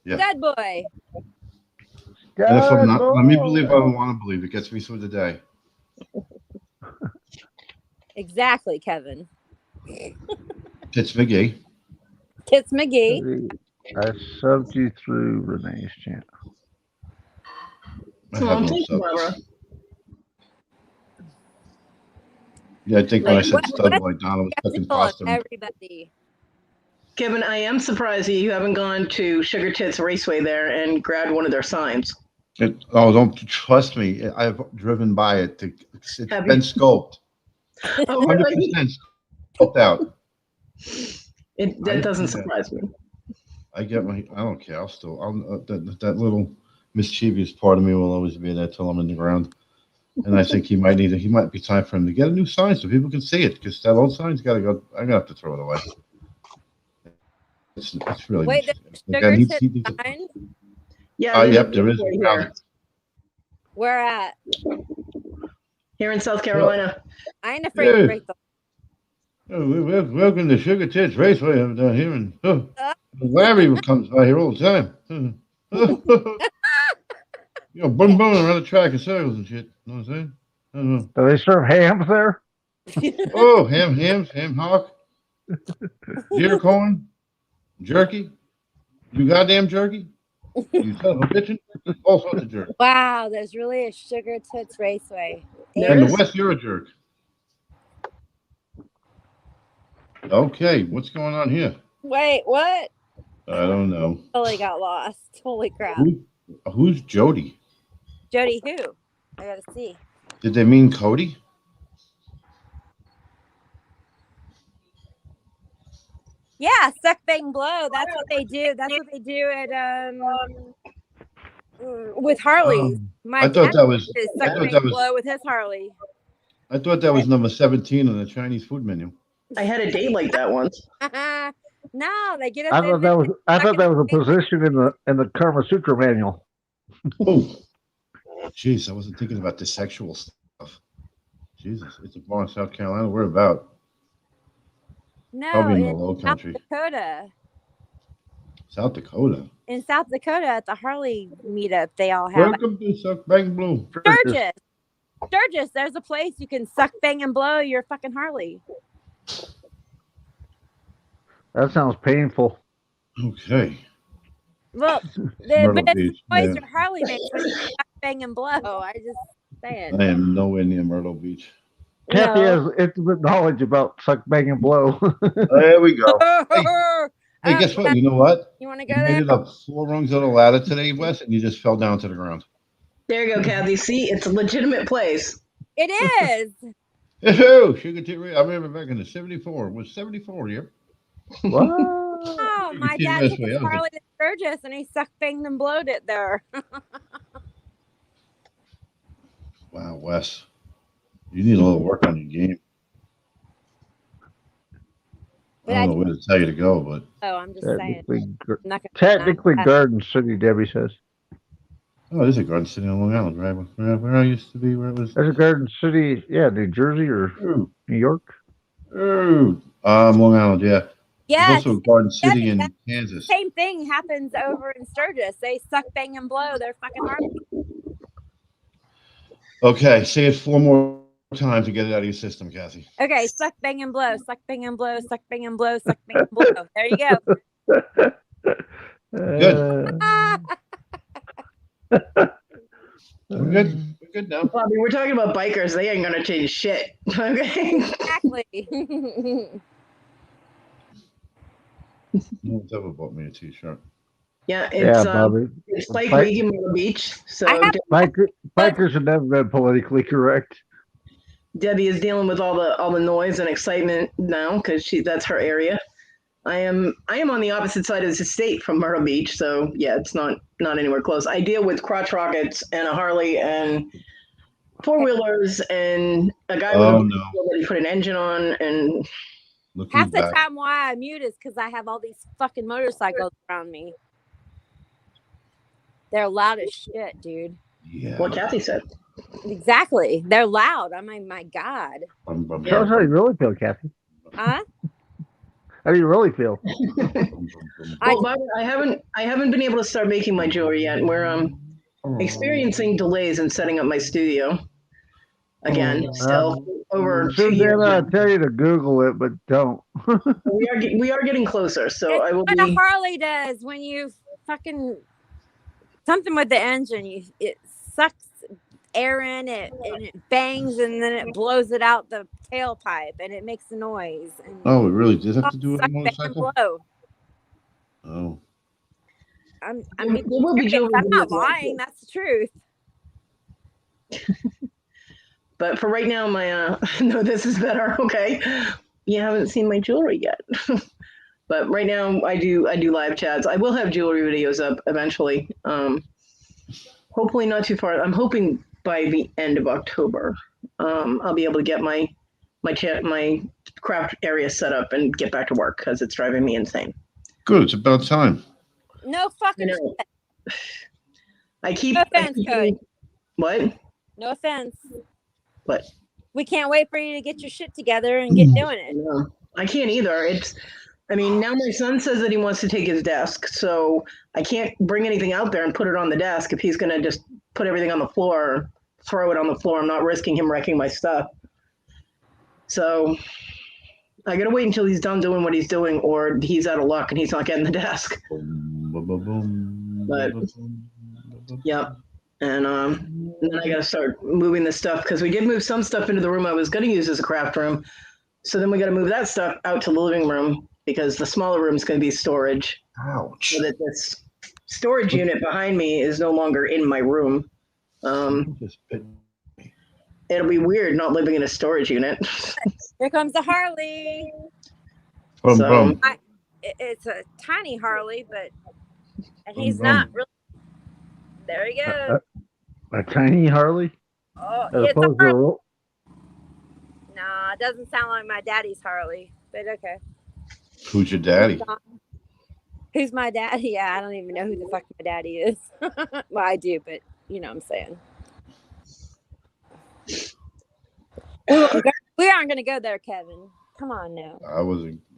S5: Yeah.
S2: Stud boy.
S5: And if I'm
S10: Stud
S5: not, let me
S10: boy.
S5: believe what I want to believe. It gets me through the day.
S2: Exactly, Kevin.
S5: Tits McGee.
S2: Tits McGee.
S10: I subbed you through Renee's channel.
S5: I have no
S1: Thank you,
S5: subs.
S1: Barbara.
S5: Yeah, I think when I
S2: Like,
S5: said
S2: what-
S5: Stud
S2: what-
S5: Boy, Donna was cooking
S2: Skeptical of
S5: costume.
S2: everybody.
S1: Kevin, I am surprised that you haven't gone to Sugar Tits Raceway there and grabbed one of their signs.
S5: Don't trust me. I've driven by it. It's
S1: Have
S5: been
S1: you?
S5: scoped.
S1: Oh, really?
S5: 100% scoped out.
S1: That doesn't surprise me.
S5: I don't care. That little mischievous part of me will always be there till I'm in the ground. And I think he might be time for him to get a new sign so people can see it, because that old sign's got to go. I'm gonna have to throw it away. It's really.
S2: Wait, there's Sugar
S5: Again,
S2: Tits sign?
S1: Yeah.
S5: Yep, there is.
S1: Right here.
S2: Where at?
S1: Here in South Carolina.
S2: I ain't afraid to break the.
S5: Welcome to Sugar Tits Raceway down here, and Larry comes by here all the time. Boom, around the track in circles and shit. You know what I'm saying? I don't know.
S10: Do they serve hams there?
S5: Oh, ham hock, deer corn, jerky. You goddamn jerky. You son of a bitchin'. Also a jerk.
S2: Wow, there's really a Sugar Toots Raceway.
S5: In the West, you're a jerk. Okay, what's going on here?
S2: Wait, what?
S5: I don't know.
S2: Totally got lost. Holy crap.
S5: Who's Jody?
S2: Jody who? I gotta see.
S5: Did they mean Kodi?
S2: Yeah, suck, bang, blow. That's what they do. That's what they do at with Harley.
S5: I thought that was
S2: suck, bang, blow with his Harley.
S5: I thought that was number 17 on the Chinese food menu.
S1: I had a date like that once.
S2: No, they get up
S10: I
S2: there.
S10: thought that was a position in the Karma Sutra manual.
S5: Oh, jeez, I wasn't thinking about the sexual stuff. Jesus, it's a bar in South Carolina. Where about?
S2: No,
S5: probably in the
S2: in
S5: Low Country.
S2: South Dakota.
S5: South Dakota.
S2: In South Dakota, at the Harley meetup, they all have.
S5: Welcome to Suck Bang Blow.
S2: Sturgis, there's a place you can suck, bang, and blow your fucking Harley.
S10: That sounds painful.
S5: Okay.
S2: Look,
S5: Myrtle
S2: the
S5: Beach,
S2: noise
S5: man.
S2: your Harley makes when you suck, bang, and blow. I just saying.
S5: I am nowhere near Myrtle Beach.
S10: Kathy has intimate knowledge about suck, bang, and blow.
S5: There we go. Hey, guess what? You know what?
S2: You want to
S5: You
S2: go
S5: made
S2: there?
S5: it up 4 rungs of the ladder today, Wes, and you just fell down to the ground.
S1: There you go, Kathy. See, it's a legitimate place.
S2: It is.
S5: Oh, Sugar Tea Ray. I remember back in the 74. It was 74, yep.
S10: What?
S2: Oh, my dad took his Harley to Sturgis and he suck, banged, and blowed it there.
S5: Wow, Wes. You need a little work on your game. I don't know where to tell you to go, but.
S2: Oh, I'm just saying.
S10: Technically Garden City, Debbie says.
S5: Oh, there's a Garden City on Long Island, right? Where I used to be, where it was.
S10: There's a Garden City, yeah, New Jersey or New York.
S5: Long Island, yeah.
S2: Yes.
S5: There's also a Garden City in Kansas.
S2: Same thing happens over in Sturgis. They suck, bang, and blow their fucking Harley.
S5: Okay, say it 4 more times to get it out of your system, Kathy.
S2: Okay, suck, bang, and blow, suck, bang, and blow, suck, bang, and blow, suck, bang, and blow. There you go.
S5: Good. We're good. We're good now.
S1: Bobby, we're talking about bikers. They ain't gonna change shit. Okay.
S2: Exactly.
S5: No one's ever bought me a t-shirt.
S1: Yeah, it's
S10: Bobby.
S1: it's Bike Week in Myrtle Beach. So
S10: Bikers have never been politically correct.
S1: Debbie is dealing with all the noise and excitement now because that's her area. I am on the opposite side of the state from Myrtle Beach, so yeah, it's not anywhere close. I deal with crotch rockets and a Harley and 4-wheelers and a guy with a wheel that he put an engine on and.
S2: Half the time why I mute is because I have all these fucking motorcycles around me. They're loud as shit, dude.
S5: Yeah.
S1: What Kathy said.
S2: Exactly. They're loud. I mean, my God.
S10: Tell us how you really feel, Kathy.
S2: Huh?
S10: How do you really feel?
S1: Well, Barbara, I haven't been able to start making my jewelry yet. We're experiencing delays in setting up my studio. Again, still over 2 years.
S10: I tell you to Google it, but don't.
S1: we are getting closer, so
S2: it's
S1: I will
S2: what
S1: be.
S2: a Harley does when you fucking something with the engine. It sucks air in it and it bangs and then it blows it out the tailpipe and it makes a noise. And
S5: oh, it really does have to do with a motorcycle? Oh.
S2: I'm not lying. That's the truth.
S1: But for right now, my no, this is better. Okay, you haven't seen my jewelry yet. But right now, I do live chats. I will have jewelry videos up eventually. Hopefully not too far. I'm hoping by the end of October, I'll be able to get my craft area set up and get back to work because it's driving me insane.
S5: Good. It's about time.
S2: No fucking shit.
S1: I keep.
S2: No offense, Cody.
S1: What?
S2: No offense.
S1: What?
S2: We can't wait for you to get your shit together and get doing it.
S1: No, I can't either. I mean, now my son says that he wants to take his desk, so I can't bring anything out there and put it on the desk if he's going to just put everything on the floor, throw it on the floor. I'm not risking him wrecking my stuff. So I got to wait until he's done doing what he's doing or he's out of luck and he's not getting the desk. But Yep. And then I got to start moving this stuff because we did move some stuff into the room I was going to use as a craft room. So then we got to move that stuff out to the living room because the smaller room is going to be storage.
S5: Ouch.
S1: So that this storage unit behind me is no longer in my room.
S5: Just bit
S1: It'll be weird not living in a storage unit.
S2: Here comes the Harley.
S5: Brum,
S1: So-
S5: brum.
S2: It's a tiny Harley, but and
S5: Brum,
S2: he's
S5: brum.
S2: not really. There he goes.
S10: A tiny Harley?
S2: Oh,
S10: As
S2: it's a
S10: opposed to a
S2: Harley.
S10: real.
S2: Nah, it doesn't sound like my daddy's Harley, but okay.
S5: Who's your daddy?
S2: Who's my daddy? Yeah, I don't even know who the fuck my daddy is. Well, I do, but you know what I'm saying. We aren't going to go there, Kevin. Come on now.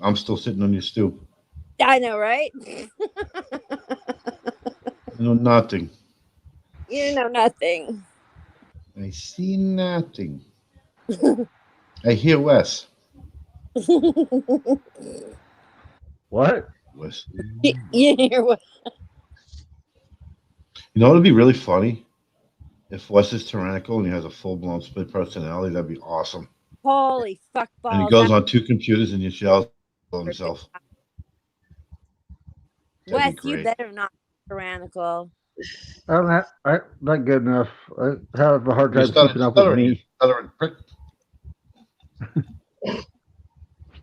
S5: I'm still sitting on your stoop.
S2: I know, right?
S5: I know nothing.
S2: You know nothing.
S5: I see nothing. I hear Wes.
S10: What?
S5: Wes.
S2: You hear what?
S5: You know, it'd be really funny if Wes is tyrannical and he has a full-blown split personality. That'd be awesome.
S2: Holy fuck balls.
S5: And he goes on 2 computers and just yells at himself.
S2: Wes,
S5: That'd be
S2: you
S5: great.
S2: better not be tyrannical.
S10: I'm not good enough. I have a hard
S5: You're
S10: time keeping up with me.
S5: stuttering prick.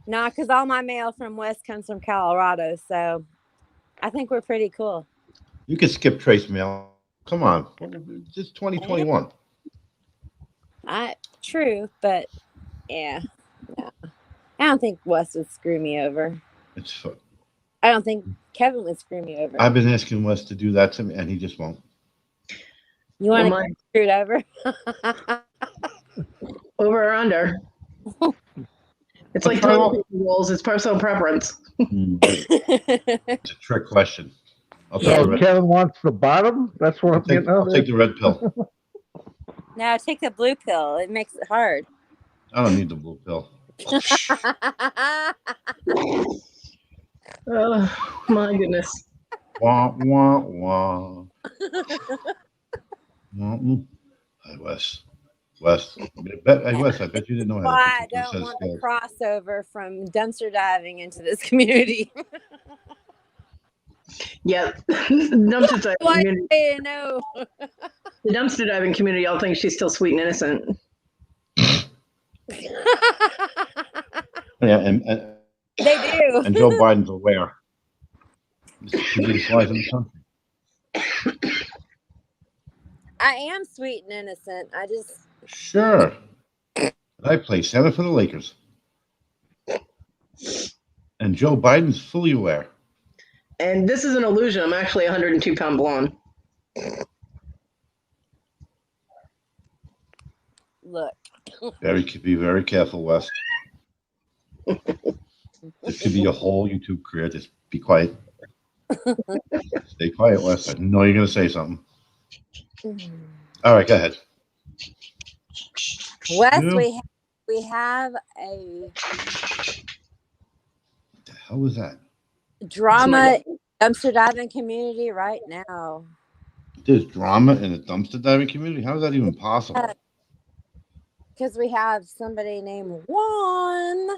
S2: Nah, because all my mail from West comes from Colorado, so I think we're pretty cool.
S5: You can skip trace mail. Come on. Just 2021.
S2: True, but yeah. No. I don't think Wes would screw me over.
S5: It's fun.
S2: I don't think Kevin would screw me over.
S5: I've been asking Wes to do that to me, and he just won't.
S2: You want to get screwed over?
S1: Over or under? It's like toilet rules. It's personal preference.
S5: It's a trick question.
S10: Kevin wants the bottom? That's what I'm getting
S5: I'll take the red pill.
S2: No, take the blue pill. It makes it hard.
S5: I don't need the blue pill.
S1: Oh, my goodness.
S5: Wah, wah, wah. Hi, Wes. Wes, I bet you didn't know how
S2: Why
S5: to
S2: I don't want the crossover from dumpster diving into this community.
S1: Yeah, dumpster diving community.
S2: No.
S1: The dumpster diving community all think she's still sweet and innocent.
S5: Yeah, and
S2: they do.
S5: And Joe Biden's aware. He's flies in the country.
S2: I am sweet and innocent. I just
S5: Sure. I play center for the Lakers. And Joe Biden's fully aware.
S1: And this is an illusion. I'm actually 102-pound blonde.
S2: look.
S5: Be very careful, Wes. This could be your whole YouTube career. Just be quiet. Stay quiet, Wes. I know you're going to say something. All right, go ahead.
S2: Wes,
S5: Yeah.
S2: we have a
S5: What the hell was that?
S2: drama dumpster diving community right now.
S5: There's drama in the dumpster diving community? How is that even possible?
S2: Because we have somebody named Juan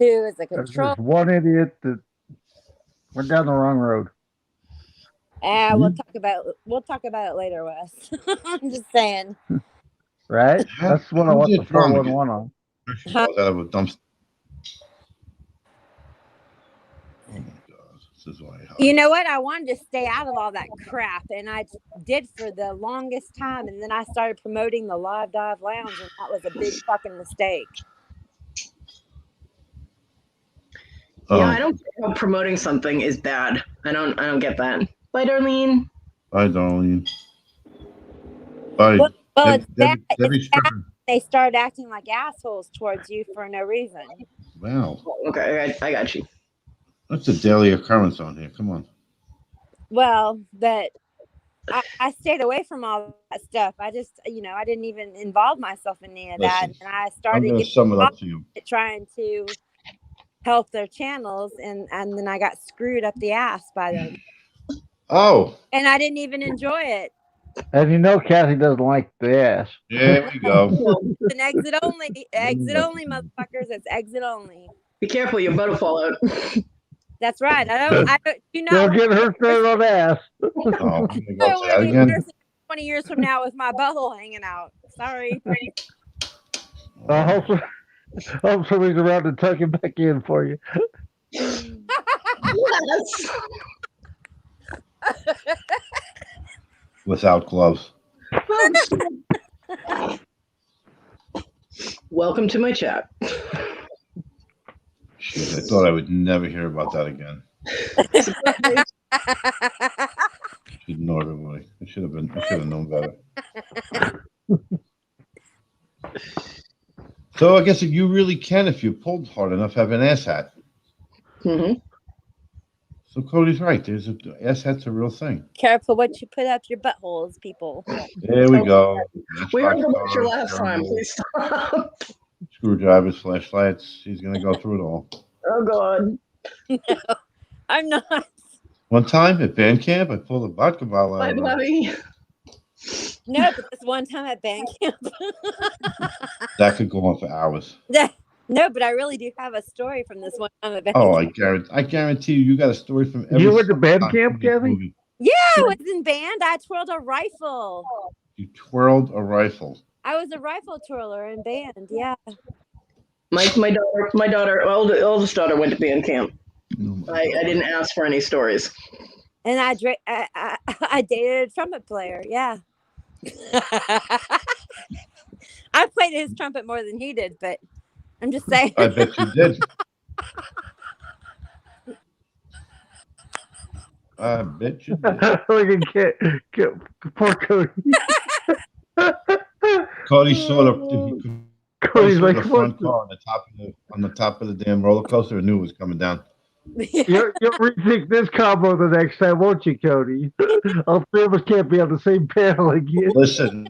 S2: who is a
S10: There's
S2: control.
S10: just one idiot that went down the wrong road.
S2: We'll talk about it later, Wes. I'm just saying.
S10: Right? That's what I want the 411 on.
S2: Huh?
S5: Out of a dumpster. Oh my God. This is why
S2: You know what? I wanted to stay out of all that crap, and I did for the longest time. And then I started promoting the Live Dive Lounge, and that was a big fucking mistake.
S1: Yeah, I don't think how promoting something is bad. I don't get that. Bye, Darlene.
S5: Bye, Darlene. Bye.
S2: Well, it's bad.
S5: Debbie
S2: It's bad.
S5: Strickland.
S2: They started acting like assholes towards you for no reason.
S5: Wow.
S1: Okay, I got you.
S5: That's a daily occurrence on here. Come on.
S2: Well, that I stayed away from all that stuff. I just, I didn't even involve myself in any of that.
S5: Listen,
S2: And I
S5: I'm
S2: started
S5: going to sum it up to you.
S2: trying to help their channels, and then I got screwed up the ass by them.
S5: Oh.
S2: And I didn't even enjoy it.
S10: And you know Kathy doesn't like the ass.
S5: There we go.
S2: It's an exit only. Exit only, motherfuckers. It's exit only.
S1: Be careful, your butt will fall out.
S2: That's right. I don't. Do not.
S10: Don't get her started on ass.
S5: Oh, I'm gonna go
S2: I
S5: say
S2: don't
S5: that
S2: want to be
S5: again.
S2: nursing 20 years from now with my butthole hanging out. Sorry.
S10: Hopefully somebody's around to tuck it back in for you.
S1: Yes.
S5: Without gloves.
S1: Welcome to my chat.
S5: Shit, I thought I would never hear about that again. Should know everybody. I should have known better. So I guess you really can, if you pulled hard enough, have an ass hat.
S1: Mm-hmm.
S5: So Cody's right. There's ass hat's a real thing.
S2: Careful what you put up your buttholes, people.
S5: There we go.
S1: We heard the lecture last time. Please stop.
S5: Screwdrivers, flashlights. He's gonna go through it all.
S1: Oh God.
S2: No, I'm not.
S5: One time at band camp, I pulled a vodka bottle out.
S1: Bye,
S5: of her.
S1: Bobby.
S2: No, but this one time at band camp.
S5: That could go on for hours.
S2: No, but I really do have a story from this one time at band
S5: Oh,
S2: camp.
S5: I guarantee you got a story from every.
S10: You went to band
S5: time
S10: camp,
S5: in this
S10: Kathy?
S5: movie.
S2: Yeah, I was in band. I twirled a rifle.
S5: You twirled a rifle.
S2: I was a rifle twirler in band. Yeah.
S1: My oldest daughter went to band camp. I didn't ask for any stories.
S2: And I dated a trumpet player. Yeah. I played his trumpet more than he did, but I'm just saying.
S5: I bet you did. I bet you did.
S10: Look at poor Cody.
S5: Cody saw
S10: Cody's like,
S5: the front car on the top of the damn roller coaster and knew it was coming down.
S10: You'll rethink this combo the next time, won't you, Cody? All three of us can't be on the same panel again.
S5: Listen,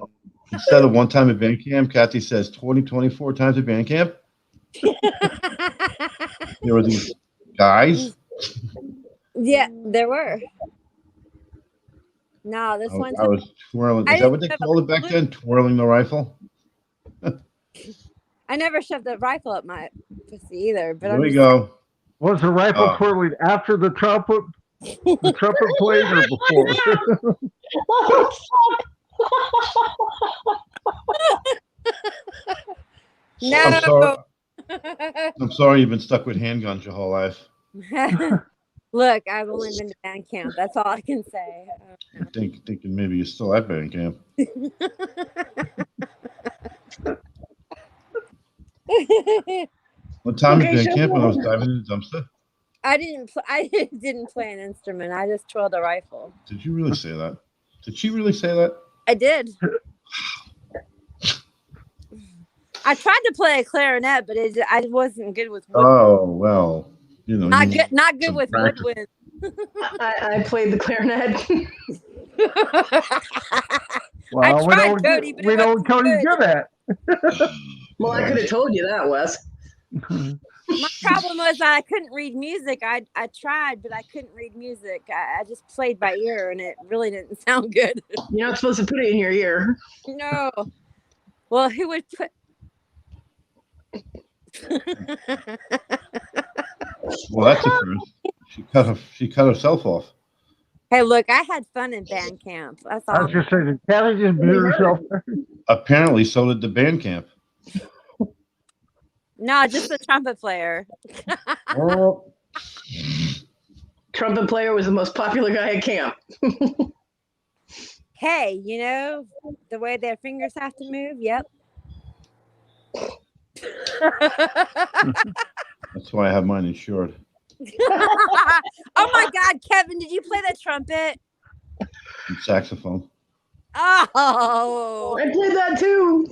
S5: instead of one time at band camp, Kathy says 24 times at band camp. There were these guys.
S2: Yeah, there were. No, this one
S5: I was twirling. Is that what they called it back then? Twirling the rifle?
S2: I never shoved the rifle up my pussy either. But
S5: There we go.
S10: Was the rifle twirling after the trumpet played or before?
S2: No.
S5: I'm sorry you've been stuck with handguns your whole life.
S2: Look, I've only been to band camp. That's all I can say.
S5: I'm thinking maybe you're still at band camp. One time at band camp when I was diving in the dumpster.
S2: I didn't play an instrument. I just twirled a rifle.
S5: Did you really say that? Did she really say that?
S2: I did. I tried to play a clarinet, but I wasn't good with wood.
S5: Oh well, you know.
S2: Not good with woodwind.
S1: I played the clarinet.
S10: Well,
S2: I tried, Cody, but
S10: we know what Cody's good at.
S1: Well, I could have told you that, Wes.
S2: My problem was I couldn't read music. I tried, but I couldn't read music. I just played by ear, and it really didn't sound good.
S1: You're not supposed to put it in your ear.
S2: No. Well, who would put?
S5: Well, that's a first. She cut herself off.
S2: Hey, look, I had fun in band camp. That's all.
S10: I was just saying, did Kathy just mute herself?
S5: Apparently, so did the band camp.
S2: No, just the trumpet player.
S5: Oh.
S1: Trumpet player was the most popular guy at camp.
S2: Hey, you know the way their fingers have to move. Yep.
S5: That's why I have mine insured.
S2: Oh my God, Kevin, did you play the trumpet?
S5: And saxophone.
S2: Oh,
S1: I played that too.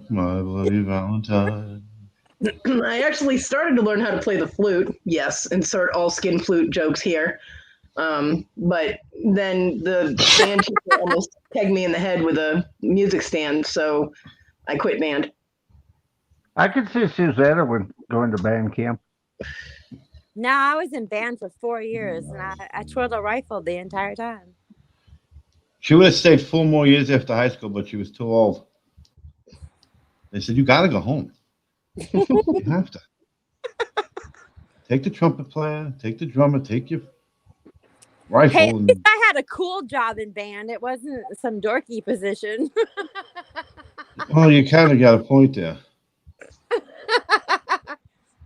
S5: My bloody Valentine.
S1: I actually started to learn how to play the flute. Yes, insert all skin flute jokes here. But then the band teacher almost pegged me in the head with a music stand, so I quit band.
S10: I could see Susanna when going to band camp.
S2: No, I was in band for 4 years, and I twirled a rifle the entire time.
S5: She would have stayed 4 more years after high school, but she was too old. They said, you got to go home. You have to. Take the trumpet player, take the drummer, take your rifle.
S2: Hey, at least I had a cool job in band. It wasn't some dorky position.
S5: Well, you kind of got a point there.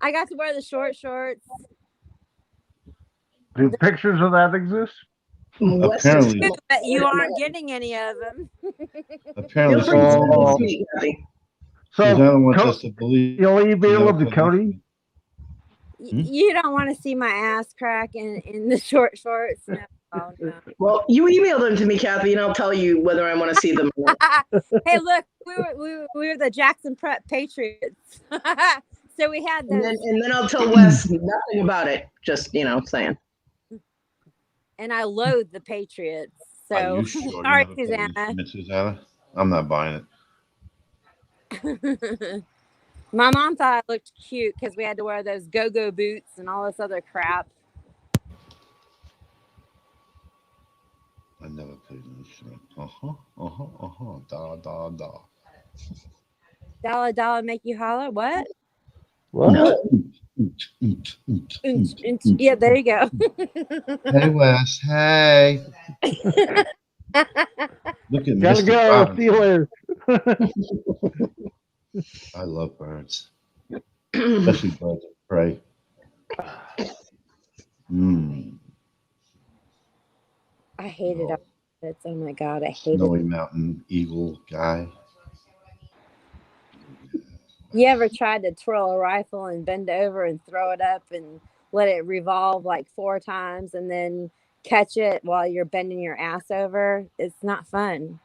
S2: I got to wear the short shorts.
S10: Do pictures of that exist?
S5: Apparently,
S2: But you aren't getting any of them.
S5: Apparently,
S10: So,
S5: I don't want us to believe.
S10: You'll email them to Kodi?
S2: You don't want to see my ass crack in the short shorts. No. Oh, no.
S1: Well, you email them to me, Kathy, and I'll tell you whether I want to see them.
S2: Hey, look, we were the Jackson Prep Patriots. So we had those.
S1: And then I'll tell Wes nothing about it. Just, saying.
S2: And I loathe the Patriots. So,
S5: Are you sure
S2: sorry, Susanna.
S5: Susanna? I'm not buying
S2: it. My mom thought I looked cute because we had to wear those go-go boots and all this other crap.
S5: I never played an instrument. Da da da.
S2: Dollar dollar make you holler. What?
S10: What?
S2: Yeah, there you go.
S5: Hey Wes, hey. Look at
S10: Gotta
S5: Mr.
S10: go.
S5: Robinson.
S10: See you later.
S5: I love birds, especially birds of prey.
S2: I hated it. Oh my god, I hate
S5: Snowy
S2: it.
S5: Mountain Eagle guy.
S2: You ever tried to twirl a rifle and bend over and throw it up and let it revolve like 4 times and then catch it while you're bending your ass over? It's not fun.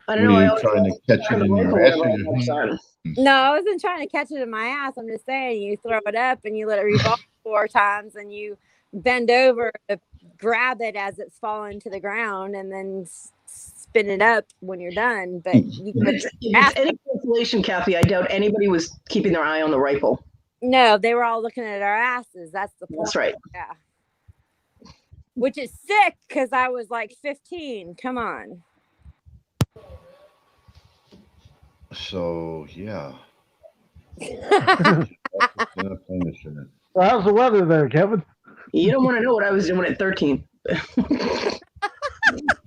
S1: I don't know.
S5: Are you trying to catch it in your ass or your hand?
S2: No, I wasn't trying to catch it in my ass. I'm just saying you throw it up and you let it revolve 4 times and you bend over to grab it as it's falling to the ground and then spin it up when you're done. But you
S1: if it's any consolation, Kathy, I doubt anybody was keeping their eye on the rifle.
S2: No, they were all looking at our asses. That's the point.
S1: That's right.
S2: Yeah. Which is sick because I was like 15. Come on.
S5: So yeah.
S10: Well, how's the weather there, Kevin?
S1: You don't want to know what I was doing at 13.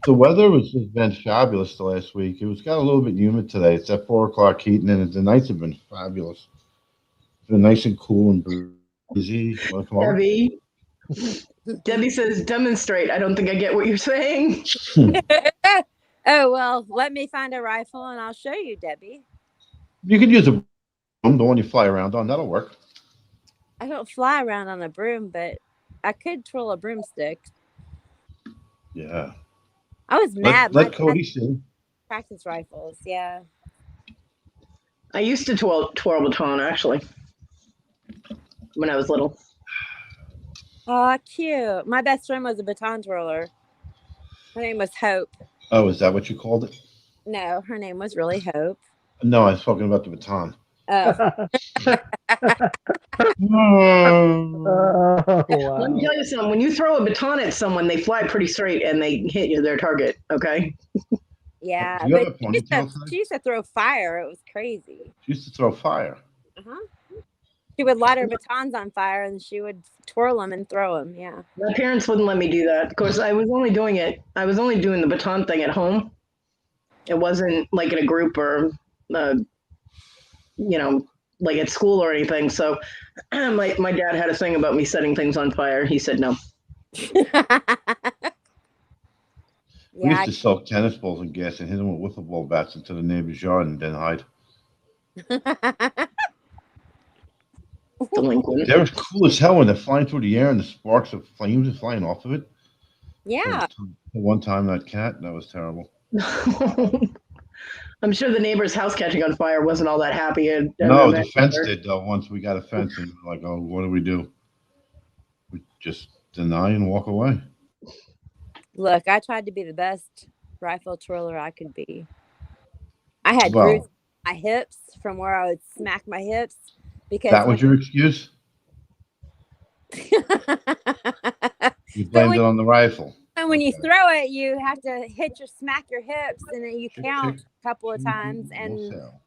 S5: The weather has just been fabulous the last week. It was got a little bit humid today. It's at 4 o'clock heat, and then the nights have been fabulous. It's been nice and cool and breezy. Want to come over?
S1: Debbie says, demonstrate. I don't think I get what you're saying.
S2: Oh, well, let me find a rifle and I'll show you, Debbie.
S5: You could use a broom, the one you fly around on. That'll work.
S2: I don't fly around on a broom, but I could twirl a broomstick.
S5: Yeah.
S2: I was mad.
S5: Let Kodi see.
S2: Practice rifles, yeah.
S1: I used to twirl baton, actually, when I was little.
S2: Oh, cute. My best friend was a baton twirler. Her name was Hope.
S5: Oh, is that what you called it?
S2: No, her name was really Hope.
S5: No, I was talking about the baton.
S2: Oh.
S10: Wow.
S1: Let me tell you something. When you throw a baton at someone, they fly pretty straight and they hit their target. Okay.
S2: Yeah,
S5: Do you have
S2: but
S5: a ponytail
S2: she used to throw fire. It was crazy.
S5: She used to throw fire.
S2: She would light her batons on fire and she would twirl them and throw them. Yeah.
S1: My parents wouldn't let me do that. Of course, I was only doing the baton thing at home. It wasn't like in a group or, like at school or anything. So my dad had a thing about me setting things on fire. He said no.
S5: We used to soak tennis balls in gas and hit them with wiffle ball bats into the neighbor's yard and then hide.
S1: Delinquent.
S5: They were cool as hell when they're flying through the air and the sparks of flames are flying off of it.
S2: Yeah.
S5: One time that was terrible.
S1: I'm sure the neighbor's house catching on fire wasn't all that happy.
S5: No, the fence did though. Once we got a fence and we're like, oh, what do? We just deny and walk away.
S2: Look, I tried to be the best rifle twirler I could be. I had bruises on my hips from where I would smack my hips because
S5: that was your excuse? You blamed it on the rifle.
S2: And when you
S5: Okay.
S2: throw it, you have to smack your hips, and then you
S5: Chick,
S2: count
S5: chick,
S2: a couple of
S5: choo,
S2: times,
S5: choo,
S2: and
S5: sell.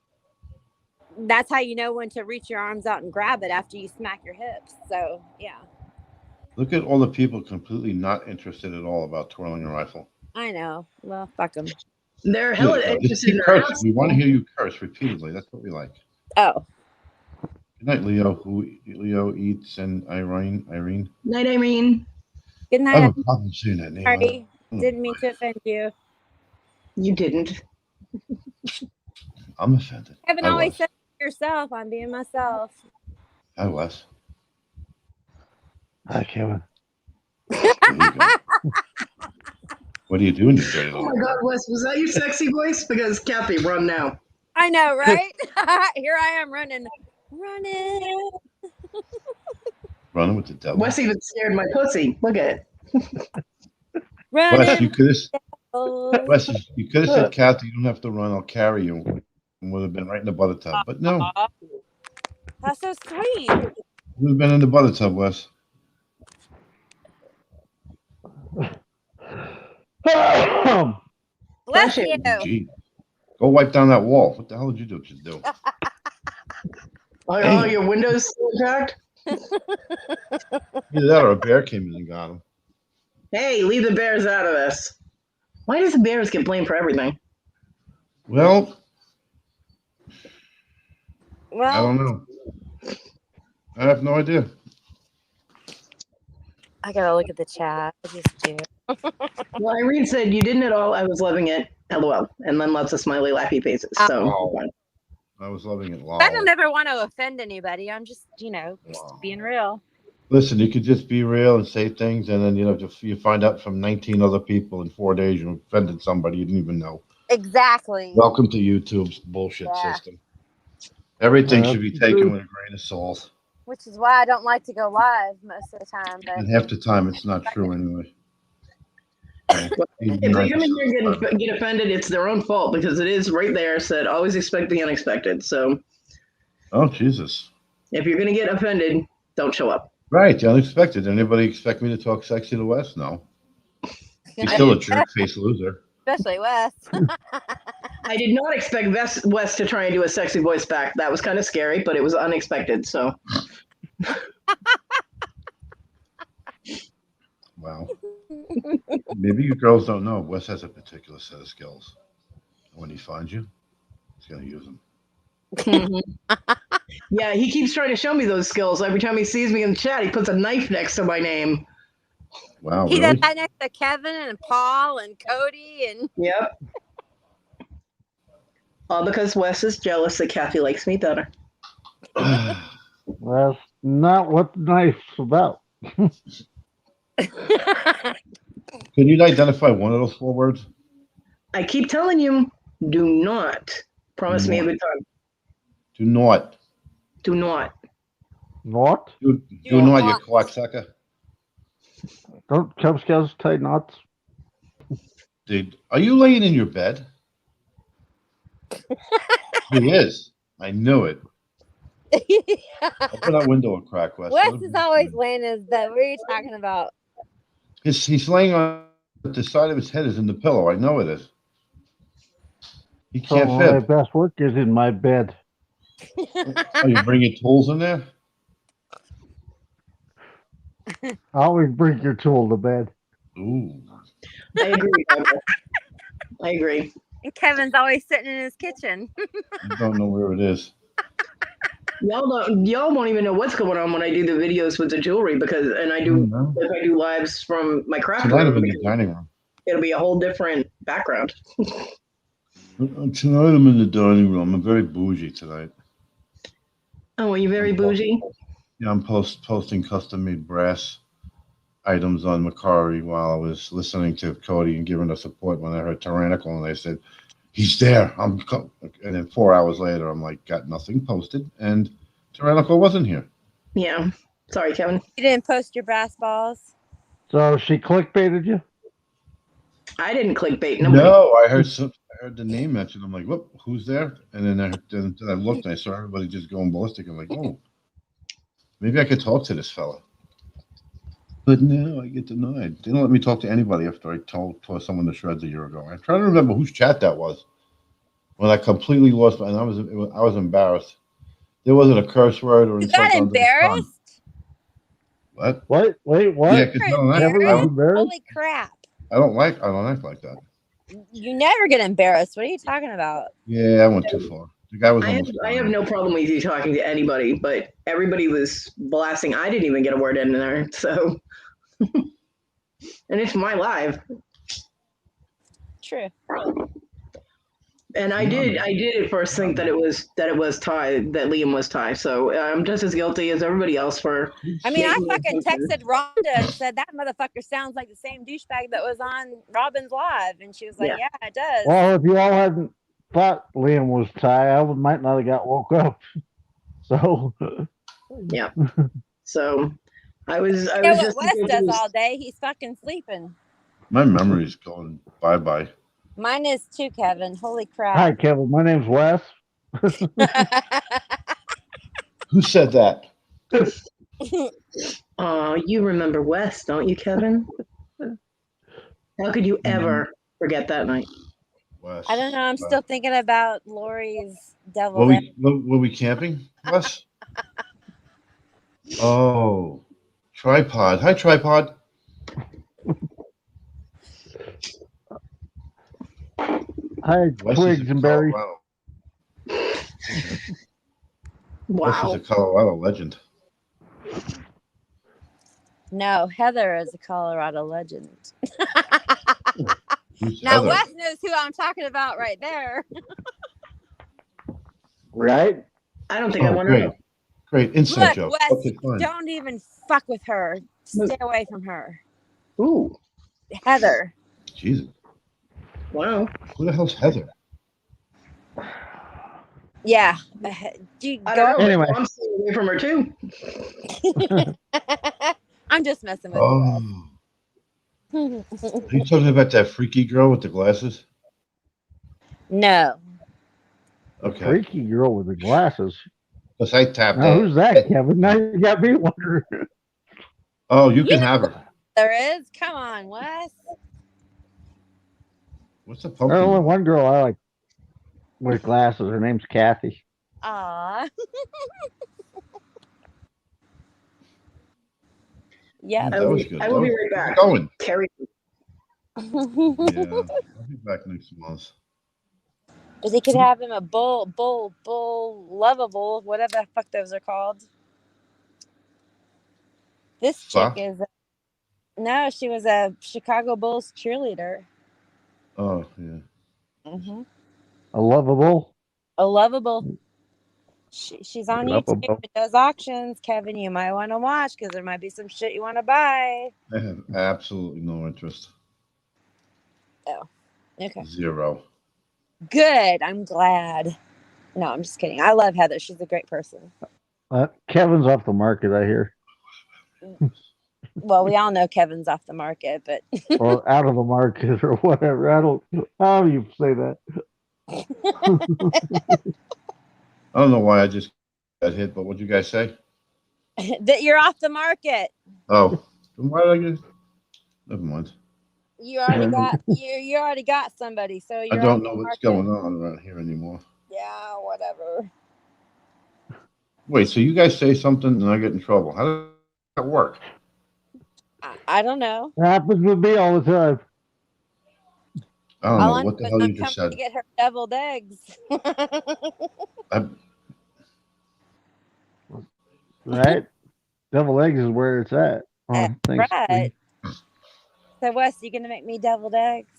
S2: that's how you know when to reach your arms out and grab it after you smack your hips. So yeah,
S5: Look at all the people completely not interested at all about twirling a rifle.
S2: I know. Well, fuck them.
S1: They're
S5: Yeah,
S1: hella
S5: just
S1: interested in
S5: keep
S1: their
S5: cursing.
S1: house.
S5: We want to hear you curse repeatedly. That's what we like.
S2: Oh,
S5: Good night, Leo. Who Leo eats and Irene.
S1: Night, Irene.
S2: good
S5: I have
S2: night.
S5: a problem saying that name.
S2: Sorry,
S5: I don't
S2: didn't
S5: know
S2: mean to offend you.
S1: You didn't.
S5: I'm offended.
S2: Kevin
S5: I
S2: always
S5: was.
S2: said yourself. I'm being myself.
S5: I was.
S10: Hi, Kevin.
S5: There you go. What are you doing, you dirty
S1: Oh
S5: little?
S1: my God, Wes, was that your sexy voice? Because Kathy, run now.
S2: I know, right? Here I am running.
S5: Running with the devil.
S1: Wes even scared my pussy. Look at it.
S5: Wes, you
S2: Running.
S5: could have. Wes, you could have said, Kathy, you don't have to run. I'll carry you. And would have been right in the butter tub. But no,
S2: That's so sweet.
S5: would have been in the butter tub, Wes.
S2: Bless
S1: you.
S2: you.
S5: Gee. Go wipe down that wall. What the hell did you do? Just do.
S1: Oh, your windows still intact?
S5: Either that or a bear came in and got him.
S1: Hey, leave the bears out of this. Why does the bears get blamed for everything?
S5: Well, I
S2: Well,
S5: don't know. I have no idea.
S2: I gotta look at the chat. I just do.
S1: Well, Irene said you didn't at all. I was loving it. LOL. And then lots of smiley, laughy faces. So
S5: Oh. I was loving it.
S2: I don't ever want to offend anybody. I'm just, just being real.
S5: Listen, you could just be real and say things, and then you find out from 19 other people in 4 days you offended somebody you didn't even know.
S2: Exactly.
S5: Welcome to YouTube's bullshit system. Everything should be taken with a grain of salt.
S2: Which is why I don't like to go live most of the time. But
S5: And half the time, it's not true anyway.
S1: if they come in here and get offended, it's their own fault because it is right there said always expect the unexpected. So,
S5: oh Jesus!
S1: If you're gonna get offended, don't show up.
S5: Right, the unexpected. Anybody expect me to talk sexy to Wes? No. He's still a jerk face loser.
S2: Especially Wes.
S1: I did not expect Wes to try and do a sexy voice back. That was kind of scary, but it was unexpected. So.
S5: Wow. Maybe you girls don't know. Wes has a particular set of skills. When he finds you, he's going to use them.
S1: Yeah, he keeps trying to show me those skills. Every time he sees me in the chat, he puts a knife next to my name.
S5: Wow,
S2: He
S5: really?
S2: does that next to Kevin and Paul and Kodi and.
S1: Yep. All because Wes is jealous that Kathy likes me better.
S10: That's not what the knife's about.
S5: Can you identify one of those 4 words?
S1: I keep telling you, do not promise me a good time.
S5: Do not.
S1: Do not.
S10: Not?
S5: Do not, you cocksucker.
S10: Don't Cub Scouts tie knots?
S5: Dude, are you laying in your bed? He is. I knew it. Open that window a crack, Wes.
S2: Wes is always laying in his bed. What are you talking about?
S5: He's laying on the side of his head is in the pillow. I know it is. He can't
S10: So my
S5: fit.
S10: best work is in my bed.
S5: Oh, you bring your tools in there?
S10: Always bring your tool to bed.
S5: Ooh.
S1: I agree. I agree.
S2: And Kevin's always sitting in his kitchen.
S5: You don't know where it is.
S1: Y'all won't even know what's going on when I do the videos with the jewelry if I do lives from my craft
S5: Tonight I'm
S1: room.
S5: in the dining room.
S1: It'll be a whole different background.
S5: Tonight I'm in the dining room. I'm very bougie tonight.
S1: Oh, are you very bougie?
S5: Yeah, I'm posting custom-made brass items on Macari while I was listening to Kodi and giving her support when I heard Tyrannical, and I said, he's there. And then 4 hours later, I'm like, got nothing posted, and Tyrannical wasn't here.
S1: Yeah. Sorry, Kevin.
S2: You didn't post your brass balls?
S10: So she clickbaited you?
S1: I didn't clickbait.
S5: No, I heard the name mentioned. I'm like, whoop, who's there? And then I looked and I saw everybody just going ballistic. I'm like, oh, maybe I could talk to this fella. But now I get denied. They don't let me talk to anybody after I tore someone to shreds a year ago. I'm trying to remember whose chat that was. When I completely lost, and I was embarrassed. There wasn't a curse word or
S2: You got
S5: insult under the sun.
S2: embarrassed?
S5: What?
S10: Wait, what?
S5: Yeah, because
S2: You're
S10: Kevin was
S2: embarrassed?
S10: embarrassed?
S2: Holy crap.
S5: I don't act like that.
S2: You never get embarrassed. What are you talking about?
S5: Yeah, I went too far. The guy was
S1: I
S5: almost
S1: have
S5: crying.
S1: no problem with you talking to anybody, but everybody was blasting. I didn't even get a word in there, so and it's my live.
S2: True.
S1: And I did at first think that it was Ty, that Liam was Ty. So I'm just as guilty as everybody else for.
S2: I mean, I
S1: making the
S2: fucking
S1: assumption.
S2: texted Rhonda and said that motherfucker sounds like the same douchebag that was on Robin's live, and she was like,
S1: Yeah.
S2: "Yeah, it does."
S10: Well, if you all hadn't thought Liam was Ty, I might not have got woke up. So,
S1: Yeah. So I was
S2: You know what
S1: just
S2: Wes
S1: guilty
S2: does
S1: as-
S2: all day? He's fucking sleeping.
S5: My memory's going bye.
S2: Mine is too, Kevin. Holy
S10: hi,
S2: crap.
S10: Kevin. My name's Wes.
S5: Who said that?
S1: You remember Wes, don't you, Kevin? How could you ever forget that night?
S5: Wes.
S2: I don't know. I'm still thinking about Lori's devil.
S5: Were we camping, Wes? Oh, tripod. Hi, tripod.
S10: Hi,
S5: Wes
S10: Twigs
S5: is
S10: and
S5: a
S10: Berries.
S5: Colorado. Wes is
S1: Wow.
S5: a Colorado legend.
S2: No, Heather is a Colorado legend.
S5: Who's
S2: Now
S5: Heather?
S2: Wes knows who I'm talking about right there.
S10: Right?
S1: I don't think I
S5: Oh,
S1: want to
S5: great.
S1: know.
S5: Great inside
S2: Look,
S5: joke.
S2: Wes,
S5: Okay, fine.
S2: don't even fuck with her. Stay away from her.
S1: Ooh.
S2: Heather.
S5: Jesus.
S1: Wow.
S5: Who the hell's Heather?
S2: Yeah. Do you
S1: I
S2: go?
S1: don't know.
S10: Anyway.
S1: I'm staying away from her too.
S2: I'm just messing with
S5: Oh,
S2: you.
S5: are you talking about that freaky girl with the glasses?
S2: No.
S5: Okay.
S10: Freaky girl with the glasses.
S5: Because I tapped
S10: Now,
S5: it.
S10: who's that, Kevin? Now you got me wondering.
S5: Oh, you can have her.
S2: There is? Come on, Wes.
S5: What's the
S10: There's
S5: pumpkin?
S10: only one girl I like with glasses. Her name's Kathy.
S2: Aw. Yeah.
S5: That was good.
S1: I will be right back.
S5: Going.
S1: Carrie.
S5: Yeah, I'll be back next month.
S2: Because he could have him a bull, lovable, whatever the fuck those are called. This
S5: Fuck.
S2: chick is, no, she was a Chicago Bulls cheerleader.
S5: Oh, yeah.
S2: Mm-hmm.
S10: A lovable.
S2: A lovable. She's on
S10: Lovable.
S2: YouTube. It does auctions. Kevin, you might want to watch because there might be some shit you want to buy.
S5: I have absolutely no interest.
S2: Oh, okay.
S5: Zero.
S2: Good. I'm glad. No, I'm just kidding. I love Heather. She's a great person.
S10: Kevin's off the market, I hear.
S2: Well, we all know Kevin's off the market, but
S10: Or out of the market or whatever. I don't how do you say that?
S5: I don't know why I just got hit, but what'd you guys say?
S2: that you're off the market.
S5: Oh, then why did I get? Never mind.
S2: You already got you already got somebody, so
S5: I
S2: you're
S5: don't
S2: off
S5: know
S2: the
S5: what's
S2: market.
S5: going on around here anymore.
S2: Yeah, whatever.
S5: Wait, so you guys say something and I get in trouble? How does that work?
S2: I don't know.
S10: It happens with me all the time.
S5: I don't
S2: All
S5: know
S2: I
S5: what the
S2: know is
S5: hell
S2: I'm
S5: you just
S2: coming
S5: said.
S2: to get her deviled eggs.
S10: Right? Devil eggs is where it's at.
S2: That's
S10: Thanks.
S2: right. So Wes, you gonna make me deviled eggs?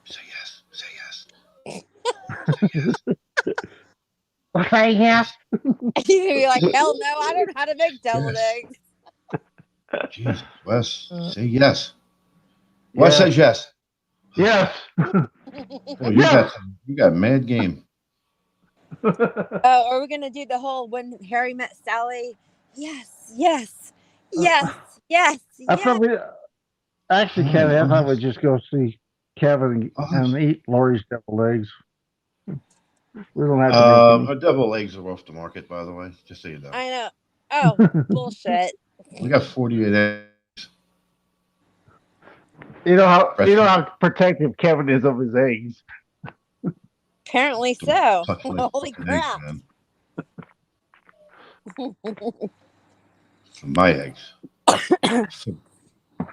S5: Say yes. Say yes.
S10: Say yes.
S2: He's gonna be like, hell no, I don't know how to make deviled
S5: Yes.
S2: eggs.
S5: Jesus, Wes, say yes. Wes says yes.
S10: Yes.
S5: Boy, you got mad game.
S2: Oh, are we gonna do the whole when Harry met Sally? Yes, yes, yes, yes,
S10: I
S2: yes.
S10: thought actually, Kevin, I thought we'd just go see Kevin and eat Lori's deviled eggs. We don't have to make
S5: Our devil eggs are off the market, by the way, just so you know.
S2: I know. Oh, bullshit.
S5: We got 48
S10: You know how protective Kevin is of his eggs.
S2: Apparently
S5: Don't
S2: so.
S5: touch my
S2: Holy
S5: fucking eggs,
S2: crap.
S5: man. For my eggs.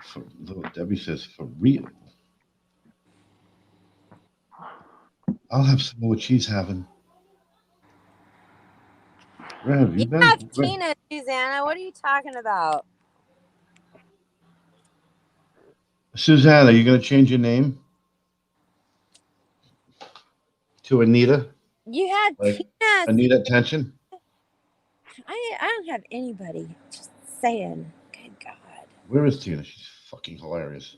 S5: For little Debbie says for real. I'll have some of what she's having. Where have you
S2: You
S5: been?
S2: have Tina, Susanna. What are you talking about?
S5: Susanna, you gonna change your name to Anita?
S2: You had
S5: Like
S2: Tina.
S5: Anita Attention?
S2: I don't have anybody. Just saying. Good God.
S5: Where is Tina? She's fucking hilarious.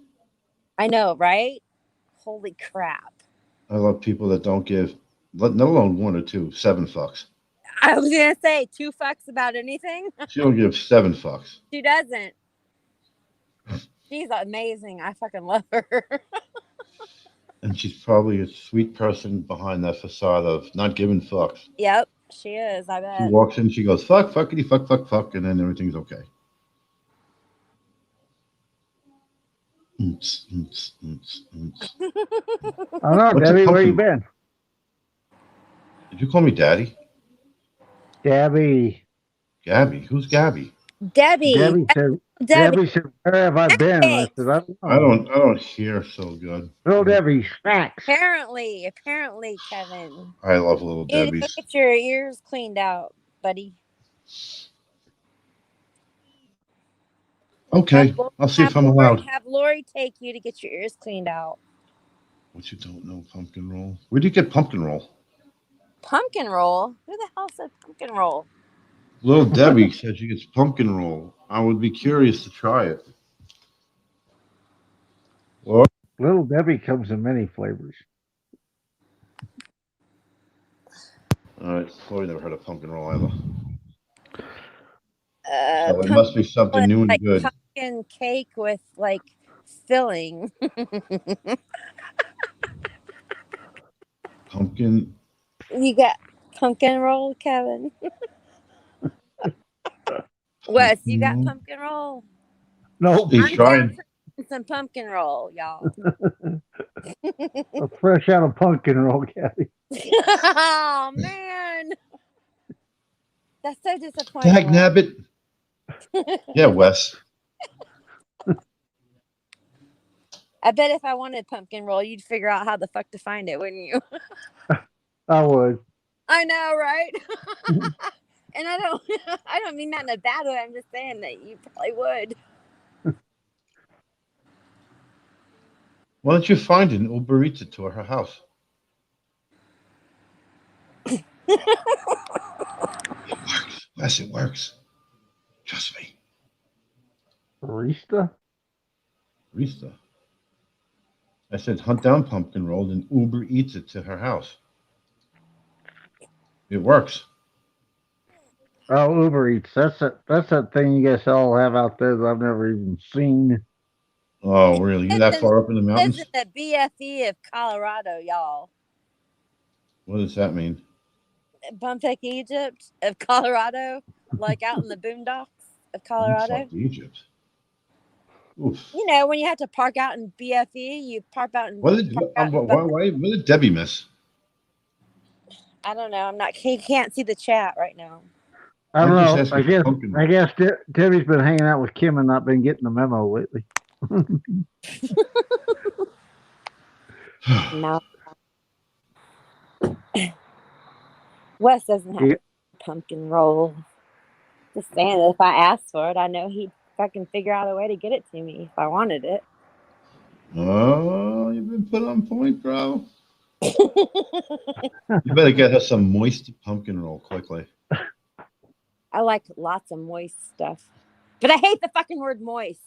S2: I know, right? Holy crap.
S5: I love people that don't give, let alone 1 or 2, 7 fucks.
S2: I was gonna say 2 fucks about anything.
S5: She don't give 7 fucks.
S2: She doesn't. She's amazing. I fucking love her.
S5: And she's probably a sweet person behind that facade of not giving fucks.
S2: Yep, she is. I bet.
S5: She walks in, she goes, fuck, fuckity, fuck, fuck, fuck, and then everything's okay.
S10: I don't know,
S5: What's a
S10: Debbie, where you
S5: pumpkin?
S10: been?
S5: Did you call me Daddy?
S10: Gabby.
S5: Gabby? Who's Gabby?
S2: Debbie.
S10: Debbie said, where have I been? And I said, I don't know.
S5: I don't hear so good.
S10: Little Debbie, snacks.
S2: Apparently, Kevin.
S5: I love little
S2: You need to
S5: Debbie's.
S2: get your ears cleaned out, buddy.
S5: Okay, I'll see if I'm allowed.
S2: Have Lori take you to get your ears cleaned out.
S5: What you don't know, pumpkin roll? Where do you get pumpkin roll?
S2: Pumpkin roll? Who the hell said pumpkin roll?
S5: Little Debbie said she gets pumpkin roll. I would be curious to try it. Or
S10: Little Debbie comes in many flavors.
S5: all right, Chloe never heard of pumpkin roll either. So it must be something new and
S2: like
S5: good.
S2: Pumpkin cake with like filling.
S5: Pumpkin.
S2: You got pumpkin roll, Kevin. Wes, you got pumpkin roll?
S10: No,
S5: he's trying.
S2: Some pumpkin roll, y'all.
S10: Fresh out of pumpkin roll, Gabby.
S2: Oh man, that's so disappointing.
S5: Dag nabbit. Yeah, Wes.
S2: I bet if I wanted pumpkin roll, you'd figure out how the fuck to find it, wouldn't you?
S10: I would.
S2: I know, right? And I don't mean that in a bad way. I'm just saying that you probably would.
S5: Why don't you find it and Uber Eats it to her house? It works. Wes, it works. Trust me.
S10: Barista?
S5: I said hunt down pumpkin roll and Uber Eats it to her house. It works.
S10: Oh, Uber Eats. That's that thing you guys all have out there that I've never even seen.
S5: Oh, really? You're that far up in the mountains?
S2: This is the BFE of Colorado, y'all.
S5: What does that mean?
S2: Bumfuck Egypt of Colorado, like out in the boondocks of Colorado.
S5: Fuck Egypt. Oof.
S2: You know, when you have to park out in BFE, you park out in.
S5: What did Debbie miss?
S2: I don't know. He can't see the chat right now.
S10: I don't know. I guess Debbie's been hanging out with Kim and not been getting the memo lately.
S2: No. Wes doesn't have pumpkin roll. Just saying that if I asked for it, I know he'd fucking figure out a way to get it to me if I wanted it.
S5: Oh, you've been put on point, bro. You better get her some moist pumpkin roll quickly.
S2: I like lots of moist stuff. But I hate the fucking word moist.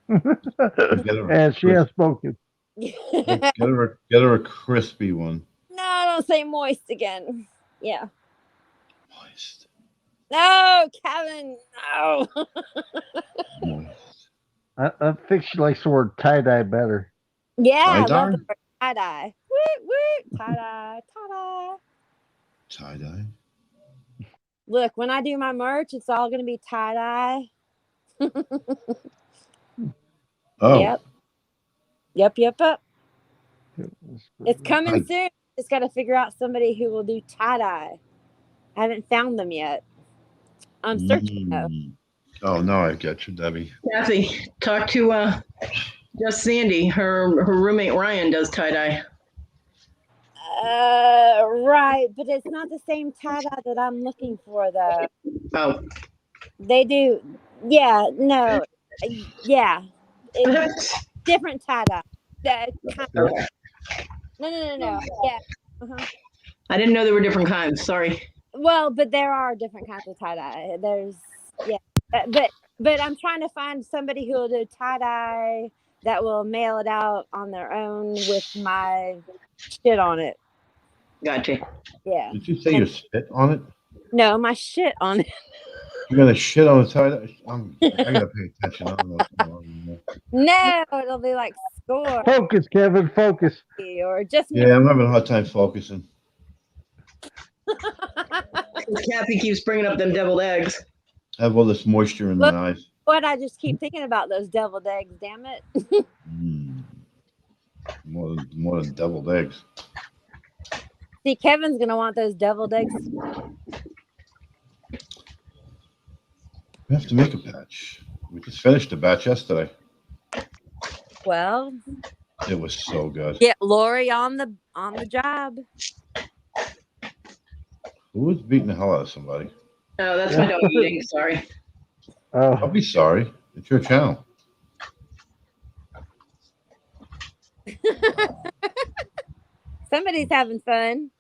S10: And she has spoken.
S5: Get her a crispy one.
S2: No, don't say moist again. Yeah.
S5: Moist.
S2: No, Kevin. No.
S10: Moist. I think she likes the word tie-dye better.
S2: Yeah, I love the word tie-dye. Woo, woo. Tie-dye. Tie-dye.
S5: Tie-dye.
S2: Look, when I do my merch, it's all going to be tie-dye.
S5: Oh.
S2: Yep. Yep. It's coming soon. Just got to figure out somebody who will do tie-dye. I haven't found them yet. I'm searching though.
S5: Oh no, I get you, Debbie.
S1: Kathy, talk to just Sandy. Her roommate Ryan does tie-dye.
S2: Right, but it's not the same tie-dye that I'm looking for though.
S1: Oh.
S2: They do. Yeah, no. Yeah. It's different tie-dye. That kind of, no. Yeah. Uh-huh.
S1: I didn't know there were different kinds. Sorry.
S2: Well, but there are different kinds of tie-dye. There's but I'm trying to find somebody who will do tie-dye that will mail it out on their own with my shit on it.
S1: Gotcha.
S2: Yeah.
S5: Did you say you spit on it?
S2: No, my shit on it.
S5: You're gonna shit on the tie-dye? I gotta pay attention. I don't know what's going on.
S2: No, it'll be like score.
S10: Focus, Kevin. Focus.
S2: Or just me.
S5: Yeah, I'm having a hard time focusing.
S1: Kathy keeps bringing up them deviled eggs.
S5: I have all this moisture in my eyes.
S2: What? I just keep thinking about those deviled eggs. Damn it.
S5: More than deviled eggs.
S2: See, Kevin's gonna want those deviled eggs.
S5: We have to make a batch. We just finished a batch yesterday.
S2: Well,
S5: it was so good.
S2: Get Lori on the job.
S5: Who was beating the hell out of somebody?
S1: Oh, that's my dog eating. Sorry.
S10: Oh,
S5: I'll be sorry. It's your channel.
S2: Somebody's having fun.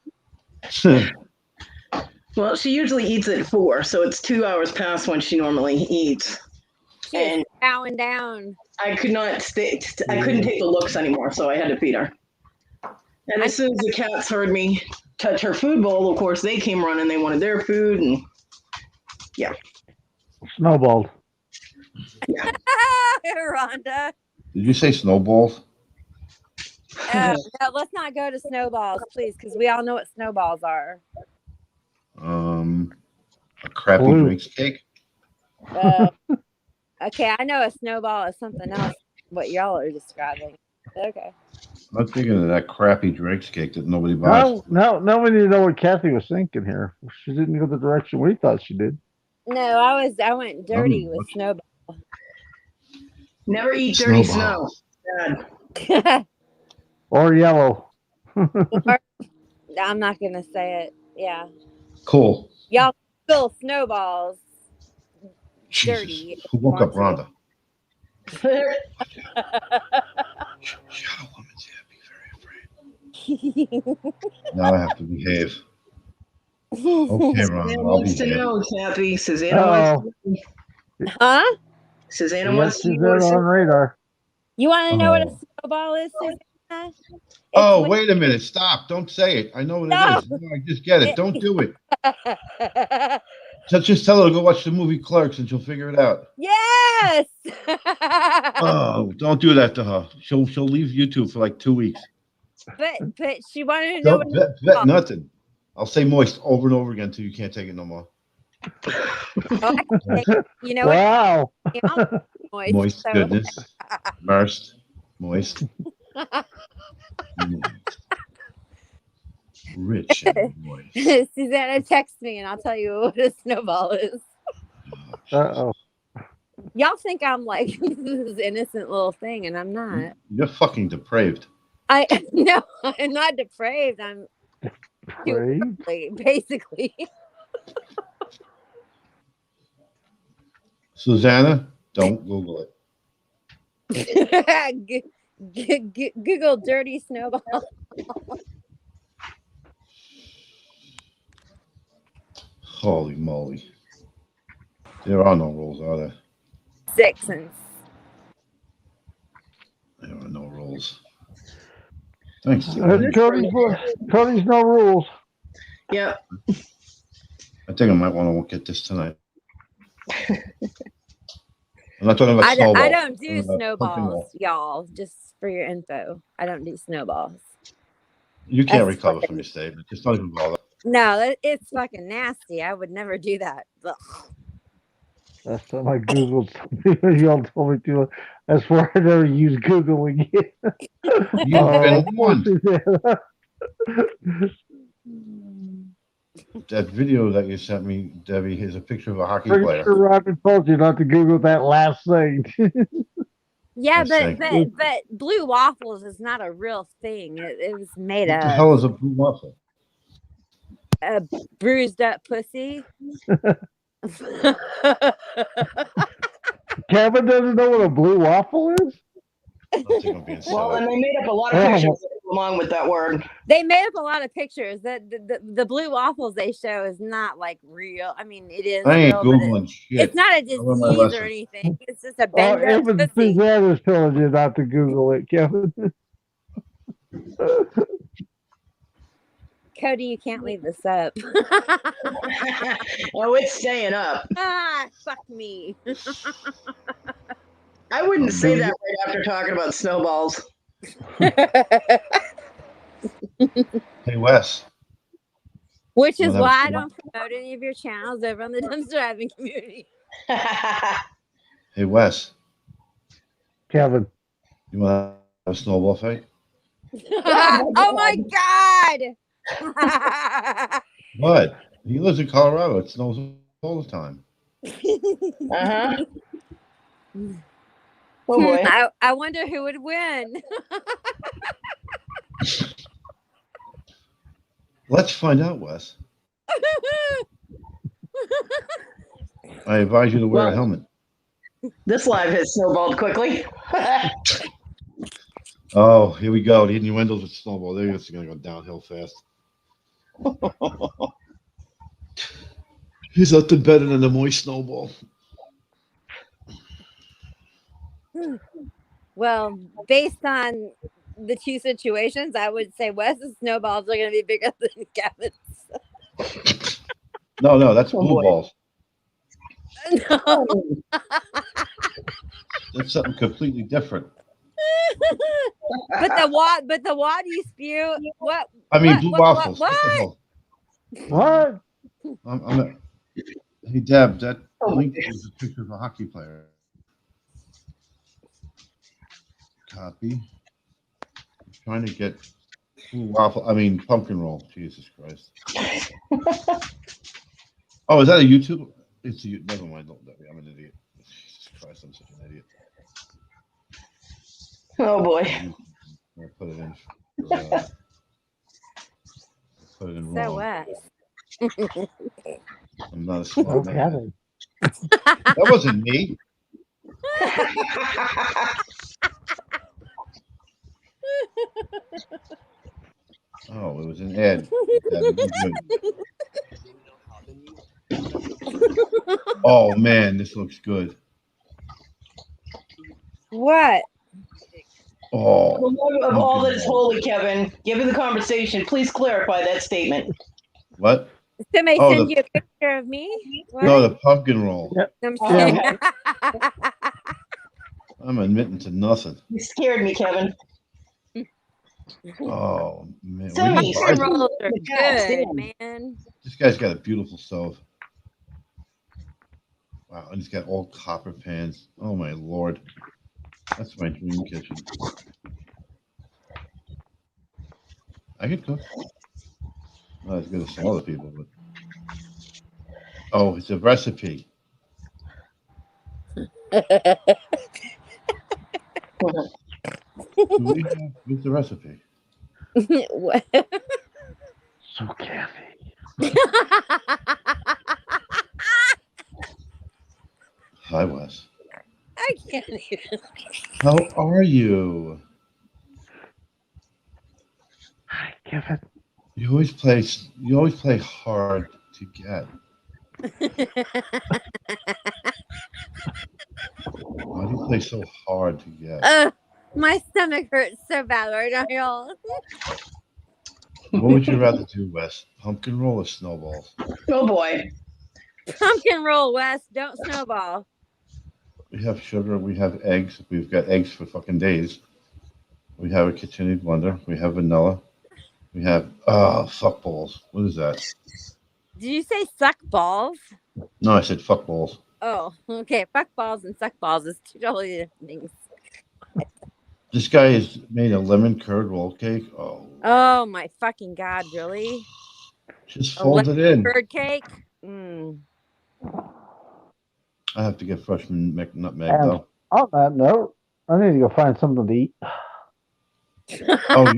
S1: Well, she usually eats at 4, so it's 2 hours past when she normally eats.
S2: She's bowing down.
S1: I could not stay. I couldn't take the looks anymore, so I had to feed her. And as soon as the cats heard me touch her food bowl, of course they came running. They wanted their food, and yeah.
S10: Snowballed.
S1: Yeah.
S2: Rhonda.
S5: Did you say snowballs?
S2: No, let's not go to snowballs, please, because we all know what snowballs are.
S5: A crappy drinks cake.
S2: Okay, I know a snowball is something else. What y'all are describing. Okay.
S5: I'm thinking of that crappy drinks cake that nobody buys.
S10: No, we need to know what Kathy was thinking here. She didn't go the direction we thought she did.
S2: No, I went dirty with snowball.
S1: Never eat dirty snow. Bad.
S10: Or yellow.
S2: I'm not gonna say it. Yeah.
S5: Cool.
S2: Y'all spill snowballs.
S5: Jesus.
S2: Dirty.
S5: Who woke up Rhonda?
S1: There-
S5: Shadow woman's here. Be very afraid. Now I have to behave. Okay, Rhonda.
S1: Susanna
S5: I'll
S1: wants to
S5: behave.
S1: know, Kathy. Susanna wants to know.
S2: Huh?
S1: Susanna wants to
S10: She's
S1: know.
S10: on radar.
S2: You want to know what a snowball is, Susanna?
S5: Oh, wait a minute. Stop. Don't say it. I know what it is. No, I just get it. Don't do it. Just tell her to go watch the movie Clerks and she'll figure it out.
S2: Yes.
S5: Oh, don't do that to her. She'll leave YouTube for like 2 weeks.
S2: But she wanted to know.
S5: Don't bet nothing. I'll say moist over and over again until you can't take it no more.
S2: You know
S10: wow.
S2: what?
S5: Moist
S2: so.
S5: goodness. Immersed. Moist. Rich and moist.
S2: Susanna, text me and I'll tell you what a snowball is.
S10: Uh-oh.
S2: Y'all think I'm like this innocent little thing, and I'm not.
S5: You're fucking depraved.
S2: No, I'm not depraved. I'm
S10: Depraved?
S2: basically.
S5: Susanna, don't Google
S2: it. Google dirty snowball.
S5: Holy moly. There are no rules, are there?
S2: 6 and
S5: There are no rules. Thanks.
S10: Cody's no rules.
S1: Yeah.
S5: I think I might want to get this tonight. I'm not talking about snowballs.
S2: I don't do snowballs, y'all. Just for your info, I don't do snowballs.
S5: You can't recover from your statement. Just don't even bother.
S2: No, it's fucking nasty. I would never do that. Ugh.
S10: Last time I Googled something, y'all told me to. That's why I never use Google again.
S5: You've been warned. That video that you sent me, Debbie, is a picture of a hockey
S10: Pretty
S5: player.
S10: sure Robin told you not to Google that last thing.
S2: Yeah,
S5: Yes,
S2: but blue waffles is not a real thing. It was made
S5: What the
S2: up.
S5: hell is a blue waffle?
S2: A bruised up pussy.
S10: Kevin doesn't know what a blue waffle is?
S5: I think I'm being
S1: Well,
S5: silly.
S1: and they made up a lot of pictures that go along with that word.
S2: They made up a lot of pictures. That the blue waffles they show is not like real. I mean, it is
S5: I ain't
S2: real, but
S5: Googling shit.
S2: it's not a
S5: I learned my
S2: disease or
S5: lesson.
S2: anything. It's just a banged up
S10: Evan
S2: pussy.
S10: Suzanne is telling you not to Google it, Kevin.
S2: Cody, you can't leave this up.
S1: Oh, it's staying up.
S2: Fuck me.
S1: I wouldn't say that right after talking about snowballs.
S5: Hey, Wes.
S2: Which is
S5: Well, that
S2: why I
S5: was-
S2: don't promote any of your channels over on the dumpster diving community.
S5: Hey, Wes.
S10: Kevin.
S5: You want to have a snowball fight?
S2: Oh my god!
S5: What? He lives in Colorado. It snows all the time.
S1: Uh-huh. Oh boy.
S2: I wonder who would win.
S5: Let's find out, Wes. I advise you to wear a helmet.
S1: This live has snowballed quickly.
S5: Oh, here we go. The innuendos with snowball. They're just going to go downhill fast. He's nothing better than a moist snowball.
S2: Well, based on the two situations, I would say Wes's snowballs are going to be bigger than Kevin's.
S5: No, that's blue balls.
S2: No.
S5: That's something completely different.
S2: But the wad you spew. What?
S5: I mean,
S2: what,
S5: blue
S2: what,
S5: waffles.
S2: What?
S5: What?
S10: What?
S5: Hey, Deb, that link is a picture of a hockey player. Copy. I'm trying to get blue waffle. I mean, pumpkin roll. Jesus Christ. Oh, is that a YouTube? It's a never mind. Don't, I'm an idiot. Jesus Christ, I'm such an idiot.
S1: Oh boy.
S5: I'll put it in. Put it in
S2: So
S5: wrong.
S2: Wes.
S5: I'm not a smart man.
S10: Kevin.
S5: That wasn't me. Oh, it was an ad. Oh man, this looks good.
S2: What?
S5: Oh,
S1: For the love of all that is holy, Kevin, given the conversation, please clarify that statement.
S5: what?
S2: Somebody
S5: Oh,
S2: send
S5: the-
S2: you a picture of me? What?
S5: No, the pumpkin roll.
S2: I'm
S1: Oh,
S2: saying.
S1: okay.
S5: I'm admitting to nothing.
S1: You scared me, Kevin.
S5: Oh man,
S1: Tell
S5: where'd
S1: me,
S5: you buy
S2: Pumpkin
S5: this?
S2: rolls are
S1: God
S2: good,
S1: damn.
S2: man.
S5: This guy's got a beautiful stove. Wow, and he's got old copper pans. Oh my lord, that's my dream kitchen. I could cook. Not as good as some other people, but oh, it's a recipe. What's the recipe?
S2: What?
S10: So Kathy.
S5: Hi, Wes.
S2: I can't even.
S5: How are you?
S10: Hi, Kevin.
S5: You always play hard to get. Why do you play so hard to get?
S2: My stomach hurts so bad right now, y'all.
S5: What would you rather do, Wes? Pumpkin roll or snowballs?
S1: Oh boy.
S2: Pumpkin roll, Wes. Don't snowball.
S5: We have sugar. We have eggs. We've got eggs for fucking days. We have a KitchenAid blender. We have vanilla. We have fuck balls. What is that?
S2: Did you say suck balls?
S5: No, I said fuck balls.
S2: Oh, okay. Fuck balls and suck balls is two totally different things.
S5: This guy has made a lemon curd roll cake. Oh,
S2: Oh my fucking god! Really?
S5: just
S2: A
S5: fold
S2: lemon
S5: it in.
S2: curd cake? Mm.
S5: I have to get fresh nutmeg
S10: And
S5: though.
S10: on that note, I need to go find something to eat.
S5: Oh,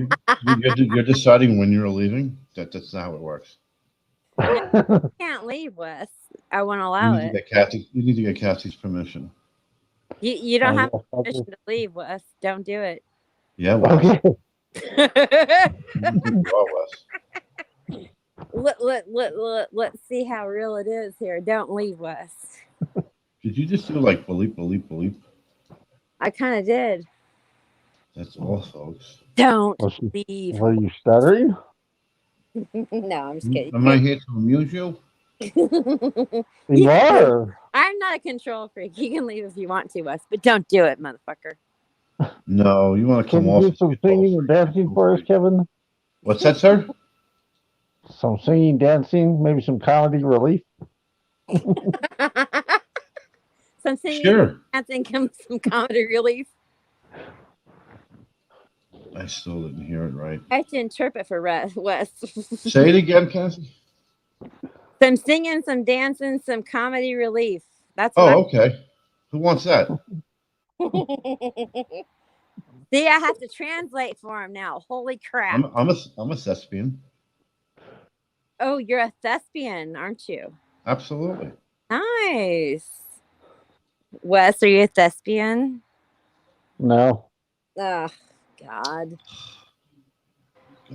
S5: you're deciding when you're leaving? That's not how it works.
S2: No, can't leave, Wes. I won't
S5: You
S2: allow
S5: need to
S2: it.
S5: get Kathy. You need to get Kathy's permission.
S2: You don't have
S10: yes, I
S2: permission
S10: do.
S2: to leave, Wes. Don't do it.
S5: Yeah, Wes.
S10: Okay.
S5: You are, Wes.
S2: Let's see how real it is here. Don't leave, Wes.
S5: Did you just do like bleep, bleep, bleep?
S2: I kind of did.
S5: That's all, folks.
S2: Don't
S10: Was
S2: leave.
S10: you stuttering?
S2: No, I'm just kidding.
S5: Am I here to amuse you?
S10: You are.
S2: I'm not a control freak. You can leave if you want to, Wes, but don't do it, motherfucker.
S5: No, you want to
S10: Can
S5: come
S10: you
S5: off.
S10: do some singing and dancing for us, Kevin?
S5: What's that, sir?
S10: Some singing, dancing, maybe some comedy relief.
S2: Some singing,
S5: Sure.
S2: dancing, some comedy relief.
S5: I still didn't hear it right.
S2: I have to interpret for Wes.
S5: Say it again, Kathy.
S2: Some singing, some dancing, some comedy relief. That's what
S5: Oh, okay. Who wants that?
S2: See, I have to translate for him now. Holy crap.
S5: I'm a thespian.
S2: Oh, you're a thespian, aren't you?
S5: Absolutely.
S2: Nice. Wes, are you a thespian?
S10: No.
S2: Oh, God.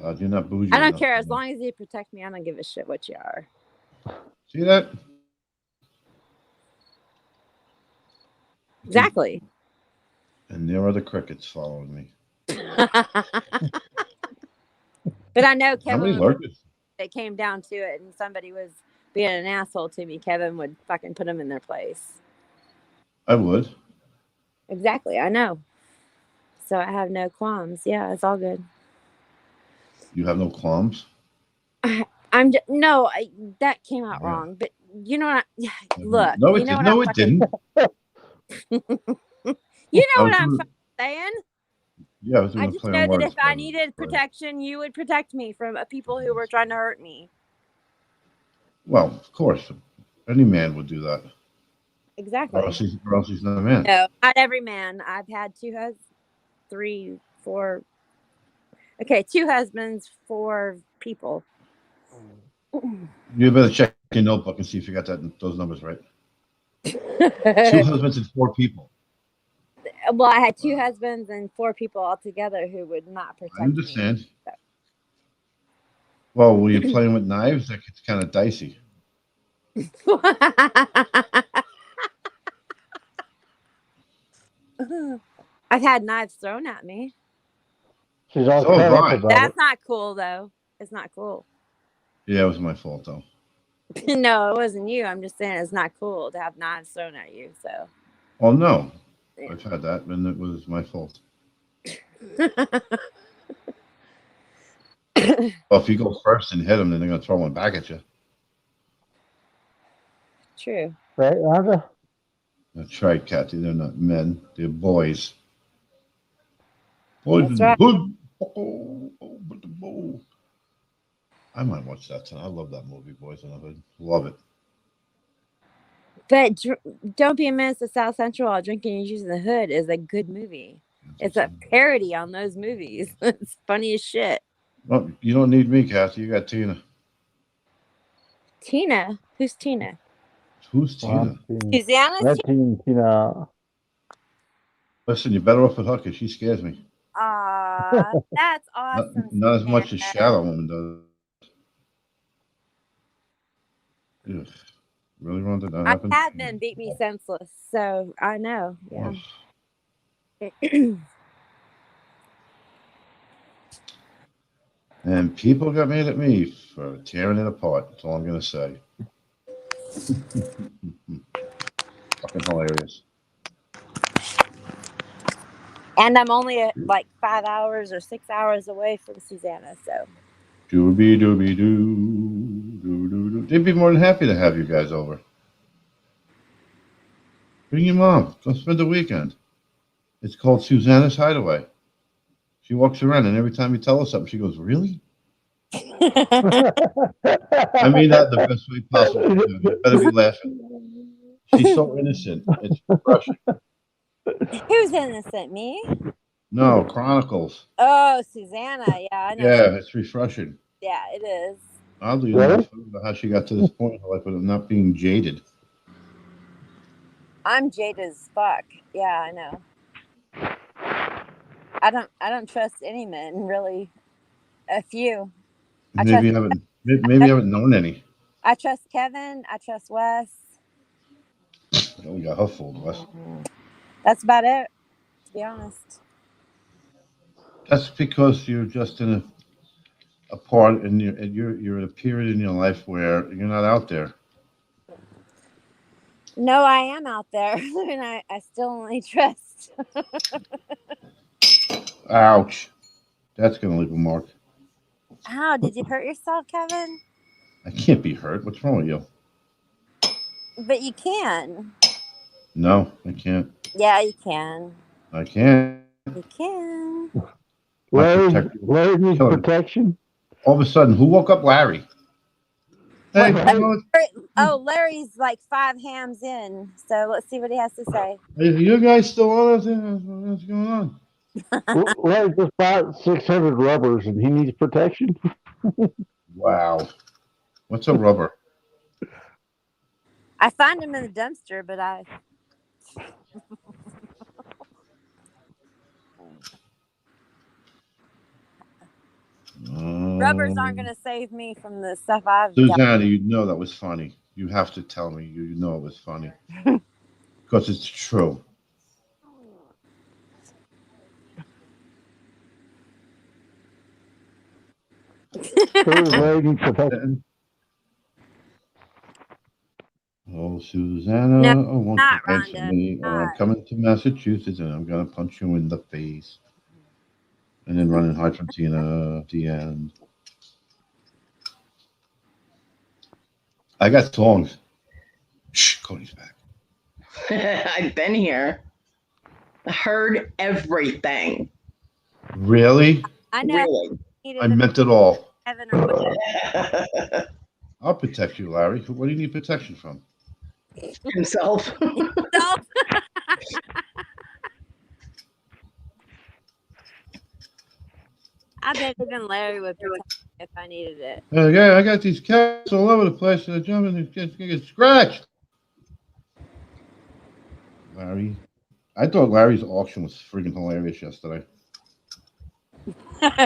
S5: God, you're not bougie.
S2: I don't
S5: enough.
S2: care. As long as you protect me, I don't give a shit what you are.
S5: See that?
S2: Exactly.
S5: And there are the crickets following me.
S2: But I know
S5: How
S2: Kevin,
S5: many lurkers?
S2: it came down to it and somebody was being an asshole to me, Kevin would fucking put them in their place.
S5: I would.
S2: Exactly. I know. So I have no qualms. Yeah, it's all good.
S5: You have no qualms?
S2: I'm just, no, that came out
S5: Yeah.
S2: wrong. But you know what? Look,
S5: No,
S2: you
S5: it
S2: know
S5: didn't.
S2: what
S5: No, it didn't.
S2: You know
S5: I
S2: what
S5: was
S2: I'm
S5: doing-
S2: fucking saying?
S5: Yeah, I was doing
S2: I
S5: a
S2: just
S5: play
S2: know
S5: on
S2: that
S5: words.
S2: if I needed protection, you would protect me from people who were trying to hurt me.
S5: Well, of course. Any man would do that.
S2: Exactly.
S5: Or else he's not a man.
S2: No, not every man. I've had 3, 4. Okay, 2 husbands, 4 people.
S5: You better check your notebook and see if you got those numbers right. 2 husbands and 4 people.
S2: Well, I had 2 husbands and 4 people altogether who would not protect me.
S5: I understand. Well, were you playing with knives? That gets kind of dicey.
S2: I've had knives thrown at me.
S10: She's all
S5: So
S10: cut
S5: have
S10: up
S5: I.
S10: about
S2: That's
S10: it.
S2: not cool, though. It's not cool.
S5: Yeah, it was my fault, though.
S2: No, it wasn't you. I'm just saying it's not cool to have knives thrown at you. So.
S5: Oh, no.
S2: Yeah.
S5: I've had that, and it was my fault. Well, if you go first and hit them, then they're going to throw one back at you.
S2: True.
S10: Right, Rhonda?
S5: That's right, Kathy. They're not men. They're boys. Boys in
S2: That's
S5: the
S2: right.
S5: hood. Oh, but the bow. I might watch that tonight. I love that movie, Boys in the Hood. Love it.
S2: But Don't Be a Menace to South Central while drinking and using the hood is a good movie. It's a parody on those movies. It's funny as shit.
S5: Well, you don't need me, Kathy. You got Tina.
S2: Tina? Who's Tina?
S5: Who's Tina?
S2: Susanna's
S10: That team,
S5: Listen, you're better off with her because she scares me.
S2: Aw, that's awesome.
S5: Not as much as
S2: Susanna.
S5: Shadow Woman does. Ugh. Really, Rhonda? That
S2: I
S5: happened?
S2: had been beat me senseless, so I know. Yeah.
S5: And people got mad at me for tearing it apart. That's all I'm going to say. Fucking hilarious.
S2: And I'm only like 5 hours or 6 hours away from Susanna, so.
S5: Doobie doobie doo. Doo doo doo. They'd be more than happy to have you guys over. Bring your mom. Go spend the weekend. It's called Susanna's Hideaway. She walks around, and every time you tell her something, she goes, "Really?" I mean that the best way possible. You better be laughing. She's so innocent. It's refreshing.
S2: Who's innocent? Me?
S5: No, Chronicles.
S2: Oh, Susanna. Yeah, I know.
S5: Yeah, it's refreshing.
S2: Yeah, it is.
S5: Oddly
S10: Really?
S5: enough, I don't know how she got to this point in her life, but I'm not being jaded.
S2: I'm jaded as fuck. Yeah, I know. I don't trust any men, really. A few.
S5: Maybe you haven't known any.
S2: I trust Kevin. I trust Wes.
S5: Oh, we got her fooled, Wes.
S2: That's about it, to be honest.
S5: That's because you're just in a part in you're in a period in your life where you're not out there.
S2: No, I am out there, and I still only trust.
S5: Ouch. That's gonna leave a mark.
S2: How did you hurt yourself, Kevin?
S5: I can't be hurt. What's wrong with you?
S2: But you can.
S5: No, I can't.
S2: Yeah, you can.
S5: I can't.
S2: You can.
S10: Larry needs protection.
S5: All of a sudden, who woke up Larry? Hey,
S2: Larry's like 5 hams in, so let's see what he has to say.
S5: Is you guys still on? What's going on?
S10: Larry just bought 600 rubbers and he needs protection.
S5: Wow. What's a rubber?
S2: I find him in the dumpster, but I. Rubbers aren't going to save me from the stuff I've got.
S5: Susanna, you know that was funny. You have to tell me you know it was funny. Because it's true. Oh, Susanna,
S2: No,
S5: won't
S2: not
S5: you answer
S2: Rhonda.
S5: me? I'm coming to Massachusetts and I'm going to punch you in the face. And then run and hide from Tina at the end. I got songs. Shh, Cody's back.
S1: I've been here. I heard everything.
S5: Really?
S2: I know.
S1: Really?
S5: I meant it all.
S2: Kevin or whatever.
S5: I'll protect you, Larry. What do you need protection from?
S1: Himself.
S2: I bet even Larry would protect me if I needed it.
S5: Yeah, I got these cats all over the place. They're jumping and get scratched. Larry. I thought Larry's auction was freaking hilarious yesterday.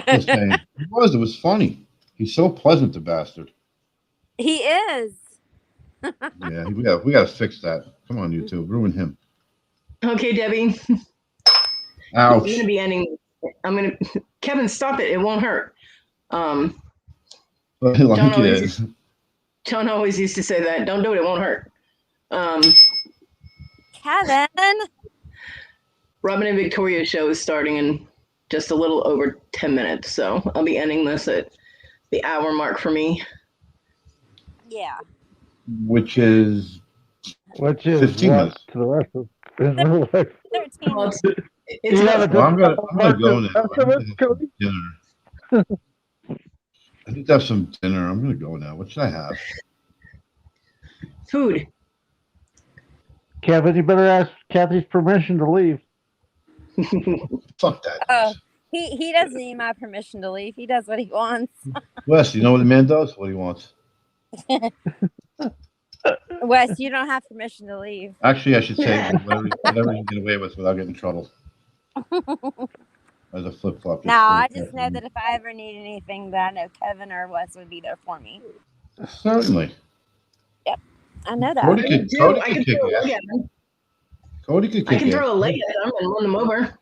S5: Just saying. It was funny. He's so pleasant, the bastard.
S2: He is.
S5: Yeah, we got to fix that. Come on, YouTube, ruin him.
S1: Okay, Debbie.
S5: Ouch.
S1: I'm gonna be ending. Kevin, stop it. It won't hurt. John always used to say that. Don't do it. It won't hurt.
S2: Kevin.
S1: Robin and Victoria's show is starting in just a little over 10 minutes, so I'll be ending this at the hour mark for me.
S2: Yeah.
S5: Which is 15 minutes
S10: to the rest of
S2: 13.
S1: Well,
S5: I'm gonna go now. I'm gonna have some dinner. I need to have some dinner. I'm gonna go now. What should I have?
S1: Food.
S10: Kevin, you better ask Kathy's permission to leave.
S5: Fuck that.
S2: Oh, he doesn't need my permission to leave. He does what he wants.
S5: Wes, you know what a man does? What he wants.
S2: Wes, you don't have permission to leave.
S5: Actually, I should say whatever you can get away with without getting in trouble. As a flip flop.
S2: No, I just know that if I ever need anything, that I know Kevin or Wes would be there for me.
S5: Certainly.
S2: Yep, I know that.
S5: Cody could kick ass. Cody could kick
S1: I can throw a
S5: ass.
S1: leg at them and run them over.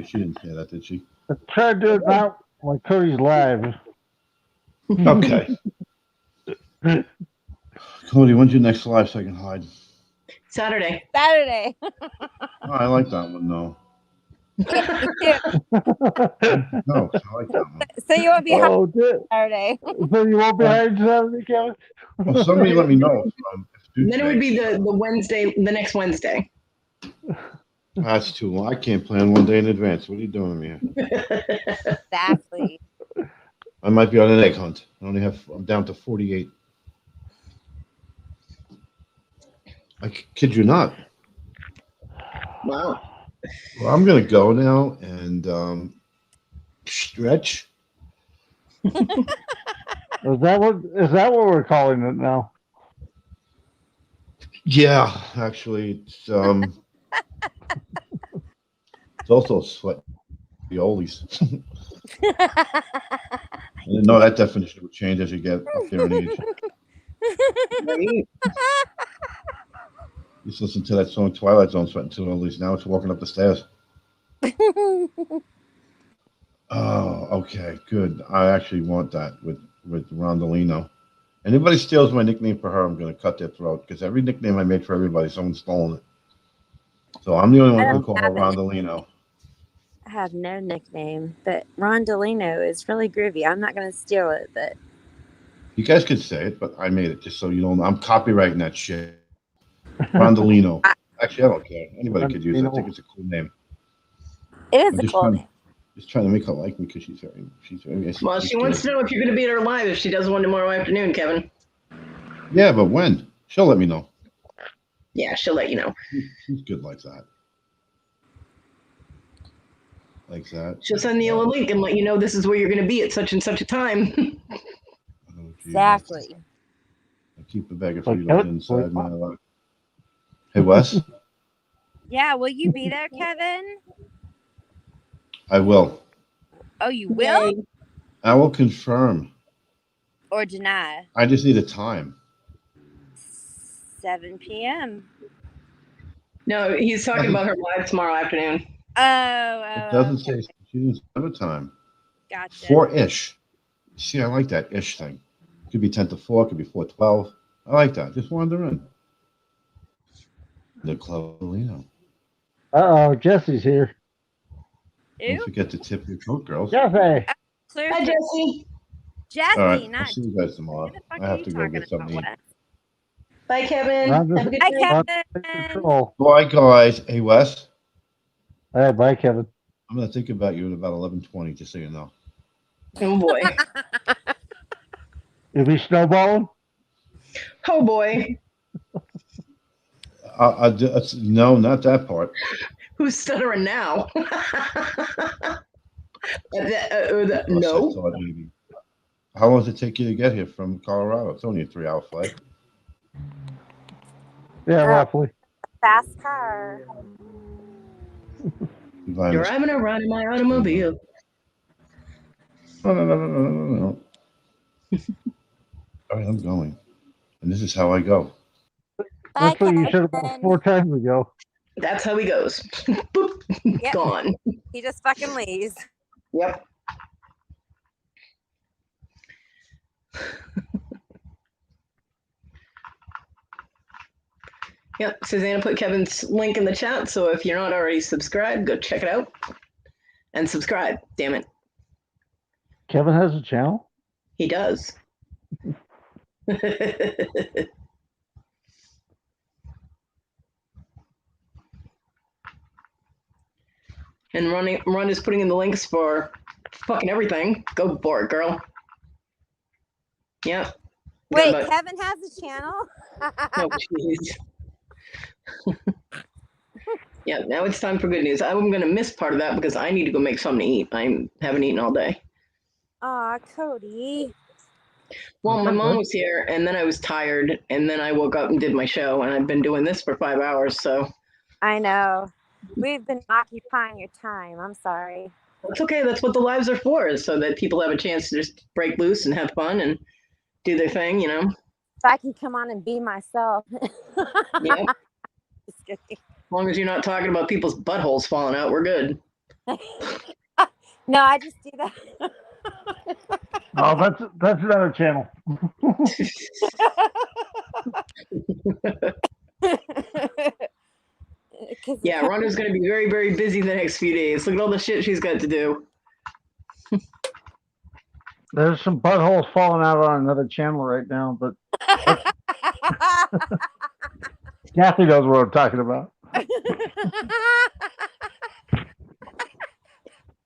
S5: She didn't say that, did she?
S10: Try to do it now when Cody's live.
S5: Okay. Cody, when's your next live so I can hide?
S1: Saturday.
S2: Saturday.
S5: Oh, I like that one, though. No, I like that one.
S2: So you won't be hired
S10: Oh,
S2: Saturday.
S10: so you won't be hired Saturday, Kevin?
S5: Well, somebody let me know if
S1: Then it would be the Wednesday, the next Wednesday.
S5: That's too long. I can't plan one day in advance. What are you doing here?
S2: Exactly.
S5: I might be on an egg hunt. I'm down to 48. I kid you not.
S1: Wow.
S5: Well, I'm gonna go now and stretch.
S10: Is that what we're calling it now?
S5: Yeah, actually, it's also sweat the oldies. I didn't know that definition would change as you get up there in age.
S1: Right?
S5: Just listen to that song Twilight Zone, sweating to the oldies. Now it's walking up the stairs. Oh, okay, good. I actually want that with Rondolino. Anybody steals my nickname for her, I'm going to cut their throat because every nickname I made for everybody, someone's stolen it. So I'm the only one
S2: I
S5: who can
S2: don't
S5: call her
S2: have a
S5: Rondolino.
S2: I have no nickname, but Rondolino is really groovy. I'm not going to steal it, but
S5: You guys could say it, but I made it just so you don't know. I'm copywriting that shit. Rondolino. Actually, I don't care. Anybody could use it. I think it's a cool name.
S2: it is
S5: I'm
S2: a
S5: just
S2: cool
S5: trying,
S2: name.
S5: just trying to make her like me because she's very
S1: Well, she wants to know if you're going to be at her live if she does one tomorrow afternoon, Kevin.
S5: Yeah, but when? She'll let me know.
S1: Yeah, she'll let you know.
S5: She's good like that. Like that.
S1: She'll send you a link and let you know this is where you're going to be at such and such a time.
S5: Oh,
S2: Exactly.
S5: I keep a bag of
S10: Like,
S5: Fritos inside my life. Hey, Wes?
S2: Yeah, will you be there, Kevin?
S5: I will.
S2: Oh, you will?
S5: I will confirm.
S2: Or deny?
S5: I just need a time.
S2: 7 p.m.
S1: No, he's talking about her live tomorrow afternoon.
S5: It doesn't say she didn't have a time.
S2: Gotcha.
S5: 4-ish. See, I like that ish thing. Could be 10 to 4, could be 4:12. I like that. Just wander in. The Clovelino.
S10: Uh-oh, Jesse's here.
S5: Don't forget to tip your coat, girls.
S10: Jesse.
S1: Hi, Jesse.
S2: Jesse,
S5: All right,
S2: not
S5: I'll see you guys tomorrow. I have to go get something to eat.
S1: Bye, Kevin. Have a good
S2: Hi,
S1: day.
S2: Kevin.
S5: Bye, guys. Hey, Wes.
S10: Hey, bye, Kevin.
S5: I'm going to think about you at about 11:20, just so you know.
S1: Oh, boy.
S10: You be snowballing?
S1: Oh, boy.
S5: No, not that part.
S1: Who's stuttering now?
S5: Plus,
S1: no.
S5: I thought maybe. How long does it take you to get here from Colorado? It's only a 3-hour flight.
S10: Yeah, roughly.
S2: Fast car.
S1: Driving around in my automobile.
S5: No. All right, I'm going. And this is how I go.
S10: That's what you should have bought 4 times ago.
S1: That's how he goes. Boop.
S2: Yep.
S1: Gone.
S2: He just fucking leaves.
S1: Yep. Yep, Susanna put Kevin's link in the chat, so if you're not already subscribed, go check it out. And subscribe, damn it.
S10: Kevin has a channel?
S1: He does. And Rhonda's putting in the links for fucking everything. Go for it, girl. Yeah.
S2: Wait, Kevin has a channel?
S1: Oh, jeez. Yeah, now it's time for good news. I'm going to miss part of that because I need to go make something to eat. I haven't eaten all day.
S2: Aw, Kodi.
S1: Well, my mom was here, and then I was tired, and then I woke up and did my show, and I've been doing this for 5 hours, so.
S2: I know. We've been occupying your time. I'm sorry.
S1: That's okay. That's what the lives are for, so that people have a chance to just break loose and have fun and do their thing, you know?
S2: If I can come on and be myself.
S1: Yeah.
S2: Just kidding.
S1: As long as you're not talking about people's buttholes falling out, we're good.
S2: No, I just do that.
S10: Oh, that's another channel.
S1: Yeah, Rhonda's going to be very, very busy the next few days. Look at all the shit she's got to do.
S10: There's some buttholes falling out on another channel right now, but Kathy knows what I'm talking about.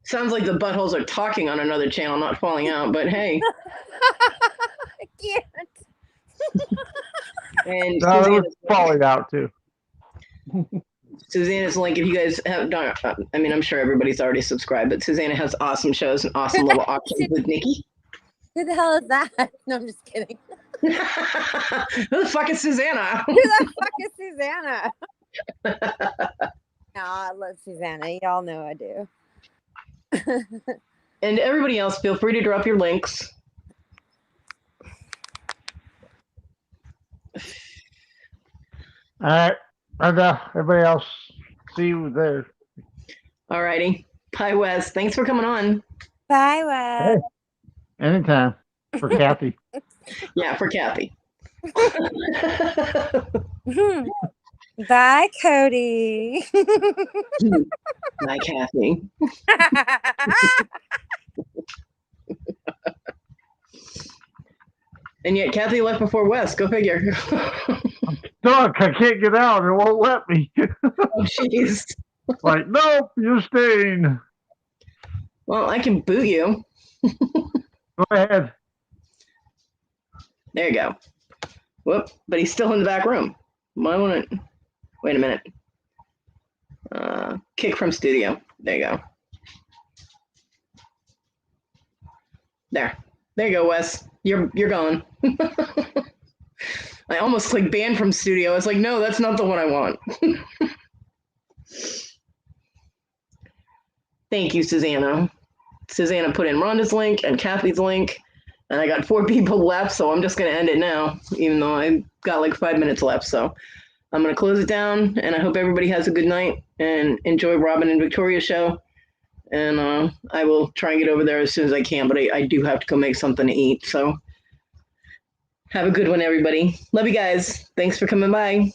S1: Sounds like the buttholes are talking on another channel, not falling out. But hey,
S2: I can't.
S1: and
S10: No, it was falling out too.
S1: Susanna's link, if you guys have done, I mean, I'm sure everybody's already subscribed, but Susanna has awesome shows and awesome little options with Nikki.
S2: Who the hell is that? No, I'm just kidding.
S1: Who the fuck is Susanna?
S2: Who the fuck is Susanna? No, I love Susanna. Y'all know I do.
S1: And everybody else, feel free to drop your links.
S10: All right. And everybody else, see you there.
S1: All righty. Bye, Wes. Thanks for coming on.
S2: Bye, Wes.
S10: Hey, anytime for Kathy.
S1: Yeah, for Kathy.
S2: Bye, Kodi.
S1: Bye, Kathy. And yet Kathy left before Wes. Go figure.
S10: Stuck. I can't get out. It won't let me.
S1: Oh, jeez.
S10: Like, nope, you're staying.
S1: Well, I can boot you.
S10: Go ahead.
S1: There you go. Whoop, but he's still in the back room. Why won't it? Wait a minute. Kick from studio. There you go. There you go, Wes. You're gone. I almost clicked ban from studio. It's like, no, that's not the one I want. Thank you, Susanna. Susanna put in Rhonda's link and Kathy's link, and I got 4 people left, so I'm just going to end it now, even though I've got like 5 minutes left. So I'm going to close it down, and I hope everybody has a good night and enjoy Robin and Victoria's show. And I will try and get over there as soon as I can, but I do have to go make something to eat. So have a good one, everybody. Love you guys. Thanks for coming by.